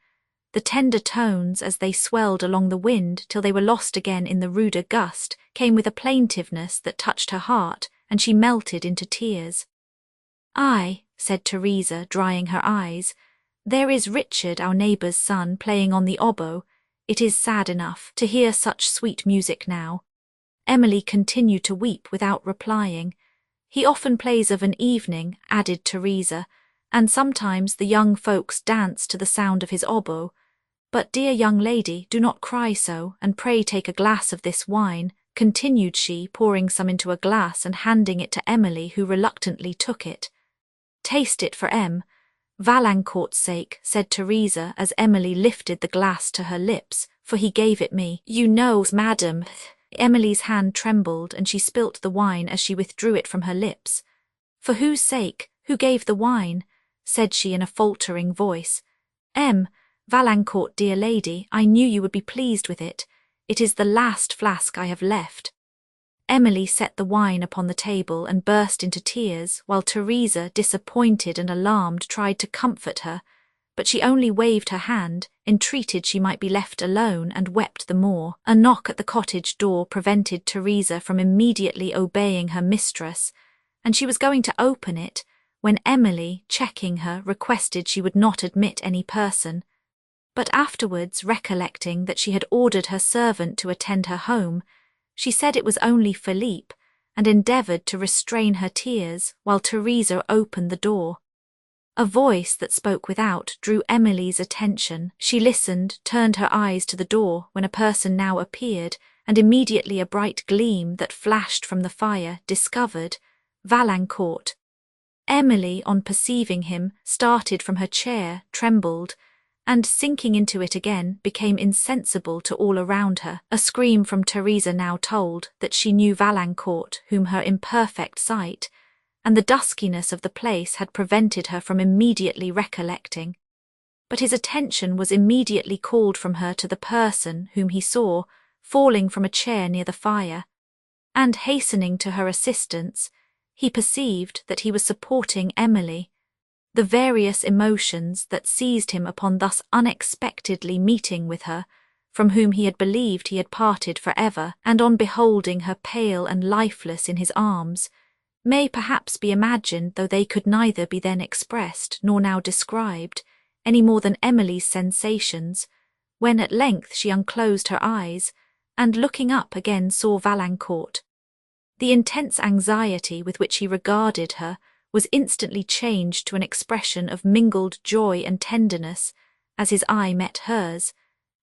S1: The tender tones, as they swelled along the wind till they were lost again in the ruder gust, came with a plaintiveness that touched her heart, and she melted into tears. "Ay," said Teresa, drying her eyes, "there is Richard, our neighbour's son, playing on the oboe. It is sad enough to hear such sweet music now." Emily continued to weep without replying. "He often plays of an evening," added Teresa, "and sometimes the young folks dance to the sound of his oboe. But, dear young lady, do not cry so, and pray take a glass of this wine," continued she, pouring some into a glass and handing it to Emily, who reluctantly took it. "Taste it for Valancourt's sake," said Teresa, as Emily lifted the glass to her lips, "for he gave it me. You know, madam—" Emily's hand trembled, and she spilt the wine as she withdrew it from her lips. "For whose sake? Who gave the wine?" said she in a faltering voice. Valancourt, dear lady, I knew you would be pleased with it. It is the last flask I have left." Emily set the wine upon the table and burst into tears, while Teresa, disappointed and alarmed, tried to comfort her, but she only waved her hand, entreated she might be left alone, and wept the more. A knock at the cottage door prevented Teresa from immediately obeying her mistress, and she was going to open it, when Emily, checking her, requested she would not admit any person. But afterwards, recollecting that she had ordered her servant to attend her home, she said it was only Philippe, and endeavoured to restrain her tears while Teresa opened the door. A voice that spoke without drew Emily's attention. She listened, turned her eyes to the door, when a person now appeared, and immediately a bright gleam that flashed from the fire discovered Valancourt. Emily, on perceiving him, started from her chair, trembled, and, sinking into it again, became insensible to all around her. A scream from Teresa now told that she knew Valancourt, whom her imperfect sight and the duskiness of the place had prevented her from immediately recollecting. But his attention was immediately called from her to the person whom he saw falling from a chair near the fire, and, hastening to her assistance, he perceived that he was supporting Emily. The various emotions that seized him upon thus unexpectedly meeting with her, from whom he had believed he had parted for ever, and on beholding her pale and lifeless in his arms, may perhaps be imagined, though they could neither be then expressed nor now described, any more than Emily's sensations, when at length she unclosed her eyes, and looking up again saw Valancourt. The intense anxiety with which he regarded her was instantly changed to an expression of mingled joy and tenderness as his eye met hers,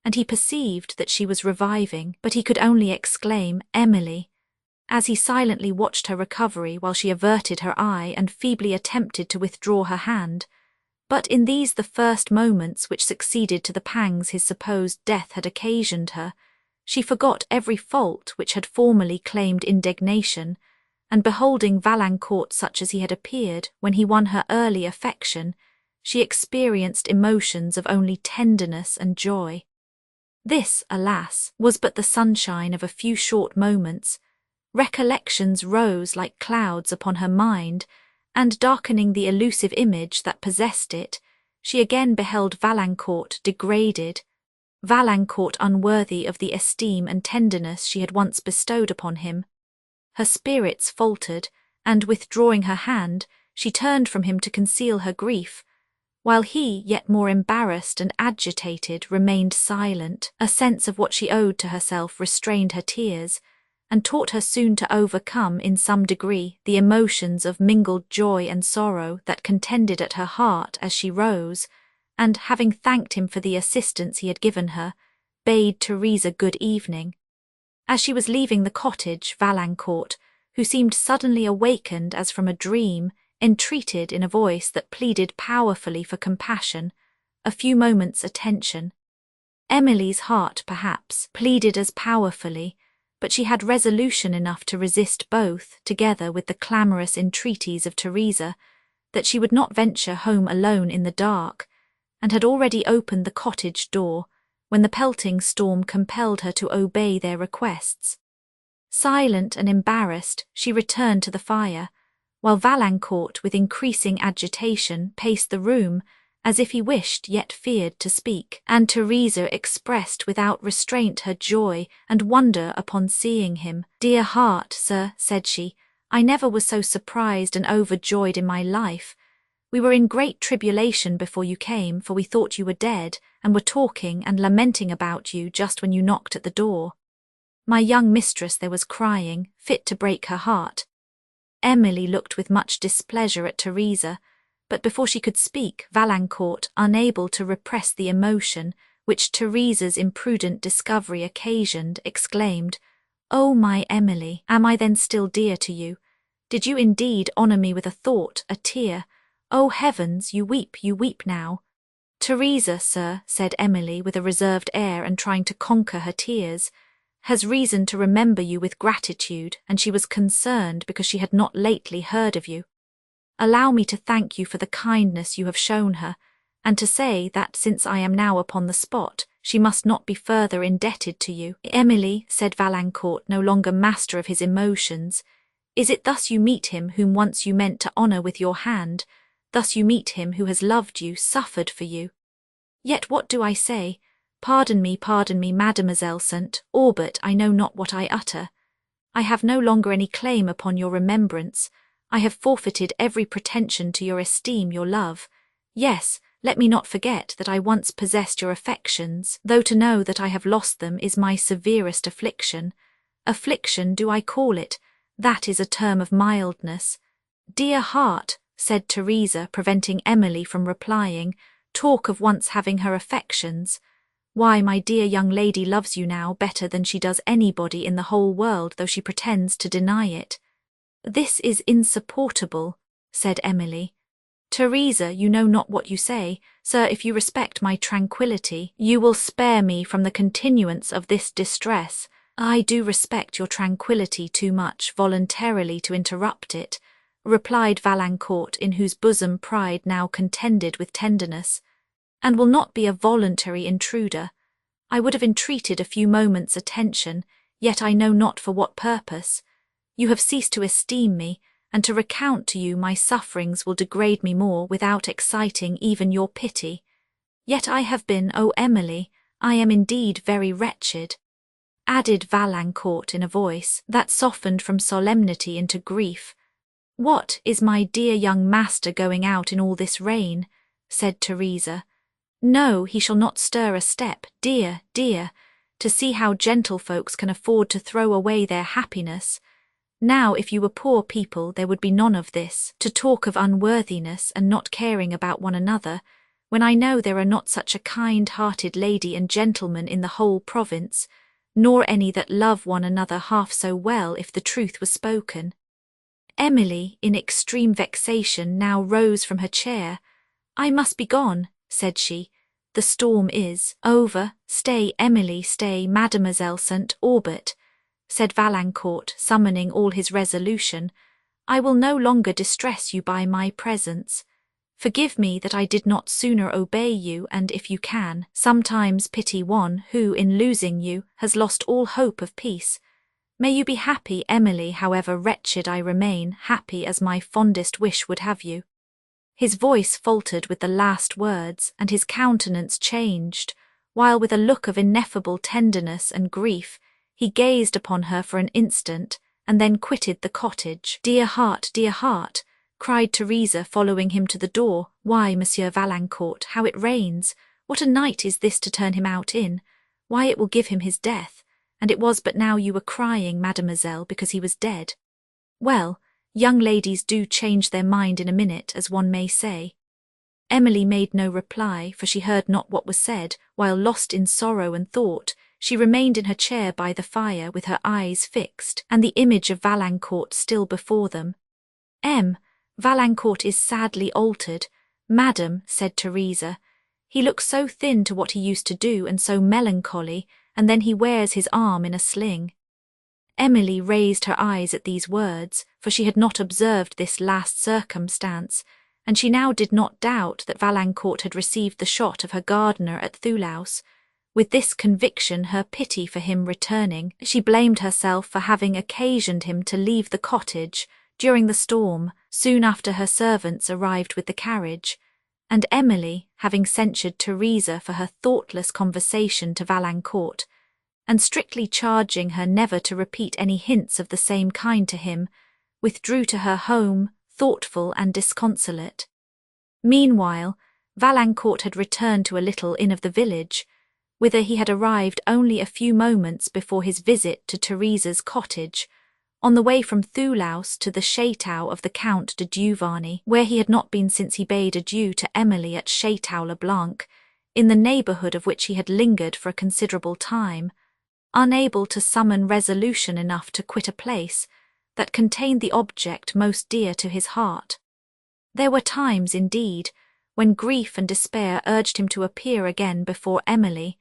S1: and he perceived that she was reviving, but he could only exclaim, "Emily," as he silently watched her recovery while she averted her eye and feebly attempted to withdraw her hand. But in these the first moments which succeeded to the pangs his supposed death had occasioned her, she forgot every fault which had formerly claimed indignation, and beholding Valancourt such as he had appeared when he won her early affection, she experienced emotions of only tenderness and joy. This, alas, was but the sunshine of a few short moments. Recollections rose like clouds upon her mind, and darkening the elusive image that possessed it, she again beheld Valancourt degraded, Valancourt unworthy of the esteem and tenderness she had once bestowed upon him. Her spirits faltered, and withdrawing her hand, she turned from him to conceal her grief, while he, yet more embarrassed and agitated, remained silent. A sense of what she owed to herself restrained her tears, and taught her soon to overcome, in some degree, the emotions of mingled joy and sorrow that contended at her heart as she rose, and, having thanked him for the assistance he had given her, bade Teresa good evening, As she was leaving the cottage, Valancourt, who seemed suddenly awakened as from a dream, entreated in a voice that pleaded powerfully for compassion, a few moments' attention. Emily's heart, perhaps, pleaded as powerfully, but she had resolution enough to resist both, together with the clamorous entreaties of Teresa, that she would not venture home alone in the dark, and had already opened the cottage door, when the pelting storm compelled her to obey their requests. Silent and embarrassed, she returned to the fire, while Valancourt, with increasing agitation, paced the room, as if he wished yet feared to speak, and Teresa expressed without restraint her joy and wonder upon seeing him. "Dear heart, sir," said she, "I never was so surprised and overjoyed in my life. We were in great tribulation before you came, for we thought you were dead, and were talking and lamenting about you just when you knocked at the door. My young mistress there was crying, fit to break her heart." Emily looked with much displeasure at Teresa, but before she could speak, Valancourt, unable to repress the emotion which Teresa's imprudent discovery occasioned, exclaimed, "Oh, my Emily, am I then still dear to you? Did you indeed honour me with a thought, a tear? Oh, heavens, you weep now." "Teresa, sir," said Emily with a reserved air and trying to conquer her tears, "has reason to remember you with gratitude, and she was concerned because she had not lately heard of you. Allow me to thank you for the kindness you have shown her, and to say that since I am now upon the spot, she must not be further indebted to you." "Emily," said Valancourt, no longer master of his emotions, "is it thus you meet him whom once you meant to honour with your hand? Thus you meet him who has loved you, suffered for you? Yet what do I say? Pardon me, Mademoiselle St. Aubert, I know not what I utter. I have no longer any claim upon your remembrance. I have forfeited every pretension to your esteem, your love. Yes, let me not forget that I once possessed your affections, though to know that I have lost them is my severest affliction. Affliction do I call it, that is a term of mildness." "Dear heart," said Teresa, preventing Emily from replying, "talk of once having her affections. Why, my dear young lady loves you now better than she does anybody in the whole world, though she pretends to deny it." "This is insupportable," said Emily. "Teresa, you know not what you say. Sir, if you respect my tranquillity, you will spare me from the continuance of this distress." "I do respect your tranquillity too much voluntarily to interrupt it," replied Valancourt, in whose bosom pride now contended with tenderness, "and will not be a voluntary intruder. I would have entreated a few moments' attention, yet I know not for what purpose. You have ceased to esteem me, and to recount to you my sufferings will degrade me more without exciting even your pity. Yet I have been, oh Emily, I am indeed very wretched," added Valancourt in a voice that softened from solemnity into grief. "What, is my dear young master going out in all this rain?" said Teresa. "No, he shall not stir a step, dear, to see how gentlefolks can afford to throw away their happiness. Now, if you were poor people, there would be none of this, to talk of unworthiness and not caring about one another, when I know there are not such a kind-hearted lady and gentleman in the whole province, nor any that love one another half so well if the truth was spoken." Emily, in extreme vexation, now rose from her chair. "I must be gone," said she. "The storm is over. Stay, Emily, stay, Mademoiselle St. Aubert," said Valancourt, summoning all his resolution. "I will no longer distress you by my presence. Forgive me that I did not sooner obey you, and if you can, sometimes pity one who, in losing you, has lost all hope of peace. May you be happy, Emily, however wretched I remain, happy as my fondest wish would have you." His voice faltered with the last words, and his countenance changed, while with a look of ineffable tenderness and grief, he gazed upon her for an instant, and then quitted the cottage. Dear heart, cried Teresa, following him to the door. "Why, Monsieur Valancourt, how it rains! What a night is this to turn him out in! Why, it will give him his death, and it was but now you were crying, mademoiselle, because he was dead. Well, young ladies do change their mind in a minute, as one may say." Emily made no reply, for she heard not what was said, while lost in sorrow and thought, she remained in her chair by the fire with her eyes fixed and the image of Valancourt still before them. Valancourt is sadly altered, madam," said Teresa. "He looks so thin to what he used to do, and so melancholy, and then he wears his arm in a sling." Emily raised her eyes at these words, for she had not observed this last circumstance, and she now did not doubt that Valancourt had received the shot of her gardener at Thoulouse. With this conviction, her pity for him returning, she blamed herself for having occasioned him to leave the cottage during the storm, soon after her servants arrived with the carriage, and Emily, having censured Teresa for her thoughtless conversation to Valancourt, and strictly charging her never to repeat any hints of the same kind to him, withdrew to her home, thoughtful and disconsolate. Meanwhile, Valancourt had returned to a little inn of the village, whither he had arrived only a few moments before his visit to Teresa's cottage, on the way from Thoulouse to the chateau of the Count de Duvarney, where he had not been since he bade adieu to Emily at Château-le-Blanc, in the neighbourhood of which he had lingered for a considerable time, unable to summon resolution enough to quit a place that contained the object most dear to his heart. There were times, indeed, when grief and despair urged him to appear again before Emily,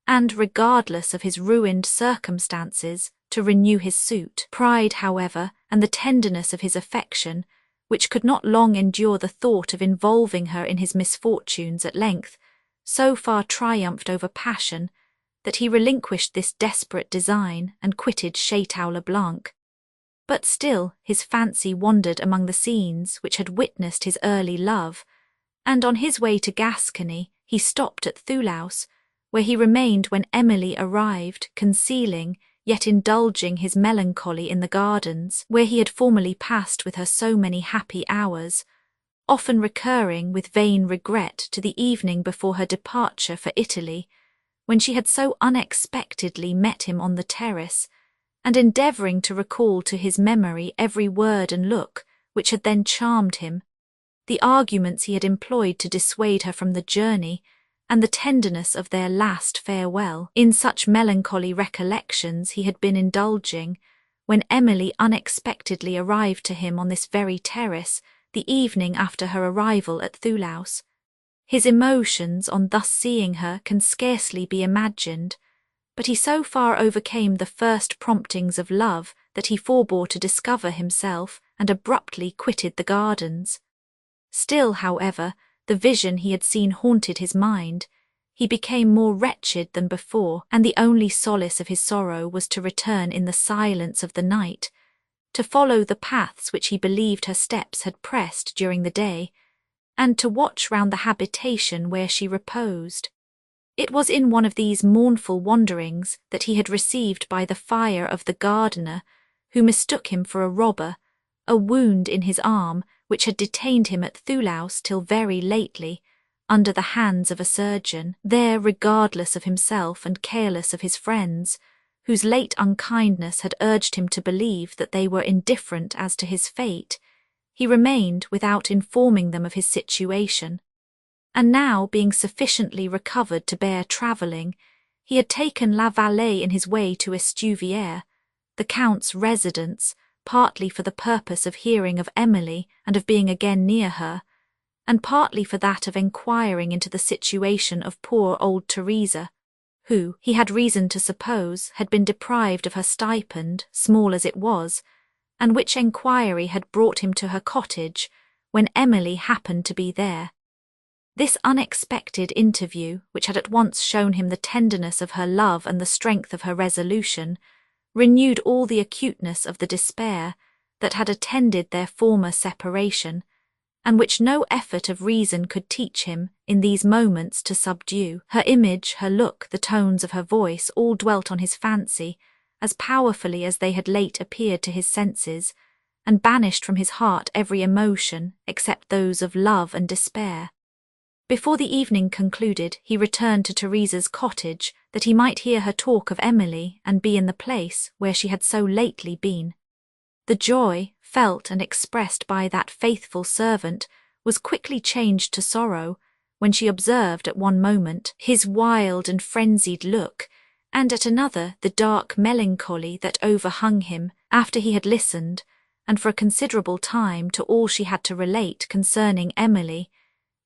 S1: and, regardless of his ruined circumstances, to renew his suit. Pride, however, and the tenderness of his affection, which could not long endure the thought of involving her in his misfortunes, at length so far triumphed over passion that he relinquished this desperate design and quitted Château-le-Blanc. But still his fancy wandered among the scenes which had witnessed his early love, and on his way to Gascony he stopped at Thoulouse, where he remained when Emily arrived, concealing, yet indulging his melancholy in the gardens, where he had formerly passed with her so many happy hours, often recurring with vain regret to the evening before her departure for Italy, when she had so unexpectedly met him on the terrace, and endeavouring to recall to his memory every word and look which had then charmed him, the arguments he had employed to dissuade her from the journey, and the tenderness of their last farewell. In such melancholy recollections he had been indulging, when Emily unexpectedly arrived to him on this very terrace the evening after her arrival at Thoulouse. His emotions on thus seeing her can scarcely be imagined, but he so far overcame the first promptings of love that he forbore to discover himself and abruptly quitted the gardens. Still, however, the vision he had seen haunted his mind. He became more wretched than before, and the only solace of his sorrow was to return in the silence of the night, to follow the paths which he believed her steps had pressed during the day, and to watch round the habitation where she reposed. It was in one of these mournful wanderings that he had received by the fire of the gardener, who mistook him for a robber, a wound in his arm which had detained him at Thoulouse till very lately, under the hands of a surgeon, there regardless of himself and careless of his friends, whose late unkindness had urged him to believe that they were indifferent as to his fate. He remained without informing them of his situation, and now, being sufficiently recovered to bear travelling, he had taken La Vallée in his way to Estuvière, the Count's residence, partly for the purpose of hearing of Emily and of being again near her, and partly for that of enquiring into the situation of poor old Teresa, who, he had reason to suppose, had been deprived of her stipend, small as it was, and which enquiry had brought him to her cottage when Emily happened to be there. This unexpected interview, which had at once shown him the tenderness of her love and the strength of her resolution, renewed all the acuteness of the despair that had attended their former separation, and which no effort of reason could teach him in these moments to subdue. Her image, her look, the tones of her voice, all dwelt on his fancy as powerfully as they had late appeared to his senses, and banished from his heart every emotion except those of love and despair. Before the evening concluded, he returned to Teresa's cottage, that he might hear her talk of Emily and be in the place where she had so lately been. The joy felt and expressed by that faithful servant was quickly changed to sorrow when she observed at one moment his wild and frenzied look, and at another the dark melancholy that overhung him after he had listened, and for a considerable time, to all she had to relate concerning Emily.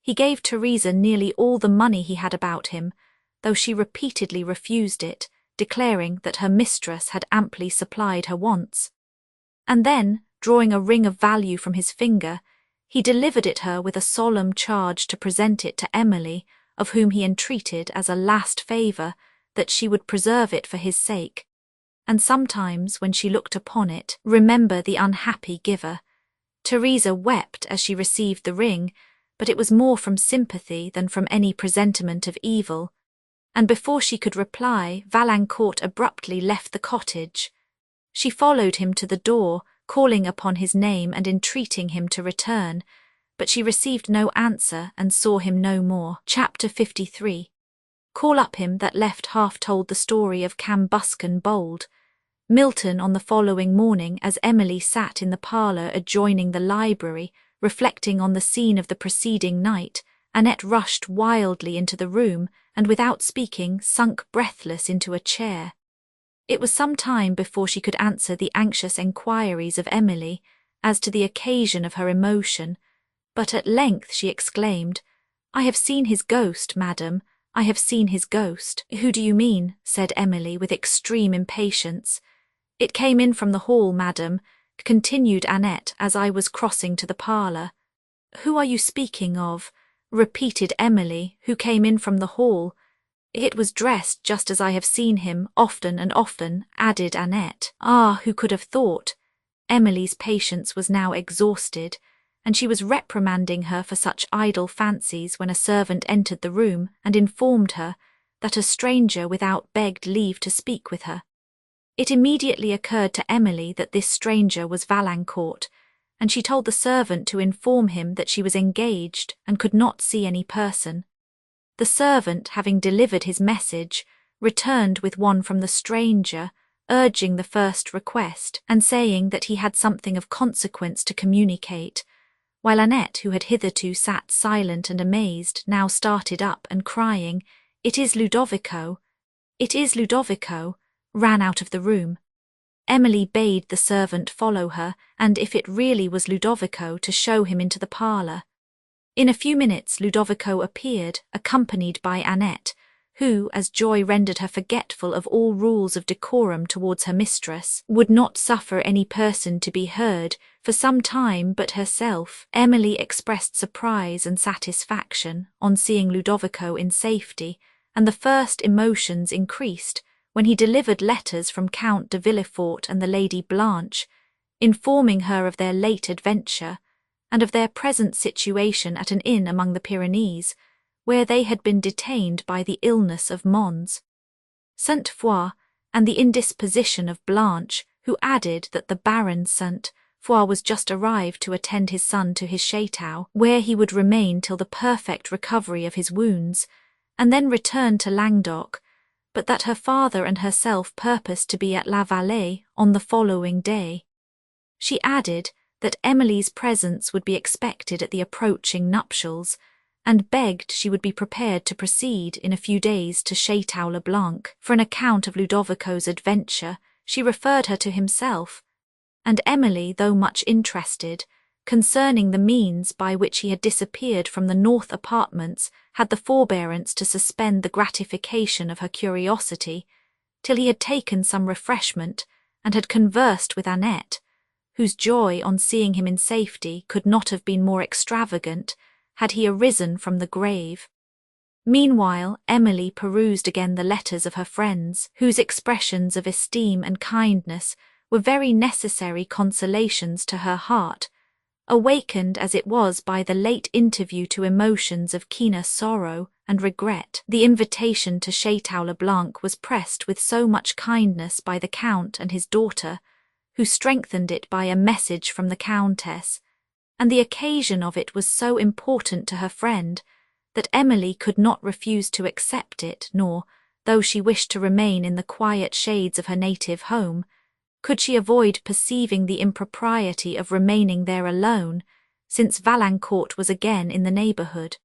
S1: He gave Teresa nearly all the money he had about him, though she repeatedly refused it, declaring that her mistress had amply supplied her wants. And then, drawing a ring of value from his finger, he delivered it her with a solemn charge to present it to Emily, of whom he entreated as a last favour that she would preserve it for his sake, and sometimes, when she looked upon it, remember the unhappy giver. Teresa wept as she received the ring, but it was more from sympathy than from any presentiment of evil, and before she could reply, Valancourt abruptly left the cottage. She followed him to the door, calling upon his name and entreating him to return, but she received no answer and saw him no more. Chapter 53. Call up him that left half told the story of Cambuscan bold. Milton on the following morning, as Emily sat in the parlour adjoining the library, reflecting on the scene of the preceding night, Annette rushed wildly into the room, and without speaking sunk breathless into a chair. It was some time before she could answer the anxious enquiries of Emily as to the occasion of her emotion, but at length she exclaimed, "I have seen his ghost, madam, I have seen his ghost." "Who do you mean?" said Emily with extreme impatience. "It came in from the hall, madam," continued Annette, "as I was crossing to the parlour." "Who are you speaking of?" repeated Emily. "Who came in from the hall?" "It was dressed just as I have seen him, often and often," added Annette. "Ah, who could have thought?" Emily's patience was now exhausted, and she was reprimanding her for such idle fancies when a servant entered the room and informed her that a stranger without begged leave to speak with her. It immediately occurred to Emily that this stranger was Valancourt, and she told the servant to inform him that she was engaged and could not see any person. The servant, having delivered his message, returned with one from the stranger, urging the first request, and saying that he had something of consequence to communicate, while Annette, who had hitherto sat silent and amazed, now started up and crying, "It is Ludovico! It is Ludovico!" ran out of the room. Emily bade the servant follow her, and if it really was Ludovico, to show him into the parlour. In a few minutes Ludovico appeared, accompanied by Annette, who, as joy rendered her forgetful of all rules of decorum towards her mistress, would not suffer any person to be heard for some time but herself. Emily expressed surprise and satisfaction on seeing Ludovico in safety, and the first emotions increased when he delivered letters from Count de Villefort and the Lady Blanche, informing her of their late adventure, and of their present situation at an inn among the Pyrenees, where they had been detained by the illness of Mons, Sainte-Foy, and the indisposition of Blanche, who added that the Baron Sainte-Foy was just arrived to attend his son to his chateau, where he would remain till the perfect recovery of his wounds, and then return to Languedoc, but that her father and herself purposed to be at La Vallée on the following day. She added that Emily's presence would be expected at the approaching nuptials, and begged she would be prepared to proceed in a few days to Château-le-Blanc. For an account of Ludovico's adventure, she referred her to himself, and Emily, though much interested concerning the means by which he had disappeared from the north apartments, had the forbearance to suspend the gratification of her curiosity till he had taken some refreshment and had conversed with Annette, whose joy on seeing him in safety could not have been more extravagant had he arisen from the grave. Meanwhile, Emily perused again the letters of her friends, whose expressions of esteem and kindness were very necessary consolations to her heart, awakened as it was by the late interview to emotions of keener sorrow and regret. The invitation to Château-le-Blanc was pressed with so much kindness by the Count and his daughter, who strengthened it by a message from the Countess, and the occasion of it was so important to her friend that Emily could not refuse to accept it, nor, though she wished to remain in the quiet shades of her native home, could she avoid perceiving the impropriety of remaining there alone, since Valancourt was again in the neighbourhood.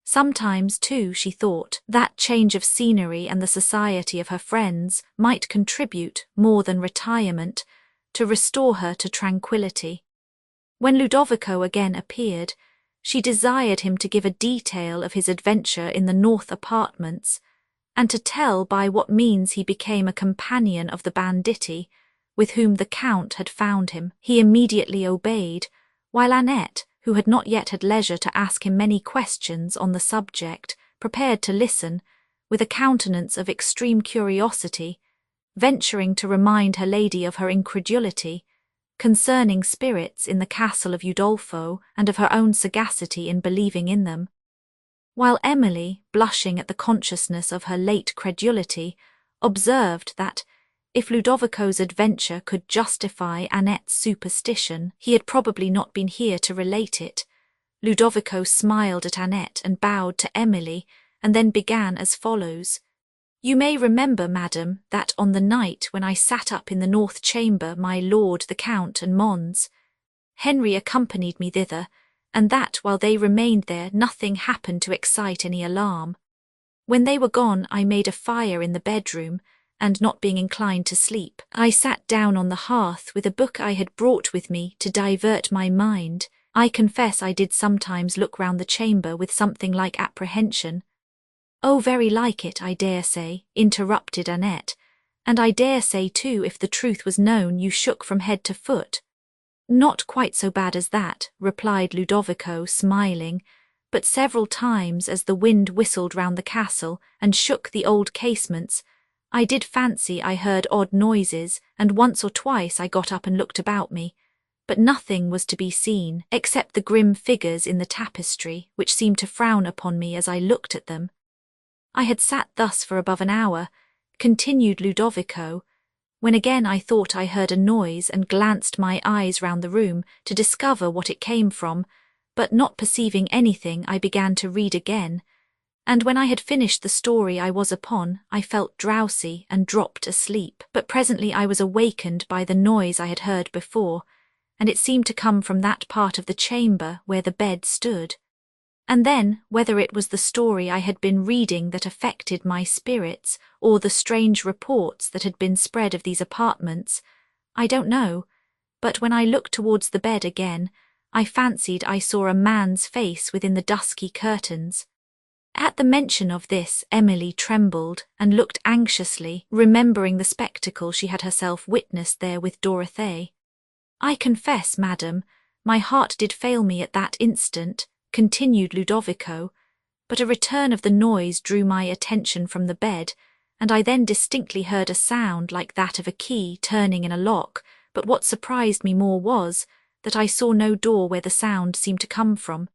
S1: Sometimes, too, she thought, that change of scenery and the society of her friends might contribute, more than retirement, to restore her to tranquillity. When Ludovico again appeared, she desired him to give a detail of his adventure in the north apartments, and to tell by what means he became a companion of the banditti, with whom the Count had found him. He immediately obeyed, while Annette, who had not yet had leisure to ask him many questions on the subject, prepared to listen, with a countenance of extreme curiosity, venturing to remind her lady of her incredulity concerning spirits in the Castle of Udolpho and of her own sagacity in believing in them. While Emily, blushing at the consciousness of her late credulity, observed that, if Ludovico's adventure could justify Annette's superstition, he had probably not been here to relate it. Ludovico smiled at Annette and bowed to Emily, and then began as follows. "You may remember, madam, that on the night when I sat up in the north chamber, my lord, the Count, and Mons, Henry accompanied me thither, and that while they remained there nothing happened to excite any alarm. When they were gone, I made a fire in the bedroom, and not being inclined to sleep, I sat down on the hearth with a book I had brought with me to divert my mind. I confess I did sometimes look round the chamber with something like apprehension." "Oh, very like it, I dare say," interrupted Annette, "and I dare say too, if the truth was known, you shook from head to foot." "Not quite so bad as that," replied Ludovico, smiling, "but several times as the wind whistled round the castle and shook the old casements, I did fancy I heard odd noises, and once or twice I got up and looked about me, but nothing was to be seen, except the grim figures in the tapestry, which seemed to frown upon me as I looked at them. I had sat thus for above an hour," continued Ludovico, "when again I thought I heard a noise and glanced my eyes round the room to discover what it came from, but not perceiving anything I began to read again, and when I had finished the story I was upon, I felt drowsy and dropped asleep, but presently I was awakened by the noise I had heard before, and it seemed to come from that part of the chamber where the bed stood. And then, whether it was the story I had been reading that affected my spirits, or the strange reports that had been spread of these apartments, I don't know, but when I looked towards the bed again, I fancied I saw a man's face within the dusky curtains." At the mention of this, Emily trembled and looked anxiously, remembering the spectacle she had herself witnessed there with Dorothée. "I confess, madam, my heart did fail me at that instant," continued Ludovico, "but a return of the noise drew my attention from the bed, and I then distinctly heard a sound like that of a key turning in a lock, but what surprised me more was, that I saw no door where the sound seemed to come from.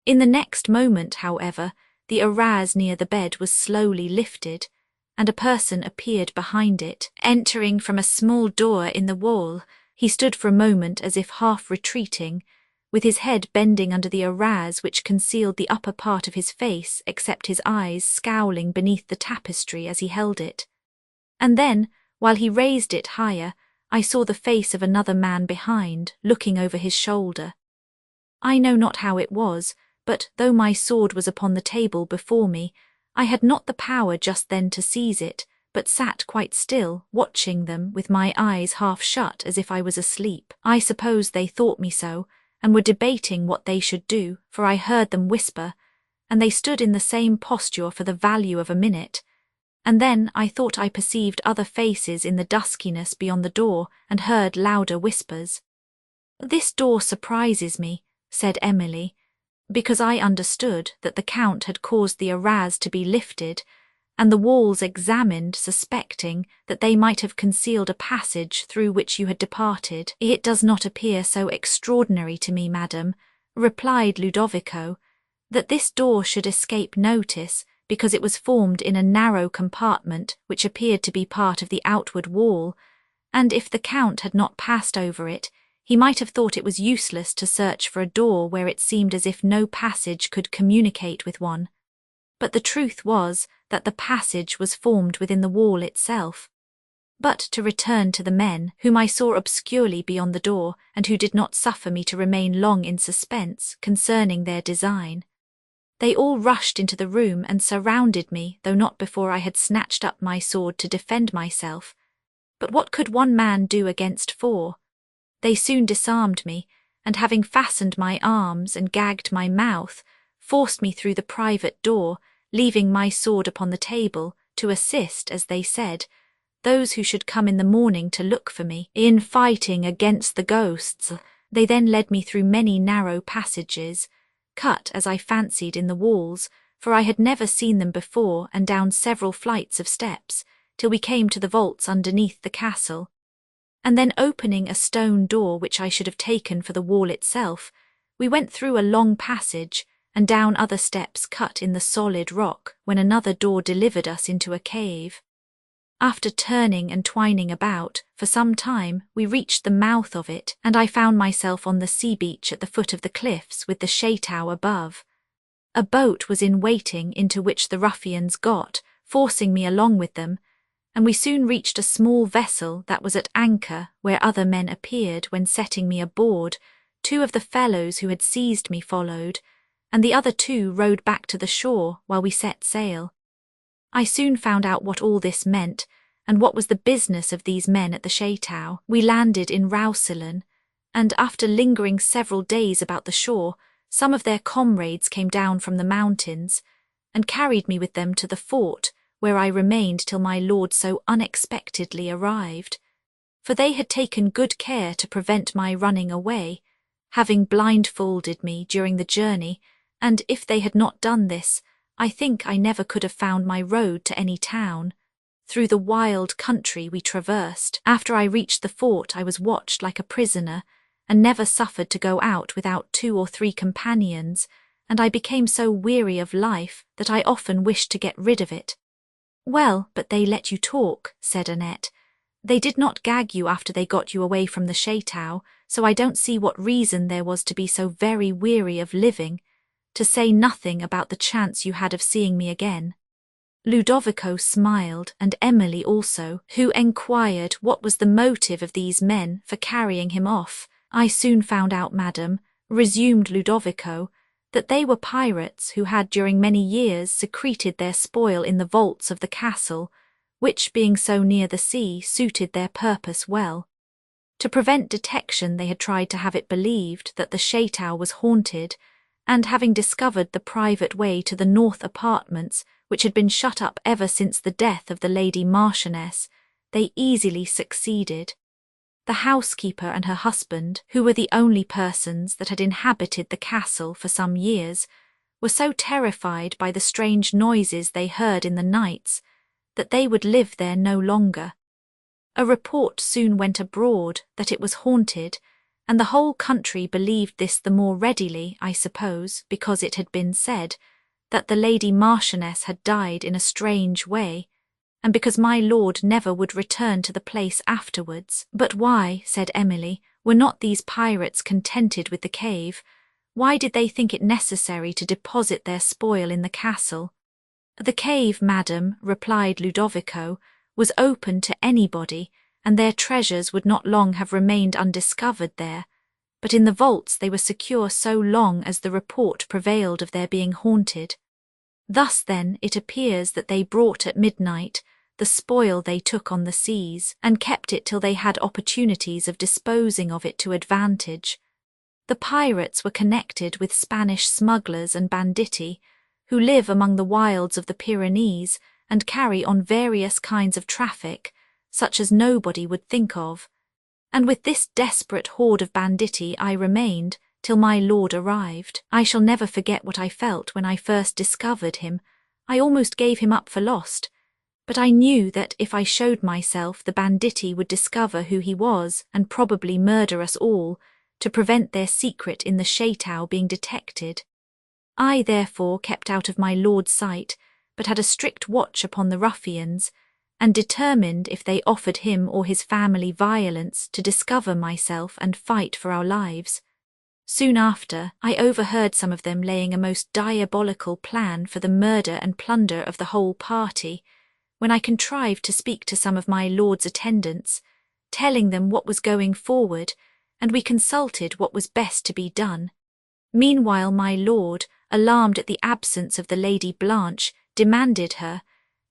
S1: In the next moment, however, the arras near the bed was slowly lifted, and a person appeared behind it, entering from a small door in the wall. He stood for a moment as if half retreating, with his head bending under the arras which concealed the upper part of his face except his eyes scowling beneath the tapestry as he held it. And then, while he raised it higher, I saw the face of another man behind, looking over his shoulder. I know not how it was, but though my sword was upon the table before me, I had not the power just then to seize it, but sat quite still, watching them with my eyes half shut as if I was asleep. I suppose they thought me so, and were debating what they should do, for I heard them whisper, and they stood in the same posture for the value of a minute, and then I thought I perceived other faces in the duskiness beyond the door, and heard louder whispers. "This door surprises me," said Emily, "because I understood that the Count had caused the arras to be lifted, and the walls examined, suspecting that they might have concealed a passage through which you had departed." "It does not appear so extraordinary to me, madam," replied Ludovico, "that this door should escape notice, because it was formed in a narrow compartment which appeared to be part of the outward wall, and if the Count had not passed over it, he might have thought it was useless to search for a door where it seemed as if no passage could communicate with one. But the truth was that the passage was formed within the wall itself. But to return to the men, whom I saw obscurely beyond the door, and who did not suffer me to remain long in suspense concerning their design. They all rushed into the room and surrounded me, though not before I had snatched up my sword to defend myself. But what could one man do against four? They soon disarmed me, and having fastened my arms and gagged my mouth, forced me through the private door, leaving my sword upon the table, to assist, as they said, those who should come in the morning to look for me, in fighting against the ghosts. They then led me through many narrow passages, cut, as I fancied, in the walls, for I had never seen them before, and down several flights of steps, till we came to the vaults underneath the castle. And then opening a stone door which I should have taken for the wall itself, we went through a long passage, and down other steps cut in the solid rock, when another door delivered us into a cave. After turning and twining about, for some time, we reached the mouth of it, and I found myself on the sea beach at the foot of the cliffs with the Chateau above. A boat was in waiting, into which the ruffians got, forcing me along with them, and we soon reached a small vessel that was at anchor, where other men appeared. When setting me aboard, two of the fellows who had seized me followed, and the other two rowed back to the shore while we set sail. I soon found out what all this meant, and what was the business of these men at the Chateau. We landed in Roussillon, and after lingering several days about the shore, some of their comrades came down from the mountains, and carried me with them to the fort, where I remained till my lord so unexpectedly arrived. For they had taken good care to prevent my running away, having blindfolded me during the journey, and if they had not done this, I think I never could have found my road to any town. Through the wild country we traversed. After I reached the fort, I was watched like a prisoner, and never suffered to go out without 2 or 3 companions, and I became so weary of life that I often wished to get rid of it. "Well, but they let you talk," said Annette. "They did not gag you after they got you away from the Chateau, so I don't see what reason there was to be so very weary of living, to say nothing about the chance you had of seeing me again." Ludovico smiled, and Emily also, who enquired what was the motive of these men for carrying him off. "I soon found out, madam," resumed Ludovico, "that they were pirates who had during many years secreted their spoil in the vaults of the castle, which, being so near the sea, suited their purpose well. To prevent detection, they had tried to have it believed that the Chateau was haunted, and having discovered the private way to the north apartments, which had been shut up ever since the death of the Lady Marchioness, they easily succeeded. The housekeeper and her husband, who were the only persons that had inhabited the castle for some years, were so terrified by the strange noises they heard in the nights that they would live there no longer. A report soon went abroad that it was haunted, and the whole country believed this the more readily, I suppose, because it had been said that the Lady Marchioness had died in a strange way, and because my lord never would return to the place afterwards. "But why," said Emily, "were not these pirates contented with the cave? Why did they think it necessary to deposit their spoil in the castle?" "The cave, madam," replied Ludovico, "was open to anybody, and their treasures would not long have remained undiscovered there, but in the vaults they were secure so long as the report prevailed of their being haunted. Thus, then, it appears that they brought at midnight the spoil they took on the seas, and kept it till they had opportunities of disposing of it to advantage. The pirates were connected with Spanish smugglers and banditti, who live among the wilds of the Pyrenees and carry on various kinds of traffic, such as nobody would think of. And with this desperate horde of banditti I remained till my lord arrived. I shall never forget what I felt when I first discovered him. I almost gave him up for lost, but I knew that if I showed myself the banditti would discover who he was and probably murder us all, to prevent their secret in the Chateau being detected. I therefore kept out of my lord's sight, but had a strict watch upon the ruffians, and determined, if they offered him or his family violence, to discover myself and fight for our lives. Soon after, I overheard some of them laying a most diabolical plan for the murder and plunder of the whole party, when I contrived to speak to some of my lord's attendants, telling them what was going forward, and we consulted what was best to be done. Meanwhile my lord, alarmed at the absence of the Lady Blanche, demanded her,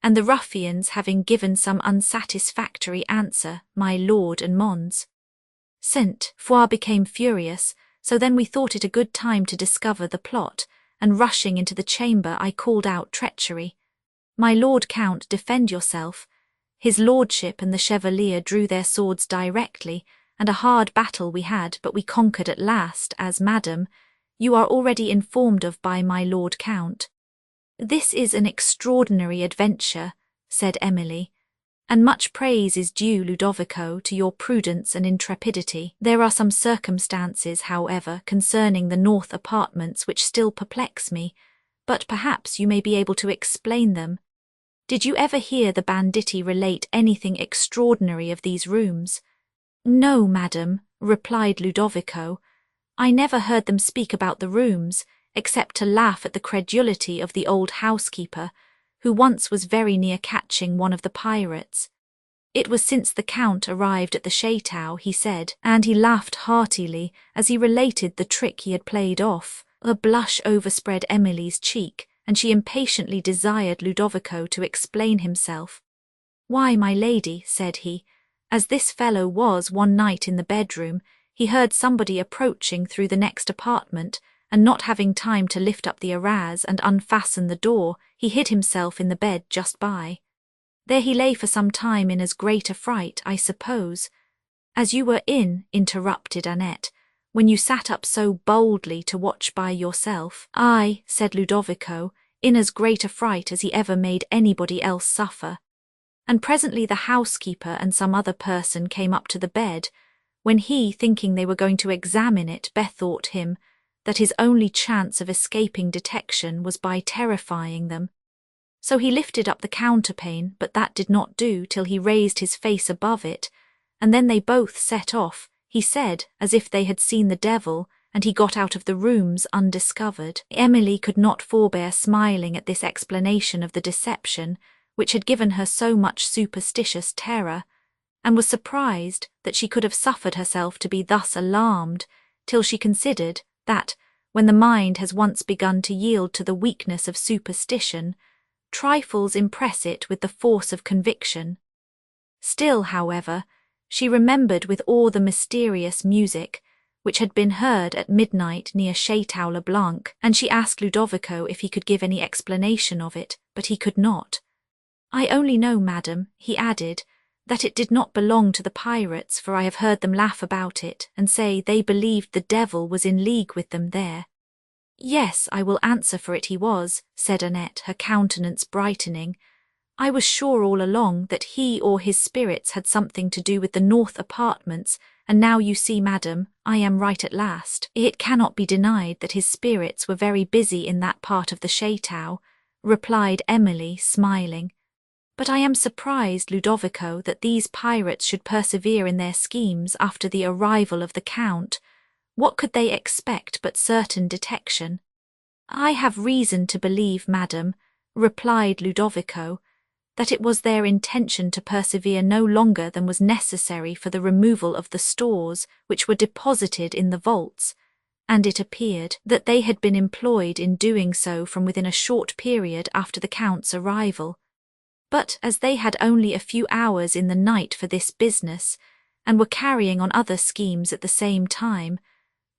S1: and the ruffians having given some unsatisfactory answer, my lord and Mons. Saint Foix became furious, so then we thought it a good time to discover the plot, and rushing into the chamber I called out treachery. My lord Count, defend yourself. His lordship and the Chevalier drew their swords directly, and a hard battle we had, but we conquered at last, as, madam, you are already informed of by my lord Count. This is an extraordinary adventure, said Emily, and much praise is due, Ludovico, to your prudence and intrepidity. There are some circumstances, however, concerning the north apartments which still perplex me, but perhaps you may be able to explain them. Did you ever hear the banditti relate anything extraordinary of these rooms? No, madam, replied Ludovico. I never heard them speak about the rooms, except to laugh at the credulity of the old housekeeper, who once was very near catching one of the pirates. It was since the Count arrived at the chateau, he said, and he laughed heartily as he related the trick he had played off. A blush overspread Emily's cheek, and she impatiently desired Ludovico to explain himself. Why, my lady, said he, as this fellow was one night in the bedroom, he heard somebody approaching through the next apartment, and not having time to lift up the arras and unfasten the door, he hid himself in the bed just by. There he lay for some time in as great a fright, I suppose. As you were in, interrupted Annette, when you sat up so boldly to watch by yourself. Ay, said Ludovico, in as great a fright as he ever made anybody else suffer. And presently the housekeeper and some other person came up to the bed, when he, thinking they were going to examine it, bethought him that his only chance of escaping detection was by terrifying them. So he lifted up the counterpane, but that did not do till he raised his face above it, and then they both set off, he said, as if they had seen the devil, and he got out of the rooms undiscovered. Emily could not forbear smiling at this explanation of the deception, which had given her so much superstitious terror, and was surprised that she could have suffered herself to be thus alarmed, till she considered that, when the mind has once begun to yield to the weakness of superstition, trifles impress it with the force of conviction. Still, however, she remembered with awe the mysterious music which had been heard at midnight near Chateau le Blanc, and she asked Ludovico if he could give any explanation of it, but he could not. I only know, madam, he added, that it did not belong to the pirates, for I have heard them laugh about it, and say they believed the devil was in league with them there. Yes, I will answer for it he was, said Annette, her countenance brightening. I was sure all along that he or his spirits had something to do with the north apartments, and now you see, madam, I am right at last. It cannot be denied that his spirits were very busy in that part of the chateau, replied Emily, smiling. But I am surprised, Ludovico, that these pirates should persevere in their schemes after the arrival of the Count. What could they expect but certain detection? I have reason to believe, madam, replied Ludovico, that it was their intention to persevere no longer than was necessary for the removal of the stores which were deposited in the vaults, and it appeared that they had been employed in doing so from within a short period after the Count's arrival. But as they had only a few hours in the night for this business, and were carrying on other schemes at the same time,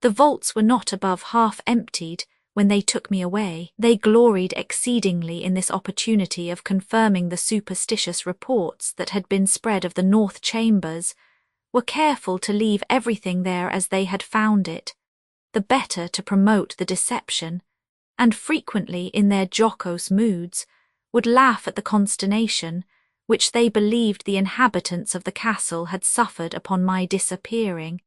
S1: the vaults were not above half emptied when they took me away. They gloried exceedingly in this opportunity of confirming the superstitious reports that had been spread of the north chambers, were careful to leave everything there as they had found it, the better to promote the deception, and frequently in their jocose moods would laugh at the consternation which they believed the inhabitants of the castle had suffered upon my disappearing,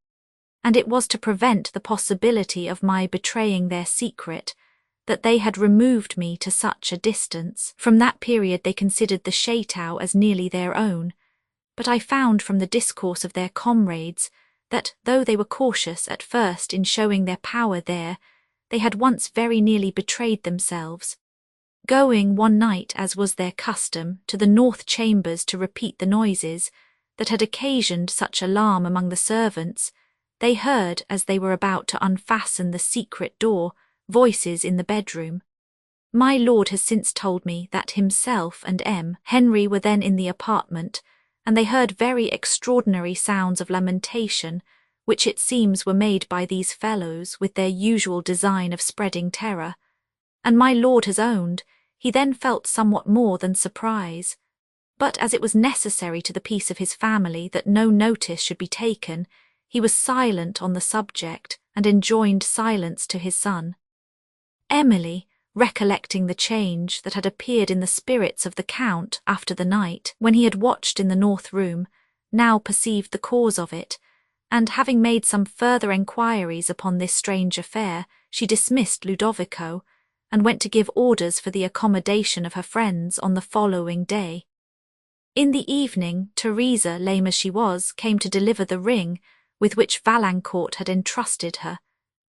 S1: and it was to prevent the possibility of my betraying their secret that they had removed me to such a distance. From that period they considered the chateau as nearly their own, but I found from the discourse of their comrades that, though they were cautious at first in showing their power there, they had once very nearly betrayed themselves. Going one night, as was their custom, to the north chambers to repeat the noises that had occasioned such alarm among the servants, they heard, as they were about to unfasten the secret door, voices in the bedroom. My lord has since told me that himself and Henry were then in the apartment, and they heard very extraordinary sounds of lamentation, which it seems were made by these fellows with their usual design of spreading terror. And my lord has owned, he then felt somewhat more than surprise. But as it was necessary to the peace of his family that no notice should be taken, he was silent on the subject, and enjoined silence to his son. Emily, recollecting the change that had appeared in the spirits of the Count after the night when he had watched in the north room, now perceived the cause of it, and having made some further enquiries upon this strange affair, she dismissed Ludovico, and went to give orders for the accommodation of her friends on the following day. In the evening, Teresa, lame as she was, came to deliver the ring with which Valancourt had entrusted her,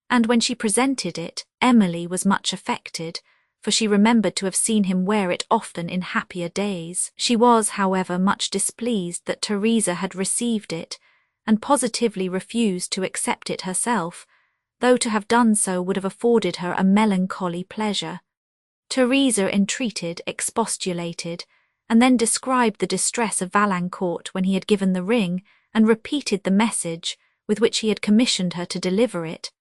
S1: and when she presented it, Emily was much affected, for she remembered to have seen him wear it often in happier days. She was, however, much displeased that Teresa had received it, and positively refused to accept it herself, though to have done so would have afforded her a melancholy pleasure. Teresa entreated, expostulated, and then described the distress of Valancourt when he had given the ring, and repeated the message with which he had commissioned her to deliver it,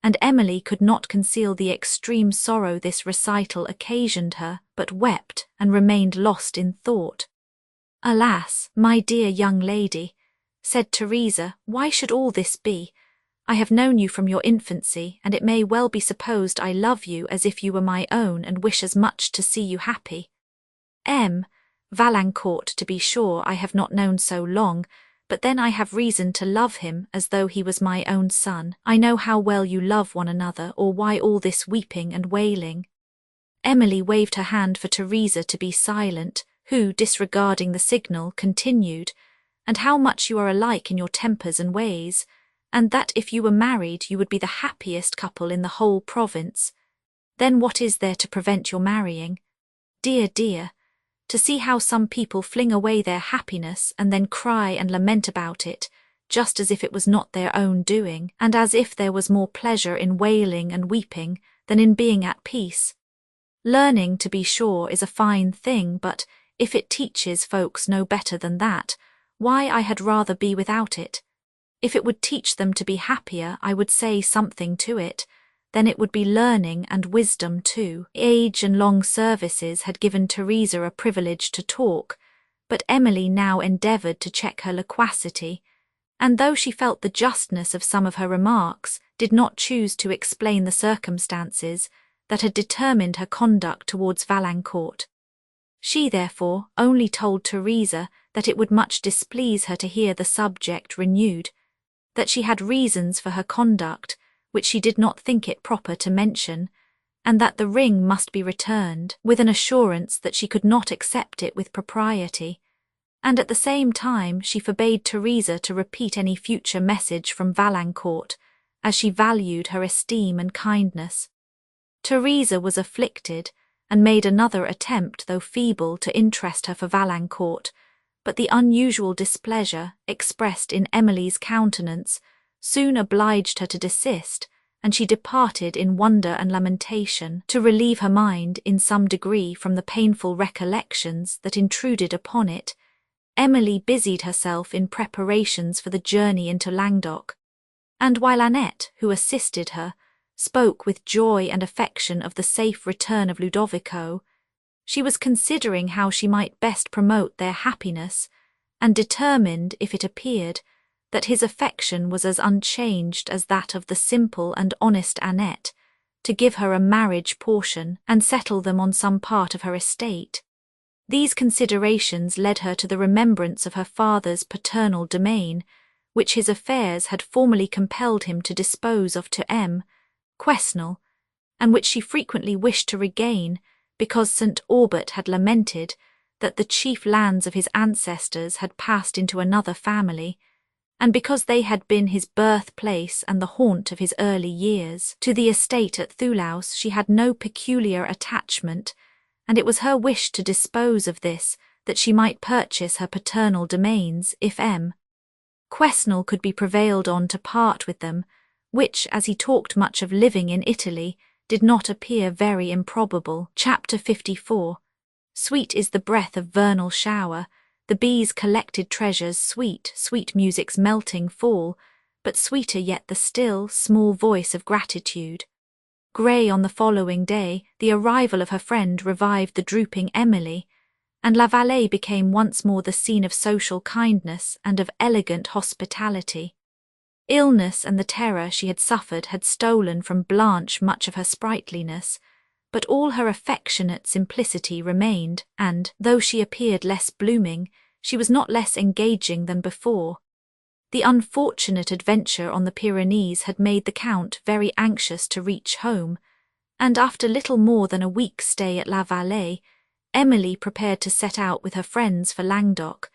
S1: and Emily could not conceal the extreme sorrow this recital occasioned her, but wept and remained lost in thought. "Alas, my dear young lady," said Teresa, "why should all this be? I have known you from your infancy, and it may well be supposed I love you as if you were my own, and wish as much to see you happy. Valancourt, to be sure, I have not known so long, but then I have reason to love him as though he was my own son. I know how well you love one another, or why all this weeping and wailing." Emily waved her hand for Teresa to be silent, who, disregarding the signal, continued, "And how much you are alike in your tempers and ways, and that if you were married you would be the happiest couple in the whole province. Then what is there to prevent your marrying? Dear, dear, to see how some people fling away their happiness and then cry and lament about it, just as if it was not their own doing, and as if there was more pleasure in wailing and weeping than in being at peace. Learning, to be sure, is a fine thing, but if it teaches folks no better than that, why I had rather be without it. If it would teach them to be happier, I would say something to it, then it would be learning and wisdom too." Age and long services had given Teresa a privilege to talk, but Emily now endeavoured to check her loquacity, and though she felt the justness of some of her remarks, did not choose to explain the circumstances that had determined her conduct towards Valancourt. She, therefore, only told Teresa that it would much displease her to hear the subject renewed, that she had reasons for her conduct which she did not think it proper to mention, and that the ring must be returned, with an assurance that she could not accept it with propriety, and at the same time she forbade Teresa to repeat any future message from Valancourt, as she valued her esteem and kindness. Teresa was afflicted, and made another attempt, though feeble, to interest her for Valancourt, but the unusual displeasure expressed in Emily's countenance soon obliged her to desist, and she departed in wonder and lamentation, to relieve her mind in some degree from the painful recollections that intruded upon it. Emily busied herself in preparations for the journey into Languedoc, and while Annette, who assisted her, spoke with joy and affection of the safe return of Ludovico, she was considering how she might best promote their happiness, and determined, if it appeared, that his affection was as unchanged as that of the simple and honest Annette, to give her a marriage portion, and settle them on some part of her estate. These considerations led her to the remembrance of her father's paternal domain, which his affairs had formerly compelled him to dispose of to Quesnel, and which she frequently wished to regain, because St. Aubert had lamented that the chief lands of his ancestors had passed into another family, and because they had been his birthplace and the haunt of his early years. To the estate at Thulaus she had no peculiar attachment, and it was her wish to dispose of this, that she might purchase her paternal domains, if Quesnel could be prevailed on to part with them, which, as he talked much of living in Italy, did not appear very improbable. Chapter 54. Sweet is the breath of vernal shower, the bees' collected treasures sweet, sweet music's melting fall, but sweeter yet the still, small voice of gratitude. Grey on the following day, the arrival of her friend revived the drooping Emily, and La Vallée became once more the scene of social kindness and of elegant hospitality. Illness and the terror she had suffered had stolen from Blanche much of her sprightliness, but all her affectionate simplicity remained, and, though she appeared less blooming, she was not less engaging than before. The unfortunate adventure on the Pyrenees had made the Count very anxious to reach home, and after little more than a week's stay at La Vallée, Emily prepared to set out with her friends for Languedoc,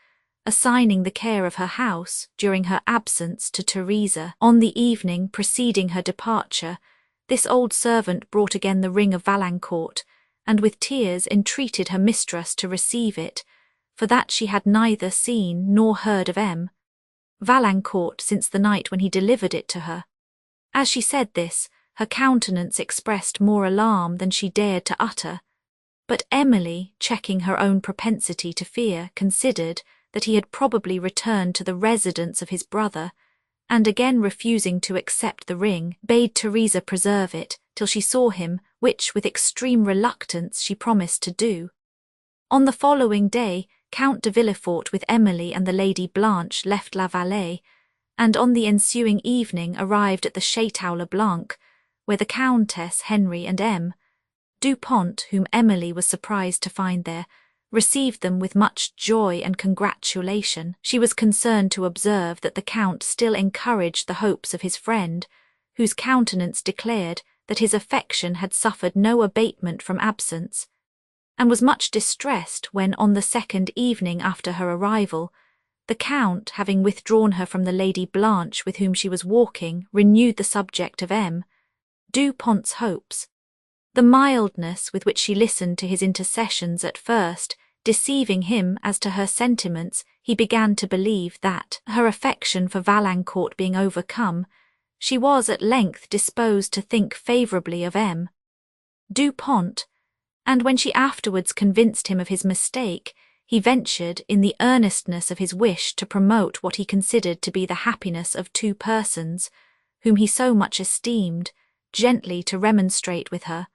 S1: assigning the care of her house during her absence to Teresa. On the evening preceding her departure, this old servant brought again the ring of Valancourt, and with tears entreated her mistress to receive it, for that she had neither seen nor heard of Valancourt since the night when he delivered it to her. As she said this, her countenance expressed more alarm than she dared to utter, but Emily, checking her own propensity to fear, considered that he had probably returned to the residence of his brother, and again refusing to accept the ring, bade Teresa preserve it till she saw him, which with extreme reluctance she promised to do. On the following day, Count de Villefort with Emily and the Lady Blanche left La Vallée, and on the ensuing evening arrived at the Château Le Blanc, where the Countess, Henry, and Du Pont, whom Emily was surprised to find there, received them with much joy and congratulation. She was concerned to observe that the Count still encouraged the hopes of his friend, whose countenance declared that his affection had suffered no abatement from absence, and was much distressed when, on the second evening after her arrival, the Count, having withdrawn her from the Lady Blanche with whom she was walking, renewed the subject of Du Pont's hopes. The mildness with which she listened to his intercessions at first, deceiving him as to her sentiments, he began to believe that, her affection for Valancourt being overcome, she was at length disposed to think favourably of Du Pont, and when she afterwards convinced him of his mistake, he ventured, in the earnestness of his wish to promote what he considered to be the happiness of two persons, whom he so much esteemed, gently to remonstrate with her,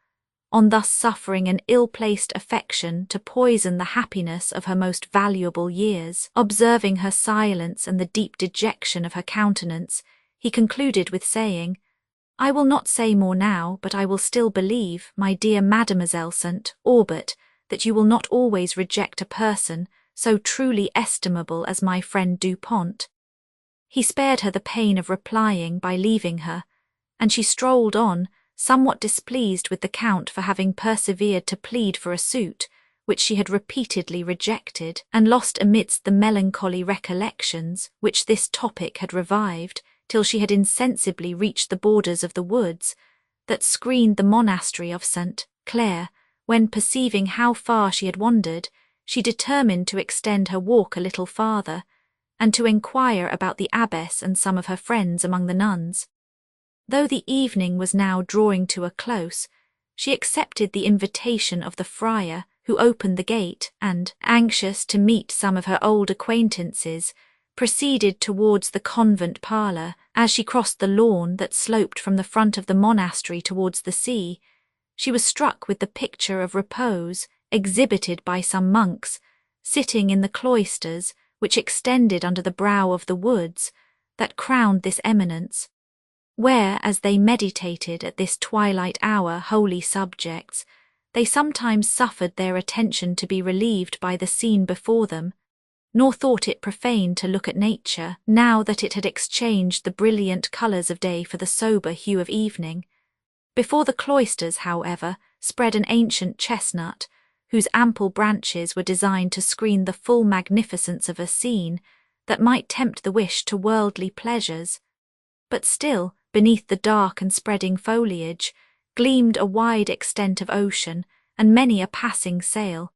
S1: on thus suffering an ill-placed affection to poison the happiness of her most valuable years. Observing her silence and the deep dejection of her countenance, he concluded with saying, "I will not say more now, but I will still believe, my dear Mademoiselle St. Aubert, that you will not always reject a person so truly estimable as my friend Du Pont." He spared her the pain of replying by leaving her, and she strolled on, somewhat displeased with the Count for having persevered to plead for a suit, which she had repeatedly rejected, and lost amidst the melancholy recollections which this topic had revived, till she had insensibly reached the borders of the woods that screened the monastery of St. Clare, when, perceiving how far she had wandered, she determined to extend her walk a little farther, and to enquire about the abbess and some of her friends among the nuns. Though the evening was now drawing to a close, she accepted the invitation of the friar, who opened the gate, and, anxious to meet some of her old acquaintances, proceeded towards the convent parlour. As she crossed the lawn that sloped from the front of the monastery towards the sea, she was struck with the picture of repose exhibited by some monks, sitting in the cloisters which extended under the brow of the woods that crowned this eminence, where, as they meditated at this twilight hour holy subjects, they sometimes suffered their attention to be relieved by the scene before them, nor thought it profane to look at nature, now that it had exchanged the brilliant colours of day for the sober hue of evening. Before the cloisters, however, spread an ancient chestnut, whose ample branches were designed to screen the full magnificence of a scene that might tempt the wish to worldly pleasures. But still, beneath the dark and spreading foliage, gleamed a wide extent of ocean and many a passing sail.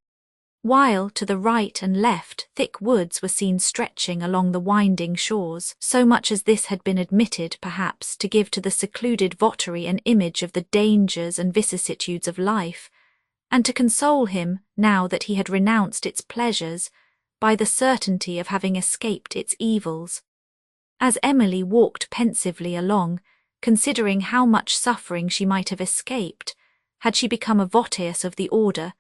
S1: while to the right and left thick woods were seen stretching along the winding shores, so much as this had been admitted, perhaps, to give to the secluded votary an image of the dangers and vicissitudes of life, and to console him, now that he had renounced its pleasures, by the certainty of having escaped its evils. As Emily walked pensively along, considering how much suffering she might have escaped, had she become a votaeus of the order,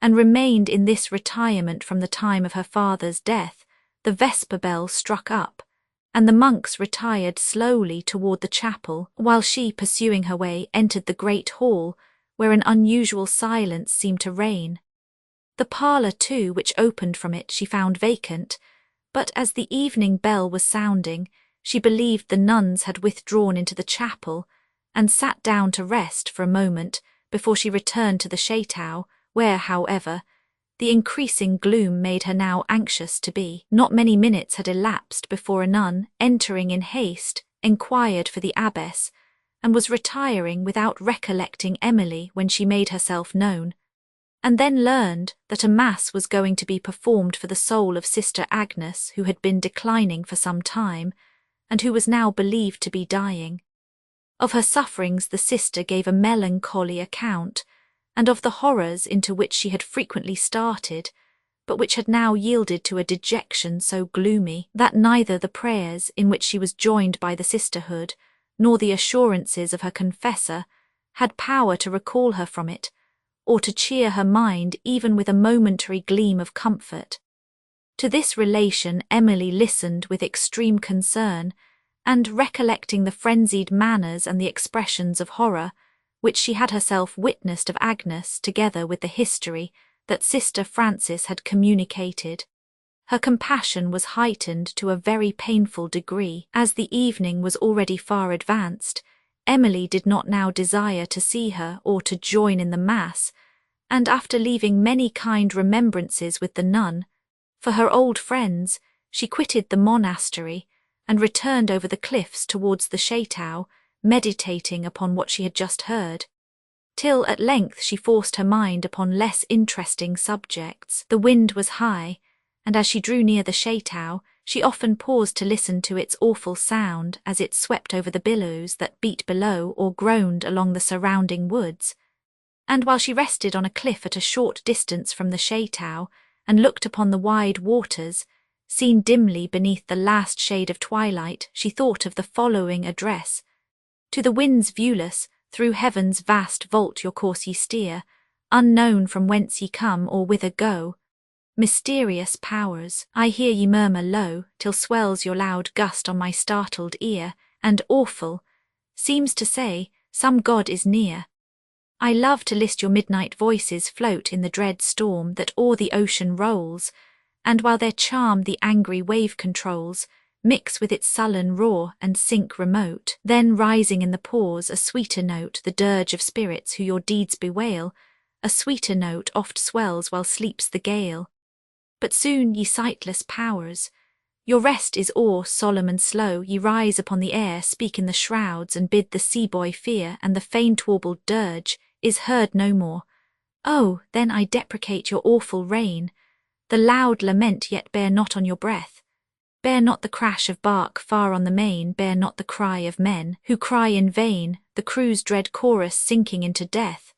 S1: and remained in this retirement from the time of her father's death, the vesper bell struck up, and the monks retired slowly toward the chapel, while she, pursuing her way, entered the great hall, where an unusual silence seemed to reign. The parlour, too, which opened from it, she found vacant, but as the evening bell was sounding, she believed the nuns had withdrawn into the chapel, and sat down to rest for a moment before she returned to the chateau, where, however, the increasing gloom made her now anxious to be. Not many minutes had elapsed before a nun, entering in haste, enquired for the abbess, and was retiring without recollecting Emily when she made herself known, and then learned that a mass was going to be performed for the soul of Sister Agnes, who had been declining for some time, and who was now believed to be dying. Of her sufferings the sister gave a melancholy account, and of the horrors into which she had frequently started, but which had now yielded to a dejection so gloomy that neither the prayers in which she was joined by the sisterhood, nor the assurances of her confessor, had power to recall her from it, or to cheer her mind even with a momentary gleam of comfort. To this relation Emily listened with extreme concern, and recollecting the frenzied manners and the expressions of horror, which she had herself witnessed of Agnes, together with the history that Sister Frances had communicated, her compassion was heightened to a very painful degree. As the evening was already far advanced, Emily did not now desire to see her or to join in the mass, and after leaving many kind remembrances with the nun, for her old friends, she quitted the monastery, and returned over the cliffs towards the chateau, meditating upon what she had just heard, till at length she forced her mind upon less interesting subjects. The wind was high, and as she drew near the chateau, she often paused to listen to its awful sound as it swept over the billows that beat below or groaned along the surrounding woods, and while she rested on a cliff at a short distance from the chateau and looked upon the wide waters, seen dimly beneath the last shade of twilight, she thought of the following address: To the winds viewless, through heaven's vast vault your course ye steer, unknown from whence ye come or whither go. Mysterious powers, I hear ye murmur low, till swells your loud gust on my startled ear, and awful, seems to say, some god is near. I love to list your midnight voices float in the dread storm that o'er the ocean rolls, and while their charm the angry wave controls, mix with its sullen roar and sink remote, then rising in the pause a sweeter note, the dirge of spirits who your deeds bewail, a sweeter note oft swells while sleeps the gale. But soon, ye sightless powers, your rest is o'er, solemn and slow, ye rise upon the air, speak in the shrouds, and bid the sea-boy fear, and the faint-warbled dirge is heard no more. Oh, then I deprecate your awful reign, the loud lament yet bear not on your breath. Bear not the crash of bark far on the main, bear not the cry of men, who cry in vain, the crew's dread chorus sinking into death.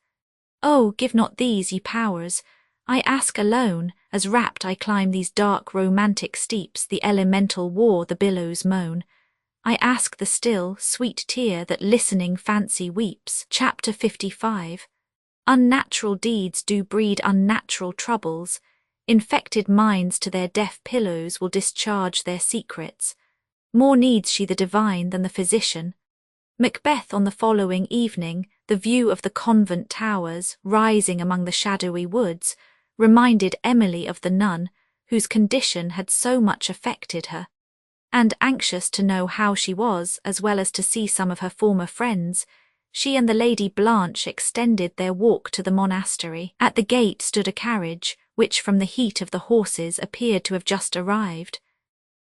S1: Oh, give not these, ye powers, I ask alone, as rapt I climb these dark romantic steeps, the elemental war the billows moan. I ask the still, sweet tear that listening fancy weeps. Chapter 55. Unnatural deeds do breed unnatural troubles. Infected minds to their deaf pillows will discharge their secrets. More needs she the divine than the physician. Macbeth on the following evening, the view of the convent towers, rising among the shadowy woods, reminded Emily of the nun, whose condition had so much affected her, and anxious to know how she was, as well as to see some of her former friends, she and the Lady Blanche extended their walk to the monastery. At the gate stood a carriage, which from the heat of the horses appeared to have just arrived,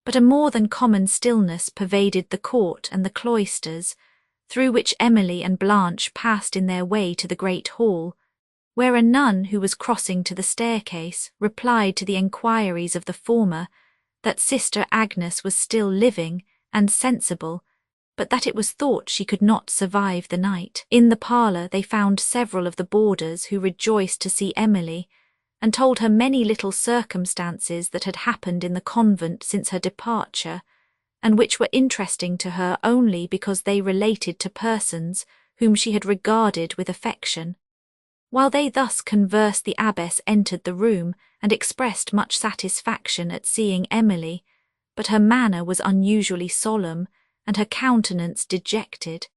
S1: but a more than common stillness pervaded the court and the cloisters, through which Emily and Blanche passed in their way to the great hall, where a nun who was crossing to the staircase replied to the enquiries of the former that Sister Agnes was still living and sensible, but that it was thought she could not survive the night. In the parlour they found several of the boarders who rejoiced to see Emily, and told her many little circumstances that had happened in the convent since her departure, and which were interesting to her only because they related to persons whom she had regarded with affection. While they thus conversed, the abbess entered the room and expressed much satisfaction at seeing Emily, but her manner was unusually solemn, and her countenance dejected.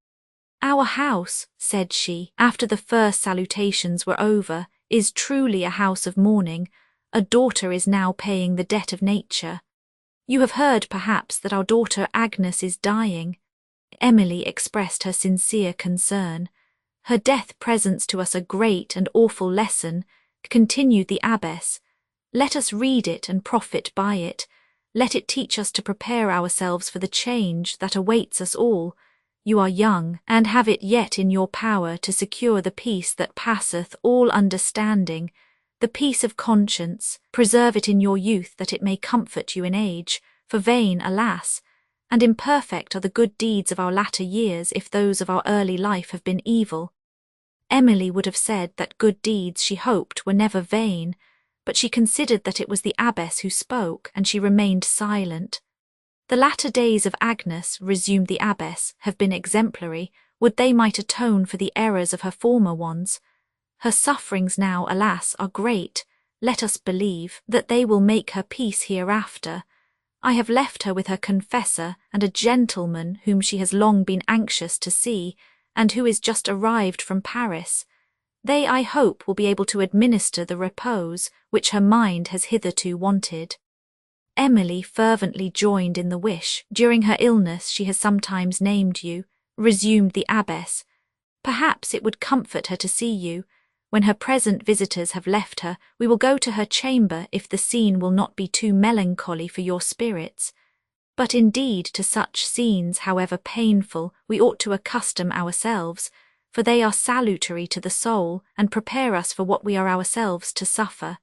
S1: "Our house," said she, after the first salutations were over, "is truly a house of mourning. A daughter is now paying the debt of nature. You have heard, perhaps, that our daughter Agnes is dying." Emily expressed her sincere concern. "Her death presents to us a great and awful lesson," continued the abbess. "Let us read it and profit by it. Let it teach us to prepare ourselves for the change that awaits us all. You are young, and have it yet in your power to secure the peace that passeth all understanding, the peace of conscience. Preserve it in your youth that it may comfort you in age, for vain, alas, and imperfect are the good deeds of our latter years if those of our early life have been evil." Emily would have said that good deeds, she hoped, were never vain, but she considered that it was the abbess who spoke, and she remained silent. "The latter days of Agnes," resumed the abbess, "have been exemplary. Would they might atone for the errors of her former ones. Her sufferings now, alas, are great. Let us believe that they will make her peace hereafter. I have left her with her confessor and a gentleman whom she has long been anxious to see, and who is just arrived from Paris. They, I hope, will be able to administer the repose which her mind has hitherto wanted." Emily fervently joined in the wish. "During her illness she has sometimes named you," resumed the abbess. "Perhaps it would comfort her to see you. When her present visitors have left her, we will go to her chamber if the scene will not be too melancholy for your spirits. But indeed to such scenes, however painful, we ought to accustom ourselves, for they are salutary to the soul and prepare us for what we are ourselves to suffer."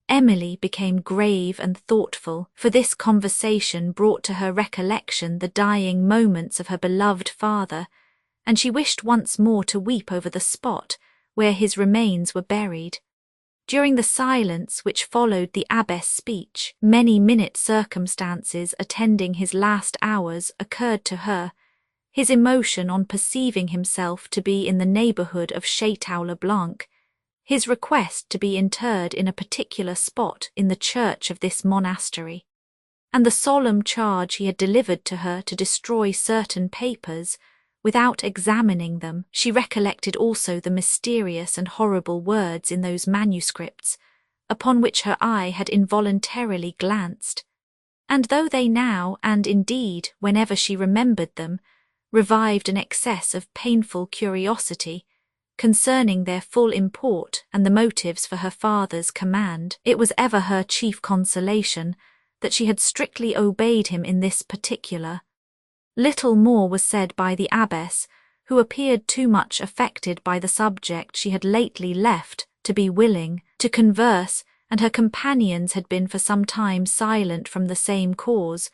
S1: Emily became grave and thoughtful, for this conversation brought to her recollection the dying moments of her beloved father, and she wished once more to weep over the spot where his remains were buried. During the silence which followed the abbess' speech, many minute circumstances attending his last hours occurred to her. His emotion on perceiving himself to be in the neighbourhood of Château-le-Blanc, his request to be interred in a particular spot in the church of this monastery, and the solemn charge he had delivered to her to destroy certain papers without examining them. She recollected also the mysterious and horrible words in those manuscripts, upon which her eye had involuntarily glanced, and though they now, and indeed whenever she remembered them, revived an excess of painful curiosity concerning their full import and the motives for her father's command, it was ever her chief consolation that she had strictly obeyed him in this particular. Little more was said by the abbess, who appeared too much affected by the subject she had lately left to be willing to converse, and her companions had been for some time silent from the same cause,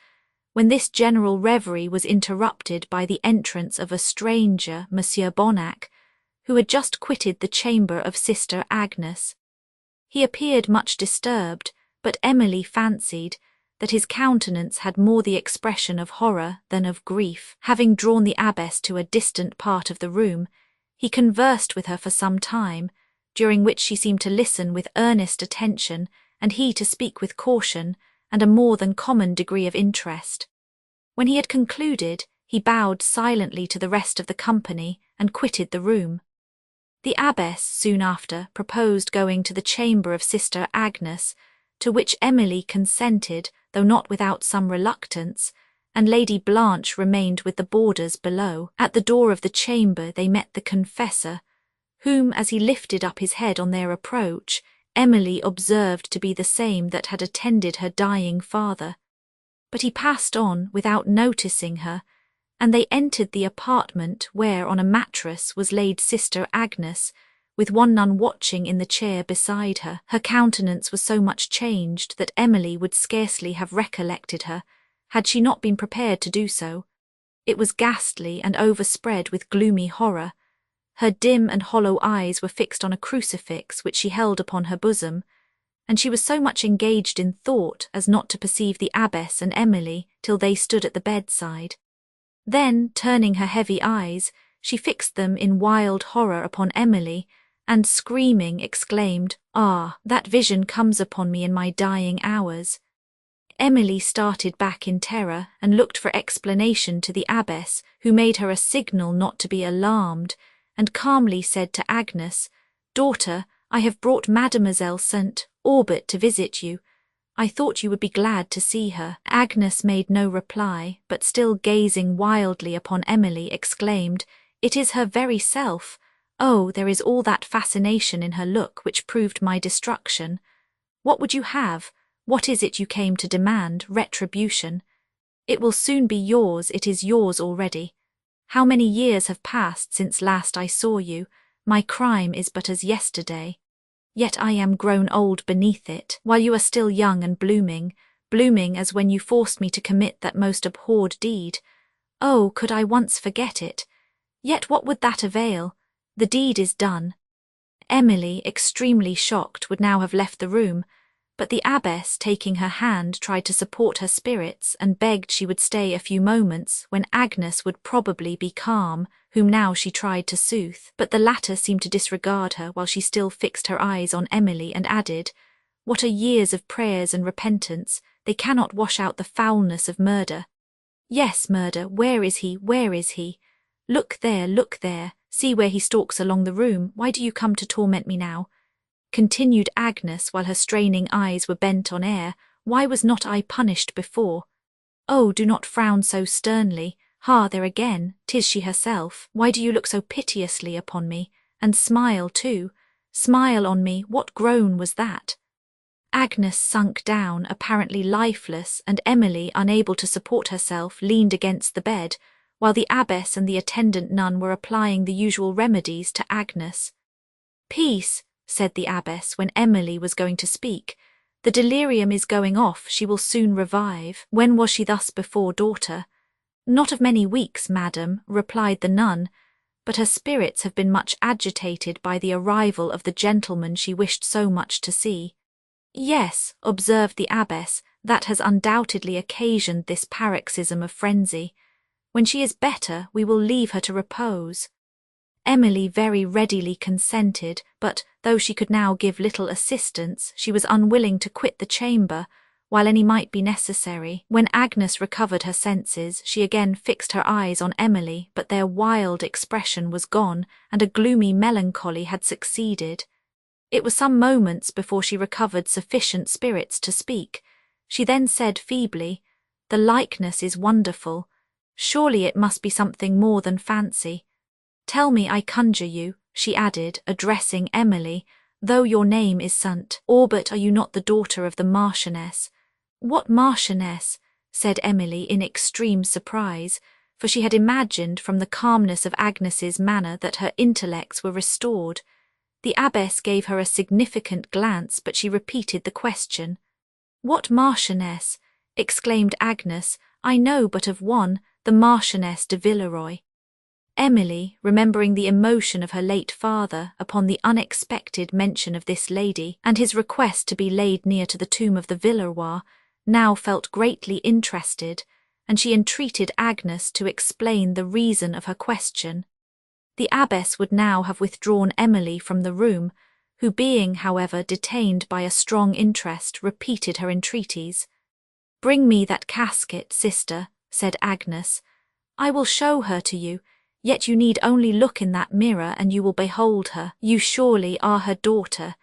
S1: when this general reverie was interrupted by the entrance of a stranger, Monsieur Bonnac, who had just quitted the chamber of Sister Agnes. He appeared much disturbed, but Emily fancied that his countenance had more the expression of horror than of grief. Having drawn the abbess to a distant part of the room, he conversed with her for some time, during which she seemed to listen with earnest attention, and he to speak with caution and a more than common degree of interest. When he had concluded, he bowed silently to the rest of the company and quitted the room. The abbess soon after proposed going to the chamber of Sister Agnes, to which Emily consented, though not without some reluctance, and Lady Blanche remained with the boarders below. At the door of the chamber they met the confessor, whom, as he lifted up his head on their approach, Emily observed to be the same that had attended her dying father. But he passed on without noticing her, and they entered the apartment where on a mattress was laid Sister Agnes, with one nun watching in the chair beside her. Her countenance was so much changed that Emily would scarcely have recollected her, had she not been prepared to do so. It was ghastly and overspread with gloomy horror. Her dim and hollow eyes were fixed on a crucifix which she held upon her bosom, and she was so much engaged in thought as not to perceive the abbess and Emily till they stood at the bedside. Then, turning her heavy eyes, she fixed them in wild horror upon Emily, and screaming exclaimed, "Ah, that vision comes upon me in my dying hours." Emily started back in terror and looked for explanation to the abbess, who made her a signal not to be alarmed, and calmly said to Agnes, "Daughter, I have brought Mademoiselle St. Aubert to visit you. I thought you would be glad to see her." Agnes made no reply, but still gazing wildly upon Emily, exclaimed, "It is her very self. Oh, there is all that fascination in her look which proved my destruction. What would you have? What is it you came to demand? Retribution. It will soon be yours, it is yours already. How many years have passed since last I saw you? My crime is but as yesterday. Yet I am grown old beneath it, while you are still young and blooming as when you forced me to commit that most abhorred deed. Oh, could I once forget it! Yet what would that avail? The deed is done." Emily, extremely shocked, would now have left the room, but the abbess, taking her hand, tried to support her spirits and begged she would stay a few moments when Agnes would probably be calm, whom now she tried to soothe, but the latter seemed to disregard her while she still fixed her eyes on Emily and added, "What are years of prayers and repentance? They cannot wash out the foulness of murder. Yes, murder, where is he? Where is he? Look there, see where he stalks along the room. Why do you come to torment me now?" Continued Agnes while her straining eyes were bent on air. "Why was not I punished before? Oh, do not frown so sternly. Ha, there again, 'tis she herself. Why do you look so piteously upon me? And smile too. Smile on me, what groan was that?" Agnes sunk down, apparently lifeless, and Emily, unable to support herself, leaned against the bed, while the abbess and the attendant nun were applying the usual remedies to Agnes. "Peace," said the abbess when Emily was going to speak. "The delirium is going off, she will soon revive." "When was she thus before, daughter?" "Not of many weeks, madam," replied the nun, "but her spirits have been much agitated by the arrival of the gentleman she wished so much to see." "Yes," observed the abbess, "that has undoubtedly occasioned this paroxysm of frenzy. When she is better, we will leave her to repose." Emily very readily consented, but, though she could now give little assistance, she was unwilling to quit the chamber, while any might be necessary. When Agnes recovered her senses, she again fixed her eyes on Emily, but their wild expression was gone, and a gloomy melancholy had succeeded. It was some moments before she recovered sufficient spirits to speak. She then said feebly, "The likeness is wonderful. Surely it must be something more than fancy. Tell me, I conjure you," she added, addressing Emily, "though your name is St. Aubert, are you not the daughter of the Marchioness?" "What Marchioness?" said Emily in extreme surprise, for she had imagined from the calmness of Agnes's manner that her intellects were restored. The abbess gave her a significant glance, but she repeated the question. "What Marchioness?" exclaimed Agnes. "I know but of one, the Marchioness de Villeroy." Emily, remembering the emotion of her late father upon the unexpected mention of this lady, and his request to be laid near to the tomb of the Villerois, now felt greatly interested, and she entreated Agnes to explain the reason of her question. The abbess would now have withdrawn Emily from the room, who being, however, detained by a strong interest, repeated her entreaties. "Bring me that casket, sister," said Agnes. "I will show her to you. Yet you need only look in that mirror and you will behold her. You surely are her daughter.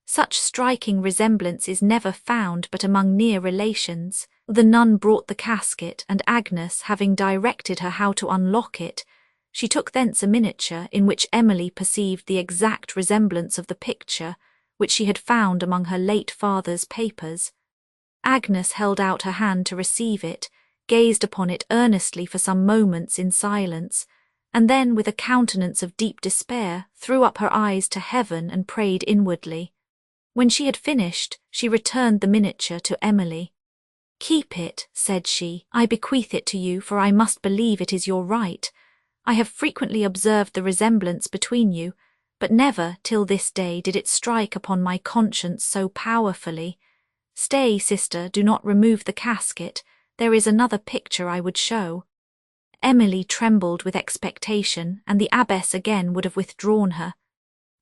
S1: Such striking resemblance is never found but among near relations." The nun brought the casket, and Agnes, having directed her how to unlock it, she took thence a miniature in which Emily perceived the exact resemblance of the picture which she had found among her late father's papers. Agnes held out her hand to receive it, gazed upon it earnestly for some moments in silence, and then, with a countenance of deep despair, threw up her eyes to heaven and prayed inwardly. When she had finished, she returned the miniature to Emily. "Keep it," said she. "I bequeath it to you, for I must believe it is your right. I have frequently observed the resemblance between you, but never, till this day, did it strike upon my conscience so powerfully. Stay, sister, do not remove the casket. There is another picture I would show." Emily trembled with expectation, and the abbess again would have withdrawn her.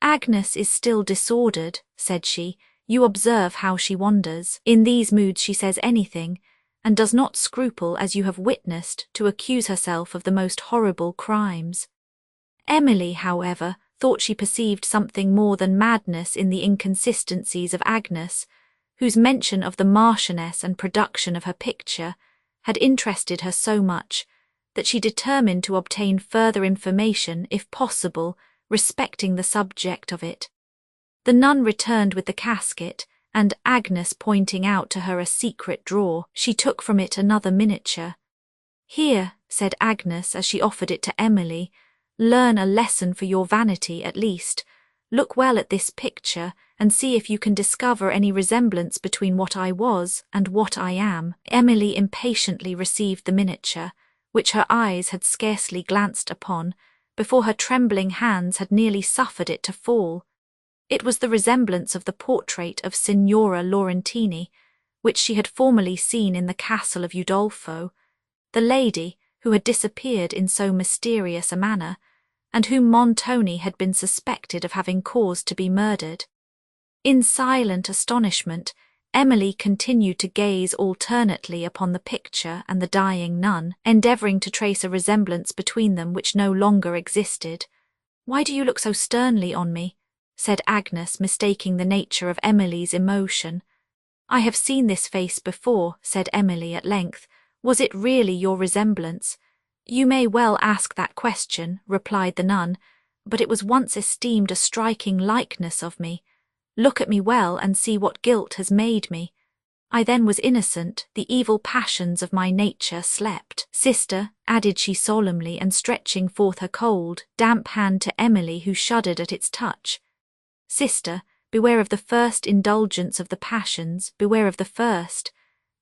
S1: "Agnes is still disordered," said she. "You observe how she wanders. In these moods she says anything, and does not scruple, as you have witnessed, to accuse herself of the most horrible crimes." Emily, however, thought she perceived something more than madness in the inconsistencies of Agnes, whose mention of the Marchioness and production of her picture had interested her so much, that she determined to obtain further information, if possible, respecting the subject of it. The nun returned with the casket, and Agnes pointing out to her a secret drawer, she took from it another miniature. "Here," said Agnes as she offered it to Emily, "learn a lesson for your vanity at least. Look well at this picture, and see if you can discover any resemblance between what I was and what I am." Emily impatiently received the miniature, which her eyes had scarcely glanced upon, before her trembling hands had nearly suffered it to fall. It was the resemblance of the portrait of Signora Laurentini, which she had formerly seen in the Castle of Udolpho, the lady who had disappeared in so mysterious a manner, and whom Montoni had been suspected of having caused to be murdered. In silent astonishment, Emily continued to gaze alternately upon the picture and the dying nun, endeavouring to trace a resemblance between them which no longer existed. "Why do you look so sternly on me?" said Agnes, mistaking the nature of Emily's emotion. "I have seen this face before," said Emily at length. "Was it really your resemblance?" "You may well ask that question," replied the nun, "but it was once esteemed a striking likeness of me. Look at me well and see what guilt has made me. I then was innocent, the evil passions of my nature slept. Sister," added she solemnly and stretching forth her cold, damp hand to Emily, who shuddered at its touch, "Sister, beware of the first indulgence of the passions, beware of the first.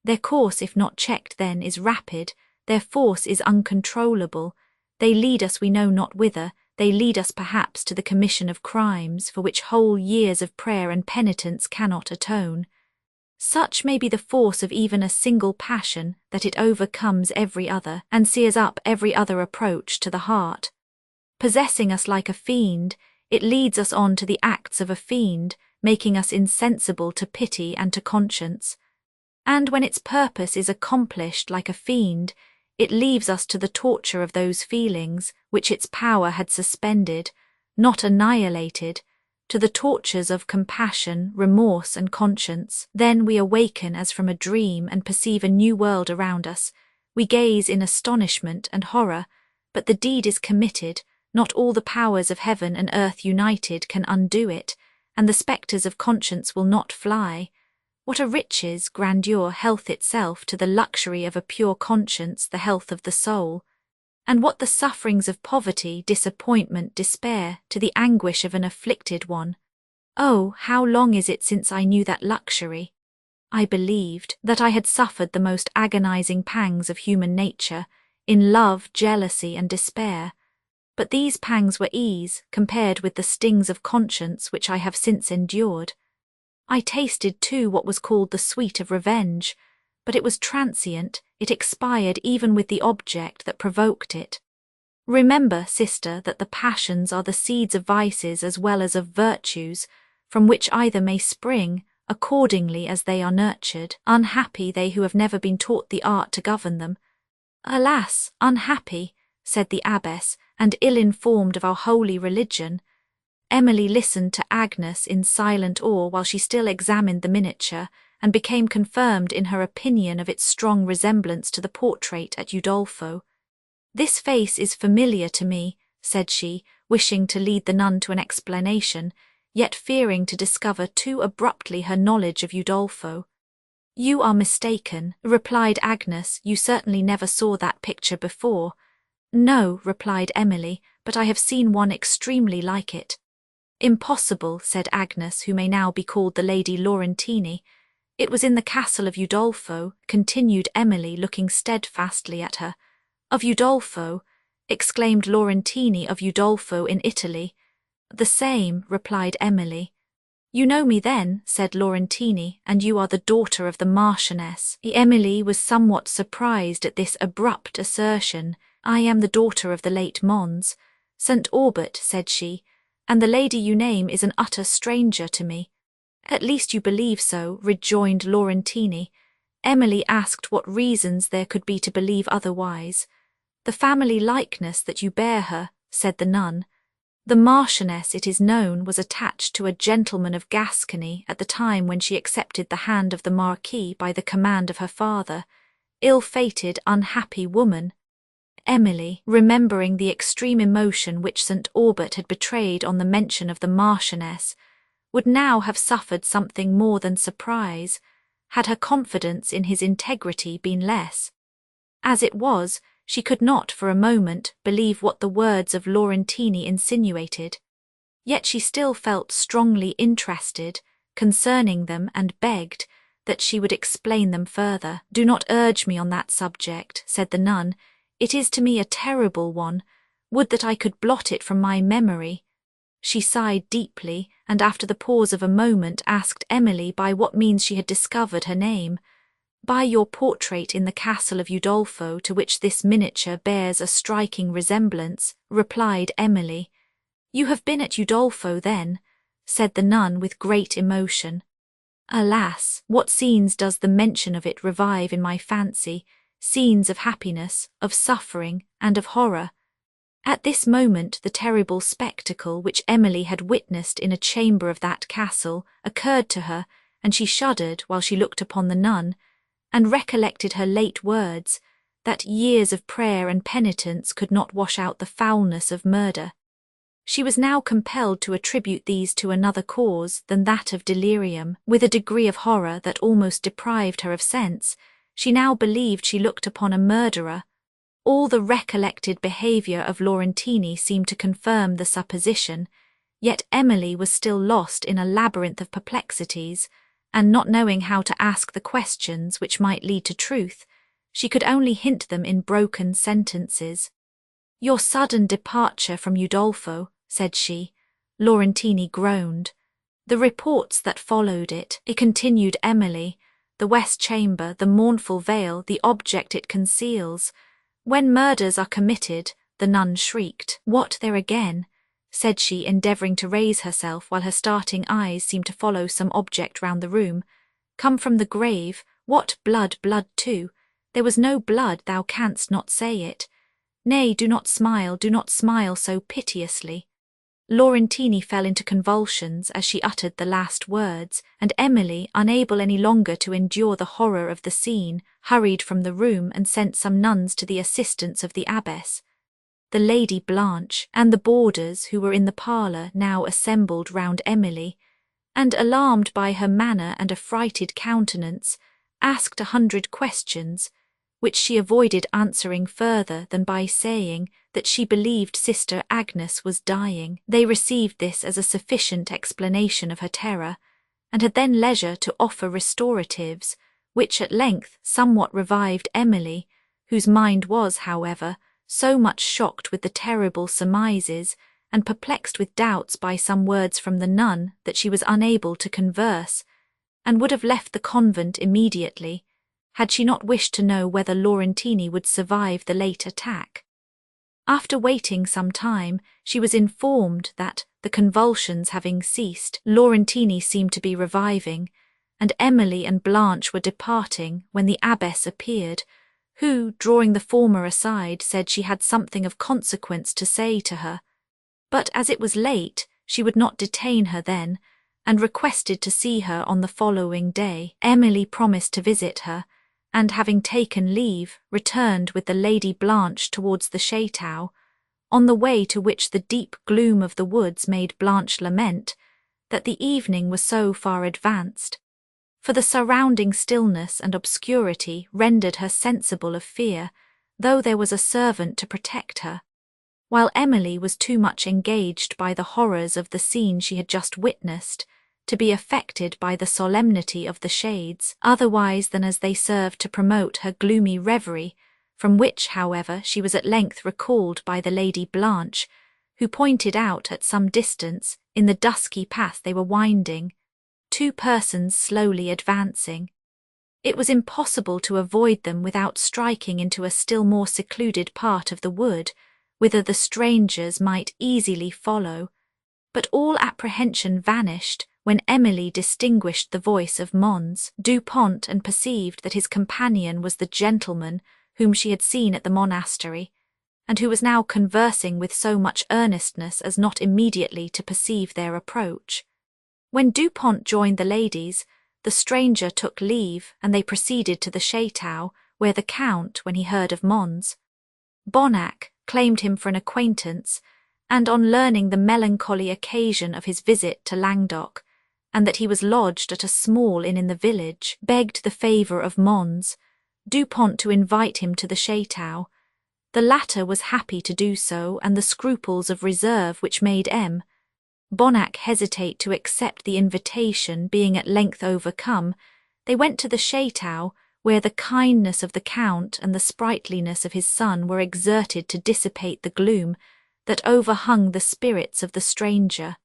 S1: Their course, if not checked then, is rapid, their force is uncontrollable. They lead us we know not whither, they lead us perhaps to the commission of crimes for which whole years of prayer and penitence cannot atone. Such may be the force of even a single passion, that it overcomes every other, and sears up every other approach to the heart. Possessing us like a fiend, it leads us on to the acts of a fiend, making us insensible to pity and to conscience. And when its purpose is accomplished like a fiend, it leaves us to the torture of those feelings which its power had suspended, not annihilated, to the tortures of compassion, remorse, and conscience. Then we awaken as from a dream and perceive a new world around us. We gaze in astonishment and horror, but the deed is committed. Not all the powers of heaven and earth united can undo it, and the spectres of conscience will not fly. What are riches, grandeur, health itself to the luxury of a pure conscience, the health of the soul? And what the sufferings of poverty, disappointment, despair, to the anguish of an afflicted one? Oh, how long is it since I knew that luxury? I believed that I had suffered the most agonizing pangs of human nature, in love, jealousy, and despair. But these pangs were ease, compared with the stings of conscience which I have since endured. I tasted too what was called the sweet of revenge, but it was transient, it expired even with the object that provoked it. Remember, sister, that the passions are the seeds of vices as well as of virtues, from which either may spring, accordingly as they are nurtured. Unhappy they who have never been taught the art to govern them. Alas, unhappy, said the abbess, and ill-informed of our holy religion. Emily listened to Agnes in silent awe while she still examined the miniature, and became confirmed in her opinion of its strong resemblance to the portrait at Udolpho. "This face is familiar to me," said she, wishing to lead the nun to an explanation, yet fearing to discover too abruptly her knowledge of Udolpho. "You are mistaken," replied Agnes. "You certainly never saw that picture before. No, replied Emily, but I have seen one extremely like it. Impossible, said Agnes, who may now be called the Lady Laurentini. It was in the Castle of Udolpho, continued Emily, looking steadfastly at her. Of Udolpho, exclaimed Laurentini, of Udolpho in Italy. The same, replied Emily. You know me then, said Laurentini, and you are the daughter of the Marchioness. Emily was somewhat surprised at this abrupt assertion. I am the daughter of the late Mons. St. Aubert, said she, and the lady you name is an utter stranger to me. At least you believe so, rejoined Laurentini. Emily asked what reasons there could be to believe otherwise. The family likeness that you bear her, said the nun. The Marchioness, it is known, was attached to a gentleman of Gascony at the time when she accepted the hand of the Marquis by the command of her father. Ill-fated, unhappy woman. Emily, remembering the extreme emotion which St. Aubert had betrayed on the mention of the Marchioness, would now have suffered something more than surprise, had her confidence in his integrity been less. As it was, she could not for a moment believe what the words of Laurentini insinuated. Yet she still felt strongly interested concerning them and begged that she would explain them further. Do not urge me on that subject, said the nun. It is to me a terrible one. Would that I could blot it from my memory. She sighed deeply, and after the pause of a moment asked Emily by what means she had discovered her name. By your portrait in the Castle of Udolpho, to which this miniature bears a striking resemblance, replied Emily. You have been at Udolpho, then? Said the nun with great emotion. Alas, what scenes does the mention of it revive in my fancy, scenes of happiness, of suffering, and of horror. At this moment the terrible spectacle which Emily had witnessed in a chamber of that castle occurred to her, and she shuddered while she looked upon the nun, and recollected her late words, that years of prayer and penitence could not wash out the foulness of murder. She was now compelled to attribute these to another cause than that of delirium. With a degree of horror that almost deprived her of sense, she now believed she looked upon a murderer. All the recollected behaviour of Laurentini seemed to confirm the supposition, yet Emily was still lost in a labyrinth of perplexities, and not knowing how to ask the questions which might lead to truth, she could only hint them in broken sentences. Your sudden departure from Udolpho, said she. Laurentini groaned. The reports that followed it, continued Emily, the west chamber, the mournful veil, the object it conceals. When murders are committed, the nun shrieked. What, there again? Said she, endeavouring to raise herself while her starting eyes seemed to follow some object round the room. Come from the grave? What, blood, blood too? There was no blood, thou canst not say it. Nay, do not smile so piteously. Laurentini fell into convulsions as she uttered the last words, and Emily, unable any longer to endure the horror of the scene, hurried from the room and sent some nuns to the assistance of the abbess. The Lady Blanche and the boarders who were in the parlour now assembled round Emily, and, alarmed by her manner and affrighted countenance, asked 100 questions, which she avoided answering further than by saying that she believed Sister Agnes was dying. They received this as a sufficient explanation of her terror, and had then leisure to offer restoratives, which at length somewhat revived Emily, whose mind was, however, so much shocked with the terrible surmises and perplexed with doubts by some words from the nun that she was unable to converse, and would have left the convent immediately, had she not wished to know whether Laurentini would survive the late attack. After waiting some time, she was informed that, the convulsions having ceased, Laurentini seemed to be reviving, and Emily and Blanche were departing when the abbess appeared, who, drawing the former aside, said she had something of consequence to say to her. But as it was late, she would not detain her then, and requested to see her on the following day. Emily promised to visit her, and having taken leave, returned with the Lady Blanche towards the chateau, on the way to which the deep gloom of the woods made Blanche lament that the evening was so far advanced, for the surrounding stillness and obscurity rendered her sensible of fear, though there was a servant to protect her, while Emily was too much engaged by the horrors of the scene she had just witnessed to be affected by the solemnity of the shades, otherwise than as they served to promote her gloomy reverie, from which, however, she was at length recalled by the Lady Blanche, who pointed out at some distance, in the dusky path they were winding, two persons slowly advancing. It was impossible to avoid them without striking into a still more secluded part of the wood, whither the strangers might easily follow, but all apprehension vanished when Emily distinguished the voice of Mons Dupont and perceived that his companion was the gentleman whom she had seen at the monastery, and who was now conversing with so much earnestness as not immediately to perceive their approach. When Dupont joined the ladies, the stranger took leave, and they proceeded to the chateau, where the Count, when he heard of Mons Bonnac, claimed him for an acquaintance, and on learning the melancholy occasion of his visit to Languedoc, and that he was lodged at a small inn in the village, begged the favour of Mons Dupont to invite him to the chateau. The latter was happy to do so, and the scruples of reserve which made Bonnac hesitate to accept the invitation being at length overcome, they went to the chateau, where the kindness of the Count and the sprightliness of his son were exerted to dissipate the gloom that overhung the spirits of the stranger.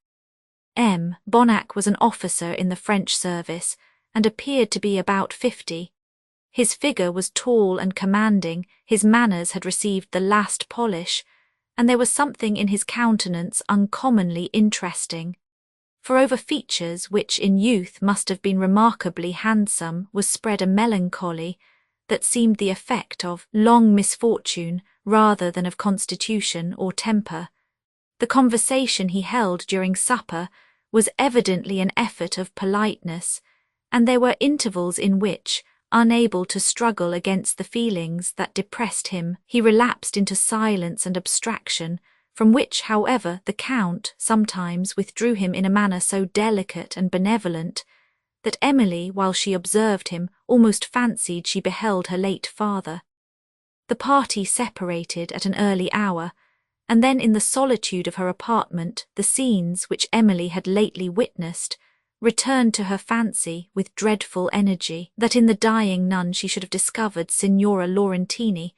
S1: Bonnac was an officer in the French service, and appeared to be about 50. His figure was tall and commanding, his manners had received the last polish, and there was something in his countenance uncommonly interesting. For over features which in youth must have been remarkably handsome was spread a melancholy that seemed the effect of long misfortune rather than of constitution or temper. The conversation he held during supper was evidently an effort of politeness, and there were intervals in which, unable to struggle against the feelings that depressed him, he relapsed into silence and abstraction, from which, however, the Count sometimes withdrew him in a manner so delicate and benevolent that Emily, while she observed him, almost fancied she beheld her late father. The party separated at an early hour, and then in the solitude of her apartment the scenes which Emily had lately witnessed returned to her fancy with dreadful energy, that in the dying nun she should have discovered Signora Laurentini,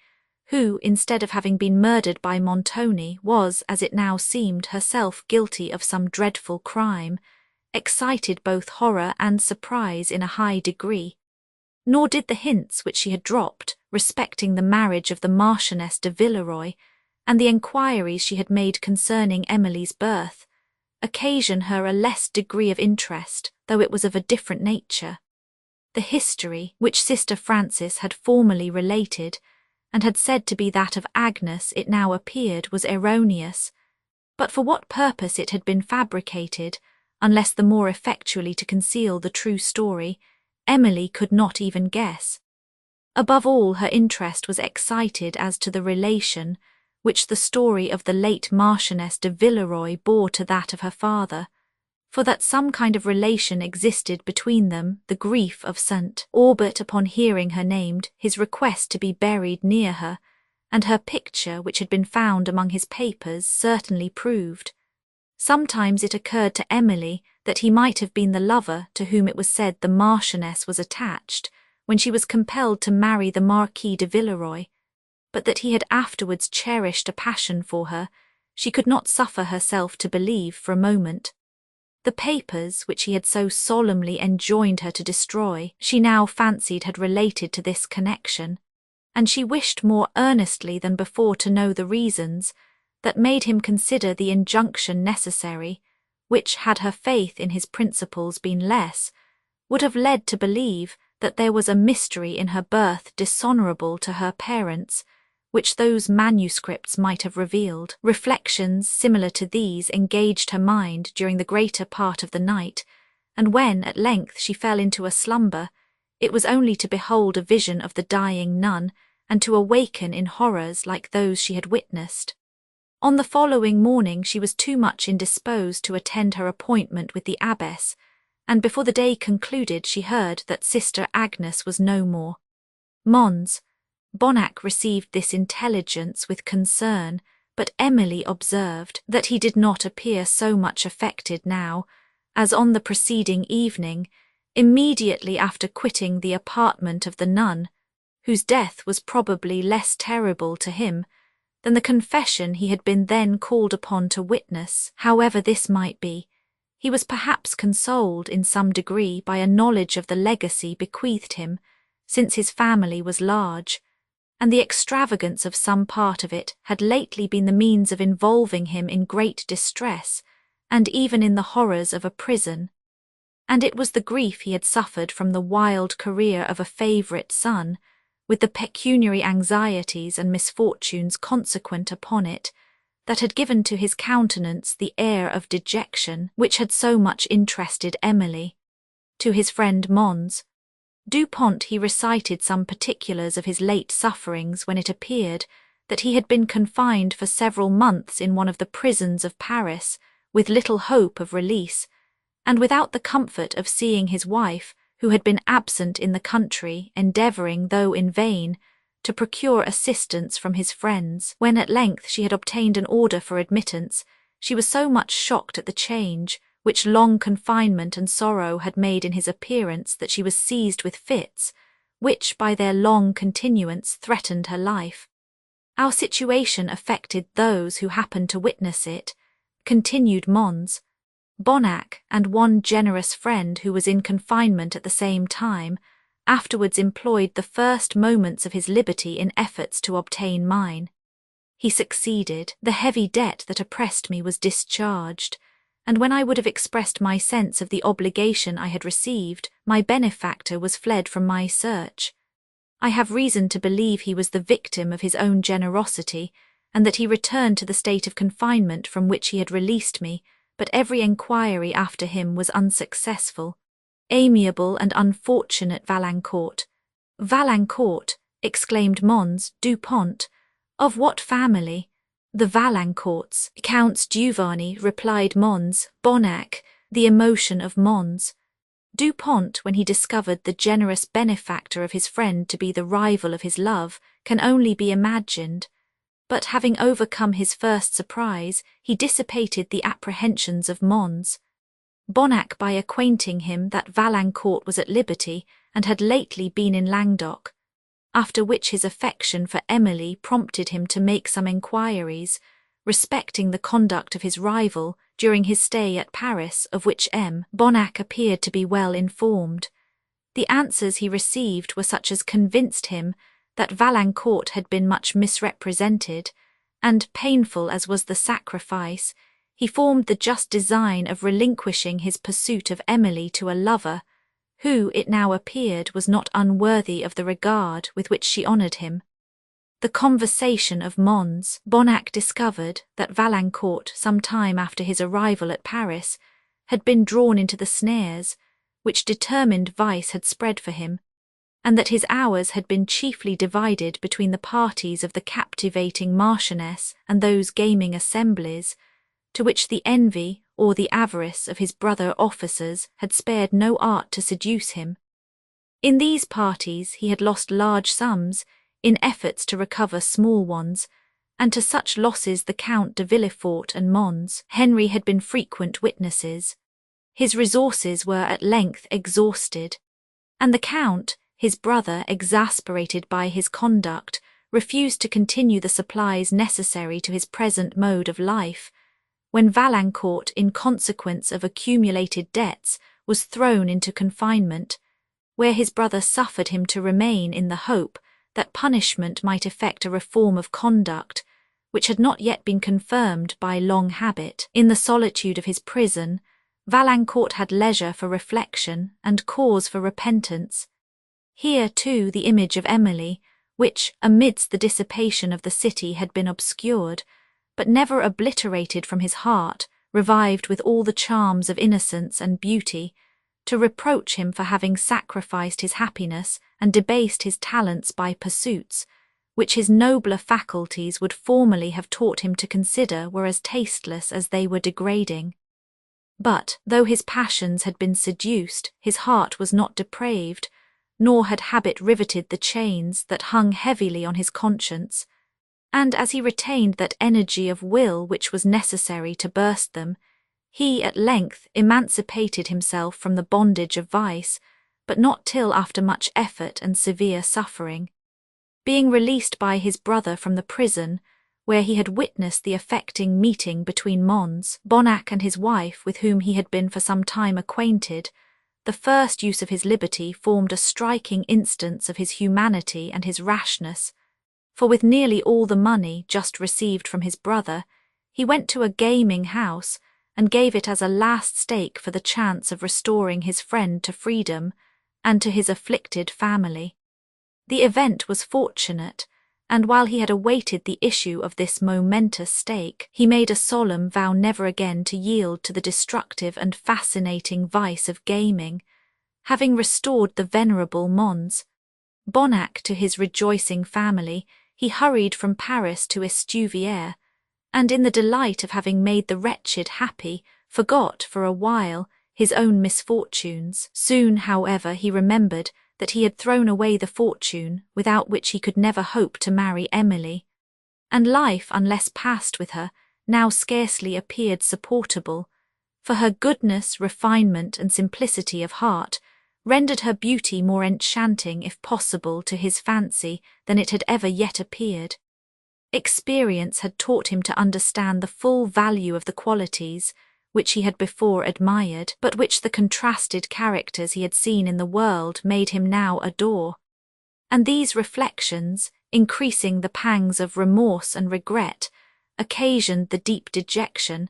S1: who, instead of having been murdered by Montoni, was, as it now seemed, herself guilty of some dreadful crime, excited both horror and surprise in a high degree. Nor did the hints which she had dropped respecting the marriage of the Marchioness de Villeroy, and the enquiries she had made concerning Emily's birth, occasion her a less degree of interest, though it was of a different nature. The history, which Sister Frances had formerly related, and had said to be that of Agnes, it now appeared, was erroneous, but for what purpose it had been fabricated, unless the more effectually to conceal the true story, Emily could not even guess. Above all, her interest was excited as to the relation which the story of the late Marchioness de Villeroy bore to that of her father, for that some kind of relation existed between them, the grief of St. Aubert upon hearing her named, his request to be buried near her, and her picture which had been found among his papers certainly proved. Sometimes it occurred to Emily that he might have been the lover to whom it was said the Marchioness was attached when she was compelled to marry the Marquis de Villeroy, but that he had afterwards cherished a passion for her, she could not suffer herself to believe for a moment. The papers, which he had so solemnly enjoined her to destroy, she now fancied had related to this connection, and she wished more earnestly than before to know the reasons that made him consider the injunction necessary, which, had her faith in his principles been less, would have led to believe that there was a mystery in her birth dishonourable to her parents, which those manuscripts might have revealed. Reflections similar to these engaged her mind during the greater part of the night, and when at length she fell into a slumber, it was only to behold a vision of the dying nun, and to awaken in horrors like those she had witnessed. On the following morning she was too much indisposed to attend her appointment with the abbess, and before the day concluded she heard that Sister Agnes was no more. Mons Bonnac received this intelligence with concern, but Emily observed that he did not appear so much affected now, as on the preceding evening, immediately after quitting the apartment of the nun, whose death was probably less terrible to him than the confession he had been then called upon to witness. However this might be, he was perhaps consoled in some degree by a knowledge of the legacy bequeathed him, since his family was large, and the extravagance of some part of it had lately been the means of involving him in great distress, and even in the horrors of a prison. And it was the grief he had suffered from the wild career of a favourite son, with the pecuniary anxieties and misfortunes consequent upon it, that had given to his countenance the air of dejection which had so much interested Emily. To his friend Mons Dupont he recited some particulars of his late sufferings when it appeared that he had been confined for several months in one of the prisons of Paris, with little hope of release, and without the comfort of seeing his wife, who had been absent in the country, endeavouring, though in vain, to procure assistance from his friends. When at length she had obtained an order for admittance, she was so much shocked at the change which long confinement and sorrow had made in his appearance that she was seized with fits, which by their long continuance threatened her life. Our situation affected those who happened to witness it, continued Mons. Bonnac and one generous friend who was in confinement at the same time afterwards employed the first moments of his liberty in efforts to obtain mine. He succeeded, the heavy debt that oppressed me was discharged, and when I would have expressed my sense of the obligation I had received, my benefactor was fled from my search. I have reason to believe he was the victim of his own generosity, and that he returned to the state of confinement from which he had released me, but every enquiry after him was unsuccessful. Amiable and unfortunate Valancourt! Valancourt! Exclaimed Mons Dupont. Of what family? The Valancourts. Counts Giovanni, replied Mons. Bonnac. The emotion of Mons Dupont, when he discovered the generous benefactor of his friend to be the rival of his love, can only be imagined. But having overcome his first surprise, he dissipated the apprehensions of Mons. Bonnac by acquainting him that Valancourt was at liberty and had lately been in Languedoc, after which his affection for Emily prompted him to make some enquiries respecting the conduct of his rival during his stay at Paris, of which Bonnac appeared to be well informed. The answers he received were such as convinced him that Valancourt had been much misrepresented, and, painful as was the sacrifice, he formed the just design of relinquishing his pursuit of Emily to a lover, who, it now appeared, was not unworthy of the regard with which she honoured him. The conversation of Mons Bonnac discovered that Valancourt, some time after his arrival at Paris, had been drawn into the snares which determined vice had spread for him, and that his hours had been chiefly divided between the parties of the captivating Marchioness and those gaming assemblies, to which the envy or the avarice of his brother officers had spared no art to seduce him. In these parties he had lost large sums in efforts to recover small ones, and to such losses the Count de Villefort and Mons Henry had been frequent witnesses. His resources were at length exhausted, and the Count, his brother, exasperated by his conduct, refused to continue the supplies necessary to his present mode of life, when Valancourt, in consequence of accumulated debts, was thrown into confinement, where his brother suffered him to remain in the hope that punishment might effect a reform of conduct, which had not yet been confirmed by long habit. In the solitude of his prison, Valancourt had leisure for reflection and cause for repentance. Here, too, the image of Emily, which, amidst the dissipation of the city, had been obscured, but never obliterated from his heart, revived with all the charms of innocence and beauty, to reproach him for having sacrificed his happiness and debased his talents by pursuits, which his nobler faculties would formerly have taught him to consider were as tasteless as they were degrading. But, though his passions had been seduced, his heart was not depraved, nor had habit riveted the chains that hung heavily on his conscience, and as he retained that energy of will which was necessary to burst them, he at length emancipated himself from the bondage of vice, but not till after much effort and severe suffering. Being released by his brother from the prison, where he had witnessed the affecting meeting between Mons, Bonnac and his wife, with whom he had been for some time acquainted, the first use of his liberty formed a striking instance of his humanity and his rashness, for with nearly all the money just received from his brother, he went to a gaming house and gave it as a last stake for the chance of restoring his friend to freedom and to his afflicted family. The event was fortunate, and while he had awaited the issue of this momentous stake, he made a solemn vow never again to yield to the destructive and fascinating vice of gaming. Having restored the venerable Mons, Bonnac to his rejoicing family, he hurried from Paris to Estuvière, and in the delight of having made the wretched happy, forgot for a while his own misfortunes. Soon, however, he remembered that he had thrown away the fortune without which he could never hope to marry Emily, and life, unless passed with her, now scarcely appeared supportable, for her goodness, refinement, and simplicity of heart rendered her beauty more enchanting, if possible, to his fancy than it had ever yet appeared. Experience had taught him to understand the full value of the qualities which he had before admired, but which the contrasted characters he had seen in the world made him now adore. And these reflections, increasing the pangs of remorse and regret, occasioned the deep dejection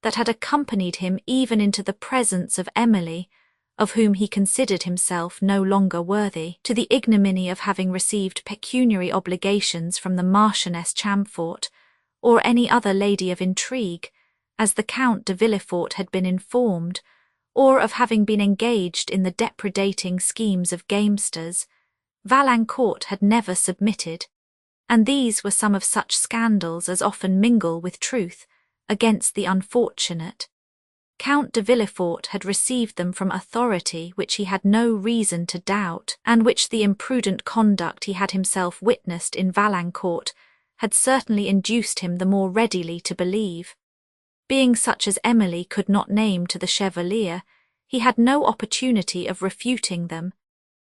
S1: that had accompanied him even into the presence of Emily, of whom he considered himself no longer worthy, to the ignominy of having received pecuniary obligations from the Marchioness Champfort, or any other lady of intrigue, as the Count de Villefort had been informed, or of having been engaged in the depredating schemes of gamesters. Valancourt had never submitted, and these were some of such scandals as often mingle with truth against the unfortunate. Count de Villefort had received them from authority which he had no reason to doubt, and which the imprudent conduct he had himself witnessed in Valancourt had certainly induced him the more readily to believe. Being such as Emily could not name to the Chevalier, he had no opportunity of refuting them,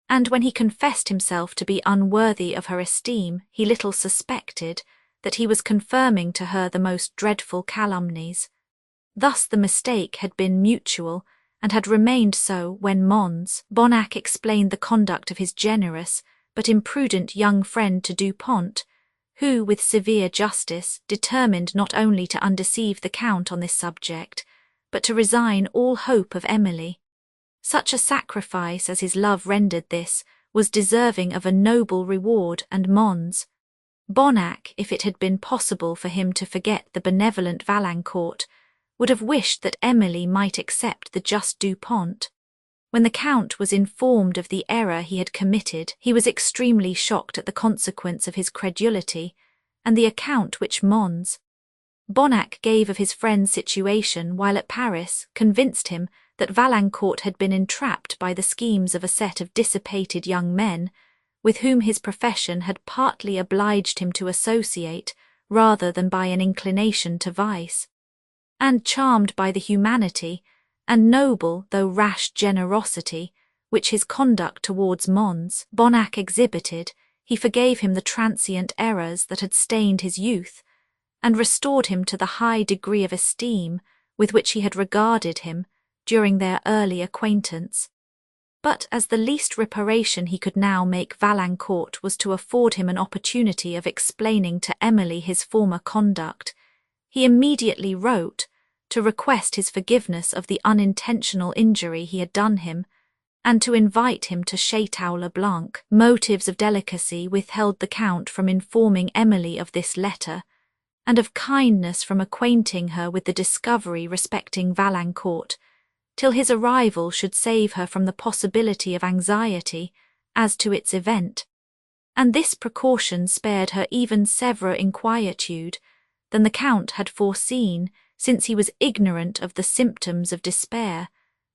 S1: and when he confessed himself to be unworthy of her esteem, he little suspected that he was confirming to her the most dreadful calumnies. Thus the mistake had been mutual, and had remained so when Mons. Bonnac explained the conduct of his generous but imprudent young friend to Dupont, who, with severe justice, determined not only to undeceive the Count on this subject, but to resign all hope of Emily. Such a sacrifice as his love rendered this was deserving of a noble reward, and Mons. Bonnac, if it had been possible for him to forget the benevolent Valancourt, would have wished that Emily might accept the just Dupont. When the Count was informed of the error he had committed, he was extremely shocked at the consequence of his credulity, and the account which Mons. Bonnac gave of his friend's situation while at Paris convinced him that Valancourt had been entrapped by the schemes of a set of dissipated young men, with whom his profession had partly obliged him to associate rather than by an inclination to vice. And charmed by the humanity and noble though rash generosity which his conduct towards Mons. Bonnac exhibited, he forgave him the transient errors that had stained his youth, and restored him to the high degree of esteem with which he had regarded him during their early acquaintance. But as the least reparation he could now make Valancourt was to afford him an opportunity of explaining to Emily his former conduct, he immediately wrote to request his forgiveness of the unintentional injury he had done him, and to invite him to Château-le-Blanc. Motives of delicacy withheld the Count from informing Emily of this letter, and of kindness from acquainting her with the discovery respecting Valancourt, till his arrival should save her from the possibility of anxiety as to its event, and this precaution spared her even severer inquietude than the Count had foreseen, since he was ignorant of the symptoms of despair,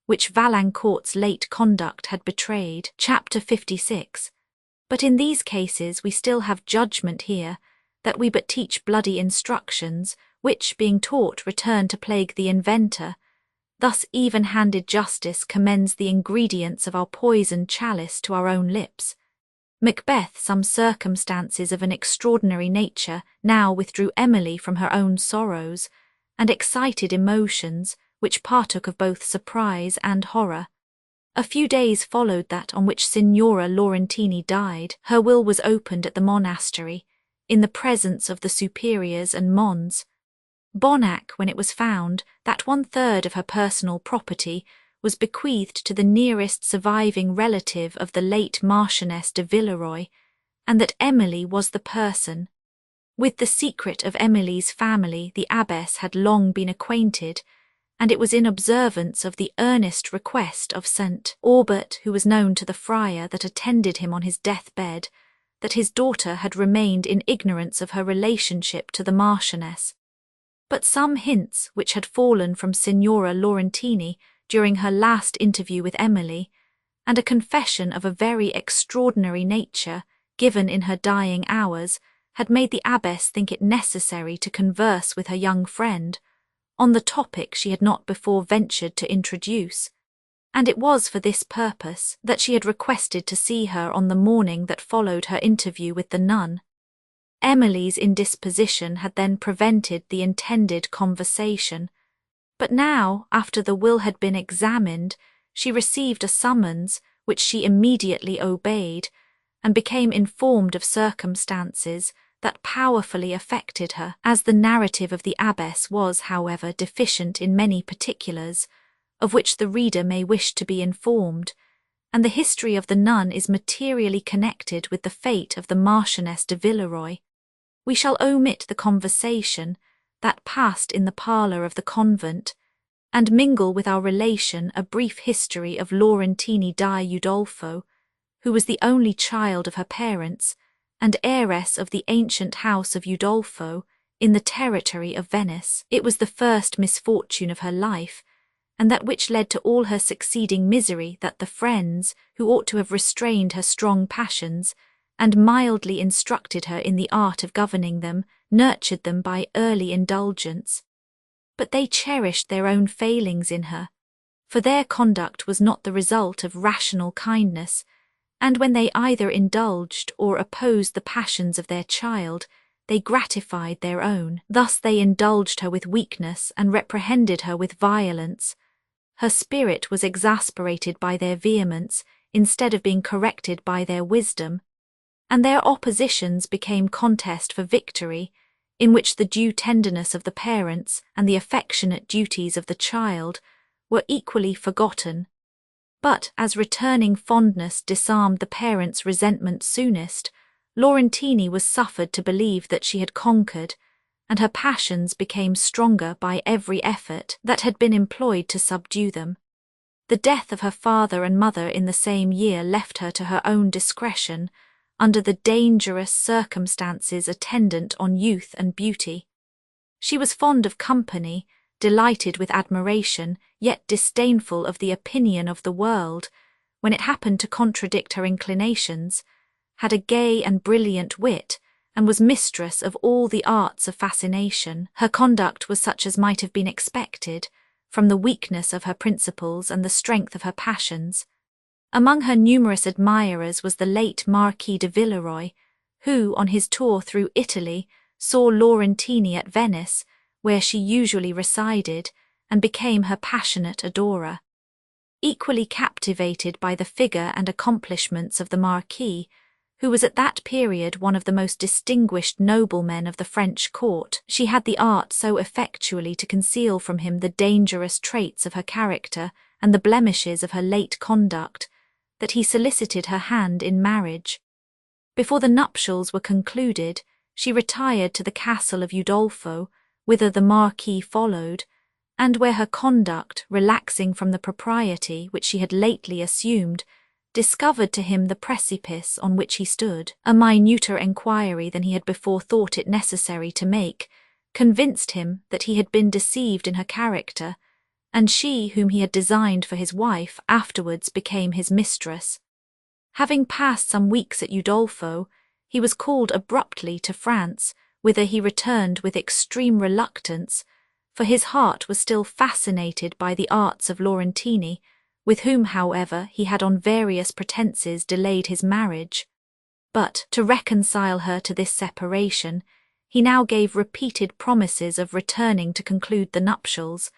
S1: which Valancourt's late conduct had betrayed. Chapter 56. But in these cases we still have judgment here, that we but teach bloody instructions, which, being taught, return to plague the inventor. Thus even-handed justice commends the ingredients of our poisoned chalice to our own lips. Macbeth, some circumstances of an extraordinary nature, now withdrew Emily from her own sorrows, and excited emotions which partook of both surprise and horror. A few days followed that on which Signora Laurentini died. Her will was opened at the monastery, in the presence of the superiors and mons. Bonnac, when it was found that 1/3 of her personal property was bequeathed to the nearest surviving relative of the late Marchioness de Villeroy, and that Emily was the person. With the secret of Emily's family the abbess had long been acquainted, and it was in observance of the earnest request of St. Aubert, who was known to the friar that attended him on his death-bed, that his daughter had remained in ignorance of her relationship to the Marchioness. But some hints which had fallen from Signora Laurentini during her last interview with Emily, and a confession of a very extraordinary nature, given in her dying hours, had made the abbess think it necessary to converse with her young friend on the topic she had not before ventured to introduce, and it was for this purpose that she had requested to see her on the morning that followed her interview with the nun. Emily's indisposition had then prevented the intended conversation, but now, after the will had been examined, she received a summons which she immediately obeyed, and became informed of circumstances that powerfully affected her. As the narrative of the abbess was, however, deficient in many particulars, of which the reader may wish to be informed, and the history of the nun is materially connected with the fate of the Marchioness de Villeroy, we shall omit the conversation that passed in the parlour of the convent, and mingle with our relation a brief history of Laurentini di Udolpho, who was the only child of her parents, and heiress of the ancient house of Udolpho in the territory of Venice. It was the first misfortune of her life, and that which led to all her succeeding misery, that the friends, who ought to have restrained her strong passions, and mildly instructed her in the art of governing them, nurtured them by early indulgence. But they cherished their own failings in her, for their conduct was not the result of rational kindness, and when they either indulged or opposed the passions of their child, they gratified their own. Thus they indulged her with weakness and reprehended her with violence. Her spirit was exasperated by their vehemence instead of being corrected by their wisdom, and their oppositions became contest for victory, in which the due tenderness of the parents and the affectionate duties of the child were equally forgotten. But as returning fondness disarmed the parents' resentment soonest, Laurentini was suffered to believe that she had conquered, and her passions became stronger by every effort that had been employed to subdue them. The death of her father and mother in the same year left her to her own discretion, under the dangerous circumstances attendant on youth and beauty. She was fond of company, delighted with admiration, yet disdainful of the opinion of the world, when it happened to contradict her inclinations, had a gay and brilliant wit, and was mistress of all the arts of fascination. Her conduct was such as might have been expected, from the weakness of her principles and the strength of her passions. Among her numerous admirers was the late Marquis de Villeroy, who, on his tour through Italy, saw Laurentini at Venice, where she usually resided, and became her passionate adorer. Equally captivated by the figure and accomplishments of the Marquis, who was at that period one of the most distinguished noblemen of the French court, she had the art so effectually to conceal from him the dangerous traits of her character and the blemishes of her late conduct, that he solicited her hand in marriage. Before the nuptials were concluded, she retired to the Castle of Udolpho, whither the Marquis followed, and where her conduct, relaxing from the propriety which she had lately assumed, discovered to him the precipice on which he stood. A minuter enquiry than he had before thought it necessary to make convinced him that he had been deceived in her character, and she whom he had designed for his wife afterwards became his mistress. Having passed some weeks at Udolpho, he was called abruptly to France, whither he returned with extreme reluctance, for his heart was still fascinated by the arts of Laurentini, with whom, however, he had on various pretences delayed his marriage. But, to reconcile her to this separation, he now gave repeated promises of returning to conclude the nuptials,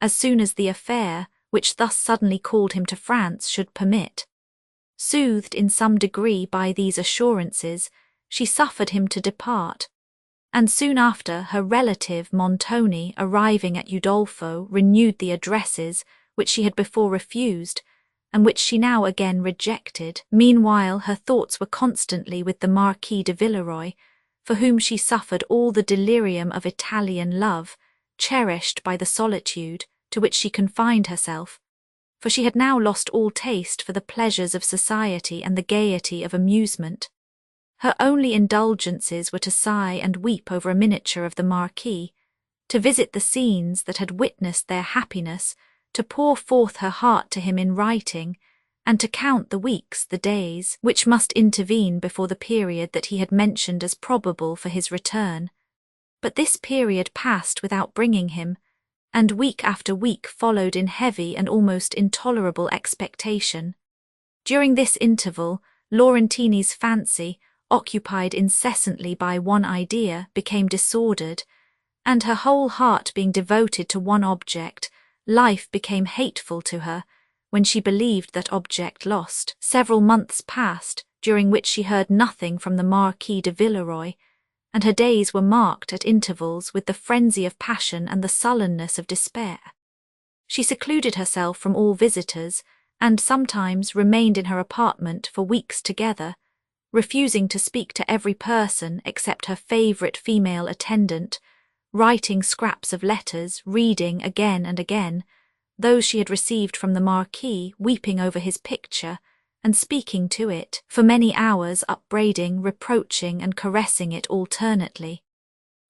S1: as soon as the affair, which thus suddenly called him to France, should permit. Soothed in some degree by these assurances, she suffered him to depart, and soon after her relative Montoni, arriving at Udolpho, renewed the addresses which she had before refused, and which she now again rejected. Meanwhile her thoughts were constantly with the Marquis de Villeroi, for whom she suffered all the delirium of Italian love, cherished by the solitude to which she confined herself, for she had now lost all taste for the pleasures of society and the gaiety of amusement. Her only indulgences were to sigh and weep over a miniature of the Marquis, to visit the scenes that had witnessed their happiness, to pour forth her heart to him in writing, and to count the weeks, the days, which must intervene before the period that he had mentioned as probable for his return. But this period passed without bringing him, and week after week followed in heavy and almost intolerable expectation. During this interval, Laurentini's fancy, occupied incessantly by one idea, became disordered, and her whole heart being devoted to one object, life became hateful to her. When she believed that object lost, several months passed, during which she heard nothing from the Marquis de Villeroi, and her days were marked at intervals with the frenzy of passion and the sullenness of despair. She secluded herself from all visitors, and sometimes remained in her apartment for weeks together, refusing to speak to every person except her favourite female attendant, writing scraps of letters, reading again and again those she had received from the Marquis, weeping over his picture, and speaking to it for many hours, upbraiding, reproaching, and caressing it alternately.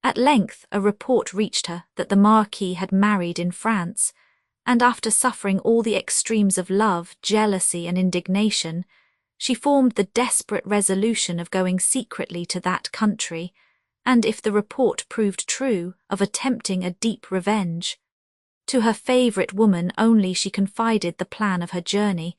S1: At length a report reached her that the Marquis had married in France, and after suffering all the extremes of love, jealousy, and indignation, she formed the desperate resolution of going secretly to that country, and, if the report proved true, of attempting a deep revenge. To her favourite woman only she confided the plan of her journey,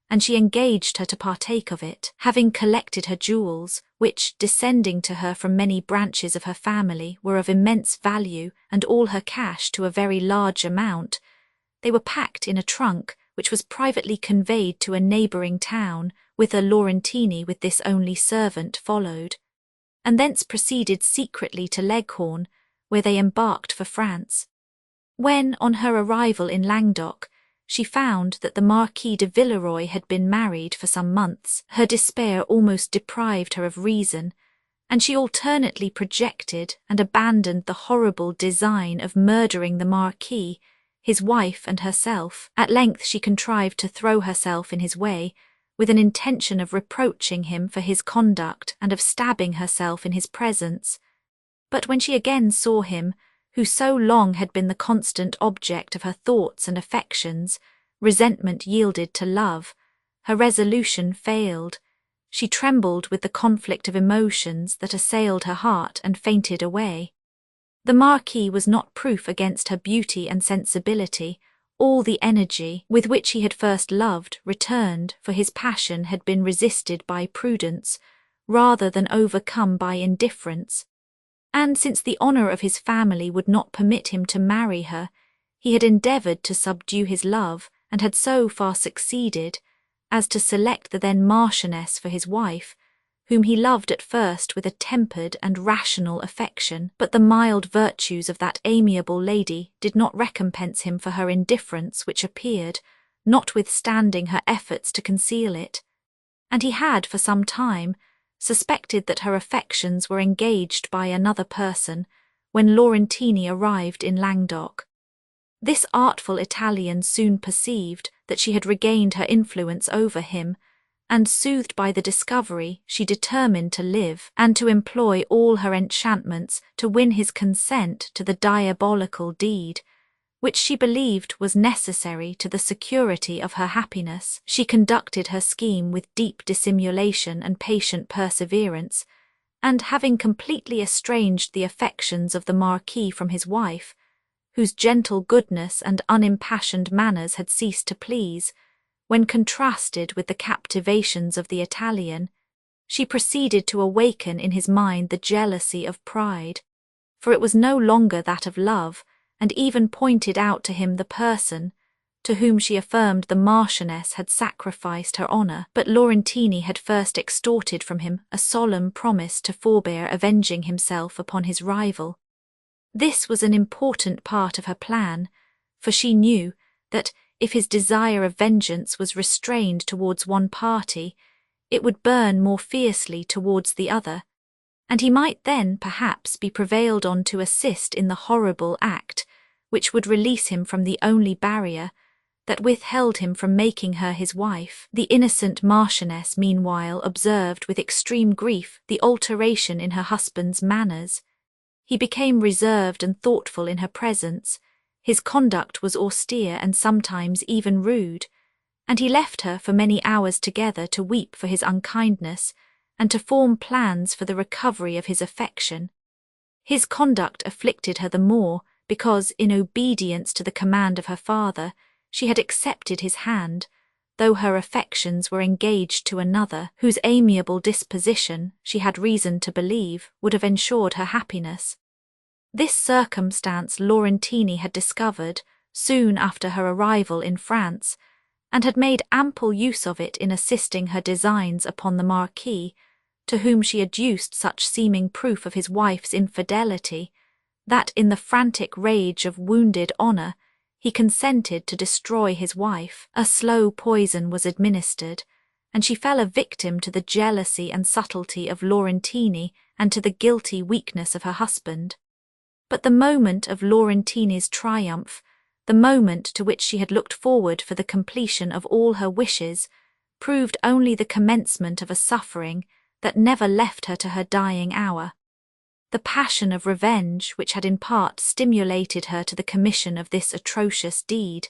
S1: and she engaged her to partake of it, having collected her jewels, which, descending to her from many branches of her family, were of immense value, and all her cash to a very large amount. They were packed in a trunk, which was privately conveyed to a neighbouring town, whither Laurentini with this only servant followed, and thence proceeded secretly to Leghorn, where they embarked for France. When, on her arrival in Languedoc, she found that the Marquis de Villeroi had been married for some months, her despair almost deprived her of reason, and she alternately projected and abandoned the horrible design of murdering the Marquis, his wife and herself. At length she contrived to throw herself in his way, with an intention of reproaching him for his conduct and of stabbing herself in his presence. But when she again saw him, who so long had been the constant object of her thoughts and affections, resentment yielded to love, her resolution failed. She trembled with the conflict of emotions that assailed her heart and fainted away. The Marquis was not proof against her beauty and sensibility. All the energy with which he had first loved returned, for his passion had been resisted by prudence, rather than overcome by indifference. And since the honour of his family would not permit him to marry her, he had endeavoured to subdue his love, and had so far succeeded as to select the then Marchioness for his wife, whom he loved at first with a tempered and rational affection. But the mild virtues of that amiable lady did not recompense him for her indifference, which appeared, notwithstanding her efforts to conceal it, and he had for some time suspected that her affections were engaged by another person when Laurentini arrived in Languedoc. This artful Italian soon perceived that she had regained her influence over him, and soothed by the discovery, she determined to live and to employ all her enchantments to win his consent to the diabolical deed, which she believed was necessary to the security of her happiness. She conducted her scheme with deep dissimulation and patient perseverance, and having completely estranged the affections of the Marquis from his wife, whose gentle goodness and unimpassioned manners had ceased to please, when contrasted with the captivations of the Italian, she proceeded to awaken in his mind the jealousy of pride, for it was no longer that of love, and even pointed out to him the person to whom she affirmed the Marchioness had sacrificed her honour. But Laurentini had first extorted from him a solemn promise to forbear avenging himself upon his rival. This was an important part of her plan, for she knew that if his desire of vengeance was restrained towards one party, it would burn more fiercely towards the other, and he might then perhaps be prevailed on to assist in the horrible act which would release him from the only barrier that withheld him from making her his wife. The innocent Marchioness meanwhile observed with extreme grief the alteration in her husband's manners. He became reserved and thoughtful in her presence, his conduct was austere and sometimes even rude, and he left her for many hours together to weep for his unkindness and to form plans for the recovery of his affection. His conduct afflicted her the more because, in obedience to the command of her father, she had accepted his hand, though her affections were engaged to another, whose amiable disposition, she had reason to believe, would have ensured her happiness. This circumstance Laurentini had discovered soon after her arrival in France, and had made ample use of it in assisting her designs upon the Marquis, to whom she adduced such seeming proof of his wife's infidelity, that in the frantic rage of wounded honour he consented to destroy his wife. A slow poison was administered, and she fell a victim to the jealousy and subtlety of Laurentini and to the guilty weakness of her husband. But the moment of Laurentini's triumph, the moment to which she had looked forward for the completion of all her wishes, proved only the commencement of a suffering that never left her to her dying hour. The passion of revenge, which had in part stimulated her to the commission of this atrocious deed,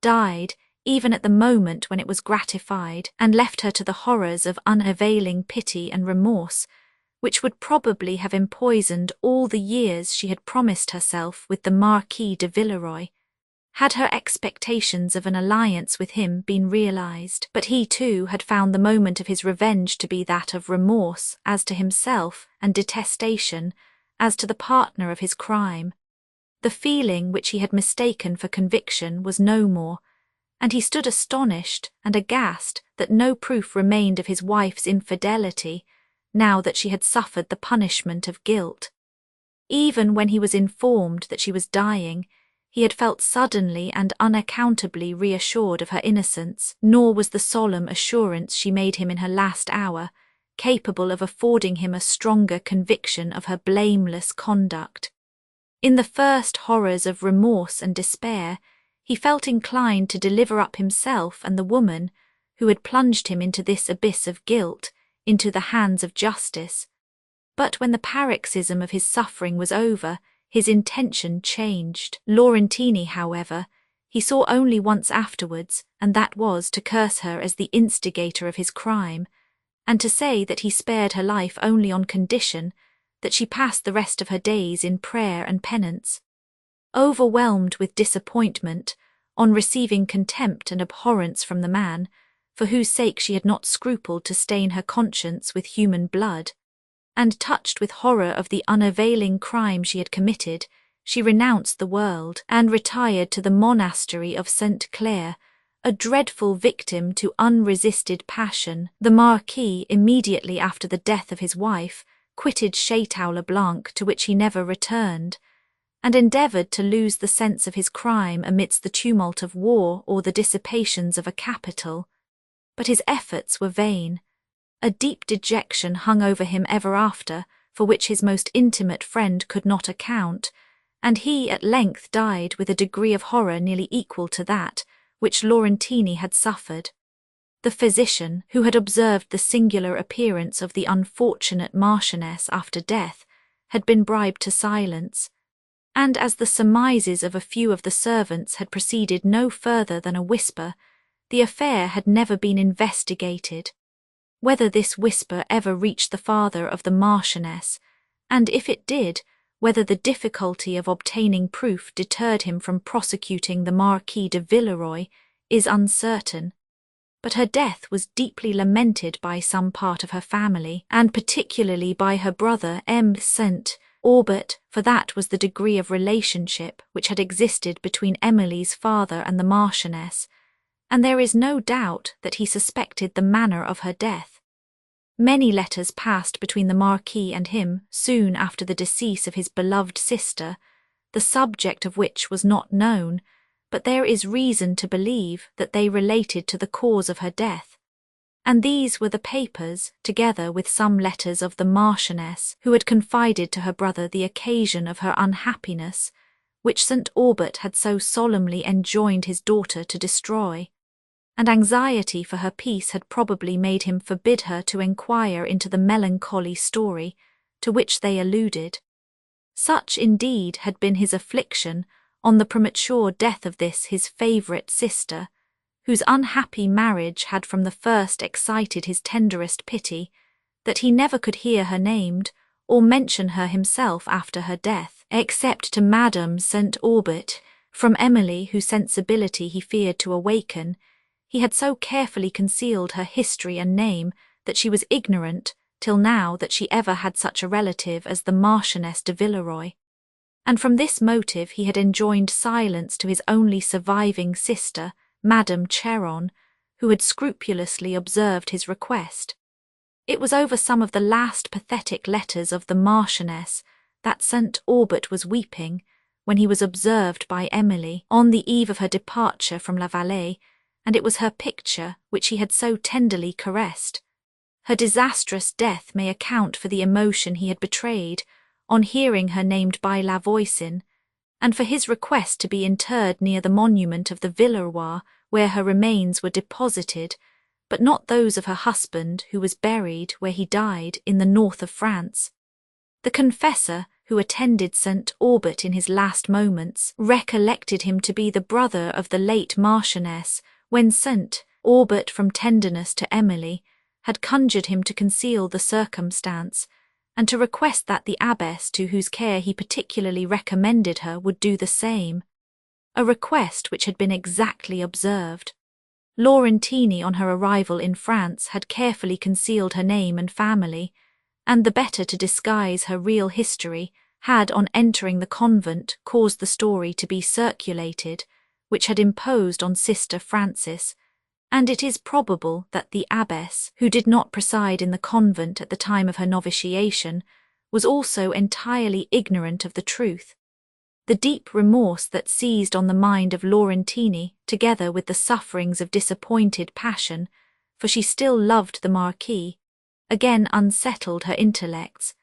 S1: died even at the moment when it was gratified, and left her to the horrors of unavailing pity and remorse, which would probably have empoisoned all the years she had promised herself with the Marquis de Villeroi, had her expectations of an alliance with him been realized. But he too had found the moment of his revenge to be that of remorse as to himself and detestation as to the partner of his crime. The feeling which he had mistaken for conviction was no more, and he stood astonished and aghast that no proof remained of his wife's infidelity, now that she had suffered the punishment of guilt. Even when he was informed that she was dying, he had felt suddenly and unaccountably reassured of her innocence, nor was the solemn assurance she made him in her last hour capable of affording him a stronger conviction of her blameless conduct. In the first horrors of remorse and despair, he felt inclined to deliver up himself and the woman who had plunged him into this abyss of guilt into the hands of justice. But when the paroxysm of his suffering was over, his intention changed. Laurentini, however, he saw only once afterwards, and that was to curse her as the instigator of his crime, and to say that he spared her life only on condition that she passed the rest of her days in prayer and penance. Overwhelmed with disappointment, on receiving contempt and abhorrence from the man, for whose sake she had not scrupled to stain her conscience with human blood, and touched with horror of the unavailing crime she had committed, she renounced the world and retired to the monastery of St. Clare, a dreadful victim to unresisted passion. The Marquis, immediately after the death of his wife, quitted Château-le-Blanc, to which he never returned, and endeavoured to lose the sense of his crime amidst the tumult of war or the dissipations of a capital. But his efforts were vain. A deep dejection hung over him ever after, for which his most intimate friend could not account, and he at length died with a degree of horror nearly equal to that which Laurentini had suffered. The physician, who had observed the singular appearance of the unfortunate Marchioness after death, had been bribed to silence, and as the surmises of a few of the servants had proceeded no further than a whisper, the affair had never been investigated. Whether this whisper ever reached the father of the Marchioness, and if it did, whether the difficulty of obtaining proof deterred him from prosecuting the Marquis de Villeroy, is uncertain. But her death was deeply lamented by some part of her family, and particularly by her brother M. St. Aubert, for that was the degree of relationship which had existed between Emily's father and the Marchioness, and there is no doubt that he suspected the manner of her death. Many letters passed between the Marquis and him soon after the decease of his beloved sister, the subject of which was not known, but there is reason to believe that they related to the cause of her death. And these were the papers, together with some letters of the Marchioness, who had confided to her brother the occasion of her unhappiness, which St. Aubert had so solemnly enjoined his daughter to destroy. And anxiety for her peace had probably made him forbid her to enquire into the melancholy story to which they alluded. Such indeed had been his affliction on the premature death of this his favourite sister, whose unhappy marriage had from the first excited his tenderest pity, that he never could hear her named, or mention her himself after her death, except to Madame St. Aubert. From Emily, whose sensibility he feared to awaken, he had so carefully concealed her history and name that she was ignorant till now that she ever had such a relative as the Marchioness de Villeroy. And from this motive he had enjoined silence to his only surviving sister, Madame Cheron, who had scrupulously observed his request. It was over some of the last pathetic letters of the Marchioness that St. Aubert was weeping, when he was observed by Emily on the eve of her departure from La Vallée, and it was her picture which he had so tenderly caressed. Her disastrous death may account for the emotion he had betrayed on hearing her named by La Voisin, and for his request to be interred near the monument of the Villerois, where her remains were deposited, but not those of her husband, who was buried where he died in the north of France. The confessor, who attended St. Aubert in his last moments, recollected him to be the brother of the late Marchioness, when St. Aubert, from tenderness to Emily, had conjured him to conceal the circumstance, and to request that the abbess to whose care he particularly recommended her would do the same, a request which had been exactly observed. Laurentini, on her arrival in France, had carefully concealed her name and family, and the better to disguise her real history, had on entering the convent caused the story to be circulated, which had imposed on Sister Frances, and it is probable that the abbess, who did not preside in the convent at the time of her novitiation, was also entirely ignorant of the truth. The deep remorse that seized on the mind of Laurentini, together with the sufferings of disappointed passion, for she still loved the Marquis, again unsettled her intellects,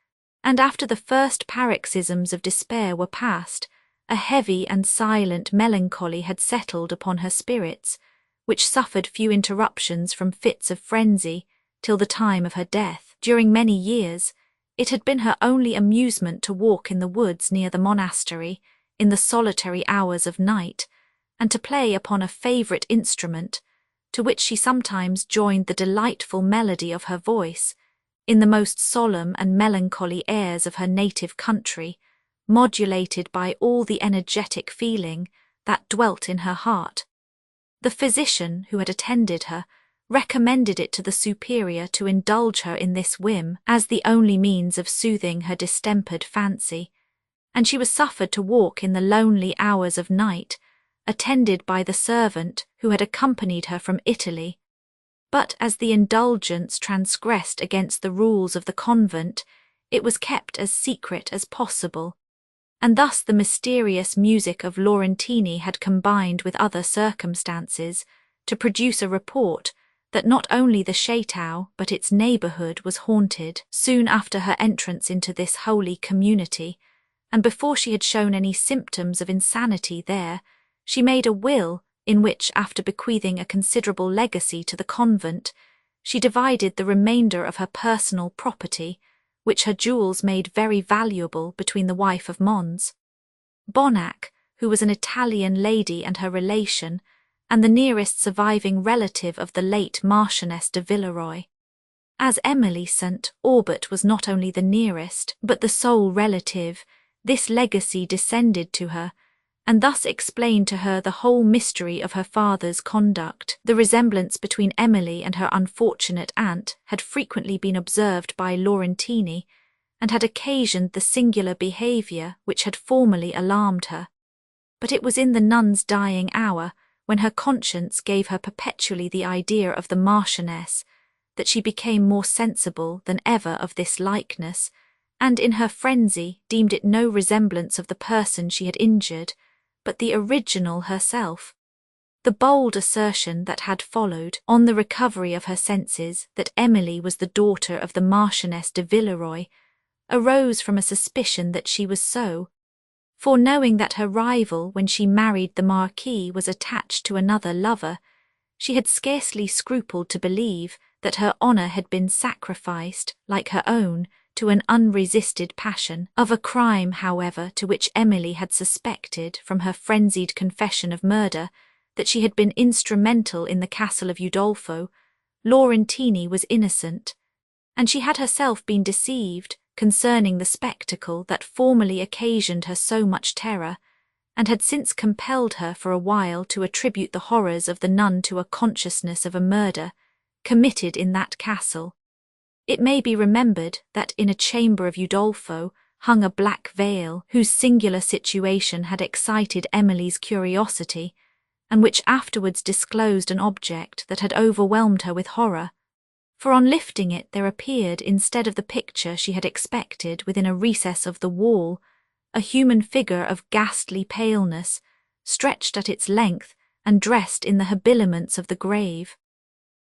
S1: and after the first paroxysms of despair were past, a heavy and silent melancholy had settled upon her spirits, which suffered few interruptions from fits of frenzy till the time of her death. During many years, it had been her only amusement to walk in the woods near the monastery in the solitary hours of night, and to play upon a favourite instrument, to which she sometimes joined the delightful melody of her voice, in the most solemn and melancholy airs of her native country, modulated by all the energetic feeling that dwelt in her heart. The physician who had attended her recommended it to the superior to indulge her in this whim as the only means of soothing her distempered fancy, and she was suffered to walk in the lonely hours of night, attended by the servant who had accompanied her from Italy. But as the indulgence transgressed against the rules of the convent, it was kept as secret as possible, and thus the mysterious music of Laurentini had combined with other circumstances to produce a report that not only the Château but its neighbourhood was haunted soon after her entrance into this holy community, and before she had shown any symptoms of insanity there, she made a will in which, after bequeathing a considerable legacy to the convent, she divided the remainder of her personal property, which her jewels made very valuable, between the wife of Mons. Bonnac, who was an Italian lady and her relation, and the nearest surviving relative of the late Marchioness de Villeroy. As Emily St. Aubert was not only the nearest, but the sole relative, this legacy descended to her, and thus explained to her the whole mystery of her father's conduct. The resemblance between Emily and her unfortunate aunt had frequently been observed by Laurentini, and had occasioned the singular behaviour which had formerly alarmed her. But it was in the nun's dying hour, when her conscience gave her perpetually the idea of the Marchioness, that she became more sensible than ever of this likeness, and in her frenzy deemed it no resemblance of the person she had injured, but the original herself. The bold assertion that had followed, on the recovery of her senses, that Emily was the daughter of the Marchioness de Villeroy, arose from a suspicion that she was so, for knowing that her rival when she married the Marquis was attached to another lover, she had scarcely scrupled to believe that her honour had been sacrificed, like her own, to an unresisted passion. Of a crime, however, to which Emily had suspected, from her frenzied confession of murder, that she had been instrumental in the Castle of Udolpho, Laurentini was innocent, and she had herself been deceived concerning the spectacle that formerly occasioned her so much terror, and had since compelled her for a while to attribute the horrors of the nun to a consciousness of a murder committed in that castle. It may be remembered that in a chamber of Udolpho hung a black veil whose singular situation had excited Emily's curiosity, and which afterwards disclosed an object that had overwhelmed her with horror. For on lifting it there appeared, instead of the picture she had expected within a recess of the wall, a human figure of ghastly paleness, stretched at its length and dressed in the habiliments of the grave.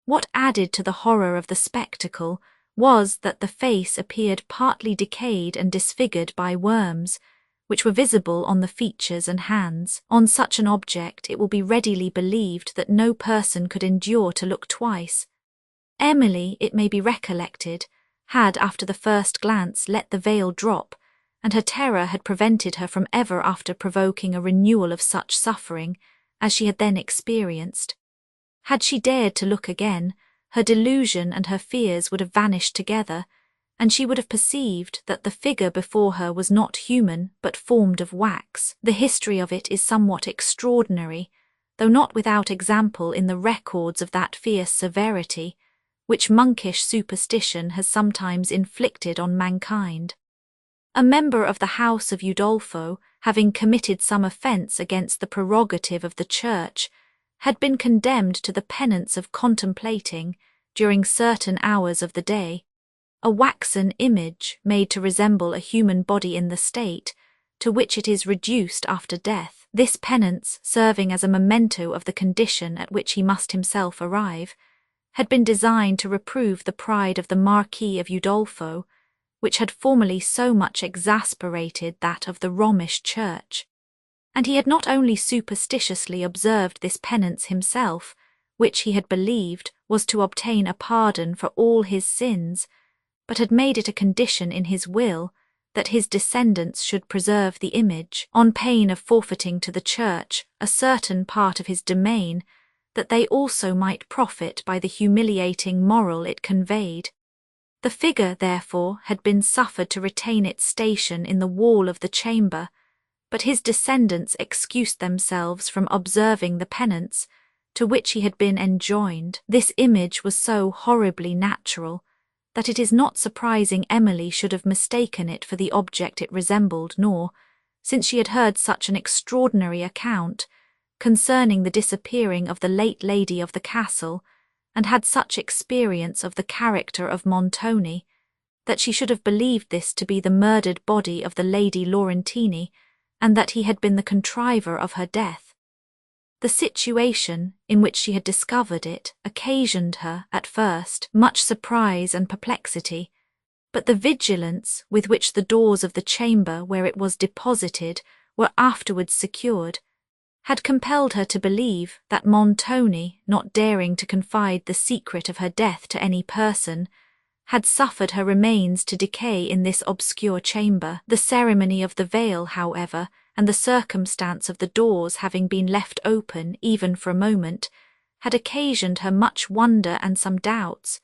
S1: What added to the horror of the spectacle was that the face appeared partly decayed and disfigured by worms, which were visible on the features and hands. On such an object it will be readily believed that no person could endure to look twice. Emily, it may be recollected, had after the first glance let the veil drop, and her terror had prevented her from ever after provoking a renewal of such suffering as she had then experienced. Had she dared to look again, her delusion and her fears would have vanished together, and she would have perceived that the figure before her was not human but formed of wax. The history of it is somewhat extraordinary, though not without example in the records of that fierce severity which monkish superstition has sometimes inflicted on mankind. A member of the house of Udolpho, having committed some offence against the prerogative of the Church, had been condemned to the penance of contemplating, during certain hours of the day, a waxen image made to resemble a human body in the state to which it is reduced after death, this penance serving as a memento of the condition at which he must himself arrive, had been designed to reprove the pride of the Marquis of Udolpho, which had formerly so much exasperated that of the Romish Church. And he had not only superstitiously observed this penance himself, which he had believed was to obtain a pardon for all his sins, but had made it a condition in his will that his descendants should preserve the image, on pain of forfeiting to the Church a certain part of his domain, that they also might profit by the humiliating moral it conveyed. The figure, therefore, had been suffered to retain its station in the wall of the chamber, but his descendants excused themselves from observing the penance to which he had been enjoined. This image was so horribly natural that it is not surprising Emily should have mistaken it for the object it resembled, nor, since she had heard such an extraordinary account concerning the disappearing of the late lady of the castle, and had such experience of the character of Montoni, that she should have believed this to be the murdered body of the Lady Laurentini, and that he had been the contriver of her death. The situation in which she had discovered it occasioned her, at first, much surprise and perplexity, but the vigilance with which the doors of the chamber where it was deposited were afterwards secured had compelled her to believe that Montoni, not daring to confide the secret of her death to any person, had suffered her remains to decay in this obscure chamber. The ceremony of the veil, however, and the circumstance of the doors having been left open even for a moment, had occasioned her much wonder and some doubts,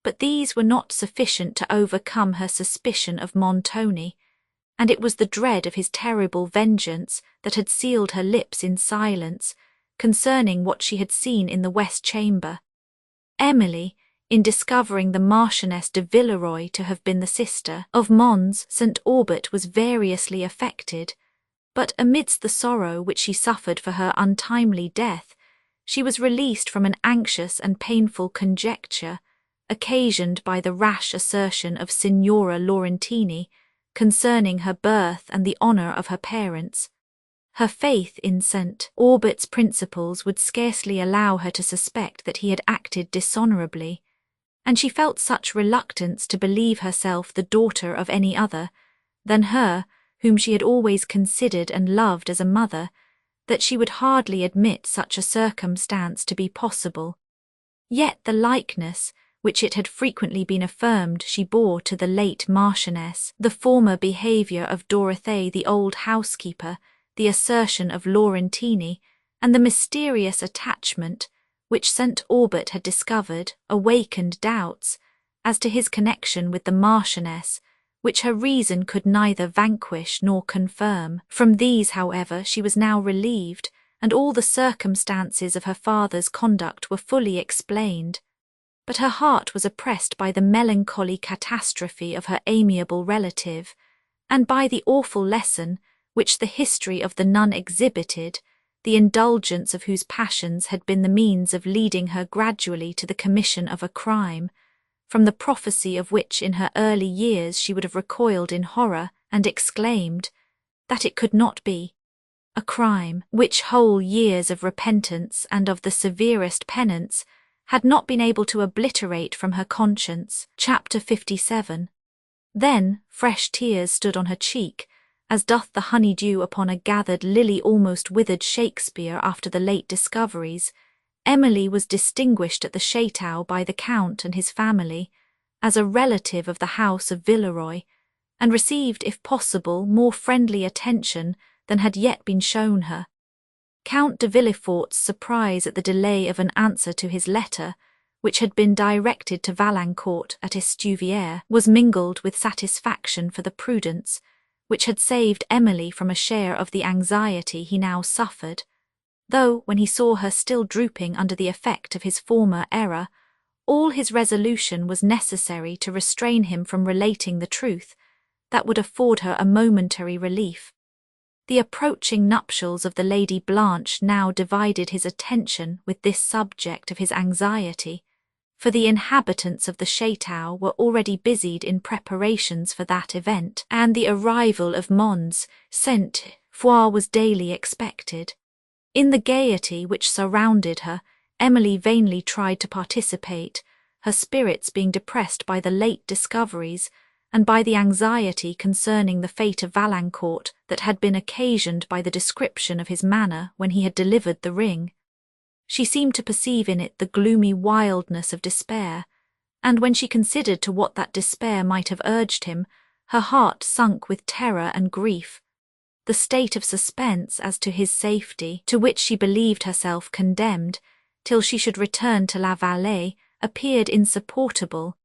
S1: but these were not sufficient to overcome her suspicion of Montoni, and it was the dread of his terrible vengeance that had sealed her lips in silence concerning what she had seen in the west chamber. Emily, in discovering the Marchioness de Villeroy to have been the sister of Mons St. Aubert, was variously affected, but amidst the sorrow which she suffered for her untimely death, she was released from an anxious and painful conjecture, occasioned by the rash assertion of Signora Laurentini concerning her birth and the honour of her parents. Her faith in St. Aubert's principles would scarcely allow her to suspect that he had acted dishonourably, and she felt such reluctance to believe herself the daughter of any other than her whom she had always considered and loved as a mother, that she would hardly admit such a circumstance to be possible. Yet the likeness, which it had frequently been affirmed she bore to the late Marchioness, the former behaviour of Dorothée the old housekeeper, the assertion of Laurentini, and the mysterious attachment which St. Aubert had discovered, awakened doubts as to his connection with the Marchioness, which her reason could neither vanquish nor confirm. From these, however, she was now relieved, and all the circumstances of her father's conduct were fully explained. But her heart was oppressed by the melancholy catastrophe of her amiable relative, and by the awful lesson which the history of the nun exhibited, the indulgence of whose passions had been the means of leading her gradually to the commission of a crime, from the prophecy of which in her early years she would have recoiled in horror and exclaimed that it could not be. A crime which whole years of repentance and of the severest penance had not been able to obliterate from her conscience. Chapter 57. Then fresh tears stood on her cheek, as doth the honeydew upon a gathered lily almost withered Shakespeare after the late discoveries. Emily was distinguished at the Château by the Count and his family as a relative of the house of Villeroy, and received, if possible, more friendly attention than had yet been shown her. Count de Villefort's surprise at the delay of an answer to his letter, which had been directed to Valancourt at Estuvière, was mingled with satisfaction for the prudence which had saved Emily from a share of the anxiety he now suffered, though, when he saw her still drooping under the effect of his former error, all his resolution was necessary to restrain him from relating the truth that would afford her a momentary relief. The approaching nuptials of the Lady Blanche now divided his attention with this subject of his anxiety, for the inhabitants of the Château were already busied in preparations for that event, and the arrival of Mons St. Foix was daily expected. In the gaiety which surrounded her, Emily vainly tried to participate, her spirits being depressed by the late discoveries, and by the anxiety concerning the fate of Valancourt that had been occasioned by the description of his manner when he had delivered the ring. She seemed to perceive in it the gloomy wildness of despair, and when she considered to what that despair might have urged him, her heart sunk with terror and grief. The state of suspense as to his safety, to which she believed herself condemned, till she should return to La Vallée, appeared insupportable,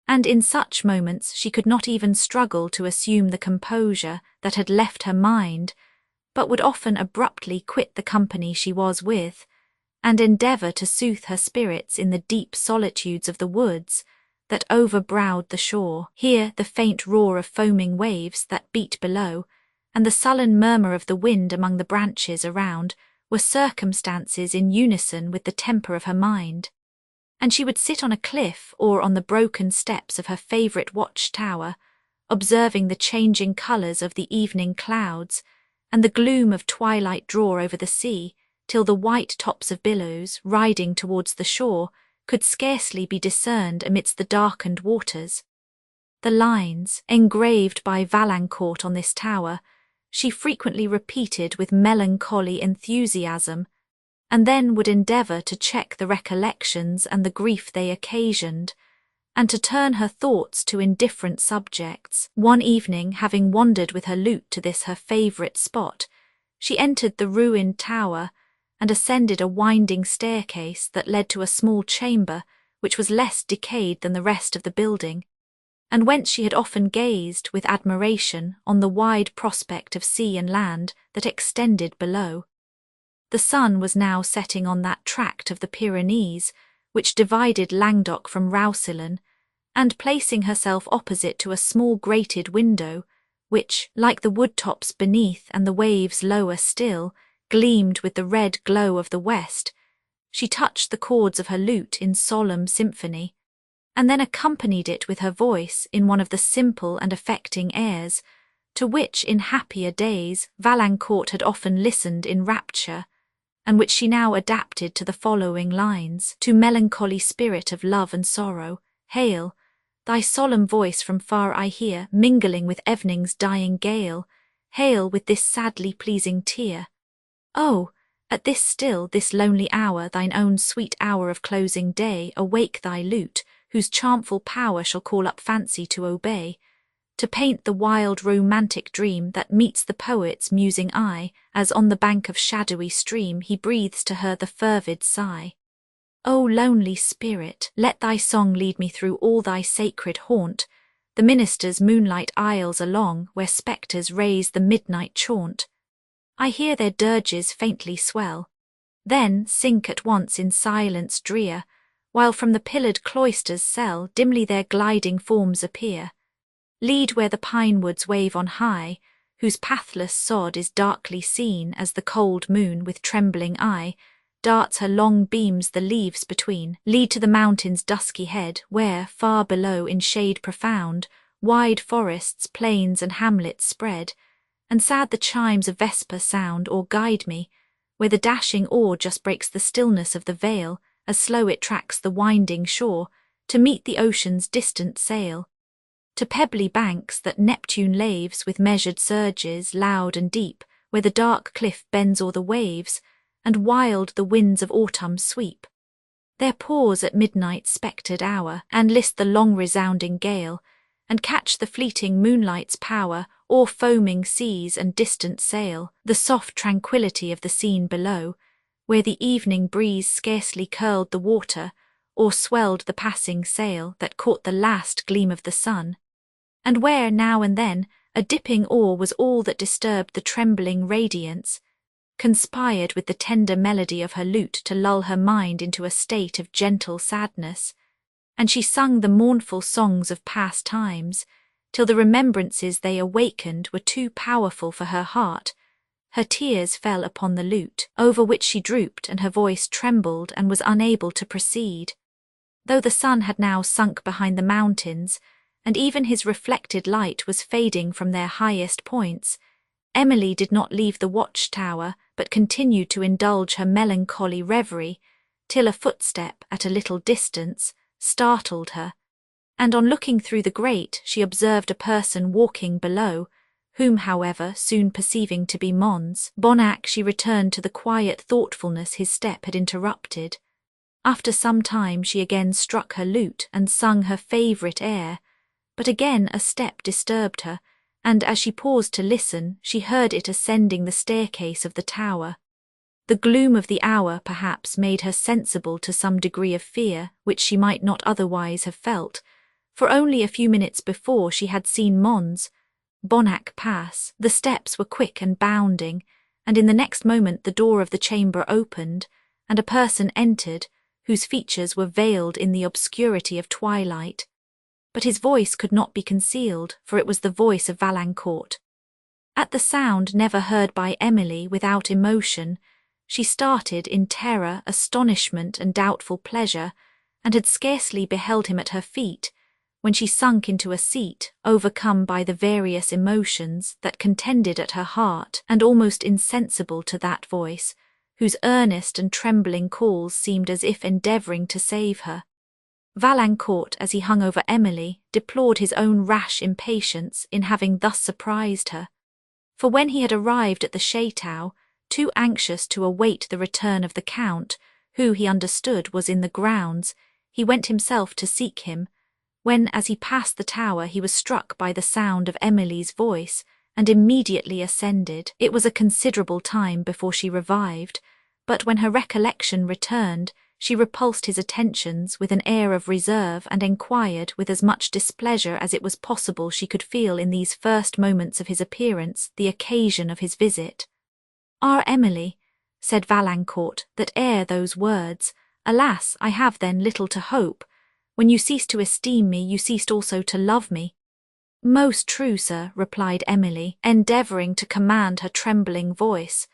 S1: and in such moments she could not even struggle to assume the composure that had left her mind, but would often abruptly quit the company she was with, and endeavour to soothe her spirits in the deep solitudes of the woods that overbrowed the shore. Here the faint roar of foaming waves that beat below, and the sullen murmur of the wind among the branches around, were circumstances in unison with the temper of her mind, and she would sit on a cliff or on the broken steps of her favourite watch-tower, observing the changing colours of the evening clouds, and the gloom of twilight draw over the sea, till the white tops of billows, riding towards the shore, could scarcely be discerned amidst the darkened waters. The lines, engraved by Valancourt on this tower, she frequently repeated with melancholy enthusiasm, and then would endeavour to check the recollections and the grief they occasioned, and to turn her thoughts to indifferent subjects. One evening, having wandered with her lute to this her favourite spot, she entered the ruined tower and ascended a winding staircase that led to a small chamber which was less decayed than the rest of the building, and whence she had often gazed with admiration on the wide prospect of sea and land that extended below. The sun was now setting on that tract of the Pyrenees which divided Languedoc from Roussillon, and placing herself opposite to a small grated window, which, like the wood-tops beneath and the waves lower still, gleamed with the red glow of the west, she touched the chords of her lute in solemn symphony, and then accompanied it with her voice in one of the simple and affecting airs, to which in happier days Valancourt had often listened in rapture, and which she now adapted to the following lines: To melancholy spirit of love and sorrow, hail! Thy solemn voice from far I hear, mingling with evening's dying gale. Hail with this sadly pleasing tear. Oh, at this still, this lonely hour, thine own sweet hour of closing day, awake thy lute, whose charmful power shall call up fancy to obey, to paint the wild romantic dream that meets the poet's musing eye, as on the bank of shadowy stream he breathes to her the fervid sigh. O lonely spirit, let thy song lead me through all thy sacred haunt, the minister's moonlight aisles along, where spectres raise the midnight chaunt. I hear their dirges faintly swell, then sink at once in silence drear, while from the pillared cloister's cell dimly their gliding forms appear. Lead where the pine woods wave on high, whose pathless sod is darkly seen as the cold moon with trembling eye darts her long beams the leaves between. Lead to the mountain's dusky head, where, far below in shade profound, wide forests, plains and hamlets spread, and sad the chimes of vesper sound, or guide me, where the dashing oar just breaks the stillness of the vale, as slow it tracks the winding shore, to meet the ocean's distant sail. To pebbly banks that Neptune laves with measured surges, loud and deep, where the dark cliff bends o'er the waves, and wild the winds of autumn sweep. There pause at midnight's spectred hour, and list the long resounding gale, and catch the fleeting moonlight's power o'er foaming seas and distant sail, the soft tranquillity of the scene below, where the evening breeze scarcely curled the water, or swelled the passing sail that caught the last gleam of the sun, and where now and then a dipping oar was all that disturbed the trembling radiance, conspired with the tender melody of her lute to lull her mind into a state of gentle sadness, and she sung the mournful songs of past times, till the remembrances they awakened were too powerful for her heart. Her tears fell upon the lute, over which she drooped, and her voice trembled and was unable to proceed. Though the sun had now sunk behind the mountains, and even his reflected light was fading from their highest points, Emily did not leave the watch-tower, but continued to indulge her melancholy reverie, till a footstep at a little distance startled her, and on looking through the grate she observed a person walking below, whom, however, soon perceiving to be Mons Bonnac, she returned to the quiet thoughtfulness his step had interrupted. After some time she again struck her lute and sung her favourite air, but again a step disturbed her, and as she paused to listen, she heard it ascending the staircase of the tower. The gloom of the hour, perhaps, made her sensible to some degree of fear, which she might not otherwise have felt, for only a few minutes before she had seen Mons Bonnac pass. The steps were quick and bounding, and in the next moment the door of the chamber opened, and a person entered, whose features were veiled in the obscurity of twilight. But his voice could not be concealed, for it was the voice of Valancourt. At the sound, never heard by Emily without emotion, she started in terror, astonishment, and doubtful pleasure, and had scarcely beheld him at her feet, when she sunk into a seat, overcome by the various emotions that contended at her heart, and almost insensible to that voice, whose earnest and trembling calls seemed as if endeavouring to save her. Valancourt, as he hung over Emily, deplored his own rash impatience in having thus surprised her, for when he had arrived at the chateau, too anxious to await the return of the Count, who he understood was in the grounds, he went himself to seek him, when, as he passed the tower, he was struck by the sound of Emily's voice, and immediately ascended. It was a considerable time before she revived, but when her recollection returned, she repulsed his attentions with an air of reserve and enquired with as much displeasure as it was possible she could feel in these first moments of his appearance the occasion of his visit. "Ah, Emily," said Valancourt, "that ere those words, 'Alas, I have then little to hope,' when you ceased to esteem me, you ceased also to love me." "Most true, sir," replied Emily, endeavouring to command her trembling voice,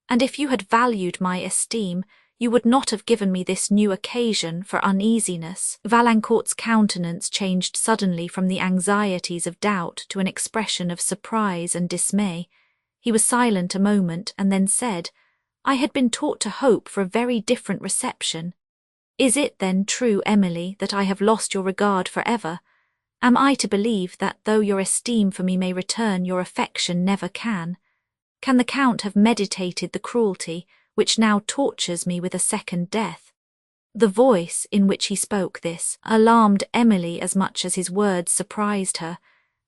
S1: "and if you had valued my esteem, you would not have given me this new occasion for uneasiness." Valancourt's countenance changed suddenly from the anxieties of doubt to an expression of surprise and dismay. He was silent a moment, and then said, "I had been taught to hope for a very different reception. Is it then true, Emily, that I have lost your regard for ever? Am I to believe that, though your esteem for me may return, your affection never can? Can the Count have meditated the cruelty which now tortures me with a second death?" The voice in which he spoke this alarmed Emily as much as his words surprised her,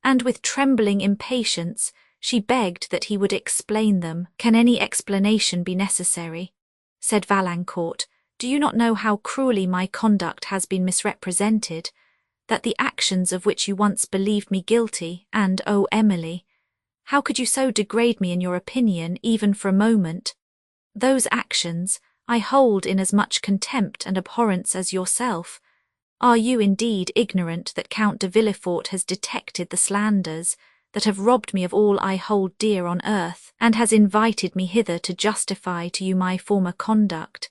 S1: and with trembling impatience she begged that he would explain them. "Can any explanation be necessary?" said Valancourt. "Do you not know how cruelly my conduct has been misrepresented, that the actions of which you once believed me guilty, and, oh Emily, how could you so degrade me in your opinion, even for a moment? Those actions I hold in as much contempt and abhorrence as yourself. Are you indeed ignorant that Count de Villefort has detected the slanders that have robbed me of all I hold dear on earth, and has invited me hither to justify to you my former conduct?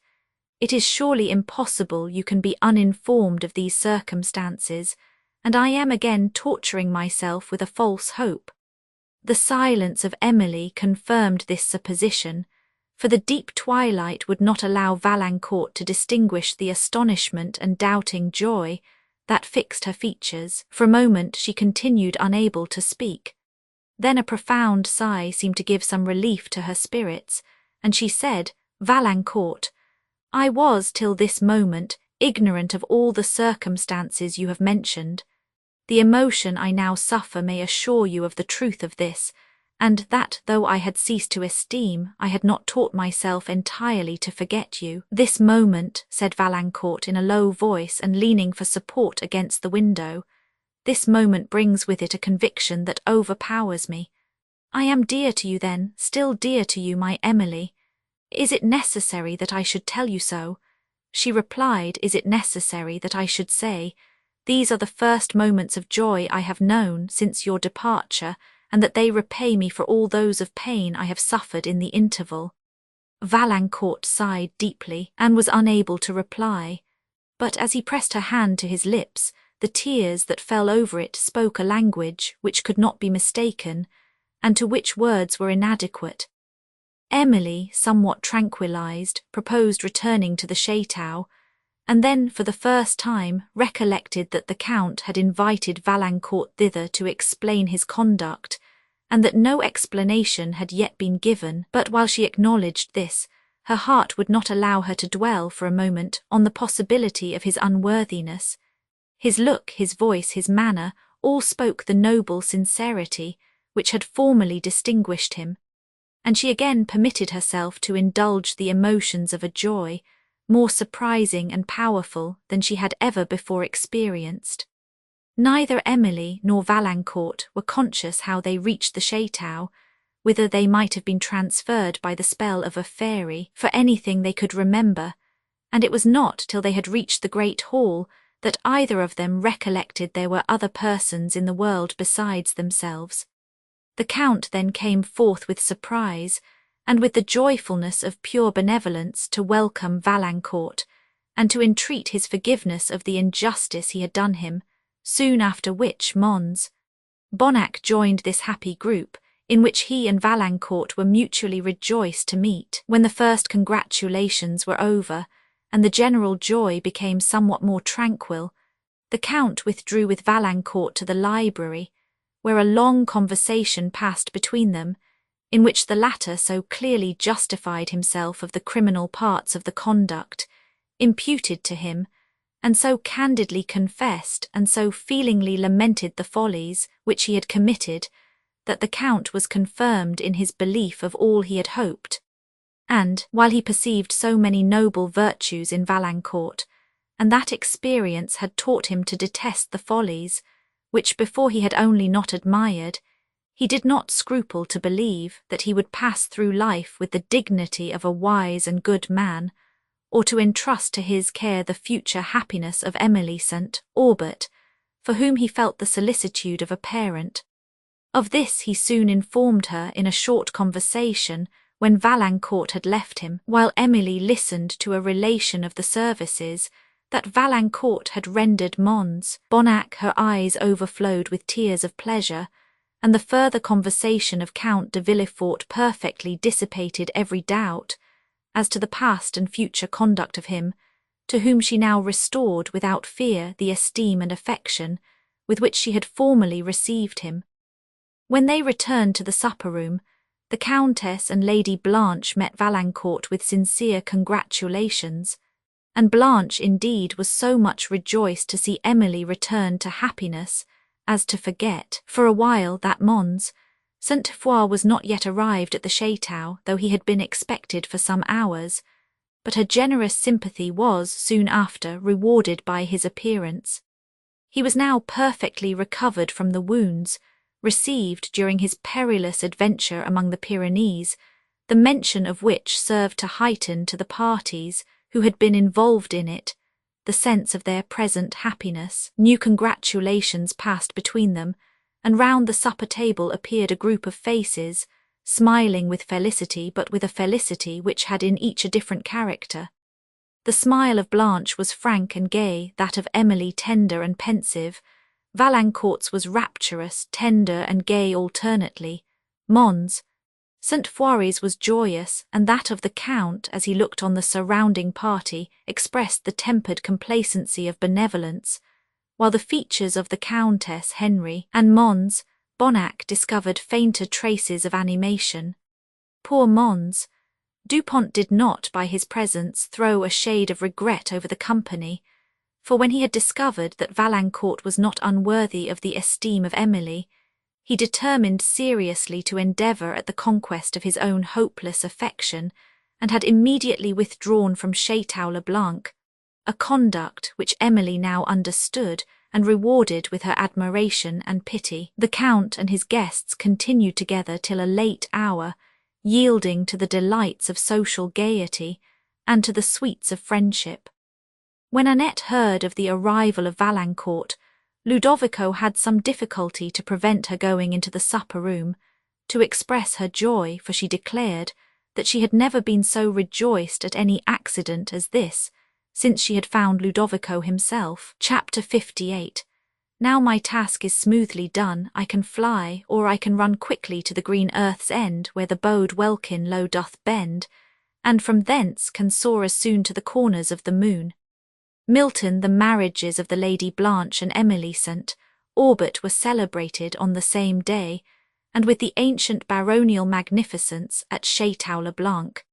S1: It is surely impossible you can be uninformed of these circumstances, and I am again torturing myself with a false hope." The silence of Emily confirmed this supposition, for the deep twilight would not allow Valancourt to distinguish the astonishment and doubting joy that fixed her features. For a moment she continued unable to speak. Then a profound sigh seemed to give some relief to her spirits, and she said, "Valancourt, I was till this moment ignorant of all the circumstances you have mentioned. The emotion I now suffer may assure you of the truth of this, and that though I had ceased to esteem, I had not taught myself entirely to forget you." "This moment," said Valancourt in a low voice and leaning for support against the window, "this moment brings with it a conviction that overpowers me. I am dear to you then, still dear to you, my Emily. Is it necessary that I should tell you so?" She replied, "Is it necessary that I should say, these are the first moments of joy I have known since your departure, and that they repay me for all those of pain I have suffered in the interval?" Valancourt sighed deeply, and was unable to reply, but as he pressed her hand to his lips, the tears that fell over it spoke a language which could not be mistaken, and to which words were inadequate. Emily, somewhat tranquillized, proposed returning to the chateau, and then for the first time recollected that the Count had invited Valancourt thither to explain his conduct, and that no explanation had yet been given. But while she acknowledged this, her heart would not allow her to dwell for a moment on the possibility of his unworthiness. His look, his voice, his manner, all spoke the noble sincerity which had formerly distinguished him, and she again permitted herself to indulge the emotions of a joy more surprising and powerful than she had ever before experienced. Neither Emily nor Valancourt were conscious how they reached the chateau, whither they might have been transferred by the spell of a fairy, for anything they could remember, and it was not till they had reached the great hall that either of them recollected there were other persons in the world besides themselves. The Count then came forth with surprise, and with the joyfulness of pure benevolence, to welcome Valancourt, and to entreat his forgiveness of the injustice he had done him, soon after which Mons. Bonnac joined this happy group, in which he and Valancourt were mutually rejoiced to meet. When the first congratulations were over, and the general joy became somewhat more tranquil, the Count withdrew with Valancourt to the library, where a long conversation passed between them, in which the latter so clearly justified himself of the criminal parts of the conduct imputed to him, and so candidly confessed and so feelingly lamented the follies which he had committed, that the Count was confirmed in his belief of all he had hoped. And, while he perceived so many noble virtues in Valancourt, and that experience had taught him to detest the follies, which before he had only not admired, he did not scruple to believe that he would pass through life with the dignity of a wise and good man, or to entrust to his care the future happiness of Emily St. Aubert, for whom he felt the solicitude of a parent. Of this he soon informed her in a short conversation when Valancourt had left him, while Emily listened to a relation of the services that Valancourt had rendered Mons. Bonnac, her eyes overflowed with tears of pleasure, and the further conversation of Count de Villefort perfectly dissipated every doubt as to the past and future conduct of him, to whom she now restored without fear the esteem and affection with which she had formerly received him. When they returned to the supper-room, the Countess and Lady Blanche met Valancourt with sincere congratulations, and Blanche indeed was so much rejoiced to see Emily return to happiness as to forget, for a while, that Mons. St. Foix was not yet arrived at the Château, though he had been expected for some hours, but her generous sympathy was, soon after, rewarded by his appearance. He was now perfectly recovered from the wounds received during his perilous adventure among the Pyrenees, the mention of which served to heighten to the parties who had been involved in it the sense of their present happiness. New congratulations passed between them, and round the supper table appeared a group of faces, smiling with felicity, but with a felicity which had in each a different character. The smile of Blanche was frank and gay, that of Emily tender and pensive. Valancourt's was rapturous, tender and gay alternately. Mons. St. Foix's was joyous, and that of the Count, as he looked on the surrounding party, expressed the tempered complacency of benevolence, while the features of the Countess Henry and Mons. Bonnac discovered fainter traces of animation. Poor Mons. Dupont did not, by his presence, throw a shade of regret over the company, for when he had discovered that Valancourt was not unworthy of the esteem of Emily, he determined seriously to endeavour at the conquest of his own hopeless affection, and had immediately withdrawn from Château-le-Blanc, a conduct which Emily now understood and rewarded with her admiration and pity. The Count and his guests continued together till a late hour, yielding to the delights of social gaiety and to the sweets of friendship. When Annette heard of the arrival of Valancourt, Ludovico had some difficulty to prevent her going into the supper-room, to express her joy, for she declared that she had never been so rejoiced at any accident as this, since she had found Ludovico himself. Chapter 58. Now my task is smoothly done, I can fly, or I can run quickly to the green earth's end, where the bowed welkin low doth bend, and from thence can soar as soon to the corners of the moon. Milton, the marriages of the Lady Blanche and Emily St. Aubert were celebrated on the same day, and with the ancient baronial magnificence at Château-le-Blanc.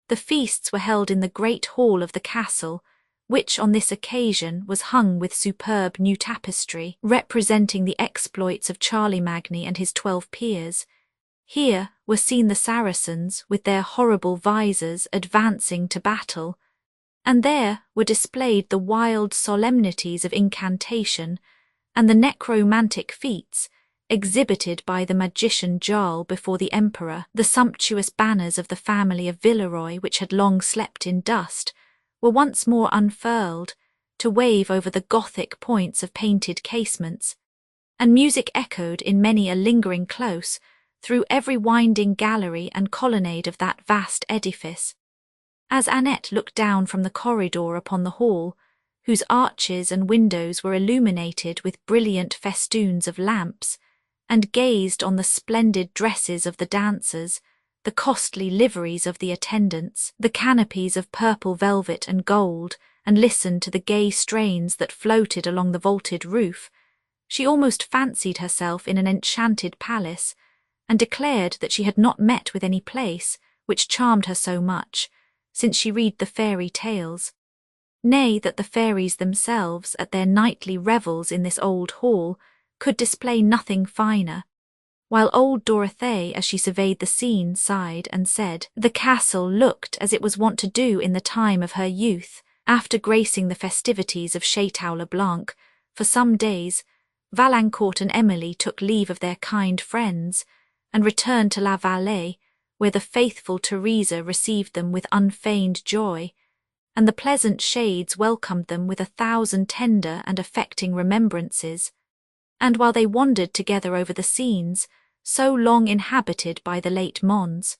S1: The feasts were held in the great hall of the castle, which on this occasion was hung with superb new tapestry, representing the exploits of Charlemagne and his 12 peers. Here were seen the Saracens with their horrible visors advancing to battle, and there were displayed the wild solemnities of incantation and the necromantic feats exhibited by the magician Jarl before the Emperor. The sumptuous banners of the family of Villeroy, which had long slept in dust, were once more unfurled to wave over the Gothic points of painted casements, and music echoed in many a lingering close through every winding gallery and colonnade of that vast edifice. As Annette looked down from the corridor upon the hall, whose arches and windows were illuminated with brilliant festoons of lamps, and gazed on the splendid dresses of the dancers, the costly liveries of the attendants, the canopies of purple velvet and gold, and listened to the gay strains that floated along the vaulted roof, she almost fancied herself in an enchanted palace, and declared that she had not met with any place which charmed her so much, since she read the fairy tales. nay, that the fairies themselves, at their nightly revels in this old hall, could display nothing finer, while old Dorothée, as she surveyed the scene, sighed and said, "The castle looked as it was wont to do in the time of her youth." After gracing the festivities of Château le Blanc for some days, Valancourt and Emily took leave of their kind friends, and returned to La Vallée, where the faithful Theresa received them with unfeigned joy, and the pleasant shades welcomed them with 1,000 tender and affecting remembrances. And while they wandered together over the scenes, so long inhabited by the late Mons,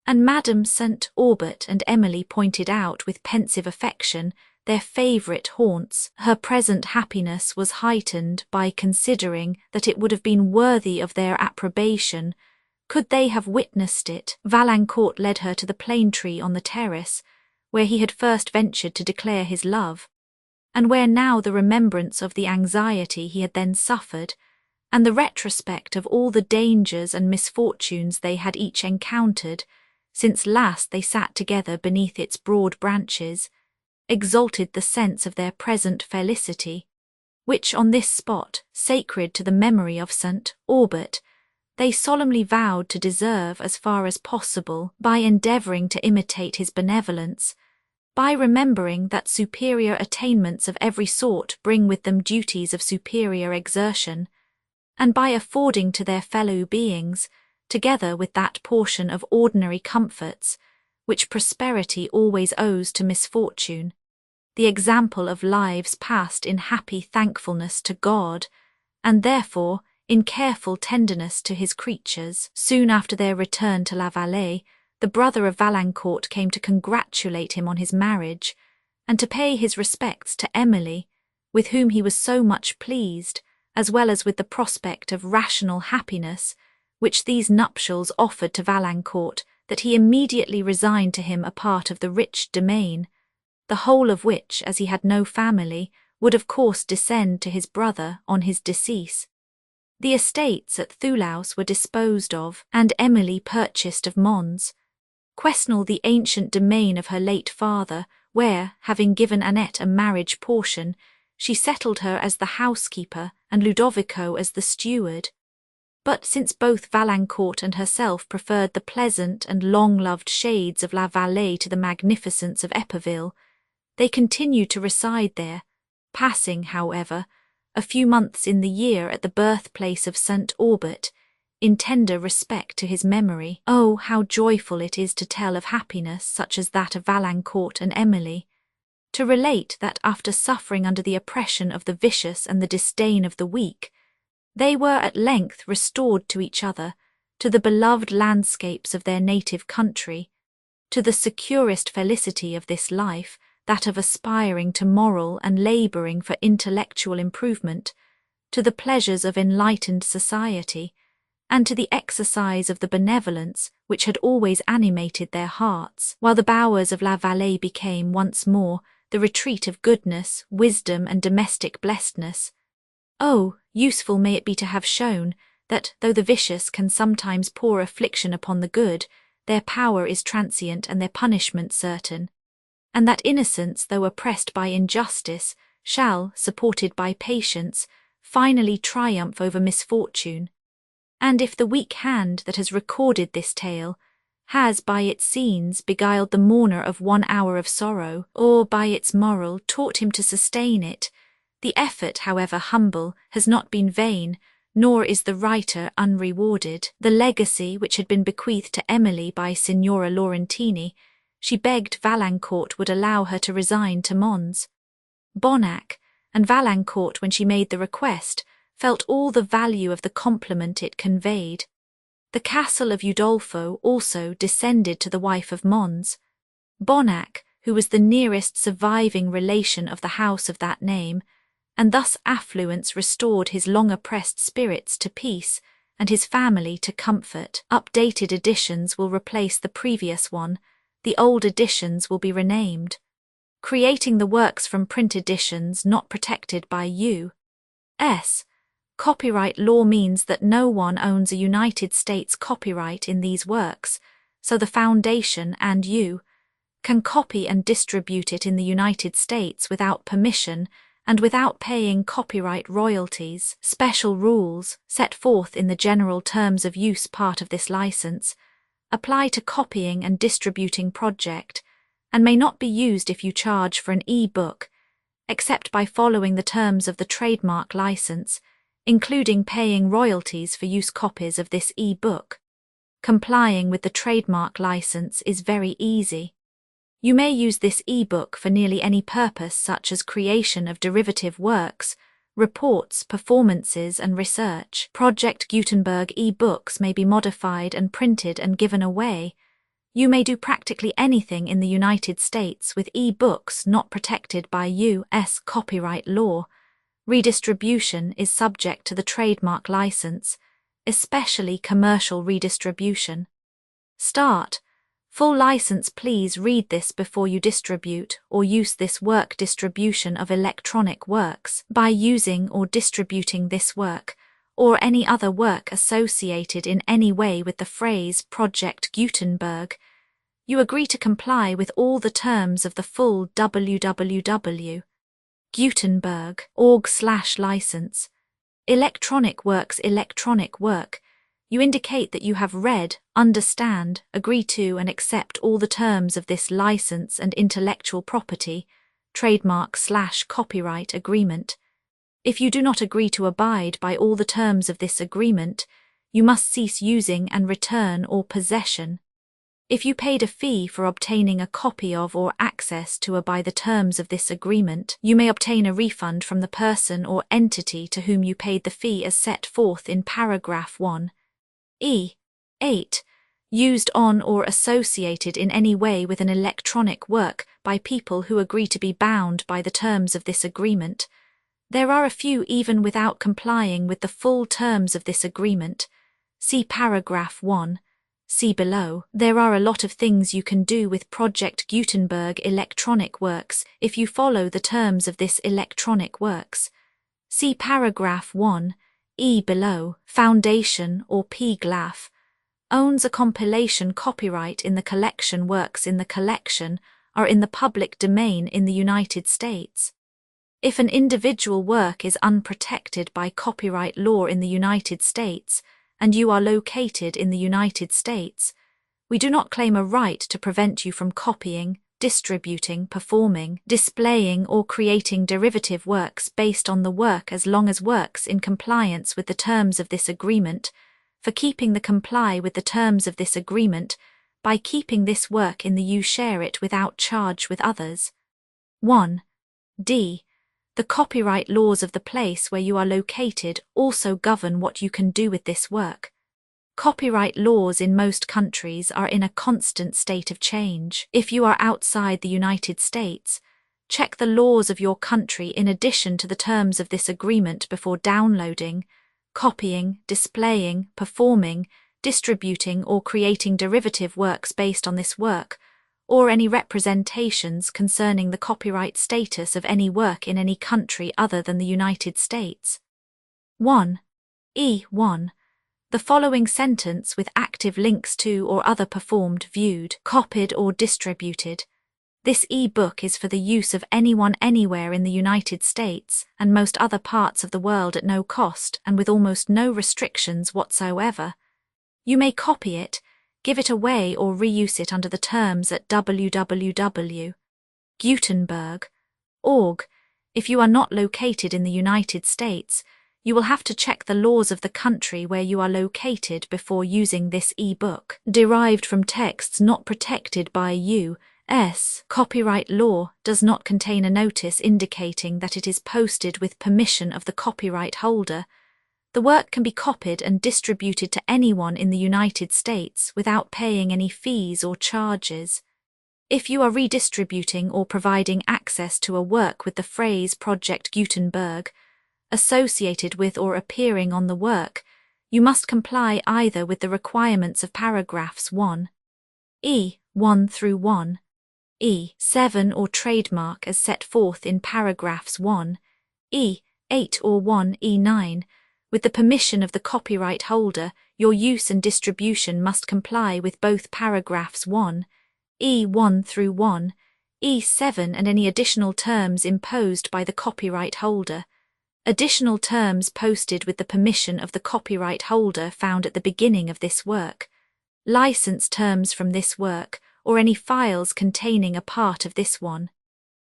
S1: and Madame St. Aubert and Emily pointed out with pensive affection their favourite haunts, her present happiness was heightened by considering that it would have been worthy of their approbation could they have witnessed it. Valancourt led her to the plane tree on the terrace, where he had first ventured to declare his love, and where now the remembrance of the anxiety he had then suffered, and the retrospect of all the dangers and misfortunes they had each encountered, since last they sat together beneath its broad branches, exalted the sense of their present felicity, which on this spot, sacred to the memory of St. Aubert, they solemnly vowed to deserve as far as possible by endeavouring to imitate his benevolence, by remembering that superior attainments of every sort bring with them duties of superior exertion, and by affording to their fellow beings, together with that portion of ordinary comforts which prosperity always owes to misfortune, the example of lives passed in happy thankfulness to God, and therefore in careful tenderness to his creatures. Soon after their return to La Vallée, the brother of Valancourt came to congratulate him on his marriage, and to pay his respects to Emily, with whom he was so much pleased, as well as with the prospect of rational happiness, which these nuptials offered to Valancourt, that he immediately resigned to him a part of the rich domain, the whole of which, as he had no family, would of course descend to his brother on his decease. The estates at Thoulouse were disposed of, and Emily purchased of Mons, Quesnel the ancient domain of her late father, where, having given Annette a marriage portion, she settled her as the housekeeper and Ludovico as the steward. But since both Valancourt and herself preferred the pleasant and long-loved shades of La Vallée to the magnificence of Eperville, they continued to reside there, passing, however, a few months in the year at the birthplace of St. Aubert, in tender respect to his memory. Oh, how joyful it is to tell of happiness such as that of Valancourt and Emily, to relate that after suffering under the oppression of the vicious and the disdain of the weak, they were at length restored to each other, to the beloved landscapes of their native country, to the securest felicity of this life, that of aspiring to moral and labouring for intellectual improvement, to the pleasures of enlightened society, and to the exercise of the benevolence which had always animated their hearts, while the bowers of La Vallée became once more the retreat of goodness, wisdom, and domestic blessedness. Oh, useful may it be to have shown that, though the vicious can sometimes pour affliction upon the good, their power is transient and their punishment certain, and that innocence, though oppressed by injustice, shall, supported by patience, finally triumph over misfortune. And if the weak hand that has recorded this tale has by its scenes beguiled the mourner of 1 hour of sorrow, or by its moral taught him to sustain it, the effort, however humble, has not been vain, nor is the writer unrewarded. The legacy which had been bequeathed to Emily by Signora Laurentini, she begged Valancourt would allow her to resign to Mons. Bonnac, and Valancourt, when she made the request, felt all the value of the compliment it conveyed. The Castle of Udolpho also descended to the wife of Mons. Bonnac, who was the nearest surviving relation of the house of that name, and thus affluence restored his long-oppressed spirits to peace, and his family to comfort. Updated editions will replace the previous one, the old editions will be renamed. Creating the works from print editions not protected by U.S. Copyright law means that no one owns a United States copyright in these works, so the Foundation and U.S. can copy and distribute it in the United States without permission and without paying copyright royalties. Special rules, set forth in the general terms of use part of this license, apply to copying and distributing project, and may not be used if you charge for an e-book, except by following the terms of the trademark license, including paying royalties for use copies of this e-book. Complying with the trademark license is very easy. You may use this e-book for nearly any purpose, such as creation of derivative works, reports, performances, and research. Project Gutenberg e-books may be modified and printed and given away. You may do practically anything in the United States with e-books not protected by U.S. copyright law. Redistribution is subject to the trademark license, especially commercial redistribution. Start. Full license. Please read this before you distribute or use this work. Distribution of electronic works. By using or distributing this work, or any other work associated in any way with the phrase Project Gutenberg, you agree to comply with all the terms of the full www.gutenberg.org/license. Electronic works. Electronic work. You indicate that you have read, understand, agree to and accept all the terms of this license and intellectual property, trademark/copyright agreement. If you do not agree to abide by all the terms of this agreement, you must cease using and return or possession. If you paid a fee for obtaining a copy of or access to by the terms of this agreement, you may obtain a refund from the person or entity to whom you paid the fee as set forth in paragraph 1. 8. Used on or associated in any way with an electronic work by people who agree to be bound by the terms of this agreement. There are a few even without complying with the full terms of this agreement. See paragraph 1. See below. There are a lot of things you can do with Project Gutenberg electronic works if you follow the terms of this electronic works. See paragraph 1. Below. Foundation or PGLAF owns a compilation copyright in the collection. Works in the collection are in the public domain in the United States. If an individual work is unprotected by copyright law in the United States, and you are located in the United States, we do not claim a right to prevent you from copying, distributing, performing, displaying, or creating derivative works based on the work as long as works in compliance with the terms of this agreement, for keeping the comply with the terms of this agreement by keeping this work in the you share it without charge with others. 1. D. The copyright laws of the place where you are located also govern what you can do with this work. Copyright laws in most countries are in a constant state of change. If you are outside the United States, check the laws of your country in addition to the terms of this agreement before downloading, copying, displaying, performing, distributing, or creating derivative works based on this work, or any representations concerning the copyright status of any work in any country other than the United States. 1. 1. The following sentence with active links to or other performed, viewed, copied, or distributed. This e-book is for the use of anyone anywhere in the United States and most other parts of the world at no cost and with almost no restrictions whatsoever. You may copy it, give it away, or reuse it under the terms at www.gutenberg.org. If you are not located in the United States, you will have to check the laws of the country where you are located before using this e-book. Derived from texts not protected by U.S. copyright law, does not contain a notice indicating that it is posted with permission of the copyright holder. The work can be copied and distributed to anyone in the United States without paying any fees or charges. If you are redistributing or providing access to a work with the phrase Project Gutenberg associated with or appearing on the work, you must comply either with the requirements of paragraphs 1. 1 through 1. 7 or trademark as set forth in paragraphs 1. 8 or 1 9. With the permission of the copyright holder, your use and distribution must comply with both paragraphs 1. E1 through 1, E7 and any additional terms imposed by the copyright holder. Additional terms posted with the permission of the copyright holder found at the beginning of this work. License terms from this work, or any files containing a part of this one.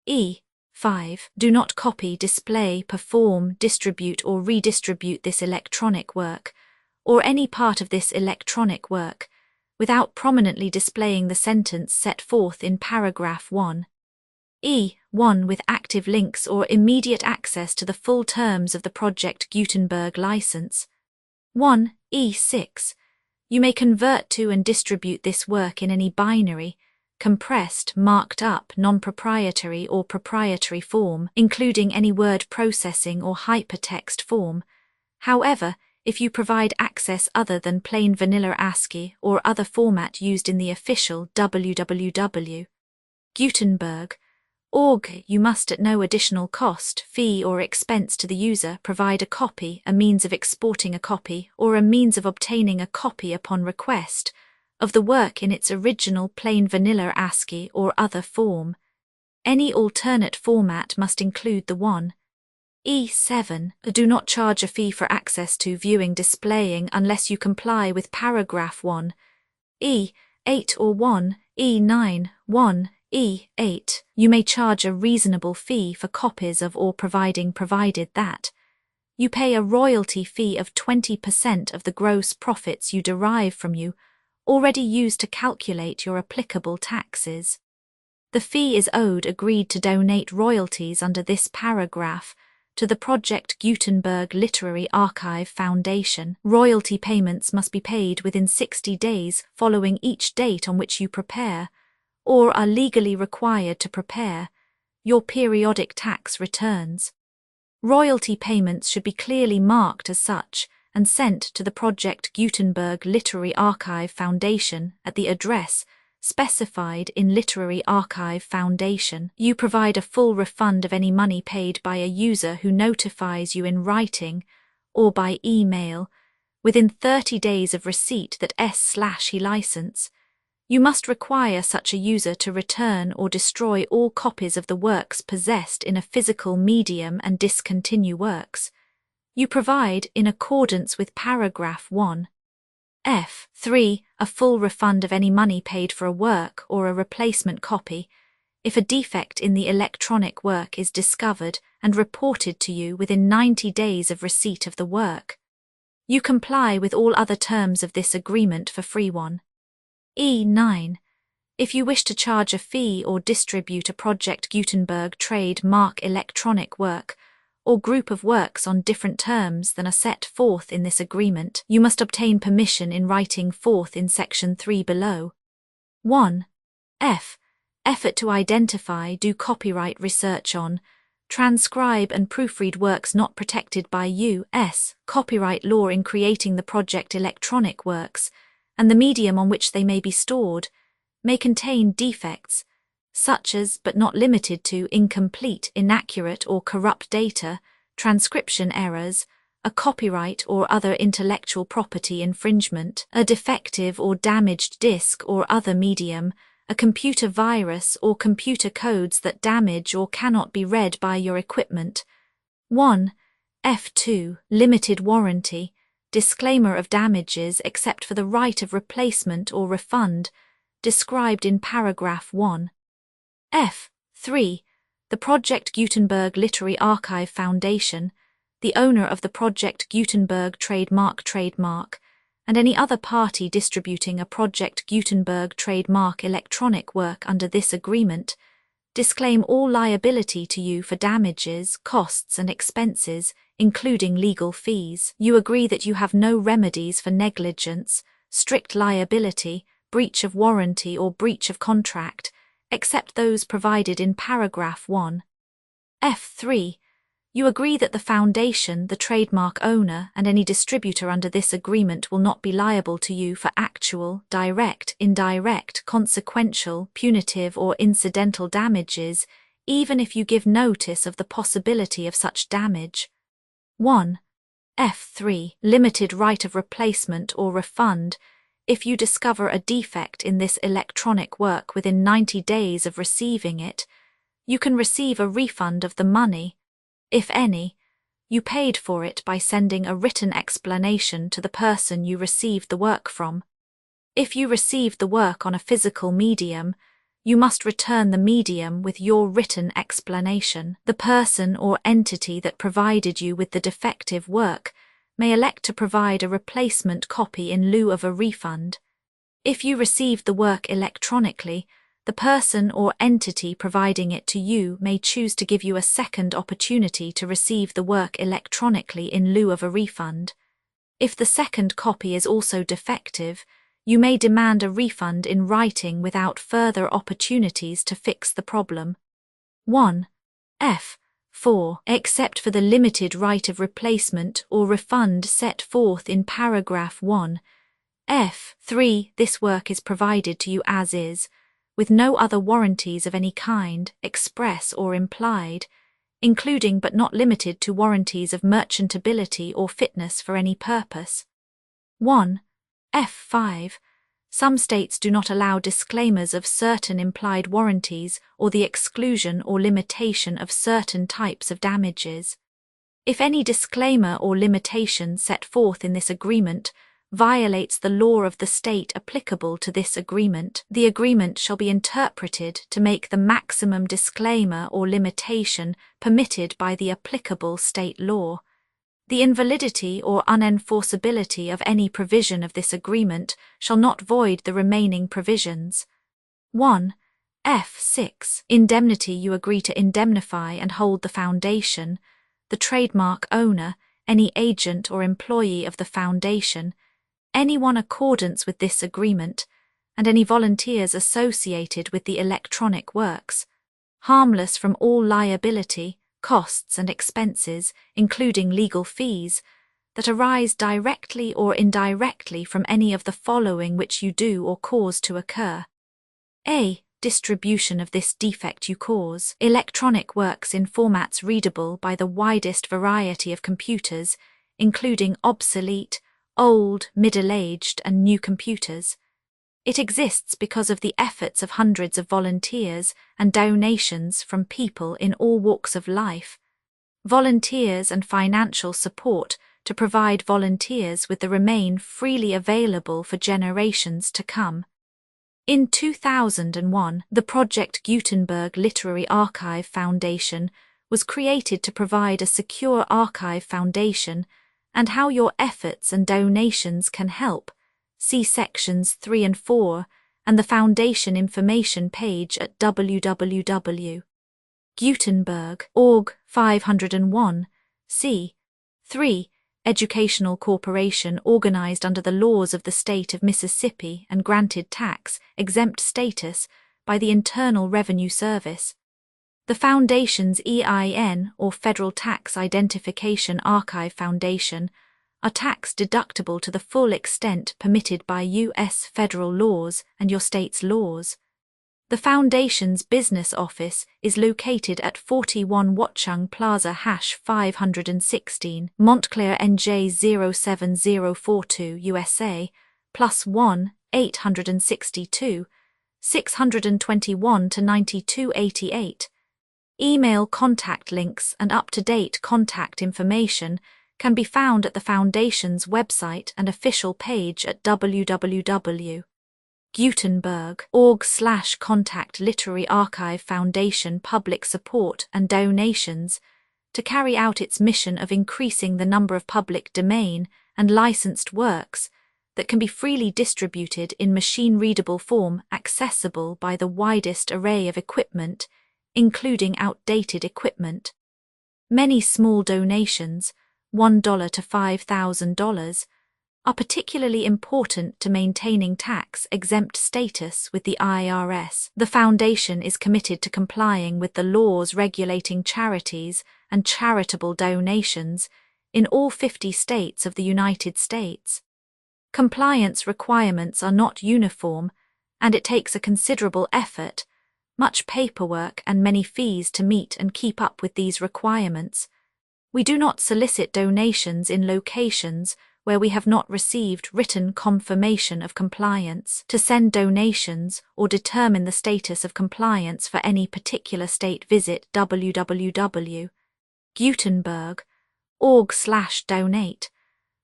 S1: E5. Do not copy, display, perform, distribute or redistribute this electronic work, or any part of this electronic work, without prominently displaying the sentence set forth in paragraph 1. E1 with active links or immediate access to the full terms of the Project Gutenberg license. 1. E6. You may convert to and distribute this work in any binary, compressed, marked up, non-proprietary or proprietary form, including any word processing or hypertext form. However, if you provide access other than plain vanilla ASCII or other format used in the official www. Gutenberg. Org, you must at no additional cost, fee or expense to the user provide a copy, a means of exporting a copy, or a means of obtaining a copy upon request, of the work in its original plain vanilla ASCII or other form. Any alternate format must include the one. E7. Do not charge a fee for access to viewing displaying unless you comply with paragraph 1. E8 or 1, E9, 1, E8. You may charge a reasonable fee for copies of or provided that you pay a royalty fee of 20% of the gross profits you derive from you, already used to calculate your applicable taxes. The fee is owed agreed to donate royalties under this paragraph to the Project Gutenberg Literary Archive Foundation. Royalty payments must be paid within 60 days following each date on which you prepare, or are legally required to prepare, your periodic tax returns. Royalty payments should be clearly marked as such and sent to the Project Gutenberg Literary Archive Foundation at the address specified in Literary Archive Foundation. You provide a full refund of any money paid by a user who notifies you in writing or by email within 30 days of receipt that S/he license. You must require such a user to return or destroy all copies of the works possessed in a physical medium and discontinue works. You provide, in accordance with paragraph 1. F3. A full refund of any money paid for a work or a replacement copy, if a defect in the electronic work is discovered and reported to you within 90 days of receipt of the work. You comply with all other terms of this agreement for free one. E9. If you wish to charge a fee or distribute a Project Gutenberg trademark electronic work or group of works on different terms than are set forth in this agreement, you must obtain permission in writing forth in section 3 below. 1. F. Effort to identify, do copyright research on, transcribe and proofread works not protected by U.S. copyright law in creating the project electronic works, and the medium on which they may be stored, may contain defects, such as but not limited to incomplete, inaccurate or corrupt data, transcription errors, a copyright or other intellectual property infringement, a defective or damaged disk or other medium, a computer virus or computer codes that damage or cannot be read by your equipment. 1. F2. Limited warranty. Disclaimer of damages except for the right of replacement or refund, described in paragraph 1. F3. The Project Gutenberg Literary Archive Foundation, the owner of the Project Gutenberg trademark, and any other party distributing a Project Gutenberg trademark electronic work under this agreement, disclaim all liability to you for damages, costs and expenses, including legal fees. You agree that you have no remedies for negligence, strict liability, breach of warranty or breach of contract, except those provided in paragraph 1. F3. You agree that the foundation, the trademark owner, and any distributor under this agreement will not be liable to you for actual, direct, indirect, consequential, punitive or incidental damages, even if you give notice of the possibility of such damage. 1. F3. Limited right of replacement or refund, If you discover a defect in this electronic work within 90 days of receiving it, you can receive a refund of the money, if any, you paid for it by sending a written explanation to the person you received the work from. If you received the work on a physical medium, you must return the medium with your written explanation. The person or entity that provided you with the defective work may elect to provide a replacement copy in lieu of a refund. If you received the work electronically, the person or entity providing it to you may choose to give you a second opportunity to receive the work electronically in lieu of a refund. If the second copy is also defective, you may demand a refund in writing without further opportunities to fix the problem. 1. F. 4. Except for the limited right of replacement or refund set forth in paragraph 1. F. 3. This work is provided to you as is, with no other warranties of any kind, express or implied, including but not limited to warranties of merchantability or fitness for any purpose. 1. F5. Some states do not allow disclaimers of certain implied warranties or the exclusion or limitation of certain types of damages. If any disclaimer or limitation set forth in this agreement violates the law of the state applicable to this agreement, the agreement shall be interpreted to make the maximum disclaimer or limitation permitted by the applicable state law. The invalidity or unenforceability of any provision of this agreement shall not void the remaining provisions. 1. F6. Indemnity. You agree to indemnify and hold the foundation, the trademark owner, any agent or employee of the foundation, anyone accordance with this agreement, and any volunteers associated with the electronic works, harmless from all liability, costs and expenses, including legal fees, that arise directly or indirectly from any of the following which you do or cause to occur. A. Distribution of this defect you cause. Electronic works in formats readable by the widest variety of computers, including obsolete, old, middle-aged and new computers. It exists because of the efforts of hundreds of volunteers and donations from people in all walks of life. Volunteers and financial support to provide volunteers with the remain freely available for generations to come. In 2001, the Project Gutenberg Literary Archive Foundation was created to provide a secure archive foundation and how your efforts and donations can help. See sections 3 and 4 and the Foundation information page at www.gutenberg.org 501. C. 3. Educational corporation organized under the laws of the state of Mississippi and granted tax-exempt status by the Internal Revenue Service. The Foundation's EIN, or Federal Tax Identification Archive Foundation, are tax-deductible to the full extent permitted by U.S. federal laws and your state's laws. The Foundation's business office is located at 41 Watchung Plaza #516, Montclair, NJ 07042, USA, +1 862 621 to 9288. Email contact links and up-to-date contact information can be found at the Foundation's website and official page at www.gutenberg.org/contact Literary Archive Foundation public support and donations to carry out its mission of increasing the number of public domain and licensed works that can be freely distributed in machine-readable form accessible by the widest array of equipment, including outdated equipment. Many small donations, $1 to $5,000, are particularly important to maintaining tax-exempt status with the IRS. The Foundation is committed to complying with the laws regulating charities and charitable donations in all 50 states of the United States. Compliance requirements are not uniform, and it takes a considerable effort, much paperwork and many fees to meet and keep up with these requirements. We do not solicit donations in locations where we have not received written confirmation of compliance, to send donations or determine the status of compliance for any particular state, visit www.gutenberg.org/donate.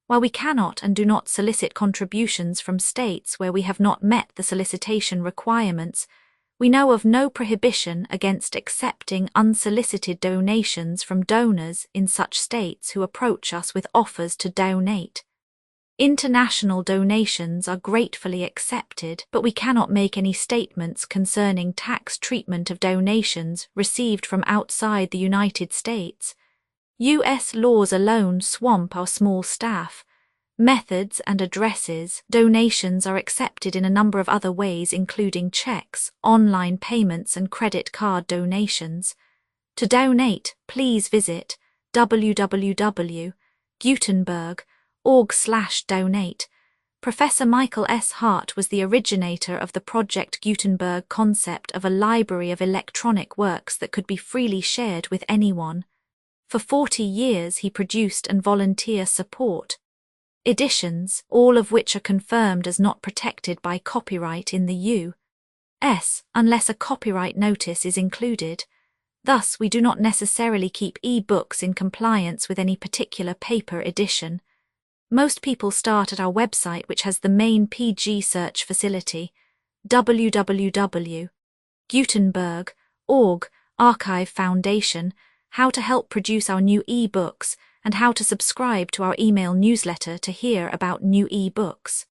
S1: While we cannot and do not solicit contributions from states where we have not met the solicitation requirements, we know of no prohibition against accepting unsolicited donations from donors in such states who approach us with offers to donate. International donations are gratefully accepted, but we cannot make any statements concerning tax treatment of donations received from outside the United States. U.S. laws alone swamp our small staff. Methods and addresses. Donations are accepted in a number of other ways, including checks, online payments, and credit card donations. To donate, please visit www.gutenberg.org/donate. Professor Michael S. Hart was the originator of the Project Gutenberg concept of a library of electronic works that could be freely shared with anyone. For 40 years he produced and volunteer support editions, all of which are confirmed as not protected by copyright in the U.S. unless a copyright notice is included. Thus, we do not necessarily keep e-books in compliance with any particular paper edition. Most people start at our website, which has the main PG search facility, www.gutenberg.org, Archive Foundation, how to help produce our new e-books, and how to subscribe to our email newsletter to hear about new e-books.